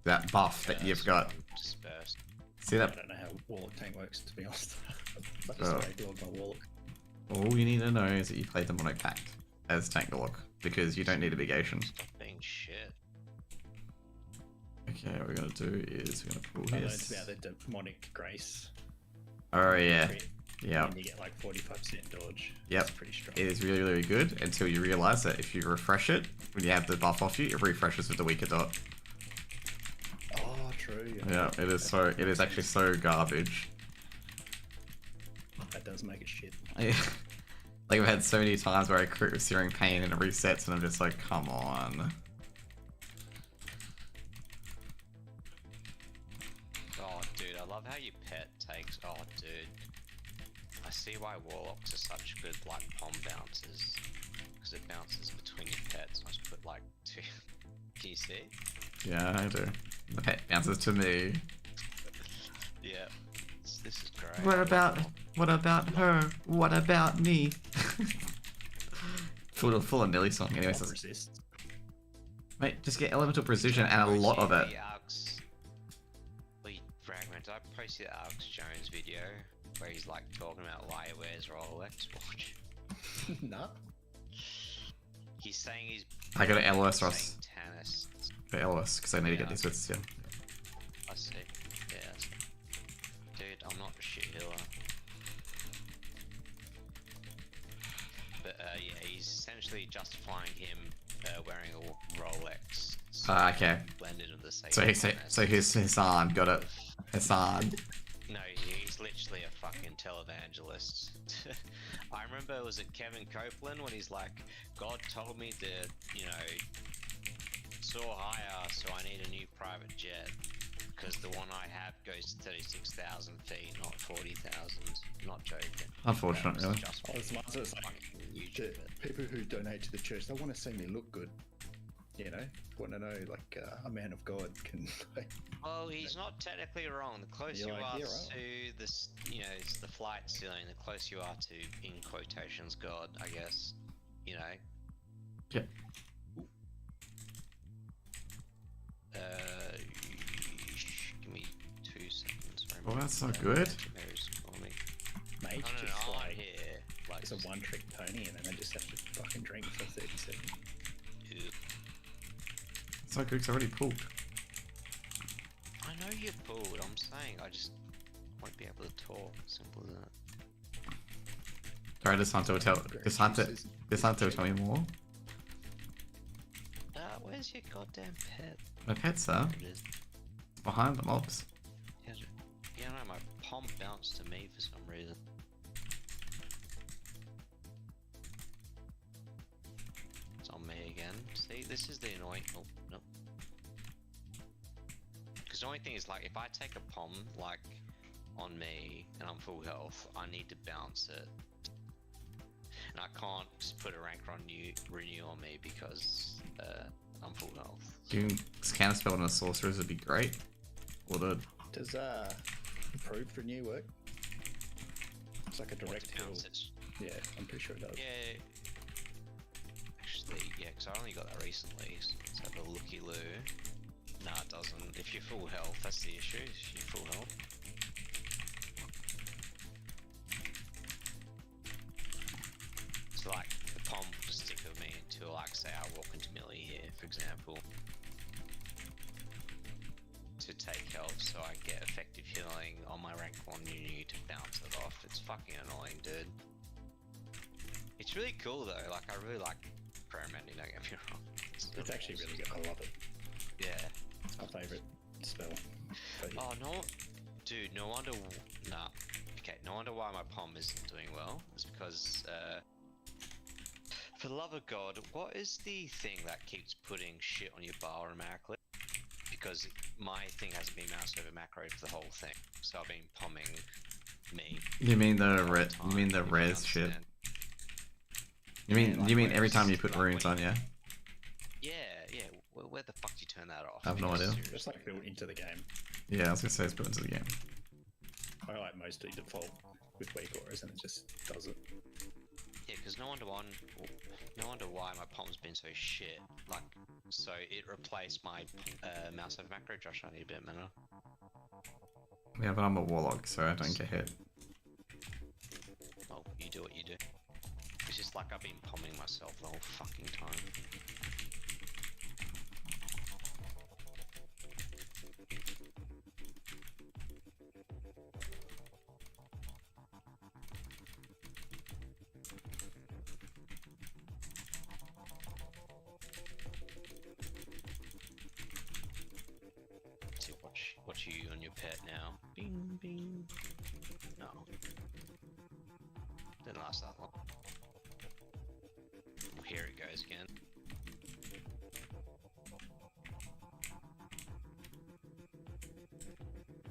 That buff that you've got. Dispersed. See I that? don't know how Warlock tank works, to be honest. I just Oh. tank log my Warlock. All you need to know is that you play demonic pact as tank lock because you don't need a big Asian. Stop being shit. Okay, what we're gonna do is we're gonna pull I learned his. about the demonic grace. Oh yeah, Crit, yeah. And you get like 45% dodge. Yep. It's pretty strong. It is really, really good until you realize that if you refresh it, when you have the buff off you, it refreshes with the weaker dot. Oh, true. Yeah, it is so. It is actually so garbage. That does make it shit. Like I've had so many times where I crit with Searing Pain and it resets, and I'm just like, come on. Oh, dude, I love how your pet takes. Oh, dude. I see why Warlocks are such good, like, pom bounces. Because it bounces between your pets. I just put, like, two. Can you see? Yeah, I do. The pet bounces to me. Yeah. This is great. What about her? What about me? full of Nelly song. Anyways, Mob resist. mate, just get elemental precision and a lot of it. Wait, Fragment, I posted the Alex Jones video where he's like talking about why he wears Rolex watch. Nah. He's saying he's. I got an LOS, Ross. Tannis. For LOS, because I need to get these bits, yeah. I see. Yeah. Dude, I'm not a shit healer. But yeah, he's essentially justifying him wearing a Rolex. Okay. Blended of the same. So here's Hassan, got it. Hassan. No, he's literally a fucking televangelist. I remember, was it Kevin Copeland when he's like, God told me to, you know, soar higher, so I need a new private jet. Because the one I have goes to 36,000 feet, not 40,000. Not joking. Unfortunate, really. Oh, it's like the people who donate to the church, they want to see me look good. You know, want to know like a man of God can. Well, he's not technically wrong. The closer you You're like, are yeah, right. to this, you know, it's the flight ceiling. The closer you are to, in quotations, God, I guess. You know. Yeah. Give me 2 seconds. Oh, that's so good. Mate, No, just I'm like here. Like, it's a one-trick pony, and then they just have to fucking drink for 30 seconds. ew. So good, 'cause I already pulled. I know you pulled. I'm saying I just won't be able to talk. Simple as that. Sorry, this Hunter will tell me more. Where's your goddamn pet? My pet's there, It is. behind the mobs. Yeah, no, my pom bounced to me for some reason. It's on me again. See, this is the annoying. Oh, no. Because the only thing is, like, if I take a pom, like, on me, and I'm full health, I need to bounce it. And I can't just put a rank renew on me because I'm full health. Doing counterspell on a sorcerers would be great. Or the Does improved renew work? It's like a direct heal. Yeah, I'm pretty sure it does. Yeah. Actually, yeah, because I only got that recently, so let's have a looky-loo. Nah, it doesn't. If you're full health, that's the issue. If you're full health. So, like, the pom will just stick with me until, like, say I walk into melee here, for example. To take health, so I get effective healing on my rank 1 uni to bounce it off. It's fucking annoying, dude. It's really cool though, like I really like Pyromancy, don't get me wrong. It's actually really good. I love it. Yeah. It's my favourite spell. But yeah. Oh no, dude, no wonder. Nah. Okay, no wonder why my pom isn't doing well. It's because, for the love of God, what is the thing that keeps putting shit on your bar automatically? Because my thing hasn't been mouse over macro for the whole thing, so I've been pomming me. You mean the time, res if shit? understand. You mean Yeah, like you mean where every it's time you put like runes when on, yeah? Yeah, yeah. Where the fuck do you turn that off? I have no Because idea. It's like built into the game. Yeah, I was gonna say it's built into the game. I like mostly default with weak auras, and it just does it. Yeah, because no no wonder why my palm's been so shit. Like, so it replaced my mouse over macro. Josh, I need a bit of mana. Yeah, but I'm a warlock, so I don't get hit. Oh, you do what you do. It's just like I've been palming myself the whole fucking time. Watch you and your pet now. Bing, bing. No. Didn't last that long. Well, here it goes again.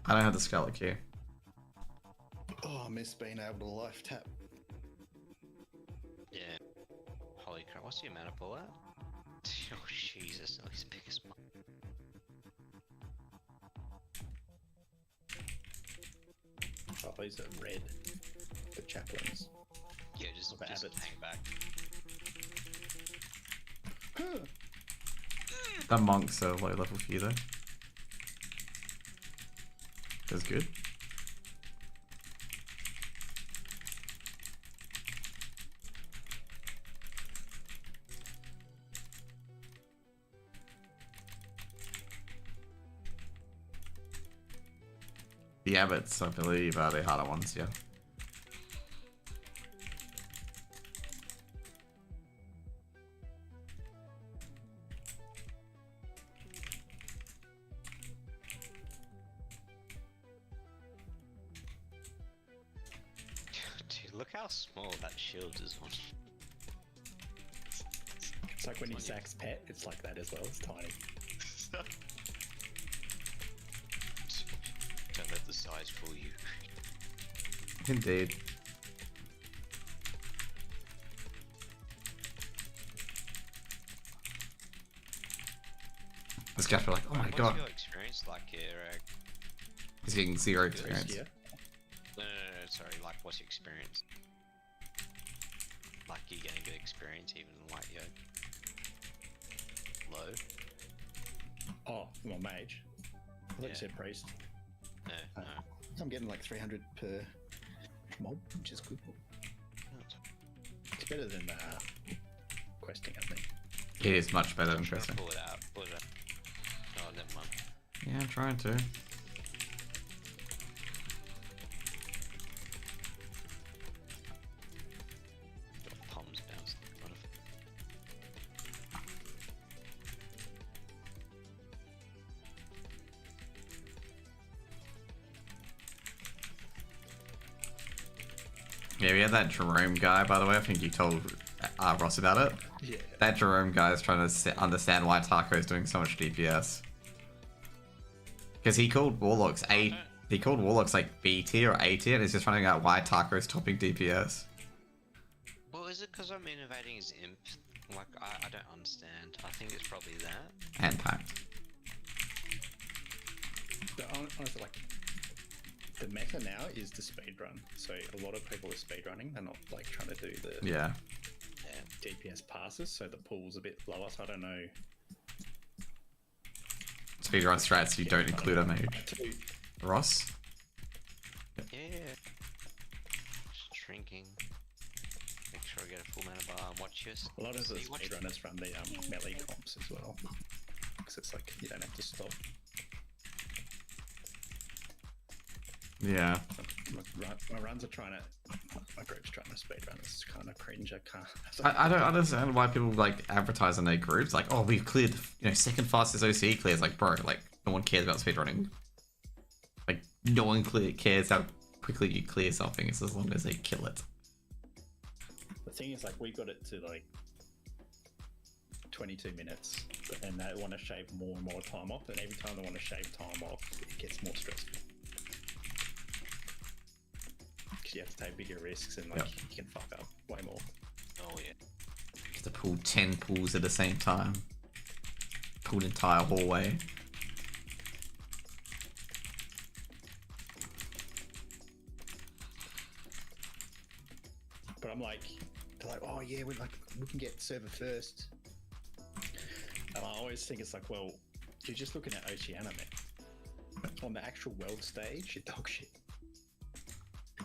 I don't have the Scarlet Key. Oh, I miss being able to life tap. Yeah. Holy crap, what's the amount of pull at? Oh, Jesus, not his biggest one. Oh, these are red. The chaplains. Yeah, just Abbots. hang back. That monk's a low level for you though. That's good. The abbots, I believe, are the harder ones, yeah. Dude, look how small that shield is on. It's like when you Zach's pet, it's like that as well. It's tiny. Don't let the size fool you. Indeed. This guy's like, oh my god. What's your experience like here, He's getting zero experience. Yeah. No, sorry, like, what's your experience? Like, you're getting good experience even like, yo. Low? Oh, well, mage. I thought you said priest. No. I'm getting like 300 per mob, which is good. It's better than questing, I think. It is much better than Try to Tristan. pull it out. Oh, never mind. Yeah, I'm trying to. Palms bounced. What if... Yeah, we had that Jerome guy, by the way. I think you told Ross about it. Yeah. That Jerome guy is trying to understand why Taco is doing so much DPS. Because he called Warlocks he called Warlocks like B tier or A tier, and he's just trying to figure out why Taco is topping DPS. Well, is it because I'm innovating his imp? Like, I don't understand. I think it's probably that. And packed. But honestly, like, the meta now is the speed run. So a lot of people are speed running. They're not like trying to do the Yeah. DPS passes, so the pool's a bit lower. So I don't know. Speedrun strats, you don't include a mage. Ross? Yeah. Just shrinking. Make sure I get a full mana bar and watch this. A lot of the See, watch- speedrunners run the melee comps as well. Because it's like you don't have to stop. Yeah. My runs are trying to. My group's trying to speedrun. It's kind of cringe. I can't. I don't understand why people like advertise on their groups like, oh, we've cleared, second fastest OCE clears. Like, bro, like no one cares about speedrunning. Like, no one cares how quickly you clear something. It's as long as they kill it. The thing is, like, we got it to like 22 minutes, and they want to shave more and more time off. And every time they want to shave time off, it gets more stressful. Because you have to take bigger risks, and like you can fuck up way more. Oh yeah. You have to pull 10 pulls at the same time. Pull an entire hallway. But I'm like, They're like, oh yeah, we can get server first. And I always think it's like, well, you're just looking at Oceania. On the actual world stage, you're dog shit.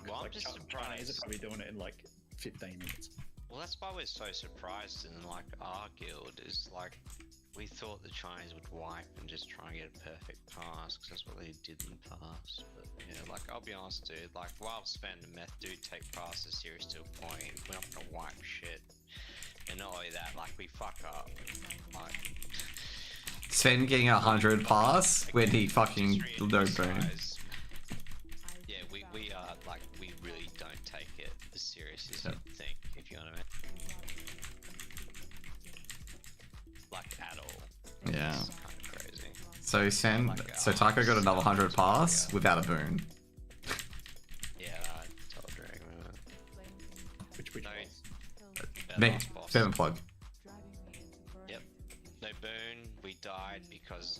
Well, I'm Like, just Chinese surprised. are probably doing it in like 15 minutes. Well, that's why we're so surprised in like our guild is like we thought the Chinese would wipe and just try and get a perfect pass because that's what they did in the past. But yeah, like I'll be honest, dude. Like while Sven and Meth do take passes serious to a point, we're not gonna wipe shit. And not only that, like we fuck up. Like Sven getting 100 pass when he fucking no boom. Yeah, we are like we really don't take it as serious as you think, if you know what I mean. Like at all. Yeah. It's kind of crazy. So so Taco got another 100 pass without a boon. Yeah, I told Dragon. Which No, Me, last boss. 7 plug. Yep. No boon. We died because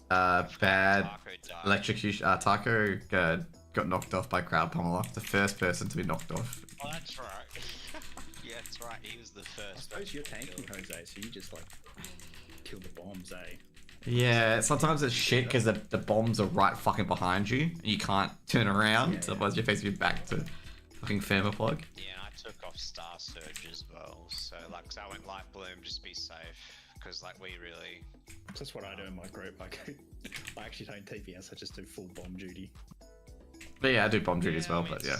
Bad Taco died. electrocution. Taco got knocked off by crowd pummeler. The first person to be knocked off. Oh, that's right. Yeah, that's right. He was the I first. suppose you're tanking, Jose, so you just like kill the bombs, eh? Yeah, sometimes it's shit because the bombs are right fucking behind you and you can't turn around. Yeah, yeah. Otherwise, you're facing back to fucking thermoplug. Yeah, and I took off Star Surge as well. So like, so I went Light Bloom just be safe because like we really. That's what I do in my group. I actually don't TPS, I just do full bomb duty. But yeah, I do bomb duty as well. I mean, But yeah,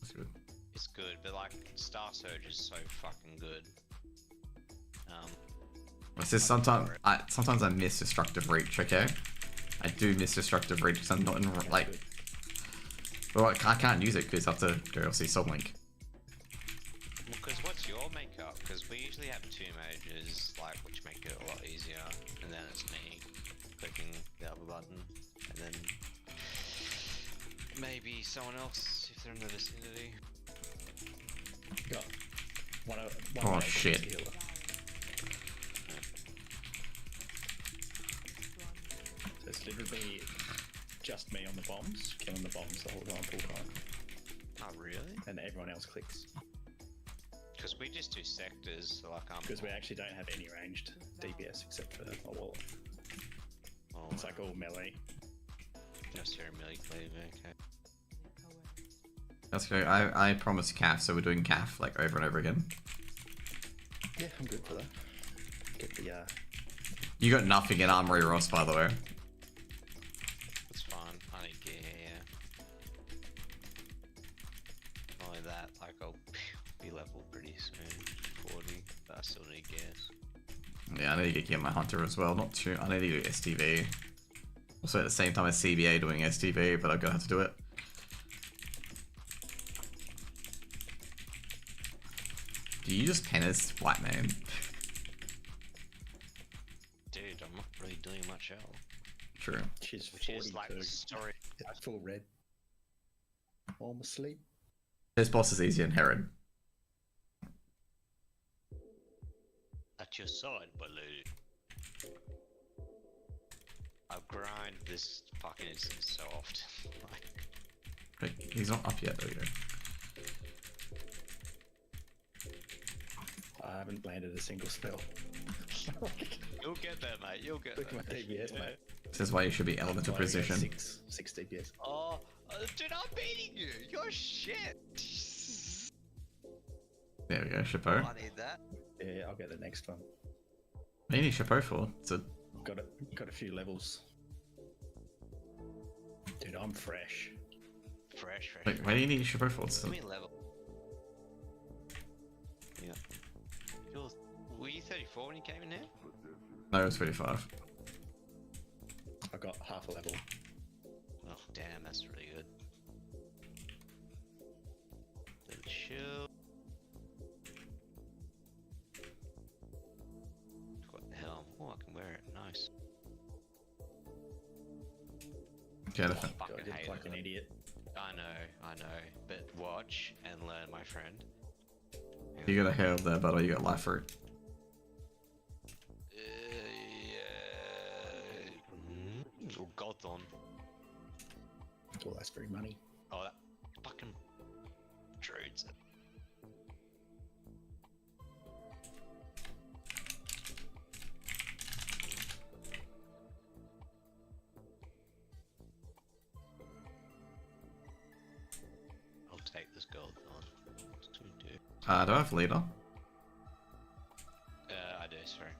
that's good. It's good, but like Star Surge is so fucking good. It's just sometimes I miss destructive reach. Okay, I do miss destructive reach because I'm not in like. Well, I can't use it because I have to go obviously Soul Link. Well, because what's your makeup? Because we usually have 2 mages, like which make it a lot easier, and then it's me clicking the other button, and then maybe someone else if they're in the vicinity. Got one Oh, of shit. healer. So it's literally just me on the bombs, killing the bombs the whole time, full time, Oh really? and everyone else clicks. Because we just do sectors, so like Because we actually don't have any ranged DPS except for a wall. Oh, It's like all melee. just here melee cleave, okay. That's good. I promised CAF, so we're doing CAF like over and over again. Yeah, I'm good for that. Get the You got nothing in Armory Ross, by the way. It's fine. I need gear, yeah. Not only that, like I'll be level pretty soon, 40, but I still need gears. Yeah, I need to get my Hunter as well. Not too. I need to do STV. Also at the same time as CBA doing STV, but I'm gonna have to do it. Do you just pen as white man? Dude, I'm not really doing much else. True. she's Which 42. is like the story. Yeah, full red. I'm asleep. This boss is easier than Herod. At your side, Baloo. I've grind this fucking instance so often. Like, Wait, he's not up yet, though. You know. I haven't landed a single spell. you'll get there, mate. You'll get Look there. at my DPS, mate. This is why you should be elemental Why do we get precision. Six DPS. Oh, dude, I'm beating you. You're shit. There we go, Chapeau. I need that. Yeah, I'll get the next one. What do you need Chapeau for? It's a... Got a few levels. Dude, I'm fresh. Fresh. Wait, why do you need Chapeau for? It's Give me a level. Yeah. Were you 34 when you came in here? No, it was 35. I got half a level. Oh, damn, that's really good. Then chill. What the hell? Oh, I can wear it. Nice. Okay, I God, fucking you're hate like it. an idiot. I know. But watch and learn, my friend. you got a hail there, but you got life fruit. Yeah. Oh, Gothon. All that's free money. Oh, that fucking druids. hate this gold one. What do we do? Do I have leader? I do, sorry.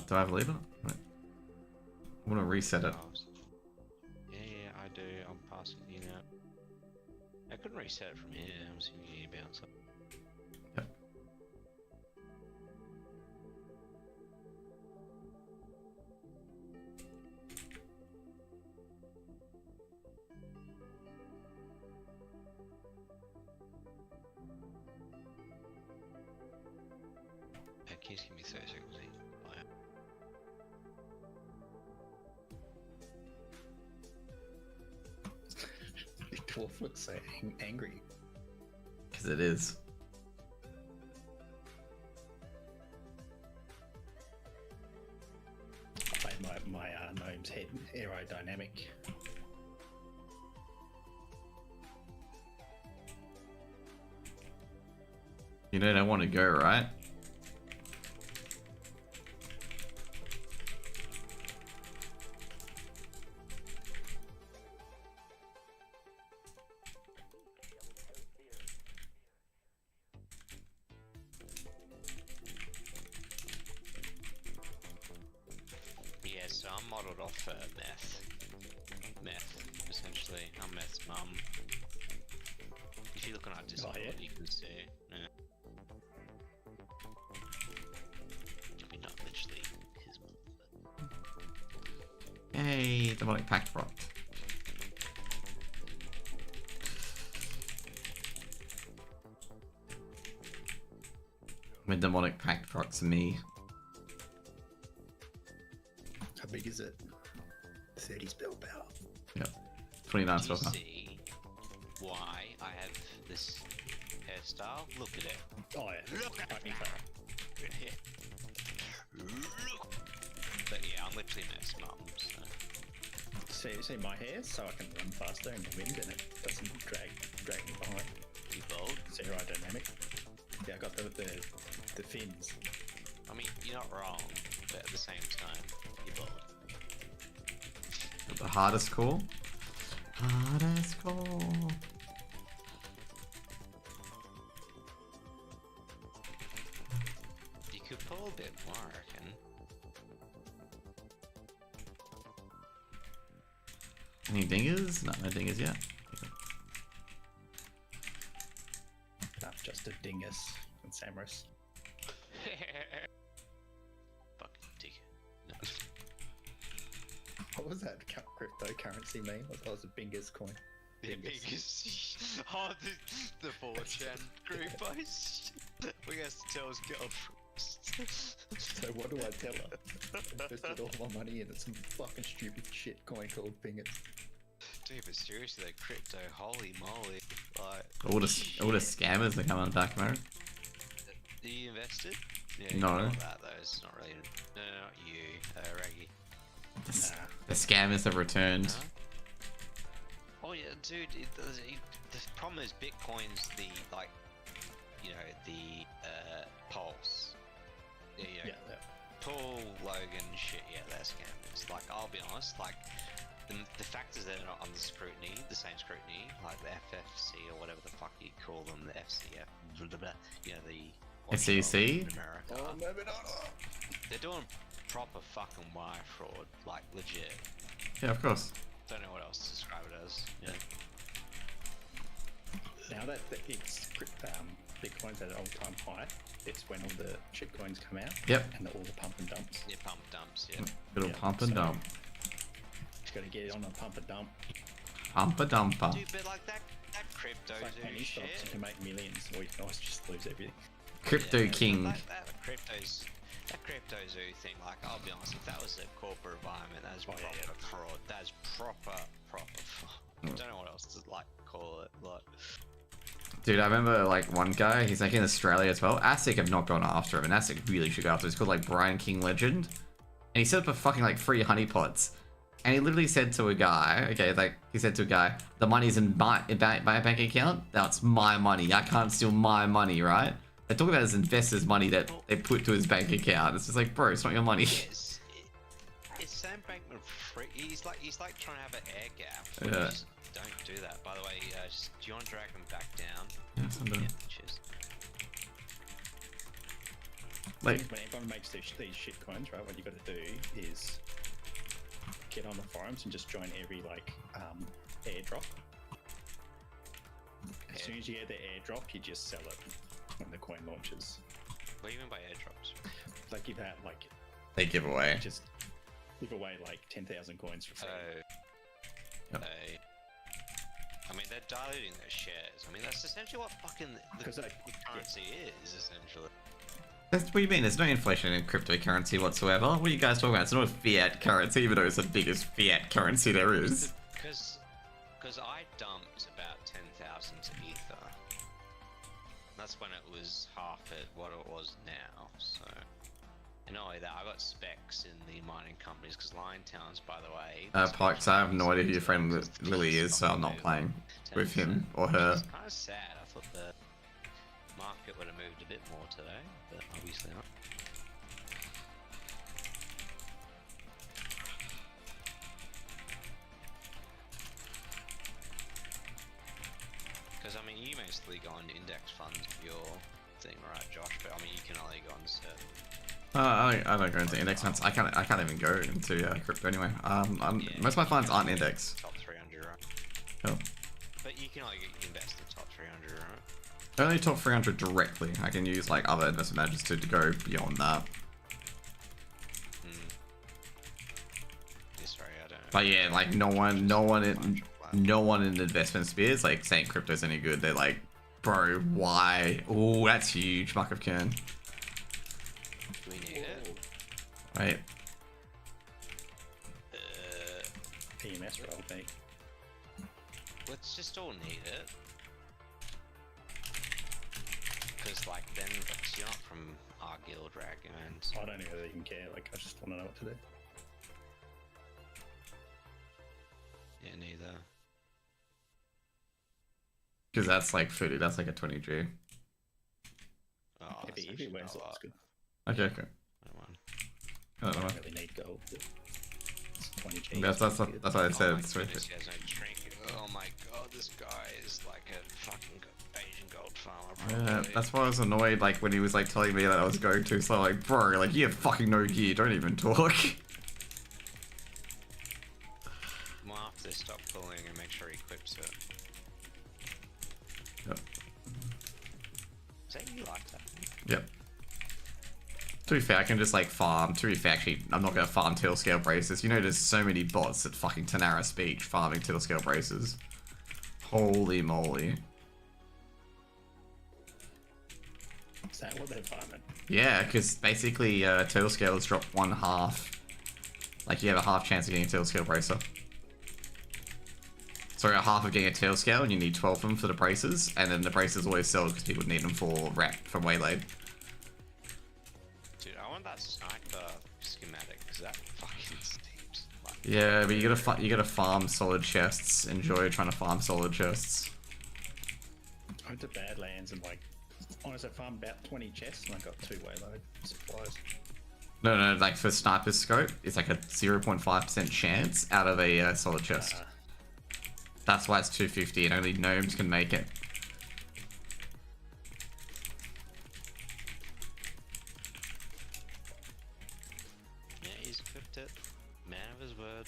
Do I have leader? Right. I'm gonna reset it. Yeah, I do. I'm passing you now. I couldn't reset it from here. I'm seeing you bounce up. Yep. Can you just give me 30 seconds? Bye. The dwarf looks so angry. Because it is. I made my gnome's head aerodynamic. You don't want to go, right? Yeah, so I'm modelled off meth. Meth, essentially. I'm meth's mum. If you look on our Discord, yeah? you can see. Yeah. I mean, not literally his mum, but... Yay, demonic pact rock. When demonic pact rocks me. How big is it? 30 spell power. Yep. 29 Do you spell power. see why I have this hairstyle? Look at it. Oh yeah. Look at me. Look. But yeah, I'm literally meth's mum, so... See my hair? So I can run faster in the wind and it doesn't drag me behind. You bold? It's aerodynamic. Yeah, I got the fins. I mean, you're not wrong, but at the same time, you're bold. The hardest call. Hardest call. You could pull a bit more, I reckon. Any dingers? No, no dingers yet. Nah, just a dingus and Samuras. Fucking dick. No. What was that cryptocurrency meme? I thought it was a Bingus coin. The Dingus. biggest. Oh, the 4chan group post. We have to tell us get off. So what do I tell her? I invested all my money into some fucking stupid shit coin called Bingus. Dude, but seriously, that crypto, holy moly. Like, All the scammers are coming back, man. are you invested? Yeah, No. You got that though, it's not really. No, not you, Raggy. The scammers have returned. Huh? Oh yeah, dude. The problem is Bitcoin's the the pulse. Yeah, Yeah. Paul, Logan, shit. Yeah, they're scammers. Like, I'll be honest. Like, the fact is they're not under scrutiny, the same scrutiny, like the FFC or whatever the fuck you call them, the FCF, blah, blah, blah, you know, the SEC? in America. Oh, maybe not. They're doing proper fucking wire fraud, like legit. Yeah, of course. Don't know what else to describe it as. Yeah. Now that Bitcoin's at an all-time high, it's when all the shit coins come out. Yep. And all the pump and dumps. Yeah, pump dumps. Yeah. Little Yeah, pump and so- dump. Just gotta get it on a pump and dump. Pump a dumper. Dude, but like that crypto It's like zoo penny stocks, you shit. can make millions, or you can always just lose everything. Crypto Yeah, king. That crypto zoo thing, like, I'll be honest, if that was a corporate environment, that's Oh, proper yeah. fraud. That's proper fraud. I don't know what else to like call it. Like, Dude, I remember like one guy, he's like in Australia as well. ASIC have not gone after him, and ASIC really should go after him. It's called like Brian King Legend. And he set up a fucking like free honeypots. And he literally said to a guy, okay, like he said to a guy, the money's in my bank account. That's my money. I can't steal my money, right? They talk about his investors' money that they put to his bank account. It's just like, bro, it's not your money. it's Sam Bankman free. He's like trying to have an air gap. Yeah. Just don't do that. By the way, do you want to drag him back down? Yes, I'm done. Yeah, cheers. Like, When everyone makes these shit coins, right? What you got to do is get on the forums and just join every like airdrop. As soon as you get the airdrop, you just sell it when the coin launches. What do you mean by airdrops? Like give out like they give away. just give away like 10,000 coins for free. Yep. I mean, they're diluting their shares. I mean, that's essentially what fucking the Because currency is, essentially. That's what you mean. There's no inflation in cryptocurrency whatsoever. What are you guys talking about? It's not a fiat currency, even though it's the biggest fiat currency there is. Because I dumped about 10,000 to Ether. That's when it was half at what it was now. So, and not only that, I got specs in the mining companies because Liontown's, by the way. Pikes, I have no idea who your friend Lily is, so I'm not playing with him or her. It's kind of sad. I thought the market would have moved a bit more today, but obviously not. Because I mean, you mostly go on index funds for your thing, right, Josh? But I mean, you can only go on certain. I don't go into index funds. I can't even go into crypto anyway. Most of my funds aren't index. Top 300, right? Cool. But you can only invest in top 300, right? Only top 300 directly. I can use like other investment managers to go beyond that. Sorry, I don't. But yeah, like no one in the investment spheres like saying crypto's any good. They're like, bro, why? Oh, that's huge, Muck of Kern. Do we need it? Right. PMS roll, mate. Let's just all need it. Because, like, then you're not from our guild, Ragman. I don't even care. Like, I just want to know what to do. Yeah, neither. Because that's like 30, that's like a 20G. Oh, If that's he actually wears it, not a that's lot. good. Okay, okay. That one. I don't I know. don't really need gold. But it's 20 G. That's what I said. Oh my It's worth goodness, it. he has no drink. Oh my god, this guy is like a fucking Asian gold farmer. Yeah, Probably. that's why I was annoyed like when he was like telling me that I was going too slow. Like, bro, like you have fucking no gear. Don't even talk. We'll have to stop pulling and make sure he equips it. Yep. Is that you like that? Yep. To be fair, I can just like farm. To be fair, actually, I'm not gonna farm till scale braces. You know, there's so many bots at fucking Tanara Speech farming till scale braces. Holy moly. Is that what they're farming? Yeah, because basically, turtle scales drop 1/2. Like, you have a half chance of getting a turtle scale bracer. Sorry, a half of getting a tail scale, and you need 12 of them for the braces, and then the braces always sell because people need them for waylaid. Dude, I want that sniper schematic because that fucking seems like. Yeah, but you gotta farm solid chests. Enjoy trying to farm solid chests. I went to Badlands and like, honestly, I farmed about 20 chests and I got 2 wayload supplies. No, like for sniper scope, it's like a 0.5% chance out of a solid chest. That's why it's 250 and only gnomes can make it. Yeah, he's equipped it. Man of his word.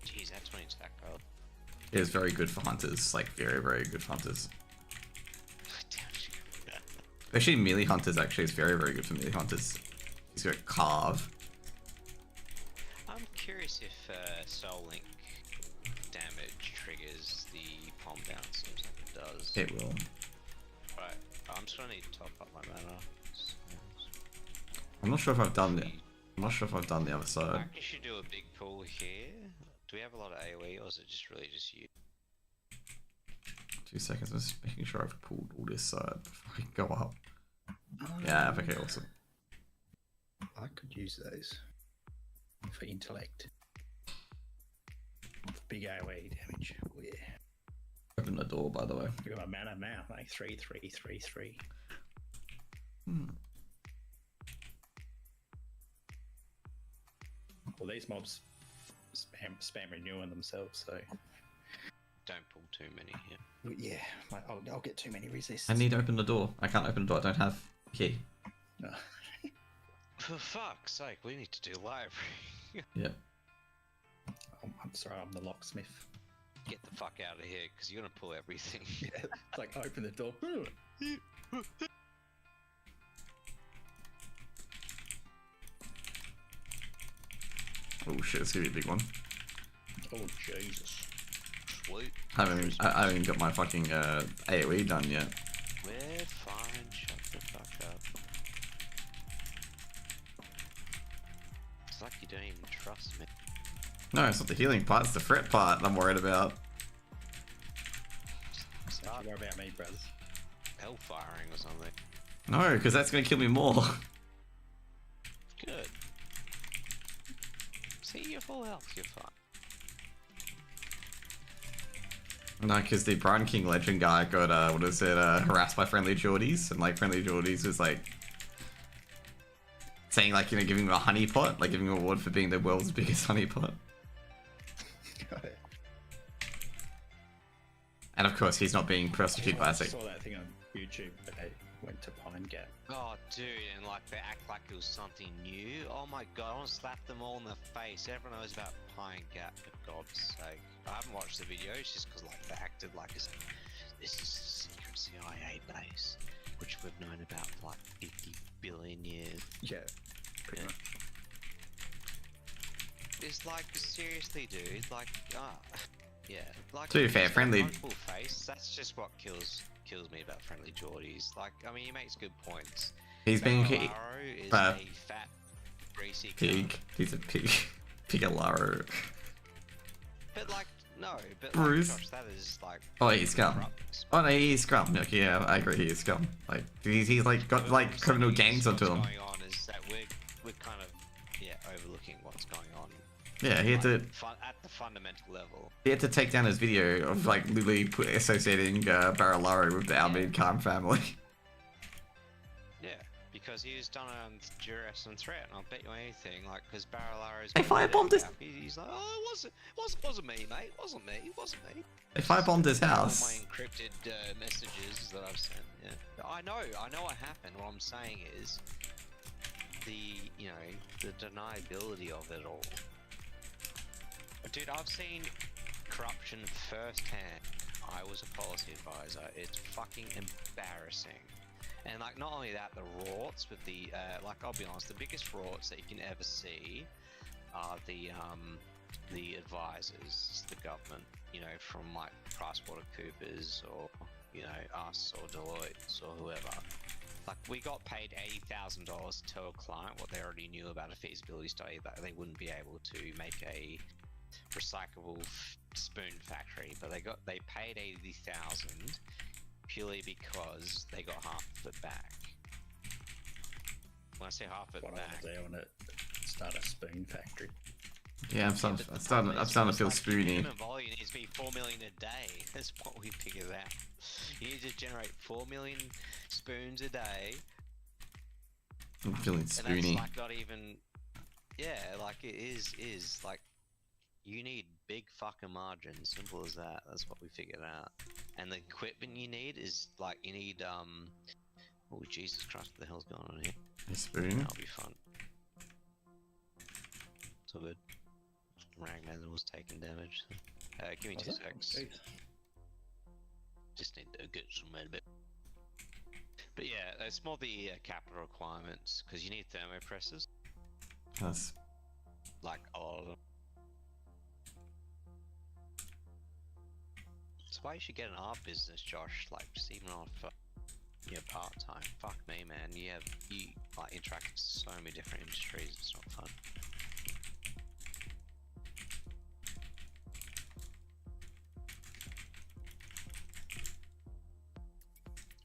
Jeez, that 20 stack gold. It is very good for hunters, like very, very good for hunters. Especially melee hunters, actually, it's very, very good for melee hunters. He's got carve. I'm curious if Soul Link damage triggers the palm bounce. Seems like it does. It will. Right, I'm just gonna need to top up my mana. I'm not sure if I've done it. I'm not sure if I've done the other I side. reckon you should do a big pull here. Do we have a lot of AoE or is it just really just you? 2 seconds, I'm just making sure I've pulled all this side before I go up. Yeah, okay, awesome. I could use those for intellect. Big AoE damage. Oh, yeah. Open the door, by the way. I got my mana now, like 3, 3, 3, 3. Hmm. Well, these mobs spam renewing themselves, so Don't pull too many here. yeah, I'll get too many resists. I need to open the door. I can't open the door. I don't have a key. No. For fuck's sake, we need to do library. Yep. I'm sorry, I'm the locksmith. Get the fuck out of here, because you're gonna pull everything. Yeah, it's like open the door. Oh shit, it's gonna be a big one. Oh Jesus! Sweet. I haven't got my fucking AoE done yet. We're fine, shut the fuck up. It's like you don't even trust me. No, it's not the healing part, it's the fret part I'm worried about. Don't you worry about me, brothers. Hellfiring or something. No, because that's gonna kill me more. Good. See, you're full health, you're fine. No, because the Brian King Legend guy got, harassed by Friendly Geordies, and like Friendly Geordies was like saying like, you know, giving him a honey pot, like giving him an award for being the world's biggest honey pot. And of course, he's not being persecuted by I a sect. saw that thing on YouTube, but they went to Pine Gap. Oh, dude, and like they act like it was something new. Oh my god, I want to slap them all in the face. Everyone knows about Pine Gap, for God's sake. I haven't watched the videos just because like they acted like this is a secret CIA base, which we've known about for like 50 billion years. Yeah, pretty much. It's like, seriously, dude, like, yeah, like. To be fair, he's got a Friendly- punchable face. That's just what kills me about Friendly Geordies. Like, I mean, he makes good points. He's being Barrow is uh, a fat, greasy pig. cunt. He's a pig. Pigalaro. But like, no, but Bruce. like, Josh, that is like. Oh, he's scum. corrupt. Oh no, he's scum. Like, yeah, I agree. He is scum. Like he's like got But like what I'm criminal saying gangs is onto what's him. going on is that we're kind of overlooking what's going on. Yeah, he had to At the fundamental level. take down his video of like literally associating Barolaro with the Almid Khan family. Yeah, because he was done on duress and threat, and I'll bet you anything, like, because Barolaro's. They firebombed his- He's like, oh, it wasn't me, mate. Wasn't me. They firebombed his All house. my encrypted messages that I've sent. Yeah, I know what happened. What I'm saying is the deniability of it all. Dude, I've seen corruption firsthand. I was a policy advisor. It's fucking embarrassing. And like, not only that, the rorts with the like, I'll be honest, the biggest rorts that you can ever see are the advisors, the government. You know, from like PricewaterhouseCoopers or us or Deloitte or whoever. Like, we got paid $80,000 to tell a client what they already knew about a feasibility study, that they wouldn't be able to make a recyclable spoon factory, but they paid 80,000 purely because they got half of it back. When I say half of it What back, I want to start a spoon factory. Yeah, I'm starting to feel spoony. Minimum volume needs to be 4 million a day. That's what we figured out. You need to generate 4 million spoons a day. I'm feeling And spoony. that's like not even. Yeah, like it is like. You need big fucking margins, simple as that. That's what we figured out. And the equipment you need is like, you need oh Jesus Christ, what the hell's going on here? A spoon. That'll be fun. It's all good. Ragnar was taking damage. Give me 2 secs. Just need to get some med bit. But yeah, it's more the capital requirements, because you need thermopressors, That's like a lot of them. That's why you should get an art business, Josh. Like, just even on part time. Fuck me, man. You like interact with so many different industries. It's not fun.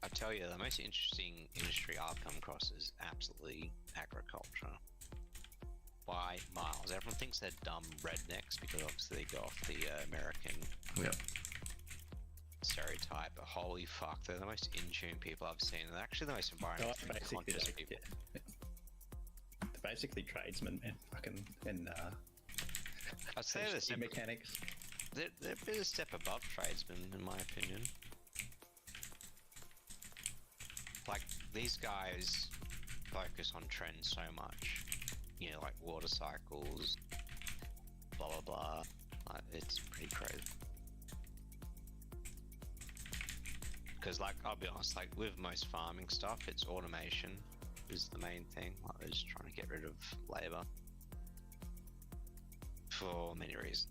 I tell you, the most interesting industry I've come across is absolutely agriculture. By miles. Everyone thinks they're dumb rednecks because obviously they go off the American yep. stereotype, but holy fuck, they're the most in-tune people I've seen. They're actually the most environmentally conscious people. They're basically tradesmen, man. Fucking, and I'd say this mechanics. they're a bit a step above tradesmen, in my opinion. Like, these guys focus on trends so much. You know, like water cycles, blah blah blah. Like, it's pretty crazy. Because, like, I'll be honest, like, with most farming stuff, it's automation is the main thing. Like, they're just trying to get rid of labor. For many reasons.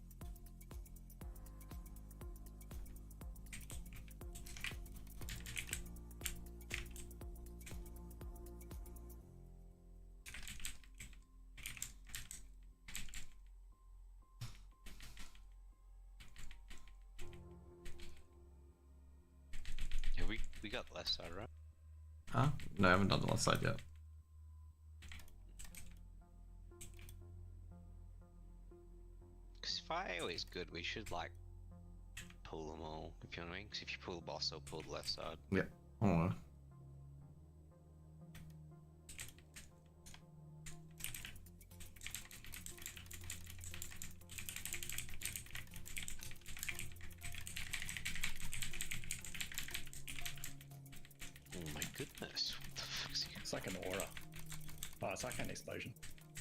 Yeah, we got the left side, right? Huh? No, I haven't done the left side yet. Because if IO is good, we should, like, pull them all, if you know what I mean? Because if you pull the boss, they'll pull the left side. Yep. Oh. Oh my goodness, what the fuck's he? It's like an aura. Oh, it's like an explosion.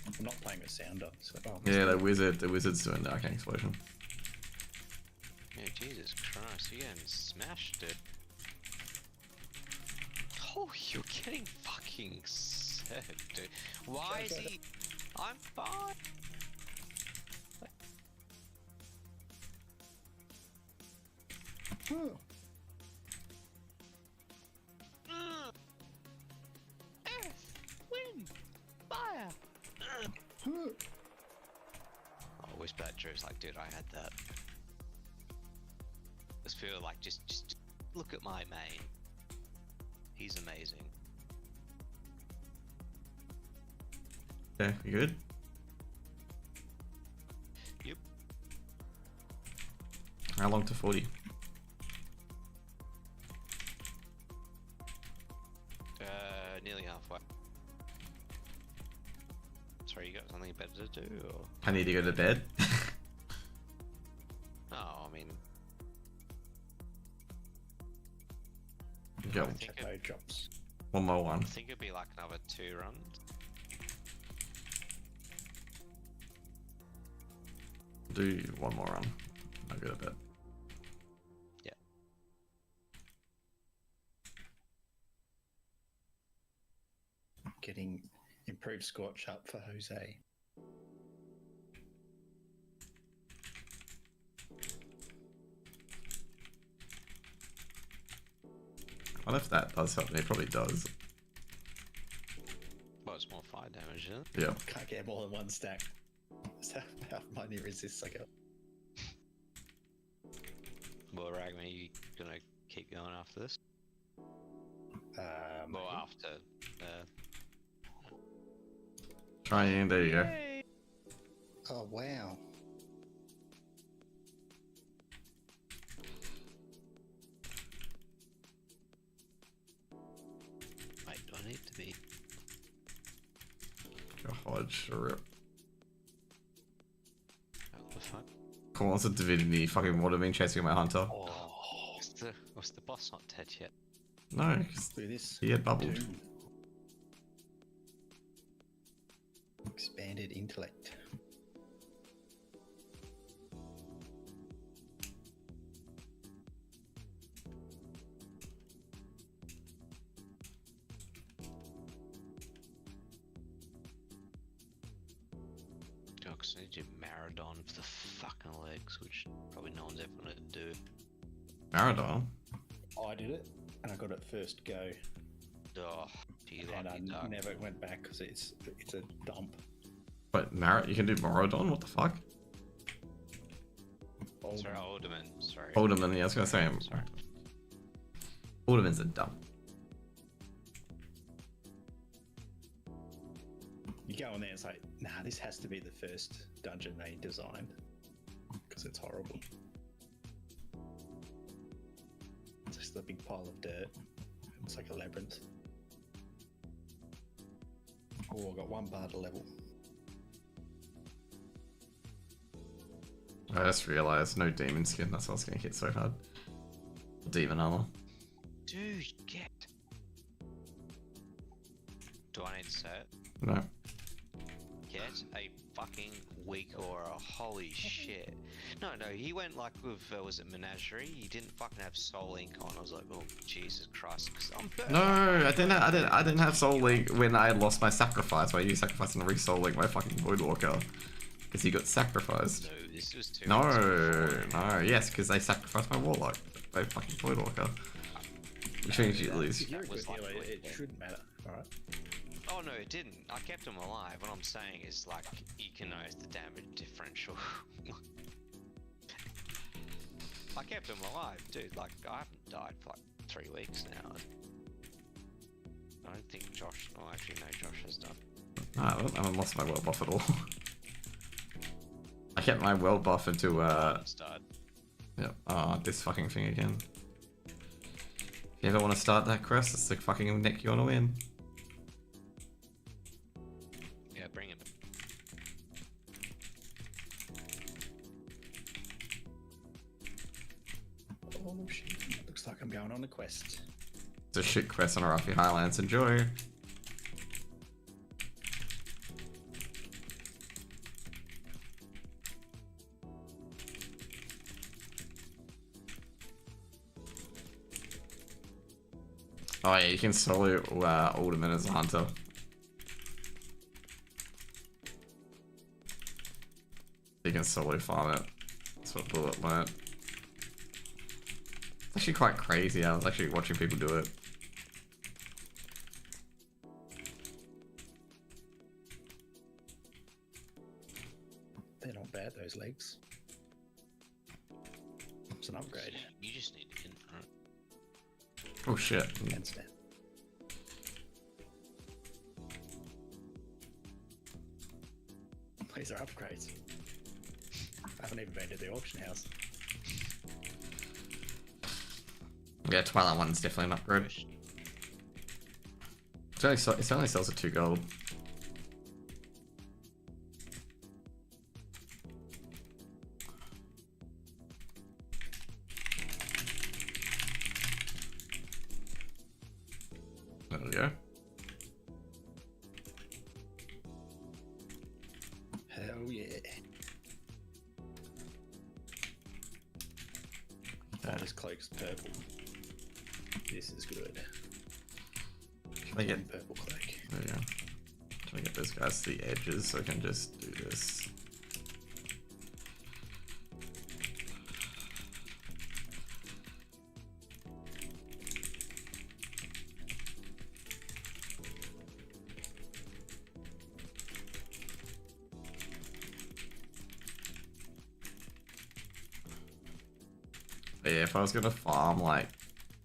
I'm not playing with sounder, so Yeah, the wizard's doing the arcane explosion. Yeah, Jesus Christ, you're getting smashed, dude. Oh, you're getting fucking sick, dude. Why is he... I'm fine. Earth, wind, fire. I wish that joke's like, dude, I had that. Just feel like, just look at my main. He's amazing. Okay, you good? Yep. How long to 40? Nearly halfway. Sorry, you got something better to do, or? I need to go to bed. Oh, I mean... Go. I think no drops. One more one. I think it'd be like another 2 runs. Do one more run. I'll go to bed. Yeah. Getting improved scorch up for Jose. What if that does help me? It probably does. Well, it's more fire damage, isn't it? Yeah. Can't get more than one stack. That's how many resists I got. Well, Ragman, are you gonna keep going after this? Well, after... Trying, there you go. Oh, wow. Wait, do I need to be... Go Hodge, a rip. What the fuck? Cool, what's a divinity? Fucking would have been chasing my hunter. Oh, was the boss not dead yet? No, because Look at this. he had bubbled. Doom. Expanded intellect. Because I need to do Maradon for the fucking legs, which probably no one's ever gonna do. Maradon? I did it, and I got it first go, Oh, you and I lucky duck. never went back because it's a dump. Wait, you can do Maradon? What the fuck? Sorry, Alderman. Sorry. Alderman, yeah, I was gonna say. Sorry. Alderman's a dump. You go in there and it's like, nah, this has to be the first dungeon they designed because it's horrible. It's just a big pile of dirt. It's like a labyrinth. Oh, I got 1 bar to level. I just realized no demon skin. That's why I was getting hit so hard. Demon armor. Dude, get. Do I need to say it? No. Get a fucking weak aura. Holy shit. No, he went like with, was it Menagerie? He didn't fucking have Soul Ink on. I was like, oh, Jesus Christ. Cause I'm No, I didn't have Soul Link when I lost my sacrifice. Why you sacrificing to re-Soul Link my fucking Voidwalker? Because he got sacrificed. No, this was too. No, yes, because they sacrificed my Warlock. My fucking Voidwalker. Which means you lose. If you're a good was like healer, it wicked. shouldn't matter. Alright. Oh no, it didn't. I kept him alive. What I'm saying is like, you can notice the damage differential. I kept him alive, dude. Like, I haven't died for like 3 weeks now. I don't think Josh. Oh, actually, no, Josh has done. No, I haven't lost my world buff at all. I kept my world buff into this fucking thing again. If you ever want to start that quest, it's the fucking neck you want to win. Yeah, bring him. Oh shit. Looks like I'm going on a quest. It's a shit quest on Arathi Highlands. Enjoy. Oh yeah, you can solo Alderman as a hunter. You can solo farm it. That's what Bullet learnt. It's actually quite crazy. I was actually watching people do it. They're not bad, those legs. It's an upgrade. You just need to confront. Oh shit. Handstand. These are upgrades. I haven't even been to the auction house. Yeah, Twilight one's definitely an upgrade. It only sells at 2 gold. There we go. Hell yeah. Oh, this cloak's purple. This is good. Can I get Purple cloak. there we go. Try to get those guys to the edges so I can just do this. But yeah, if I was gonna farm like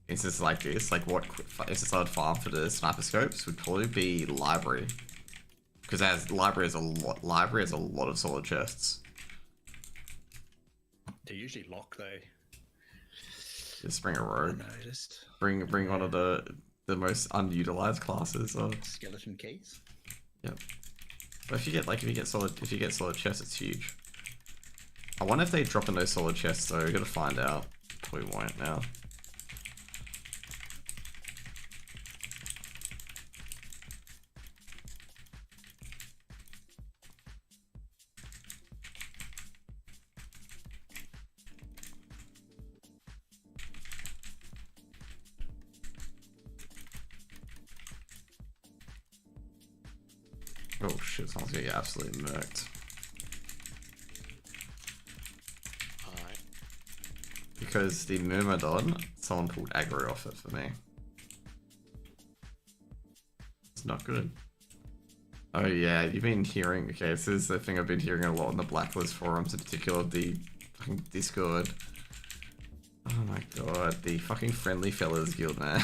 instances like this, like what instance I would farm for the sniper scopes would probably be library, because as library has a lot of solid chests. They usually lock though. Just bring a I rogue, noticed. bring one of the most unutilized classes. Skeleton keys. Yep. But if you get solid chests, it's huge. I wonder if they drop in those solid chests though. We gotta find out. Probably won't now. Oh shit, someone's gonna get absolutely murked. Alright. Because the Myrmidon, someone pulled aggro off it for me. It's not good. Oh yeah, you've been hearing, okay, this is the thing I've been hearing a lot in the Blacklist forums, in particular the fucking Discord. Oh my god, the fucking Friendly Fellas guild, man.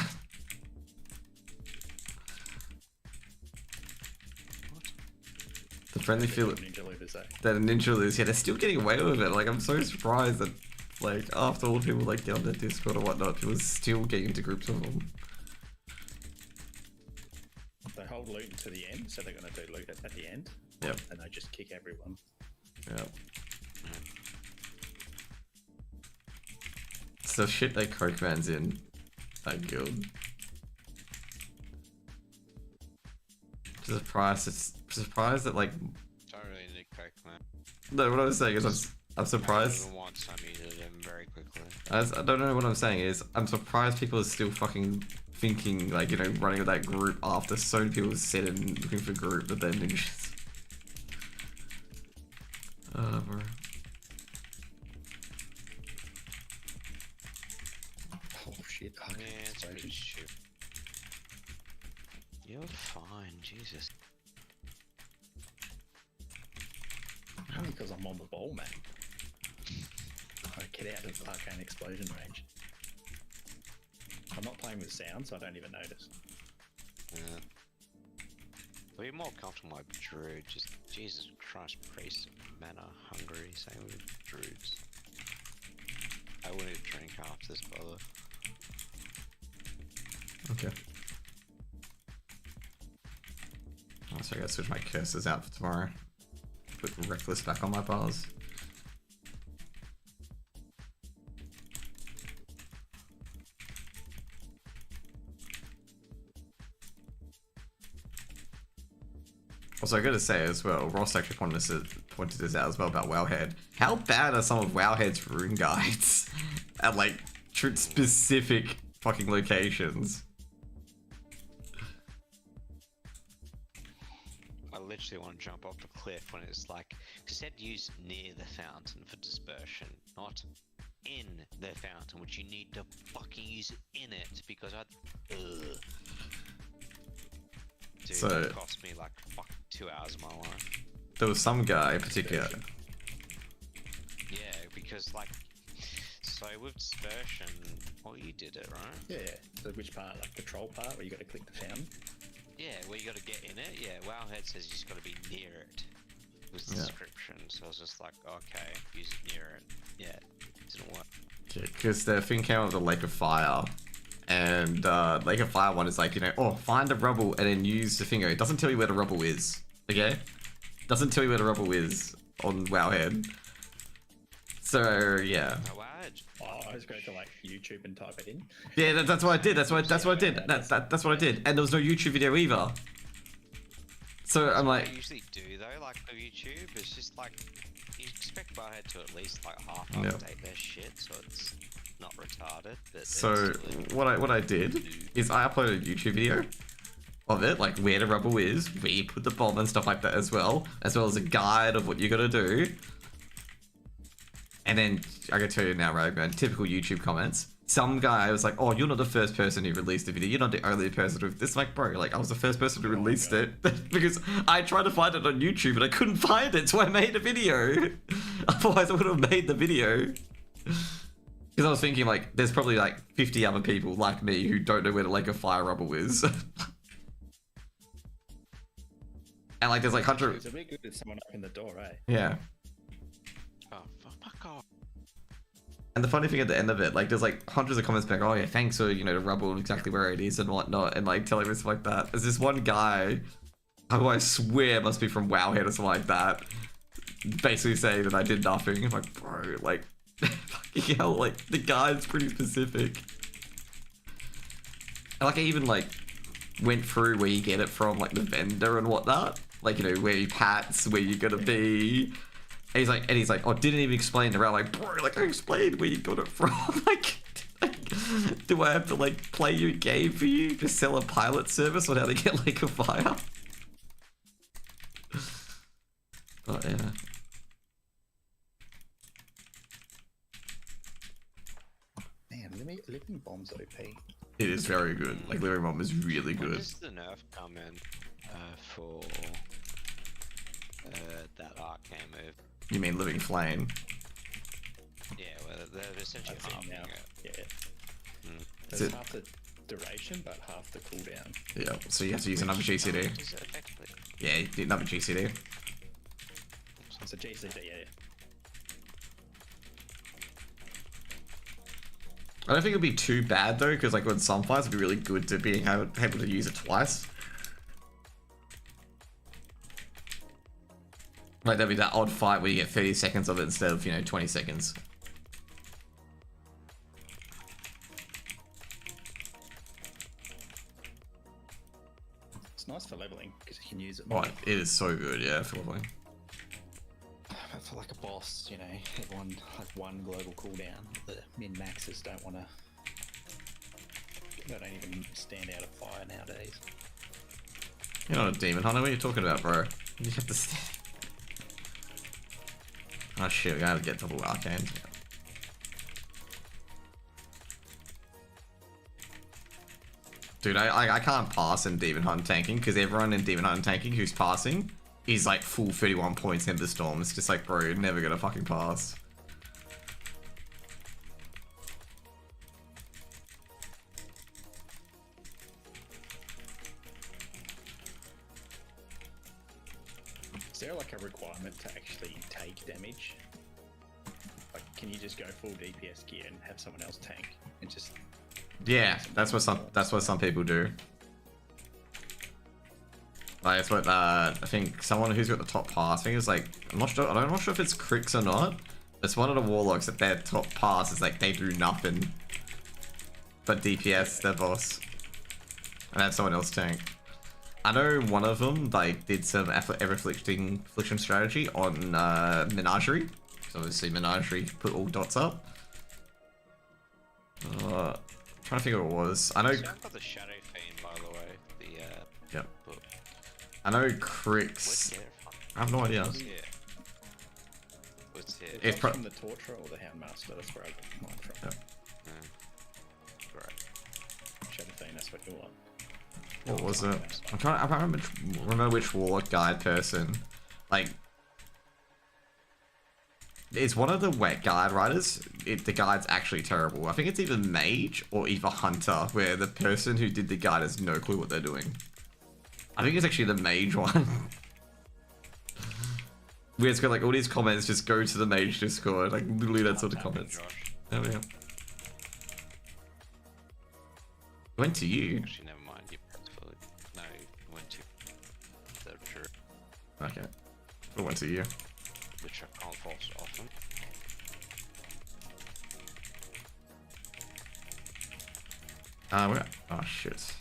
The Friendly Fellas, Ninja looters, eh? that Ninja Looters, yeah, they're still getting away with it. Like, I'm so surprised that, like, after all the people, like, get on their Discord or whatnot, people still getting into groups of them. They hold loot until the end, so they're going to do loot at the end. Yep. And they just kick everyone. Yep. the shit that Cokeman's in that guild. Surprised that like. Don't really need coke, man. No, what I was saying is I'm surprised. Once I needed him very quickly. I don't know what I'm saying is I'm surprised people are still fucking thinking like, you know, running with that group after so many people said and looking for group but then ninjas. Bro. Oh shit! I Yeah, it's pretty stupid. You're fine, Jesus. Only because I'm on the ball, man. I get out of arcane explosion range. I'm not playing with sound, so I don't even notice. Yeah. Be more comfortable with Druid. Just Jesus Christ, priest, mana hungry. Same with Druids. I will need a drink after this, brother. Okay. So I gotta switch my curses out for tomorrow. Put Reckless back on my bars. Also, I gotta say as well, Ross actually pointed this out as well about Wowhead. How bad are some of Wowhead's rune guides at like specific fucking locations? I literally want to jump off the cliff when it's like, because said use near the fountain for dispersion, not in the fountain, which you need to fucking use it in it because Dude, So- it cost me like fuck 2 hours of my life. There was some guy in particular. Yeah, because like, so with dispersion, well, you did it, right? Yeah. So which part? Like the troll part, where you got to click the fountain? Yeah, where you got to get in it. Yeah, Wowhead says you just got to be near it. Was the Yeah. description, so I was just like, okay, use it near it. Yeah, it didn't work. Because the thing came out of the Lake of Fire. And Lake of Fire one is like, you know, oh, find the rubble and then use the finger. It doesn't tell you where the rubble is. Okay? Doesn't tell you where the rubble is on Wowhead. So yeah. Oh, Wowhead. Oh, I just go to like YouTube and type it in. Yeah, that's what I did. That's what I did. That's what I did. And there was no YouTube video either. So I'm What like, I usually do though, like for YouTube, it's just like you expect Wowhead to at least like half Yeah. update their shit, so it's not retarded. But so it's what I did is I uploaded a YouTube video of it, like where the rubble is, where you put the bomb and stuff like that as well as a guide of what you gotta do. And then I can tell you now, right, man, typical YouTube comments. Some guy was like, oh, you're not the first person who released the video. You're not the only person with this. Like, bro, like I was the first person who released it because I tried to find it on YouTube and I couldn't find it, so I made a video. Otherwise, I would have made the video. Because I was thinking, like, there's probably like 50 other people like me who don't know where the Lake of Fire rubble is. And like, there's like 100. It's a bit good if someone opened the door, eh? Yeah. oh fuck off. And the funny thing at the end of it, like, there's like hundreds of comments back, oh yeah, thanks for, you know, the rubble, exactly where it is and whatnot, and like telling me stuff like that. There's this one guy who I swear must be from Wowhead or something like that, basically saying that I did nothing. I'm like, bro, like, fucking hell, like, the guy's pretty specific. And like, I even like went through where you get it from, like the vendor and whatnot, like, you know, where you pats, where you're gonna be. And he's like, oh, didn't even explain the route. Like, bro, like I explained where you got it from. like, do I have to like play your game for you to sell a pilot service on how to get Lake of Fire? But yeah. Man, living bombs OP. It is very good. Like, Living Bomb is really When good. does the nerf come in for that arcane move? You mean Living Flame? Yeah, well, they're essentially That's it halving now. it. Yeah. Mm. There's it- half the duration, but half the cooldown. Yeah, so you have to use another GCD. Does it effectively? Yeah, you need another GCD. It's a GCD, yeah. I don't think it'd be too bad though, because like on some fights it'd be really good to be able to use it twice. Like there'd be that odd fight where you get 30 seconds of it instead of, you know, 20 seconds. nice for leveling because you can use it. Oh, it is so good, yeah, for leveling. But for like a boss, you know, everyone has one global cooldown. The min maxes don't want to. They don't even stand out of fire nowadays. You're not a demon hunter. What are you talking about, bro? You have to. Oh shit, we gotta get double arcane. Dude, I can't pass in demon hunt tanking because everyone in demon hunt tanking who's passing is like full 31 points in the storm. It's just like, bro, you're never gonna fucking pass. Is there like a requirement to actually take damage? Like, can you just go full DPS gear and have someone else tank and just? Yeah, that's what some people do. Like, it's what I think someone who's got the top pass. I think it's like I'm not sure if it's Crix or not. It's one of the warlocks that their top pass is like they do nothing but DPS their boss and have someone else tank. I know one of them like did some affliction strategy on Menagerie. So obviously Menagerie put all dots up. Trying to figure what it was. I know. So I've got the Shadow Fiend, by the way. The Yep. book. I know Where's Crix. it from? I have no idea. What's here? What's here? It's from the Torturer or the Houndmaster. That's where I got mine from. Yeah. Right. Shadow Fiend, that's what you want. What was it? I can't remember which warlock guide person. Like, it's one of the wet guide riders. The guide's actually terrible. I think it's either mage or either hunter, where the person who did the guide has no clue what they're doing. I think it's actually the mage one. Where it's got like all these comments, just go to the mage Discord, like literally that sort of comments. There we go. Went to you. Actually, never mind. You pressed forward. No, you went to the true, Okay. It went to you. which I can't force often. Where? Oh shit.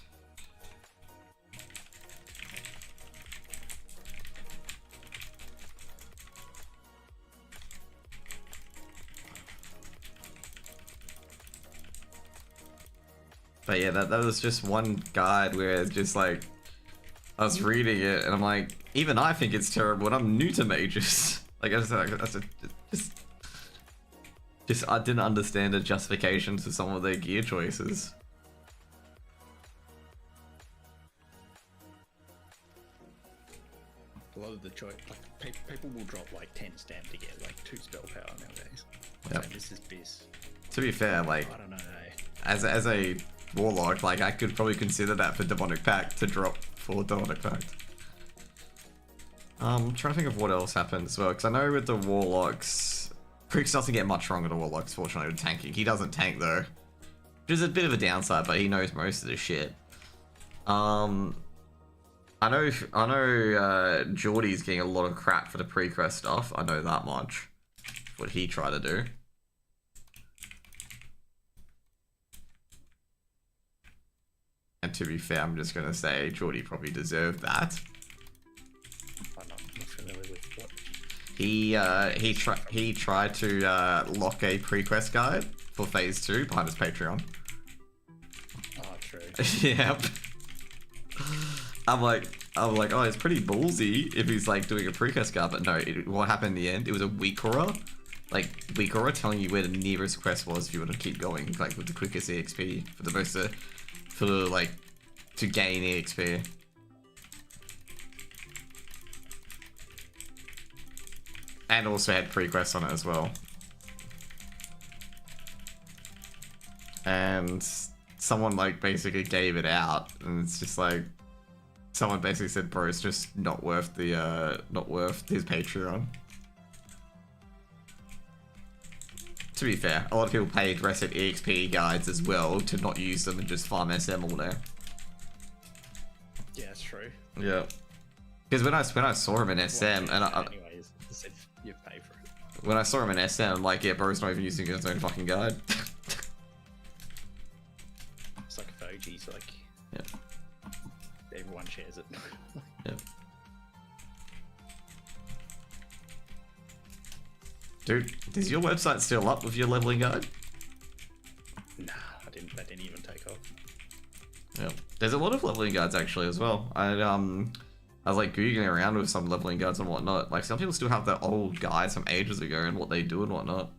But yeah, that was just one guide where it's just like I was reading it and I'm like, even I think it's terrible and I'm new to mages. Like I just I didn't understand the justification to some of their gear choices. A lot of the choice, like people will drop like 10 stamp to get like 2 spell power nowadays. Yep. So this is biz. To be fair, like I don't know. as a warlock, like I could probably consider that for demonic pact to drop for demonic pact. I'm trying to think of what else happens as well, because I know with the warlocks, Crix doesn't get much stronger to warlocks, fortunately, with tanking. He doesn't tank though, which is a bit of a downside, but he knows most of the shit. I know Geordie's getting a lot of crap for the pre-quest stuff. I know that much. What he tried to do. And to be fair, I'm just gonna say Geordie probably deserved that. I'm not familiar with what. He tried to lock a pre-quest guide for phase 2 behind his Patreon. Oh, true. Yep. I'm like, oh, it's pretty ballsy if he's like doing a pre-quest guide, but no, what happened in the end? It was a weak aura, like weak aura telling you where the nearest quest was if you want to keep going, like with the quickest EXP for the most to gain EXP. And also had pre-quests on it as well. And someone like basically gave it out, and it's just like someone basically said, bro, it's just not worth the not worth his Patreon. To be fair, a lot of people paid reset EXP guides as well to not use them and just farm SM all day. Yeah, that's true. Yeah. Because when I saw him in SM, and anyways, if you pay for it. when I saw him in SM, I'm like, yeah, bro's not even using his own fucking guide. It's like Foji's, like Yeah. everyone shares it. Dude, is your website still up with your leveling guide? Nah, that didn't even take off. Yeah. There's a lot of leveling guides actually as well. I was like googling around with some leveling guides and whatnot. Like some people still have their old guides from ages ago and what they do and whatnot.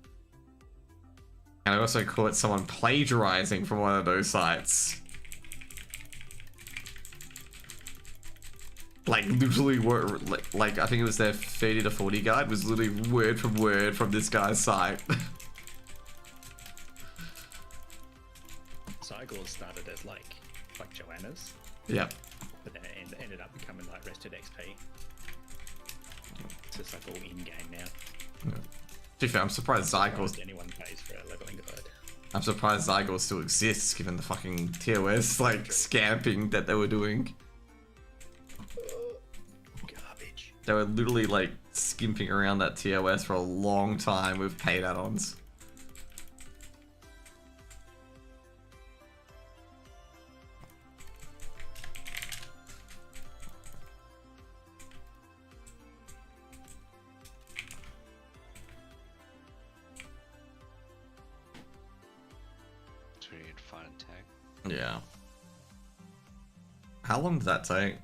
And I also caught someone plagiarizing from one of those sites. Like literally like I think it was their 30 to 40 guide was literally word from this guy's site. Cygor started as like Joanna's. Yep. But then it ended up becoming like Rested XP. It's just like all in game now. Yeah. To be fair, I'm surprised Zygor. Anyone pays for a leveling guide. I'm surprised Zygor still exists given the fucking TOS like scamping that they were doing. Garbage. They were literally like skimping around that TOS for a long time with paid add-ons. Find a tag. Yeah. How long did that take?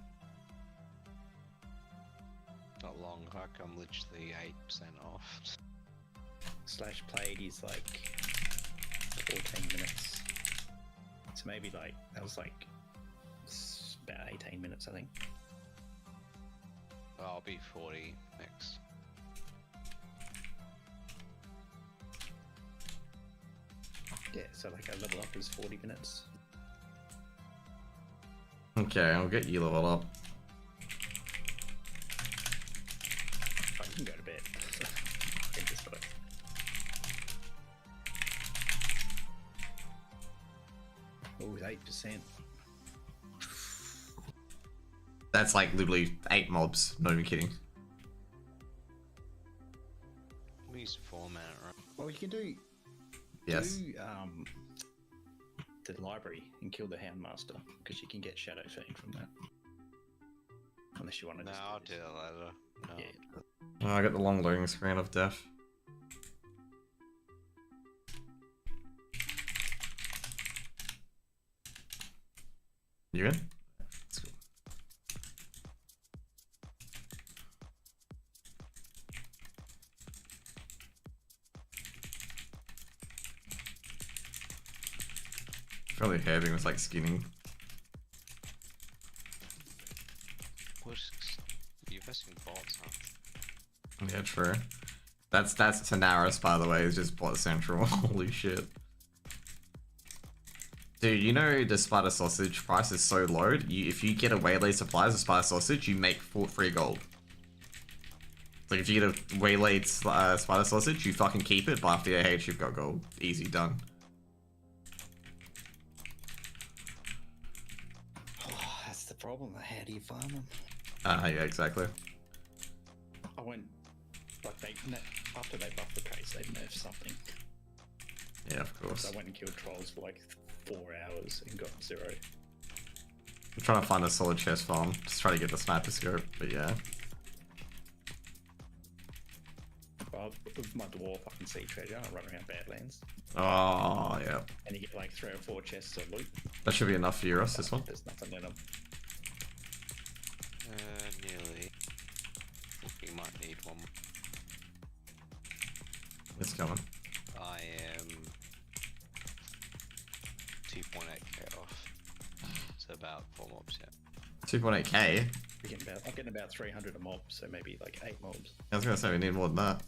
Not long, like I'm literally 8% off. Slash played is like 14 minutes. So maybe like, that was like about 18 minutes, I think. I'll be 40 next. Yeah, so like a level up is 40 minutes. Okay, I'll get you leveled up. Oh, you can go to bed. I think this got it. Oh, 8%. That's like literally 8 mobs, not even kidding. We use format, right? Well, you can do Yes. The library and kill the Houndmaster because you can get Shadow Fiend from that. Unless you want to. No, just I'll do do this. it later. No. Yeah. Oh, I got the long loading screen of death. You in? Let's go. Probably having was like skinning. What's you investing bots, huh? Yeah, true. That's Tanaris, by the way, is just bot central. Holy shit. Dude, you know the spider sausage price is so low. If you get a waylay supplies of spider sausage, you make free gold. Like if you get a waylaid spider sausage, you fucking keep it, but after your AH, you've got gold. Easy, done. Oh, that's the problem. How do you farm them? Yeah, exactly. I went like after they buffed the case, they nerfed something. Yeah, of course. So I went and killed trolls for like 4 hours and got 0. I'm trying to find a solid chest farm. Just try to get the sniper scope, but yeah. Well, with my dwarf, I can see treasure. I run around Badlands. Oh, yeah. And you get like 3 or 4 chests of loot. That should be enough for Euros, this one. There's nothing in them. Nearly. I think we might need one. It's coming. I am 2.8k off. So about 4 mobs, yeah. 2.8k? I'm getting about 300 a mob, so maybe like 8 mobs. I was gonna say we need more than that.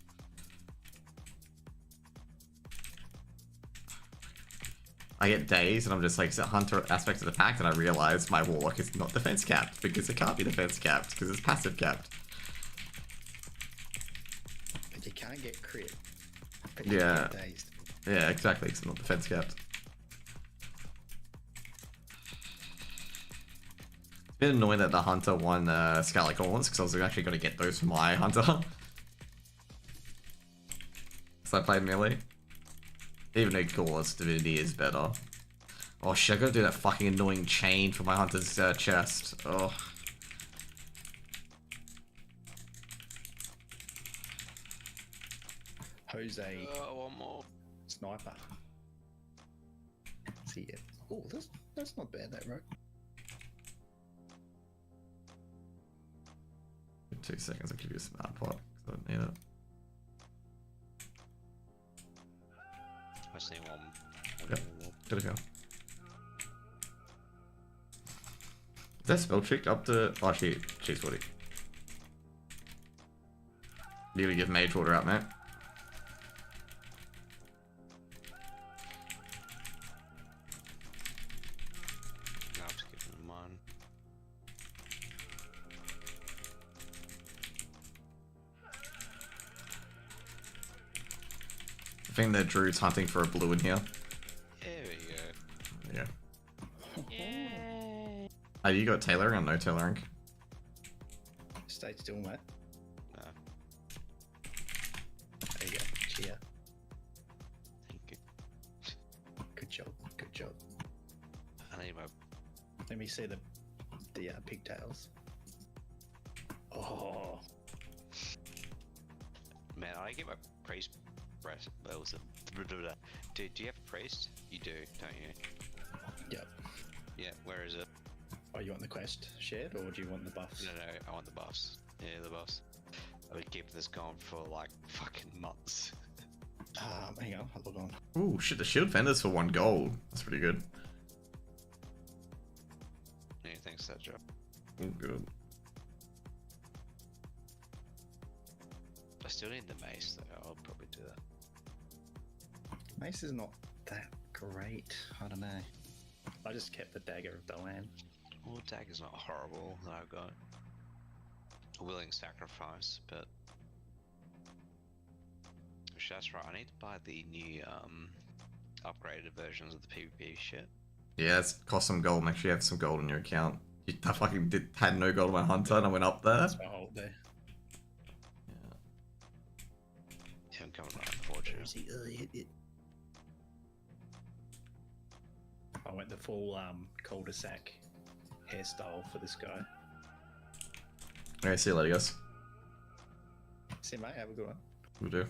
I get days and I'm just like, it's a hunter aspect of the pack, and I realize my warlock is not defense capped because it can't be defense capped because it's passive capped. But you can't get crit. But Yeah. You can get dazed. Yeah, exactly, because it's not defense capped. It's been annoying that the hunter won Scarlet Gauntlets because I was actually going to get those for my hunter. So I played melee. Even though Gauntlets Divinity is better. Oh shit, I gotta do that fucking annoying chain for my hunter's chest. Oh. use a One more. sniper. See it. Oh, that's not bad, that right? 2 seconds, I'll give you a smart pot, 'cause I don't need it. I see one. Yep. Gotta go. Is that spell trick up to... Oh, she's 40. Need to give Mage Water out, mate. No, I'm just giving them mine. I think that Drew's hunting for a blue in here. There we go. Yeah. Yay! Oh, you got tailoring or no tailoring? Stay still, mate. No, There you go. Cheer. thank you. Good job. Good job. I need my. Let me see the pigtails. Oh, Man, I get my priest breast. That was a. Do you have a priest? You do, don't you? yep. Yeah, where is it? Oh, you want the quest shared, or do you want the buffs? No, I want the buffs. Yeah, the buffs. I've been keeping this going for like fucking months. Hang on, I'll log on. Ooh, shit, the shield fenders for 1 gold. That's pretty good. Yeah, thanks for that job. Ooh, good. I still need the mace though. I'll probably do that. Mace is not that great. I don't know. I just kept the dagger of the land. Well, dagger's not horrible that I've got. A willing sacrifice, but actually, that's right. I need to buy the new upgraded versions of the PvP shit. Yeah, it's cost some gold. Make sure you have some gold in your account. I fucking had no gold on my hunter and I went up there. That's my ult there. Yeah, I'm coming right, unfortunately. Hit it. I went the full cul-de-sac hairstyle for this guy. Okay, see you later, guys. See you, mate. Have a good one. We do.